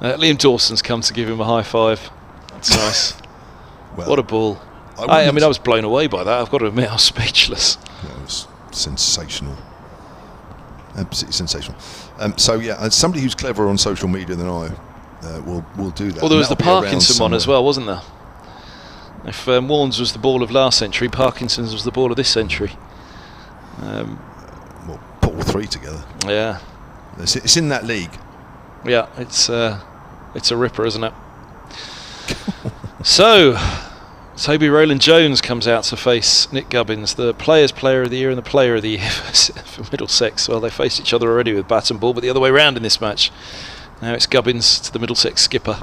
Liam Dawson's come to give him a high five. That's nice. Well, what a ball. I mean, I was blown away by that. I've got to admit, I was speechless. It was sensational. Absolutely sensational. So, yeah, as somebody who's cleverer on social media than I will do that. Well, there was the Parkinson one as well, wasn't there? If Warnes was the ball of last century, Parkinson's was the ball of this century. Well, put all three together. Yeah. It's in that league. Yeah, it's a ripper, isn't it? So, Toby Rowland-Jones comes out to face Nick Gubbins, the Players' Player of the Year and the Player of the Year for Middlesex. Well, they faced each other already with bat and ball, but the other way round in this match. Now it's Gubbins to the Middlesex skipper.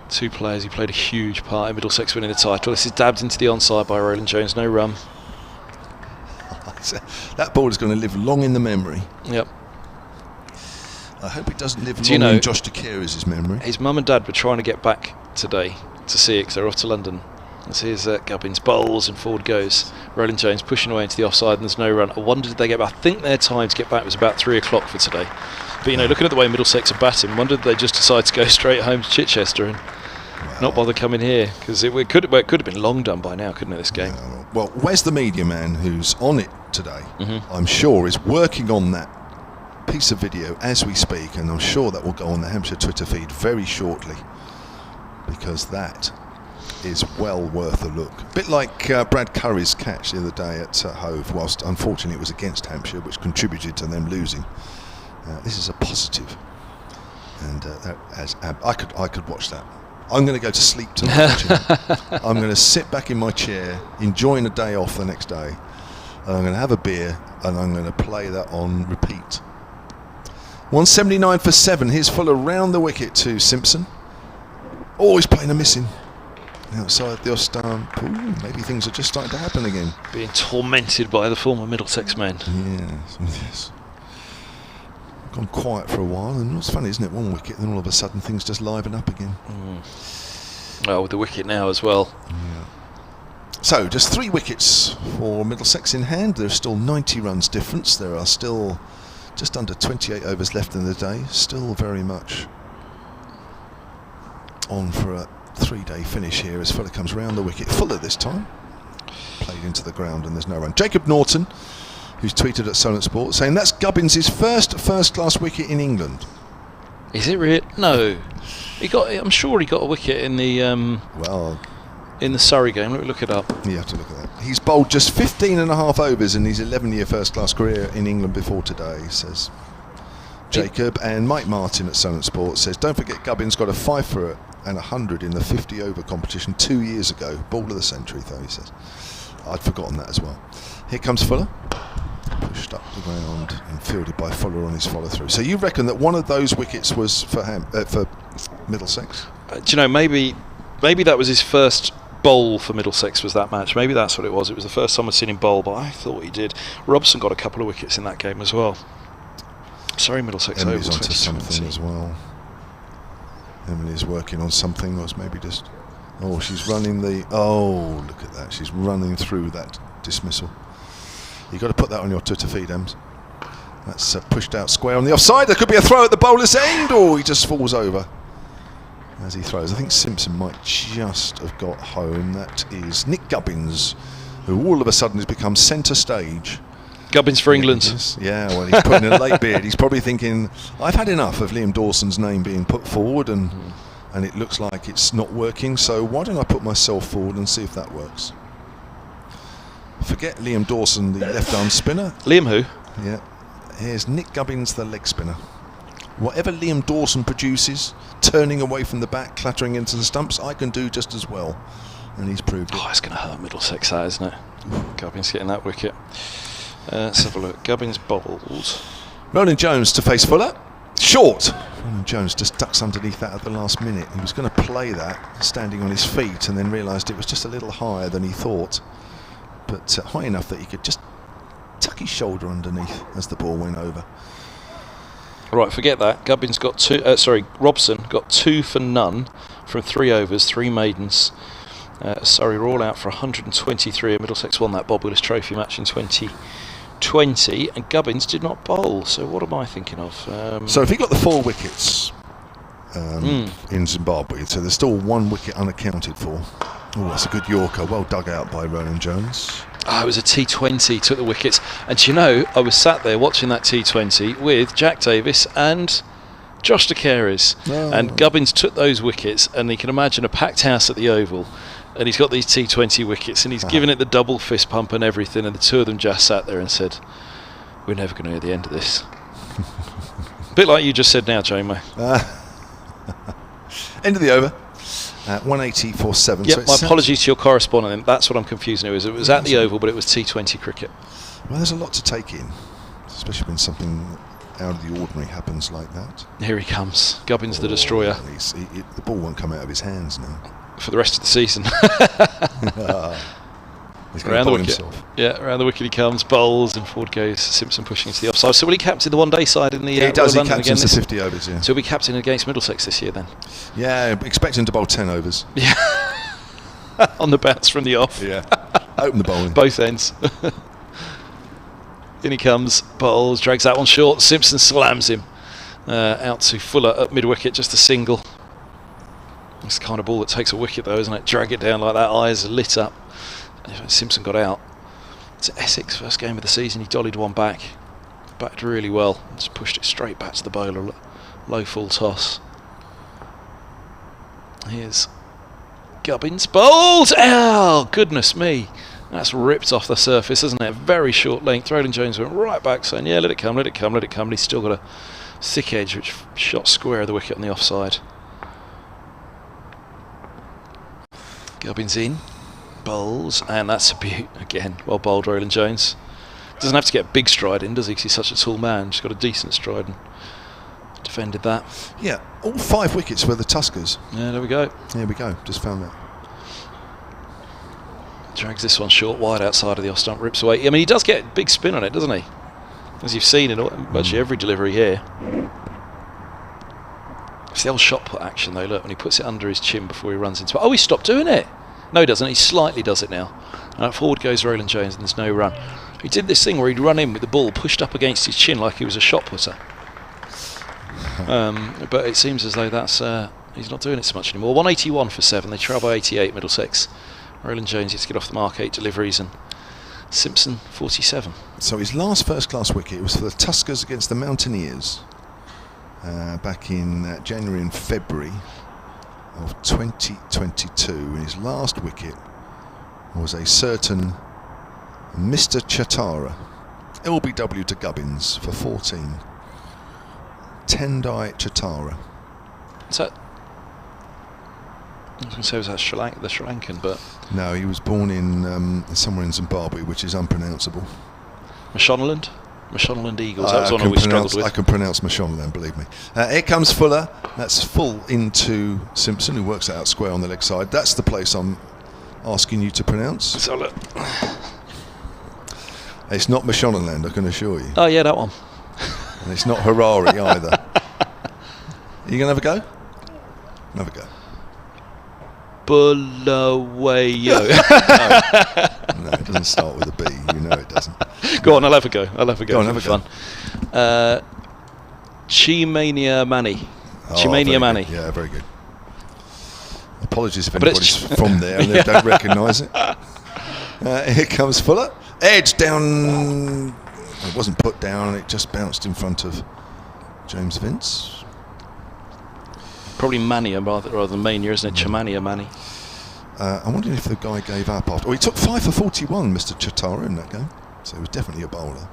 Two players who played a huge part in Middlesex winning the title. This is dabbed into the onside by Rowland-Jones, no run. That ball is going to live long in the memory. Yep. I hope it doesn't live long in Josh DeCaires' memory. His mum and dad were trying to get back today to see it because they're off to London. And so here's Gubbins bowls and forward goes. Rowland-Jones pushing away into the offside and there's no run. I wonder did they get back. I think their time to get back was about 3 o'clock for today. But looking at the way Middlesex are batting, I wonder did they just decide to go straight home to Chichester and not bother coming here, because it could have been long done by now, couldn't it, this game? Yeah, well, where's the media man who's on it today? I'm sure is working on that piece of video as we speak, and I'm sure that will go on the Hampshire Twitter feed very shortly, because that is well worth a look. A bit like Brad Curry's catch the other day at Hove, whilst unfortunately it was against Hampshire, which contributed to them losing. This is a positive, and I could watch that. I'm going to go to sleep tonight. I'm going to sit back in my chair, enjoying a day off the next day, and I'm going to have a beer, and I'm going to play that on repeat. 179 for 7. Here's Fuller round the wicket to Simpson. Oh, he's playing a missing outside the off stump. Ooh, maybe things are just starting to happen again. Being tormented by the former Middlesex men. Yes. Gone quiet for a while, and it's funny, isn't it? One wicket, then all of a sudden things just liven up again. Well, with the wicket now as well. Yeah. So, just 3 wickets for Middlesex in hand. There's still 90 runs difference. There are still just under 28 overs left in the day. Still very much on for a 3-day finish here as Fuller comes round the wicket. Fuller this time. Played into the ground and there's no run. Jacob Norton, who's tweeted at Solent Sport, saying that's Gubbins' first-class wicket in England. Is it really? No. I'm sure he got a wicket in the in the Surrey game. Let me look it up. You have to look at that. He's bowled just 15.5 overs in his 11-year first-class career in England before today, says Jacob. And Mike Martin at Solent Sport says, don't forget Gubbins got a 5 for and 100 in the 50-over competition 2 years ago. Ball of the century, though, he says. I'd forgotten that as well. Here comes Fuller. Pushed up the ground and fielded by Fuller on his follow-through. So you reckon that one of those wickets was for Middlesex? Maybe that was his first bowl for Middlesex, was that match. Maybe that's what it was. It was the first time I'd seen him bowl, but I thought he did. Robson got a couple of wickets in that game as well. Sorry, Middlesex. Emily's onto something as well. Emily's working on something, or it's maybe just... Oh, she's running the... Oh, look at that. She's running through that dismissal. You've got to put that on your Twitter feed, Ems. That's pushed out square on the offside. There could be a throw at the bowler's end, or he just falls over as he throws. I think Simpson might just have got home. That is Nick Gubbins, who all of a sudden has become centre stage. Gubbins for England. Yeah, well, he's putting in a late beard. He's probably thinking, I've had enough of Liam Dawson's name being put forward, and it looks like it's not working, so why don't I put myself forward and see if that works? Forget Liam Dawson, the left-arm spinner. Liam who? Yeah. Here's Nick Gubbins, the leg spinner. Whatever Liam Dawson produces, turning away from the bat, clattering into the stumps, I can do just as well. And he's proved it. Oh, it's going to hurt Middlesex, that, isn't it? Gubbins getting that wicket. Let's have a look. Gubbins bobbled. Rowland-Jones to face Fuller. Short. Ronan Jones just ducks underneath that at the last minute. He was going to play that standing on his feet and then realised it was just a little higher than he thought, but high enough that he could just tuck his shoulder underneath as the ball went over. Right, forget that. Gubbins got Robson got 2 for none from 3 overs, 3 maidens. Surrey were all out for 123, and Middlesex won that Bob Willis Trophy match in 2020, and Gubbins did not bowl. So what am I thinking of? So if he got the 4 wickets in Zimbabwe, so there's still 1 wicket unaccounted for. Oh, that's a good Yorker, well dug out by Ronan Jones. It was a T20, took the wickets, and do you know, I was sat there watching that T20 with Jack Davis and Josh DeCaires, and Gubbins took those wickets, and you can imagine a packed house at the Oval, and he's got these T20 wickets, and he's given it the double fist pump and everything, and the two of them just sat there and said, we're never going to hear the end of this. A bit like you just said now, Jamie. End of the over. 180 for 7. Yeah, so my apologies to your correspondent. That's what I'm confusing it with. It was at the Oval, but it was T20 cricket. Well, there's a lot to take in, especially when something out of the ordinary happens like that. Here he comes, Gubbins the destroyer. The ball won't come out of his hands now. For the rest of the season. He's going to bowl himself. Yeah, around the wicket he comes, bowls, and forward goes Simpson pushing into the offside. So will he captain the one-day side in the... he does, he captains the 50 overs, yeah. So he'll be captain against Middlesex this year then? Yeah, expecting to bowl 10 overs. Yeah. On the bounce from the off. Yeah. Open the bowling. Both ends. In he comes, bowls, drags that one short, Simpson slams him out to Fuller at mid-wicket, just a single. It's the kind of ball that takes a wicket though, isn't it? Drag it down like that, eyes lit up. Simpson got out. It's Essex, first game of the season. He dollied one back, backed really well, just pushed it straight back to the bowler. Low full toss. Here's Gubbins, bowled. Oh, goodness me, that's ripped off the surface, isn't it? Very short length. Ronan Jones went right back, saying, "Yeah, let it come, let it come, let it come." And he's still got a thick edge, which shot square of the wicket on the offside. Gubbins in. Bowls, and that's a beaut again. Well bowled, Ronan Jones. Doesn't have to get a big stride in, does he? 'Cause he's such a tall man. Just got a decent stride and defended that. Yeah, all 5 wickets were the Tuskers. Yeah, there we go. Here we go. Just found that. Drags this one short, wide outside of the off stump, rips away. I mean, he does get big spin on it, doesn't he? As you've seen in virtually every delivery here. It's the old shot put action though. Look, when he puts it under his chin before he runs into it. Oh, he stopped doing it. No, he doesn't. He slightly does it now. And forward goes Ronan Jones, and there's no run. He did this thing where he'd run in with the ball pushed up against his chin like he was a shot putter. But it seems as though that's he's not doing it so much anymore. 181 for 7. They trail by 88, Middlesex. Ronan Jones gets to get off the mark, 8 deliveries, and Simpson 47. So his last first-class wicket was for the Tuskers against the Mountaineers back in January and February of 2022, and his last wicket was a certain Mr. Chatara, LBW to Gubbins for 14. Tendai Chatara. Is that? I was going to say was that the Sri Lankan, but no, he was born in somewhere in Zimbabwe, which is unpronounceable. Mashonaland Eagles. That was one we struggled with. I can pronounce Mashonaland, believe me. Here comes Fuller. That's full into Simpson, who works it out square on the leg side. That's the place I'm asking you to pronounce. So look. It's not Mashonaland, I can assure you. Oh yeah, that one. And it's not Harare either. Are you going to have a go? Have a go. Bulawayo. No, it doesn't start with a B. You know it doesn't. Go on, I'll have a go. Go on, have a fun. Chimania Mani. Chimania Mani. Yeah, very good. Apologies if anybody's from there and they don't recognise it. Here comes Fuller. Edge down. It wasn't put down. It just bounced in front of James Vince. Probably Mania rather than Mania, isn't it? Chimania Mani. I'm wondering if the guy gave up after. Well, he took 5 for 41, Mr. Chatara, in that game. So he was definitely a bowler.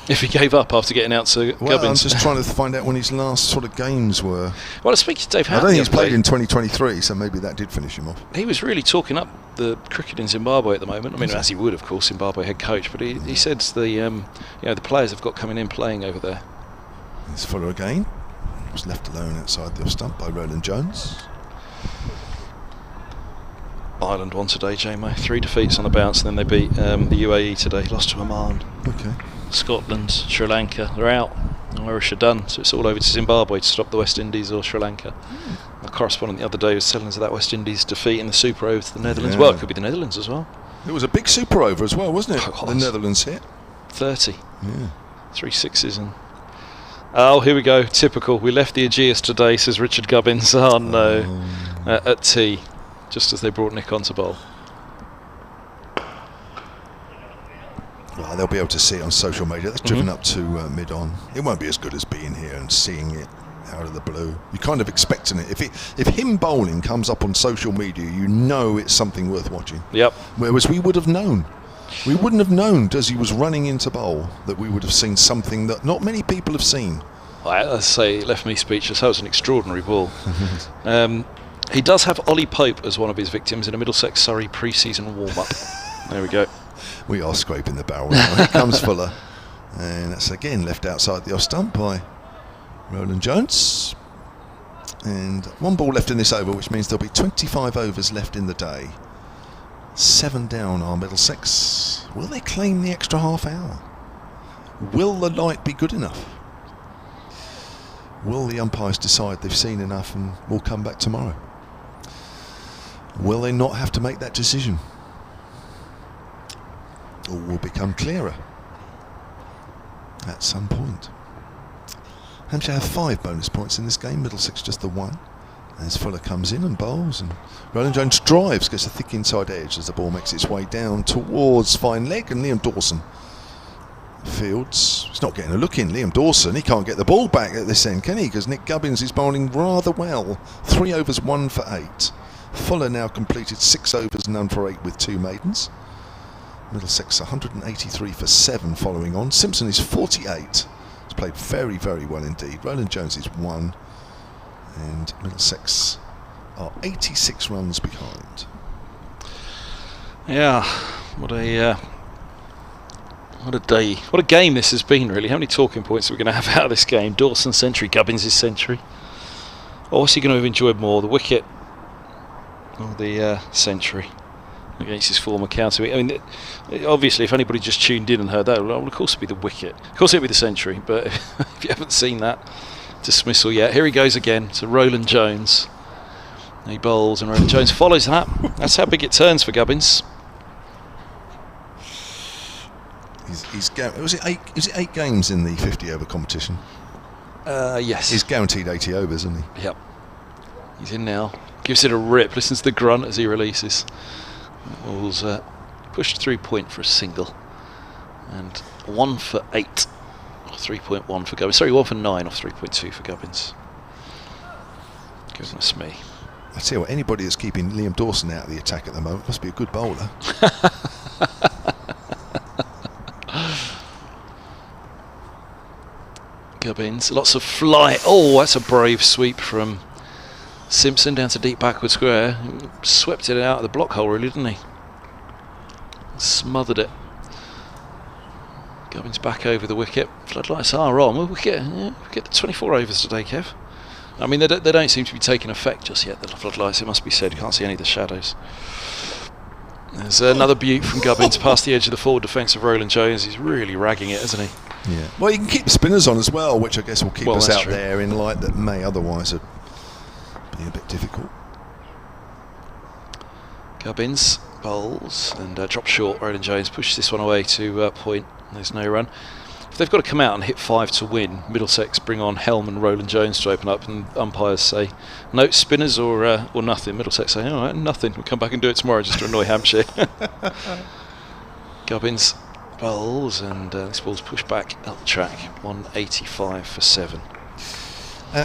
If he gave up after getting out to Gubbins. I'm just trying to find out when his last sort of games were. Well, I speak to Dave Hatton. I don't think he's played in 2023, so maybe that did finish him off. He was really talking up the cricket in Zimbabwe at the moment. I mean, as he would, of course, Zimbabwe head coach. But he said the players have got coming in playing over there. It's Fuller again. was left alone outside the off stump by Roland Jones. Ireland won today, JMO. 3 defeats on the bounce, and then they beat the UAE today. Lost to Oman. Okay. Scotland, Sri Lanka, they're out. Irish are done, so it's all over to Zimbabwe to stop the West Indies or Sri Lanka. My correspondent the other day was telling us of that West Indies defeat in the Super Over to the Netherlands. Yeah. Well, it could be the Netherlands as well. It was a big super over as well, wasn't it? It was. The Netherlands hit. 30. Yeah. 3 sixes and... Oh, here we go. Typical. We left the Ageas today, says Richard Gubbins. Oh, no. At tea, just as they brought Nick onto bowl. Well, they'll be able to see it on social media. They've driven up to mid-on. It won't be as good as being here and seeing it out of the blue. You're kind of expecting it. If him bowling comes up on social media, you know it's something worth watching. Yep. Whereas we would have known. We wouldn't have known as he was running into bowl that we would have seen something that not many people have seen. I say it left me speechless. That was an extraordinary ball. He does have Ollie Pope as one of his victims in a Middlesex Surrey pre-season warm-up. There we go. We are scraping the barrel now. Here comes Fuller. And that's again left outside the off stump by Roland Jones. And 1 ball left in this over, which means there'll be 25 overs left in the day. 7 down are Middlesex. Will they claim the extra half hour? Will the light be good enough? Will the umpires decide they've seen enough and will come back tomorrow? Will they not have to make that decision? Or will become clearer at some point? Hampshire have 5 bonus points in this game, Middlesex just the 1. As Fuller comes in and bowls, and Roland Jones drives, gets a thick inside edge as the ball makes its way down towards fine leg, and Liam Dawson fields. He's not getting a look in. Liam Dawson, he can't get the ball back at this end, can he? Because Nick Gubbins is bowling rather well. 3 overs, 1 for 8. Fuller now completed 6 overs, none for 8 with 2 maidens. Middlesex 183 for 7 following on. Simpson is 48. He's played very, very well indeed. Roland Jones is 1. And Middlesex are 86 runs behind. Yeah, what a day, what a game this has been really. How many talking points are we going to have out of this game? Dawson's century, Gubbins' century. Or what's he going to have enjoyed more, the wicket or the century against his former county? I mean, obviously if anybody just tuned in and heard that, well, of course it'd be the wicket, of course it'd be the century, but if you haven't seen that dismissal yet, here he goes again to Roland Jones. He bowls and Roland Jones follows that. That's how big it turns for Gubbins. Was it 8 games in the 50 over competition? Yes. He's guaranteed 80 overs, isn't he? Yep. He's in now. Gives it a rip. Listens to the grunt as he releases. Ball's pushed through point for a single. And 1 for 8. 3.1 for Gubbins. Sorry, 1 for 9 off 3.2 for Gubbins. Goodness me. I tell you what, anybody that's keeping Liam Dawson out of the attack at the moment must be a good bowler. Gubbins, lots of fly. Oh, that's a brave sweep from Simpson down to deep backward square. Swept it out of the block hole, really, didn't he? Smothered it. Gubbins back over the wicket. Floodlights are on. Well, we get the 24 overs today, Kev. I mean, they don't seem to be taking effect just yet, the floodlights, it must be said. You can't see any of the shadows. There's another beaut from Gubbins past the edge of the forward defence of Roland Jones. He's really ragging it, isn't he? Yeah. Well, you can keep the spinners on as well, which I guess will keep us out true. there in light that may otherwise be a bit difficult. Gubbins bowls and drops short. Roland Jones pushes this one away to point. There's no run. If they've got to come out and hit 5 to win, Middlesex bring on Helm and Roland Jones to open up, and umpires say, no, spinners or nothing. Middlesex say, all right, nothing. We'll come back and do it tomorrow just to annoy Hampshire. Gubbins bowls, and this ball's pushed back up the track. 185 for 7.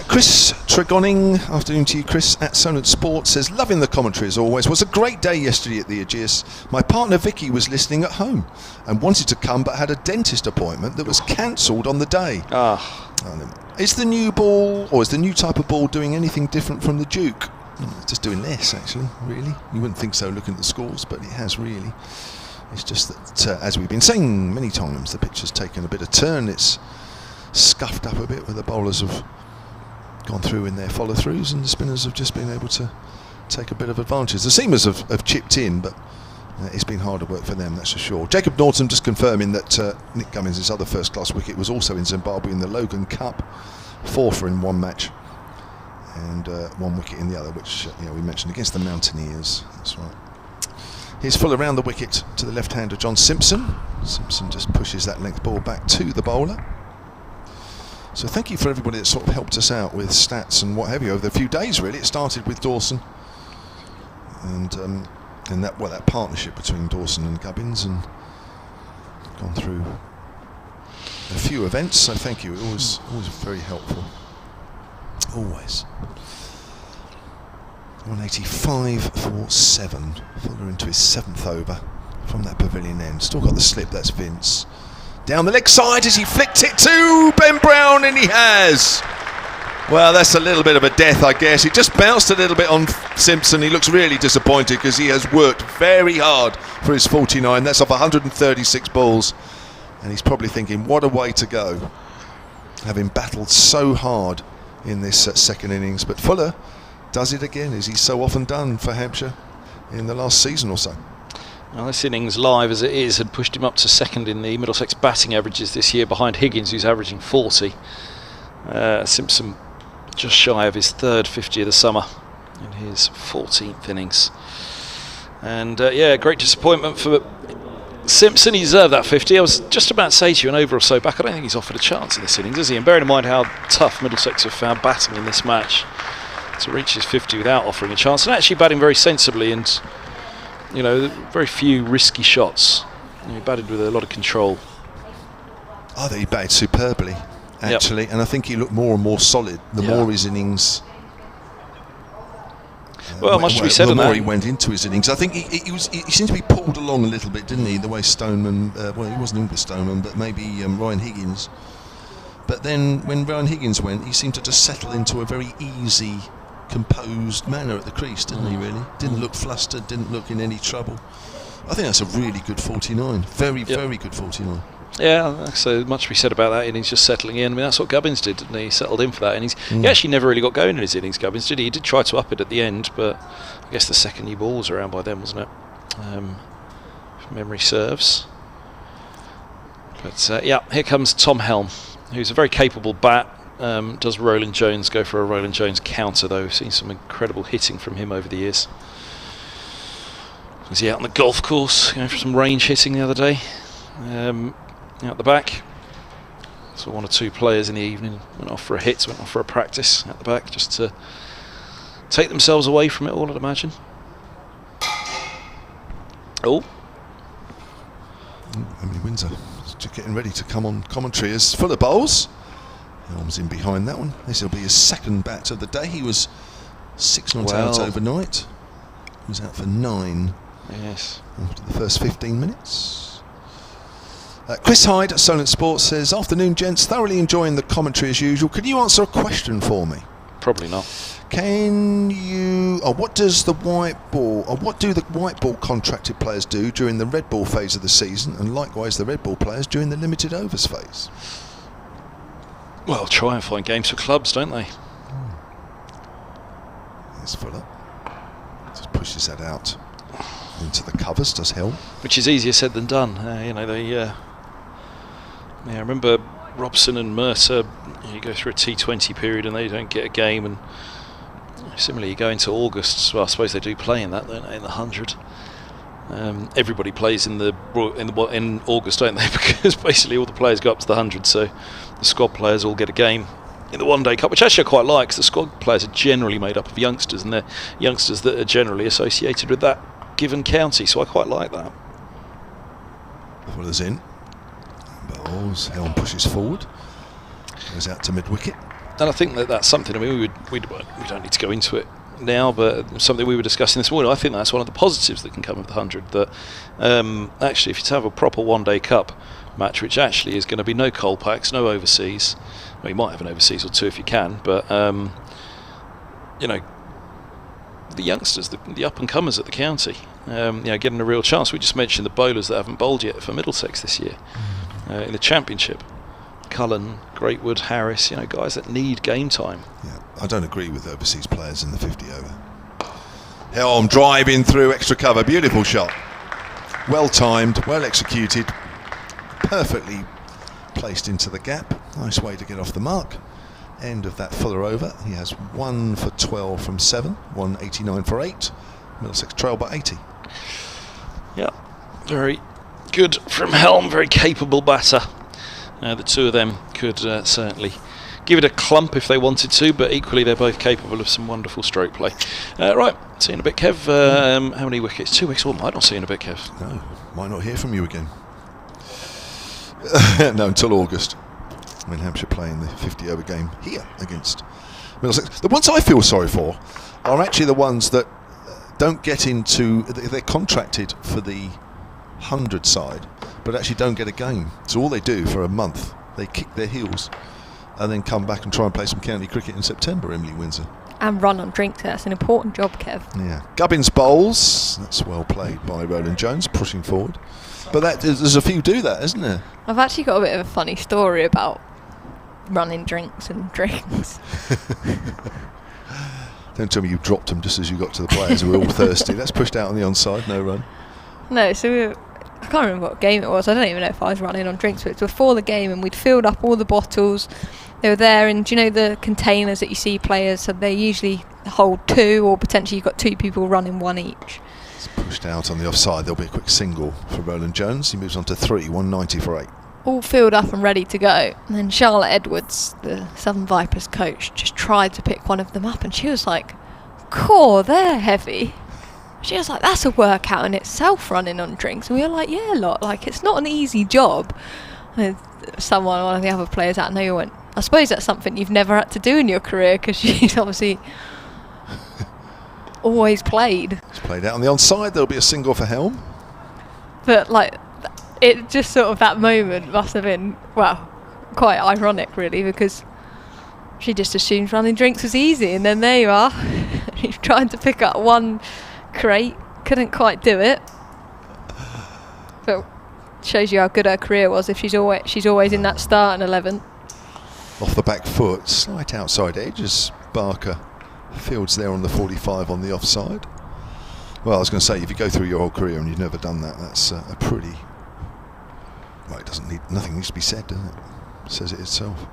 Chris Tregoning, afternoon to you, Chris at Sonant Sports, says, loving the commentary as always. Was a great day yesterday at the Ageas. My partner Vicky was listening at home and wanted to come but had a dentist appointment that was cancelled on the day. Is the new ball, or is the new type of ball doing anything different from the Duke? It's just doing less, actually, really. You wouldn't think so looking at the scores, but it has really. It's just that, as we've been saying many times, the pitch has taken a bit of turn. It's scuffed up a bit where the bowlers have gone through in their follow-throughs, and the spinners have just been able to take a bit of advantage. The seamers have chipped in, but it's been harder work for them, that's for sure. Jacob Norton just confirming that Nick Cummins' other first-class wicket was also in Zimbabwe in the Logan Cup, 4 for in one match, and 1 wicket in the other, which we mentioned against the Mountaineers. That's right. Here's full around the wicket to the left-hander John Simpson. Simpson just pushes that length ball back to the bowler. So thank you for everybody that sort of helped us out with stats and what have you over the few days. Really, it started with Dawson, and that partnership between Dawson and Gubbins, and gone through a few events. So thank you. Always very helpful. Always. 185 for 7. Fuller into his 7th over from that pavilion end. Still got the slip. That's Vince. Down the leg side as he flicked it to Ben Brown, and he has. Well, that's a little bit of a death, I guess. It just bounced a little bit on Simpson. He looks really disappointed because he has worked very hard for his 49. That's off 136 balls. And he's probably thinking, what a way to go, having battled so hard in this second innings. But Fuller does it again, as he's so often done for Hampshire in the last season or so. Well, this innings, live as it is, had pushed him up to second in the Middlesex batting averages this year, behind Higgins, who's averaging 40. Simpson just shy of his 3rd 50 of the summer in his 14th innings. And great disappointment for Simpson. He deserved that 50. I was just about to say to you, an over or so back, I don't think he's offered a chance in this innings, has he? And bearing in mind how tough Middlesex have found batting in this match, to reach his 50 without offering a chance, and actually batting very sensibly, and very few risky shots. He batted with a lot of control. I think he batted superbly, actually, and I think he looked more and more solid the more his innings. Much to be said the on more that. he went into his innings. I think he seemed to be pulled along a little bit, didn't he? The way Stoneman, he wasn't in with Stoneman, but maybe Ryan Higgins. But then when Ryan Higgins went, he seemed to just settle into a very easy, composed manner at the crease, didn't he, really? Didn't look flustered, didn't look in any trouble. I think that's a really good 49. Very good 49. Yeah, so much to be said about that innings, just settling in. I mean, that's what Gubbins did, didn't he? He settled in for that innings. He actually never really got going in his innings, Gubbins, did he? He did try to up it at the end, but I guess the second new ball was around by then, wasn't it? If memory serves. But here comes Tom Helm, who's a very capable bat. Does Roland Jones go for a Roland Jones counter, though? We've seen some incredible hitting from him over the years. Was he out on the golf course going for some range hitting the other day? Out the back. So 1 or 2 players in the evening went off for a hit, went off for a practice out the back, just to take themselves away from it all, I'd imagine. Oh. Emily Windsor just getting ready to come on commentary as Fuller bowls. Helm's in behind that one. This will be his 2nd bat of the day. He was 6 not out overnight. He was out for 9 after the first 15 minutes. Chris Hyde at Solent Sports says, "Afternoon, gents. Thoroughly enjoying the commentary as usual. Could you answer a question for me?" Probably not. Can you? What does the white ball? What do the white ball contracted players do during the red ball phase of the season, and likewise the red ball players during the limited overs phase? Well, try and find games for clubs, don't they? There's Fuller. Just pushes that out into the covers. Does help. Which is easier said than done. I remember Robson and Mercer. You go through a T20 period and they don't get a game, and similarly you go into August. Well, I suppose they do play in that, don't they, in the 100. Everybody plays in August, don't they? Because basically all the players go up to the 100, so the squad players all get a game in the One Day Cup, which actually I quite like, because the squad players are generally made up of youngsters, and they're youngsters that are generally associated with that given county, so I quite like that. Fuller's in. Bowls. Helm pushes forward. Goes out to mid-wicket. And I think that's something, I mean, we don't need to go into it now, but something we were discussing this morning. I think that's one of the positives that can come of the 100, that actually if you have a proper One Day Cup match, which actually is going to be no coal packs, no overseas, well, you might have an overseas or 2 if you can, but the youngsters, the up and comers at the county, getting a real chance. We just mentioned the bowlers that haven't bowled yet for Middlesex this year in the championship. Cullen, Greatwood, Harris, guys that need game time. Yeah, I don't agree with overseas players in the 50 over. Helm driving through extra cover, beautiful shot. Well timed, well executed, perfectly placed into the gap. Nice way to get off the mark. End of that Fuller over. He has 1 for 12 from 7, 189 for 8. Middlesex trail by 80. Yeah, very good from Helm, very capable batter. The two of them could certainly give it a clump if they wanted to, but equally they're both capable of some wonderful stroke play. Right, see you in a bit, Kev. How many wickets? 2 weeks, or might not see you in a bit, Kev. No, might not hear from you again. No, until August, when Hampshire playing the 50 over game here against Middlesex. The ones I feel sorry for are actually the ones that don't get into, they're contracted for the 100 side, but actually don't get a game. So all they do for a month, they kick their heels and then come back and try and play some county cricket in September, Emily Windsor. And run on drinks. That's an important job, Kev. Yeah. Gubbins bowls. That's well played by Roland Jones, pushing forward. But there's a few do that, isn't there? I've actually got a bit of a funny story about running drinks and drinks. Don't tell me you dropped them just as you got to the players who were all thirsty. That's pushed out on the onside, no run. No, so I can't remember what game it was. I don't even know if I was running on drinks, but it was before the game and we'd filled up all the bottles. They were there, and do you know the containers that you see players, so they usually hold 2, or potentially you've got 2 people running 1 each. It's pushed out on the offside. There'll be a quick single for Roland Jones. He moves on to 3, 190 for 8. All filled up and ready to go. And then Charlotte Edwards, the Southern Vipers coach, just tried to pick one of them up, and she was like, "Core, they're heavy." She was like, "That's a workout in itself, running on drinks." And we were like, "Yeah, like it's not an easy job." And one of the other players out there went, "I suppose that's something you've never had to do in your career," because she's obviously always played. It's played out on the onside. There'll be a single for Helm. But it just sort of, that moment must have been, well, quite ironic really, because she just assumed running drinks was easy, and then there you are. You're trying to pick up 1 crate, couldn't quite do it. But shows you how good her career was if she's always in that starting 11. Off the back foot, slight outside edge as Barker fields there on the 45 on the offside. Well, I was going to say, if you go through your whole career and you've never done that, that's a pretty... Well, nothing needs to be said, does it? It says it itself.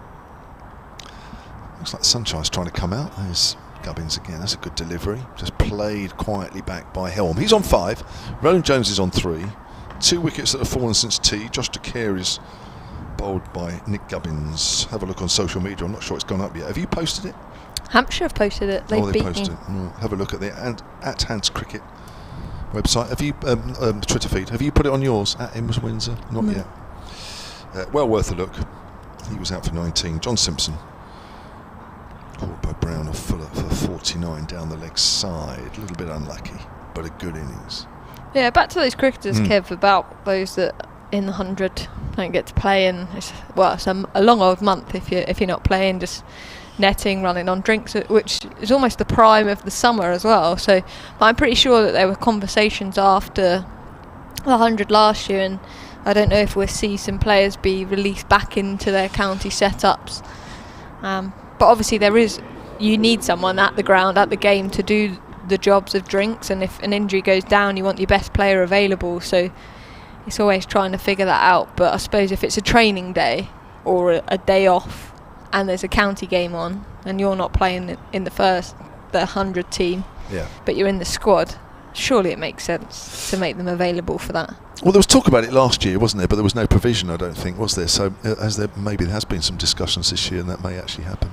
Looks like the Sunshine's trying to come out. There's Gubbins again. That's a good delivery. Just played quietly back by Helm. He's on 5. Roland Jones is on 3. 2 wickets that have fallen since tea. Josh DeCare is bowled by Nick Gubbins. Have a look on social media. I'm not sure it's gone up yet. Have you posted it? Hampshire have posted it. They posted it. Have a look at the at Hans Cricket website. Have you Twitter feed? Have you put it on yours at Ems Windsor? Not yet. Well worth a look. He was out for 19. John Simpson caught by Brown or Fuller for 49 down the leg side. A little bit unlucky, but a good innings. Yeah, back to those cricketers, Kev, about those that in the 100 don't get to play, and it's a long old month if you're not playing, just netting, running on drinks, which is almost the prime of the summer as well. So I'm pretty sure that there were conversations after the 100 last year, and I don't know if we'll see some players be released back into their county setups. But obviously you need someone at the ground, at the game, to do the jobs of drinks, and if an injury goes down, you want your best player available. So it's always trying to figure that out. But I suppose if it's a training day or a day off and there's a county game on and you're not playing in the 100 team, but you're in the squad, surely it makes sense to make them available for that. Well, there was talk about it last year, wasn't there? But there was no provision, I don't think, was there? So maybe there has been some discussions this year, and that may actually happen.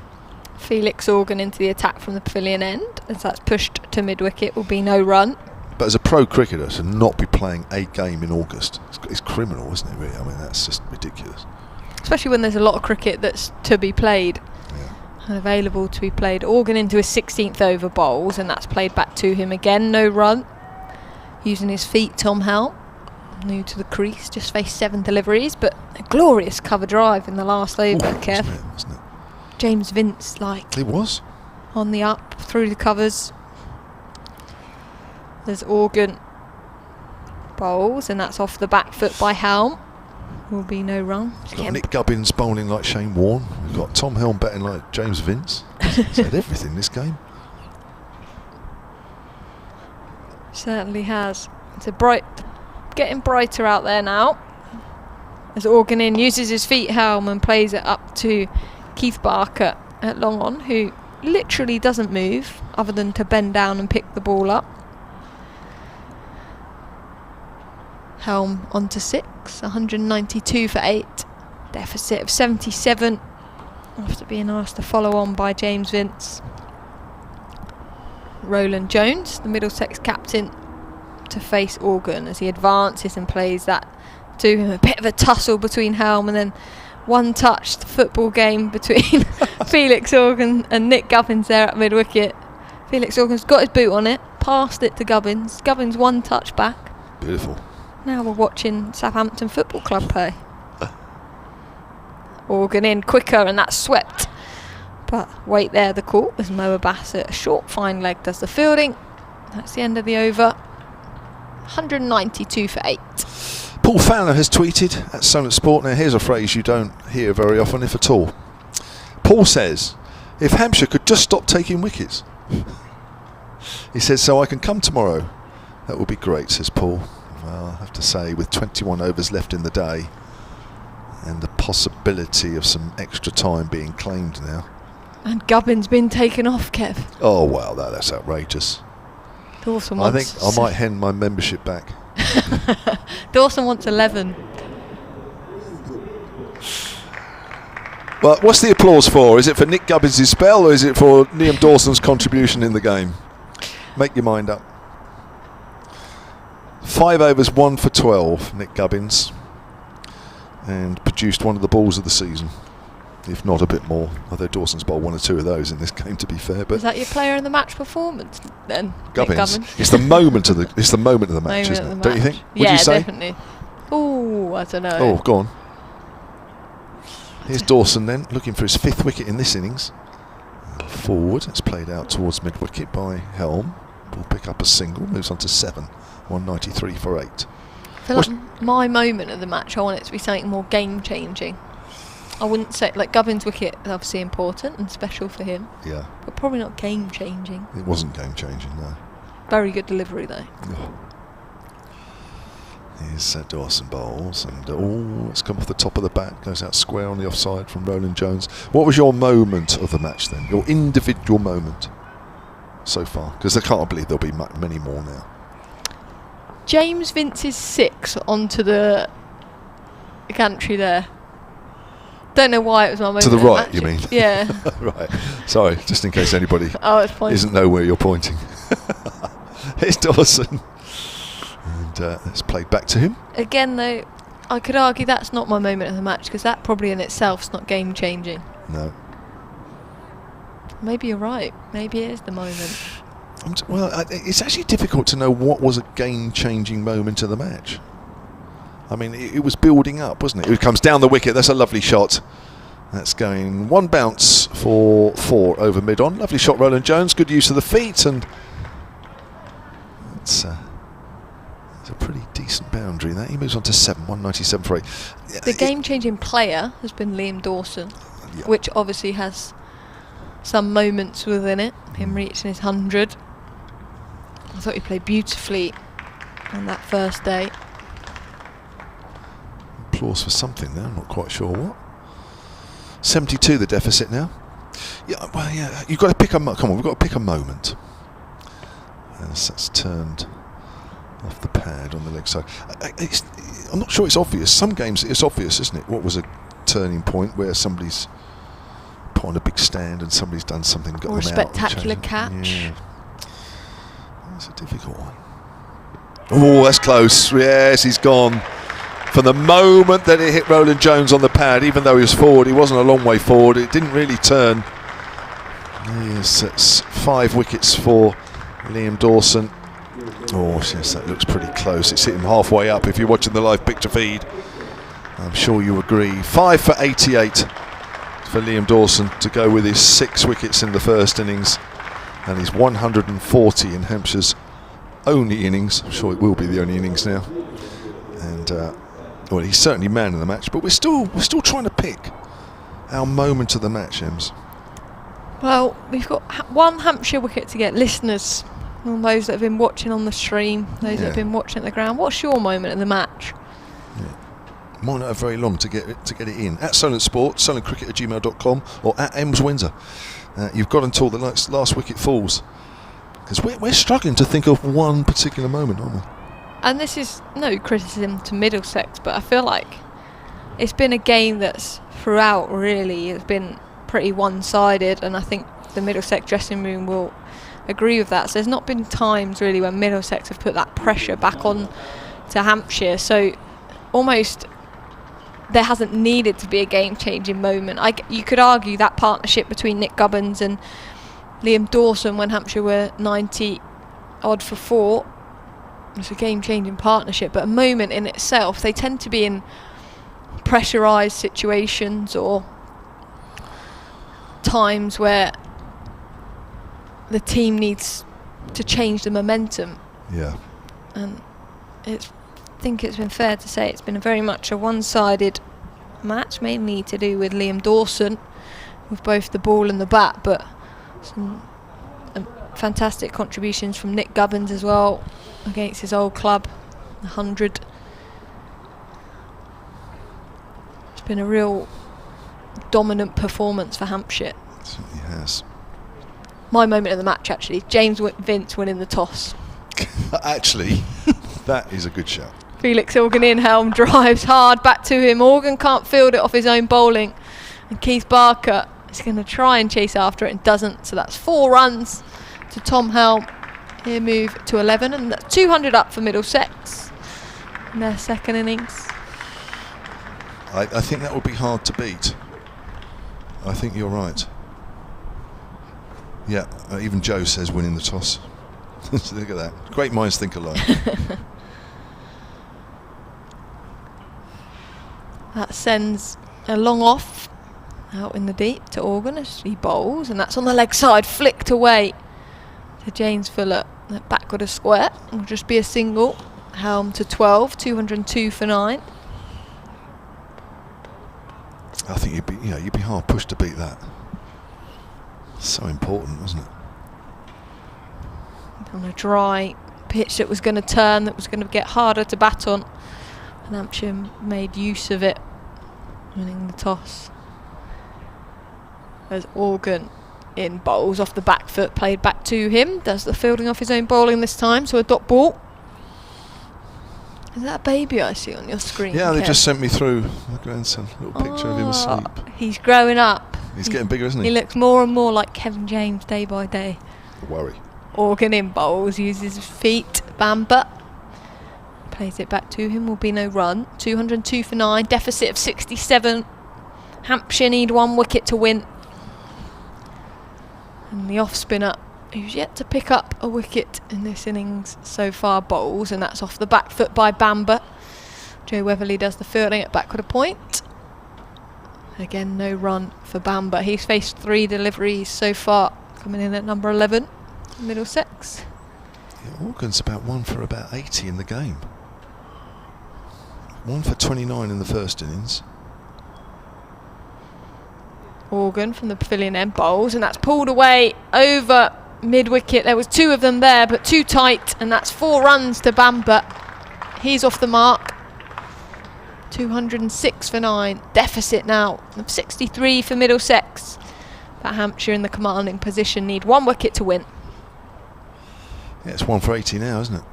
Felix Organ into the attack from the pavilion end, as that's pushed to mid-wicket, will be no run. But as a pro cricketer, to not be playing a game in August, it's criminal, isn't it, really? I mean, that's just ridiculous. Especially when there's a lot of cricket that's to be played and available to be played. Organ into his 16th over bowls, and that's played back to him again, no run. Using his feet, Tom Helm, new to the crease, just faced 7 deliveries, but a glorious cover drive in the last over, Kev. Wasn't it? James Vince, it was on the up through the covers. There's Organ bowls, and that's off the back foot by Helm. will be no run. We've got Nick Gubbins bowling like Shane Warne. We've got Tom Helm batting like James Vince. He's had everything this game. Certainly has. It's getting brighter out there now. As Organ in uses his feet Helm and plays it up to Keith Barker at long on, who literally doesn't move other than to bend down and pick the ball up. Helm onto 6, 192 for 8. Deficit of 77 after being asked to follow on by James Vince. Roland Jones, the Middlesex captain, to face Organ as he advances and plays that to him. A bit of a tussle between Helm and then one touched football game between Felix Organ and Nick Gubbins there at mid-wicket. Felix Organ's got his boot on it, passed it to Gubbins. Gubbins one touch back. Beautiful. Now we're watching Southampton Football Club play. Organ in quicker and that's swept. But wait there, the call as Moa Bassett, a short fine leg, does the fielding. That's the end of the over. 192 for 8. Paul Fowler has tweeted at Solent Sport. Now here's a phrase you don't hear very often, if at all. Paul says, if Hampshire could just stop taking wickets. He says, so I can come tomorrow. That would be great, says Paul. Well, I have to say, with 21 overs left in the day and the possibility of some extra time being claimed now. And Gubbins been taken off, Kev. Oh, wow, that's outrageous. Dawson I wants think I might hand my membership back. Dawson wants 11. Well, what's the applause for? Is it for Nick Gubbins' spell or is it for Liam Dawson's contribution in the game? Make your mind up. 5 overs, 1 for 12, Nick Gubbins, and produced one of the balls of the season, if not a bit more. Although Dawson's bowled 1 or 2 of those in this game, to be fair. But is that your player in the match performance then? Gubbins. It's the moment of the match, isn't it? Don't you think? Would you say? Definitely. Oh, I don't know. Oh, go on. Here's Dawson then, looking for his 5th wicket in this innings. Forward, it's played out towards mid-wicket by Helm. Will pick up a single, moves on to 7. 193 for 8. I feel like my moment of the match, I want it to be something more game-changing. I wouldn't say, like, Gubbins' wicket is obviously important and special for him. Yeah. But probably not game-changing. It wasn't game-changing, no. Very good delivery, though. Oh. Here's Dawson bowls, and it's come off the top of the bat, goes out square on the offside from Roland Jones. What was your moment of the match then? Your individual moment so far? Because I can't believe there'll be many more now. James Vince's 6 onto the gantry there. Don't know why it was my moment. To the of right, match. you mean? Yeah. Right. Sorry, just in case anybody it's isn't know where you're pointing. Here's Dawson. And it's played back to him. Again, though, I could argue that's not my moment of the match because that probably in itself is not game-changing. No. Maybe you're right. Maybe it is the moment. Well, it's actually difficult to know what was a game-changing moment of the match. I mean, it was building up, wasn't it? It comes down the wicket. That's a lovely shot. That's going one bounce for 4 over mid-on. Lovely shot, Roland Jones. Good use of the feet, and it's a pretty decent boundary. That he moves on to 7, 197 for 8. The game-changing player has been Liam Dawson, yeah. which obviously has some moments within it. Him reaching his 100. I thought he played beautifully on that first day. Applause for something there. I'm not quite sure what. 72 the deficit now. Yeah, well, yeah. You've got to pick a come on. We've got to pick a moment. As that's turned off the pad on the leg side. I'm not sure it's obvious. Some games it's obvious, isn't it? What was a turning point where somebody's put on a big stand and somebody's done something, got Or a them out. spectacular catch. Yeah. That's a difficult one. Oh, that's close. Yes, he's gone. From the moment that it hit Roland Jones on the pad, even though he was forward, he wasn't a long way forward. It didn't really turn. Yes, that's 5 wickets for Liam Dawson. Oh, yes, that looks pretty close. It's hit him halfway up if you're watching the live picture feed. I'm sure you agree. 5 for 88 for Liam Dawson to go with his 6 wickets in the first innings and his 140 in Hampshire's only innings. I'm sure it will be the only innings now. And Well, he's certainly man of the match, but we're still trying to pick our moment of the match, Ems. Well, we've got one Hampshire wicket to get. Listeners, all those that have been watching on the stream, those that have been watching at the ground, what's your moment of the match? Might not have very long to get it in. At Solent Sport, solentcricket@gmail.com, or at Ems Windsor. You've got until the last wicket falls, because we're struggling to think of one particular moment, aren't we? And this is no criticism to Middlesex, but I feel like it's been a game that's throughout really has been pretty one-sided, and I think the Middlesex dressing room will agree with that. So there's not been times really when Middlesex have put that pressure back on to Hampshire. So almost there hasn't needed to be a game-changing moment. You could argue that partnership between Nick Gubbins and Liam Dawson when Hampshire were 90 odd for 4. It's a game-changing partnership, but a moment in itself, they tend to be in pressurised situations or times where the team needs to change the momentum. Yeah. And I think it's been fair to say it's been very much a one-sided match, mainly to do with Liam Dawson with both the ball and the bat, but some fantastic contributions from Nick Gubbins as well against his old club, 100. It's been a real dominant performance for Hampshire. It certainly has. My moment of the match, actually, James Vince winning the toss. Actually, that is a good shout. Felix Organ-Inhelm drives hard back to him. Organ can't field it off his own bowling, and Keith Barker is going to try and chase after it and doesn't. So that's 4 runs to Tom Helm. He'll move to 11, and that's 200 up for Middlesex in their second innings. I think that would be hard to beat. I think you're right. Yeah, even Joe says winning the toss. Look at that. Great minds think alike. That sends a long off out in the deep to Organ as he bowls, and that's on the leg side, flicked away to James Fuller. That backward a square will just be a single. Helm to 12, 202 for 9. I think you'd be hard pushed to beat that. So important, wasn't it? On a dry pitch that was going to turn, that was going to get harder to bat on, and Hampshire made use of it, winning the toss. As Organ in bowls off the back foot, played back to him, does the fielding off his own bowling this time, so a dot ball. Is that a baby I see on your screen? Yeah, they Kev? just sent me through my grandson, a little picture of him asleep. He's growing up. He's getting bigger, isn't he? He looks more and more like Kevin James day by day. Don't worry. Organ in bowls, uses his feet, Bamber plays it back to him, will be no run. 202 for 9, deficit of 67. Hampshire need 1 wicket to win. And the off spinner, who's yet to pick up a wicket in this innings so far, bowls, and that's off the back foot by Bamber. Joe Weatherly does the fielding at backward a point. Again, no run for Bamber. He's faced 3 deliveries so far, coming in at number 11. Middlesex. Yeah, Organ's about 1 for about 80 in the game. 1 for 29 in the first innings. Organ from the pavilion end bowls, and that's pulled away over mid-wicket. There was 2 of them there, but too tight, and that's 4 runs to Bamber. He's off the mark. 206 for 9. Deficit now of 63 for Middlesex. But Hampshire in the commanding position need 1 wicket to win. Yeah, it's 1 for 80 now, isn't it?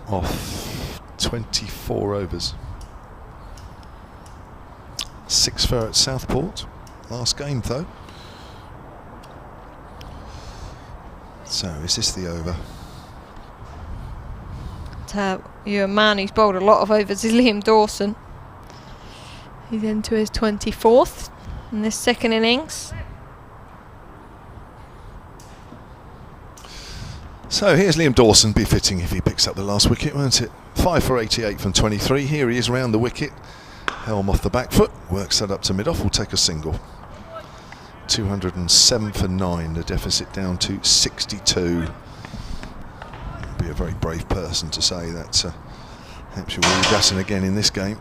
Off 24 overs. 6 for at Southport. Last game though. So is this the over? You're a man who's bowled a lot of overs is Liam Dawson. He's into his 24th in this second innings. So here's Liam Dawson, be fitting if he picks up the last wicket, won't it? 5 for 88 from 23. Here he is round the wicket. Helm off the back foot, works that up to mid-off, will take a single. 207 for 9, the deficit down to 62. Be a very brave person to say that Hampshire will be batting again in this game.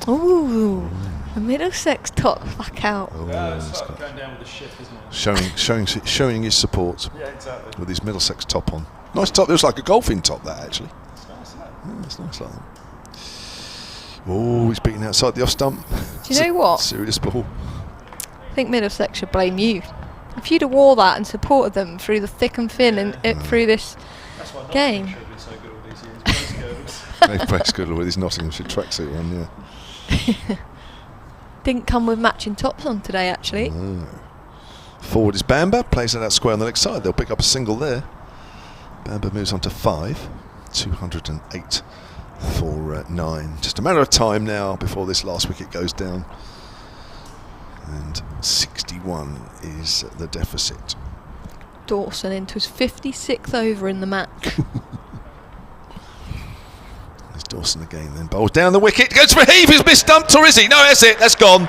Ooh, the Middlesex top back out. Oh, Yeah, it's he's like got- going down with the ship, isn't it? showing his support Yeah, exactly. with his Middlesex top on. Nice top. It looks like a golfing top, that actually. It's nice, isn't it? Yeah, it's nice like that. Oh, he's beaten outside the off stump. Do you know what? Serious ball. I think Middlesex should blame you. If you'd have wore that and supported them through the thick and thin and through this That's why game. Nottingham should be so good all these years. Praise Dave Prescott with his Nottinghamshire tracksuit on, yeah. Didn't come with matching tops on today, actually. No. Forward is Bamber, plays it out square on the next side. They'll pick up a single there. Bamber moves on to 5, 208 for 9. Just a matter of time now before this last wicket goes down. And 61 is the deficit. Dawson into his 56th over in the match. There's Dawson again, then bowls down the wicket. Goes for a heave. He's misstumped, or is he? No, that's it. That's gone.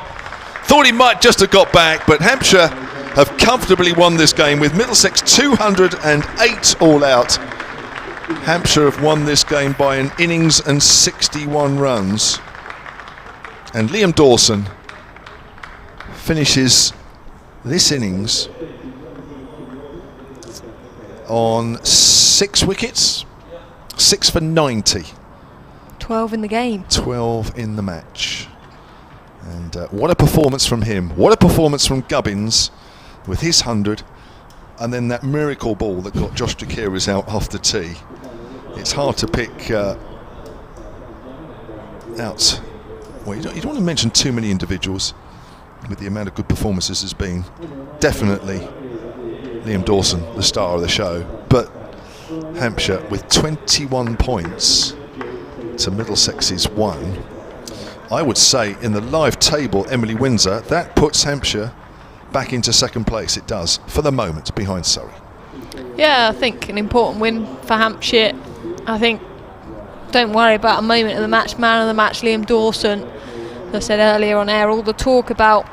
Thought he might just have got back, but Hampshire have comfortably won this game with Middlesex 208 all out. Hampshire have won this game by an innings and 61 runs. And Liam Dawson finishes this innings on 6 wickets, 6 for 90. 12 in the game. 12 in the match. And what a performance from him. What a performance from Gubbins with his 100. And then that miracle ball that got Josh Jakiris out off the tee. It's hard to pick out. Well, you don't want to mention too many individuals with the amount of good performances there's been. Definitely Liam Dawson, the star of the show. But Hampshire with 21 points to Middlesex's 1. I would say in the live table, Emily Windsor, that puts Hampshire back into second place. It does, for the moment, behind Surrey. Yeah, I think an important win for Hampshire. I think, don't worry about a moment of the match. Man of the match, Liam Dawson. As I said earlier on air, all the talk about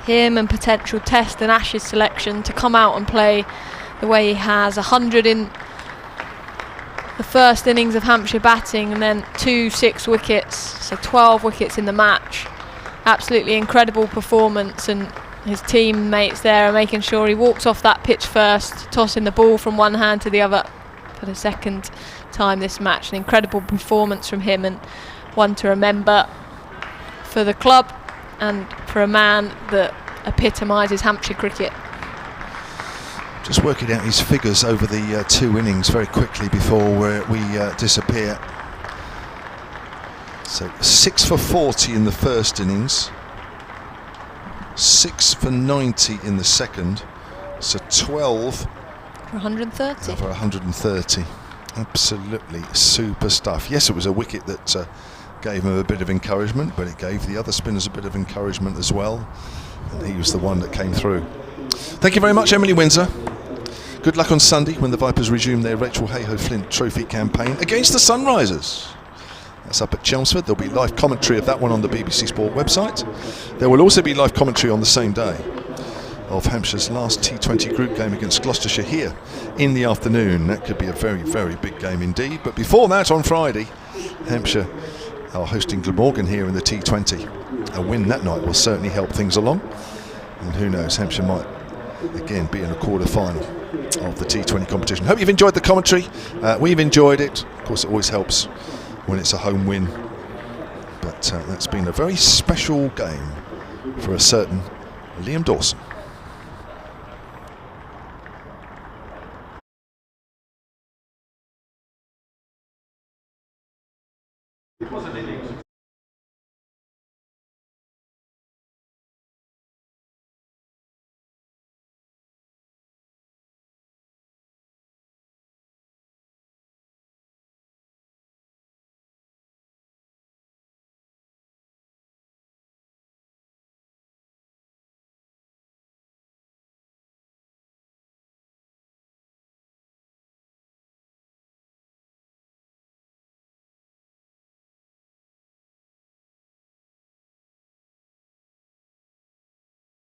him and potential Test and Ashes selection to come out and play the way he has. 100 in the first innings of Hampshire batting, and then 2 6 wickets, so 12 wickets in the match. Absolutely incredible performance, and his teammates there are making sure he walks off that pitch first, tossing the ball from one hand to the other for the second time this match. An incredible performance from him, and one to remember for the club and for a man that epitomises Hampshire cricket. Just working out his figures over the 2 innings very quickly before we disappear. So 6 for 40 in the first innings, 6 for 90 in the second, so 12 For 130. over 130. Absolutely super stuff. Yes, it was a wicket that gave him a bit of encouragement, but it gave the other spinners a bit of encouragement as well, and he was the one that came through. Thank you very much, Emily Windsor. Good luck on Sunday when the Vipers resume their Rachel Hayhoe Flint Trophy campaign against the Sunrisers. That's up at Chelmsford. There'll be live commentary of that one on the BBC Sport website. There will also be live commentary on the same day of Hampshire's last T20 group game against Gloucestershire here in the afternoon. That could be a very, very big game indeed. But before that, on Friday, Hampshire are hosting Glamorgan here in the T20. A win that night will certainly help things along. And who knows, Hampshire might again be in a quarter-final of the T20 competition. Hope you've enjoyed the commentary. We've enjoyed it. Of course, it always helps when it's a home win. But that's been a very special game for a certain Liam Dawson.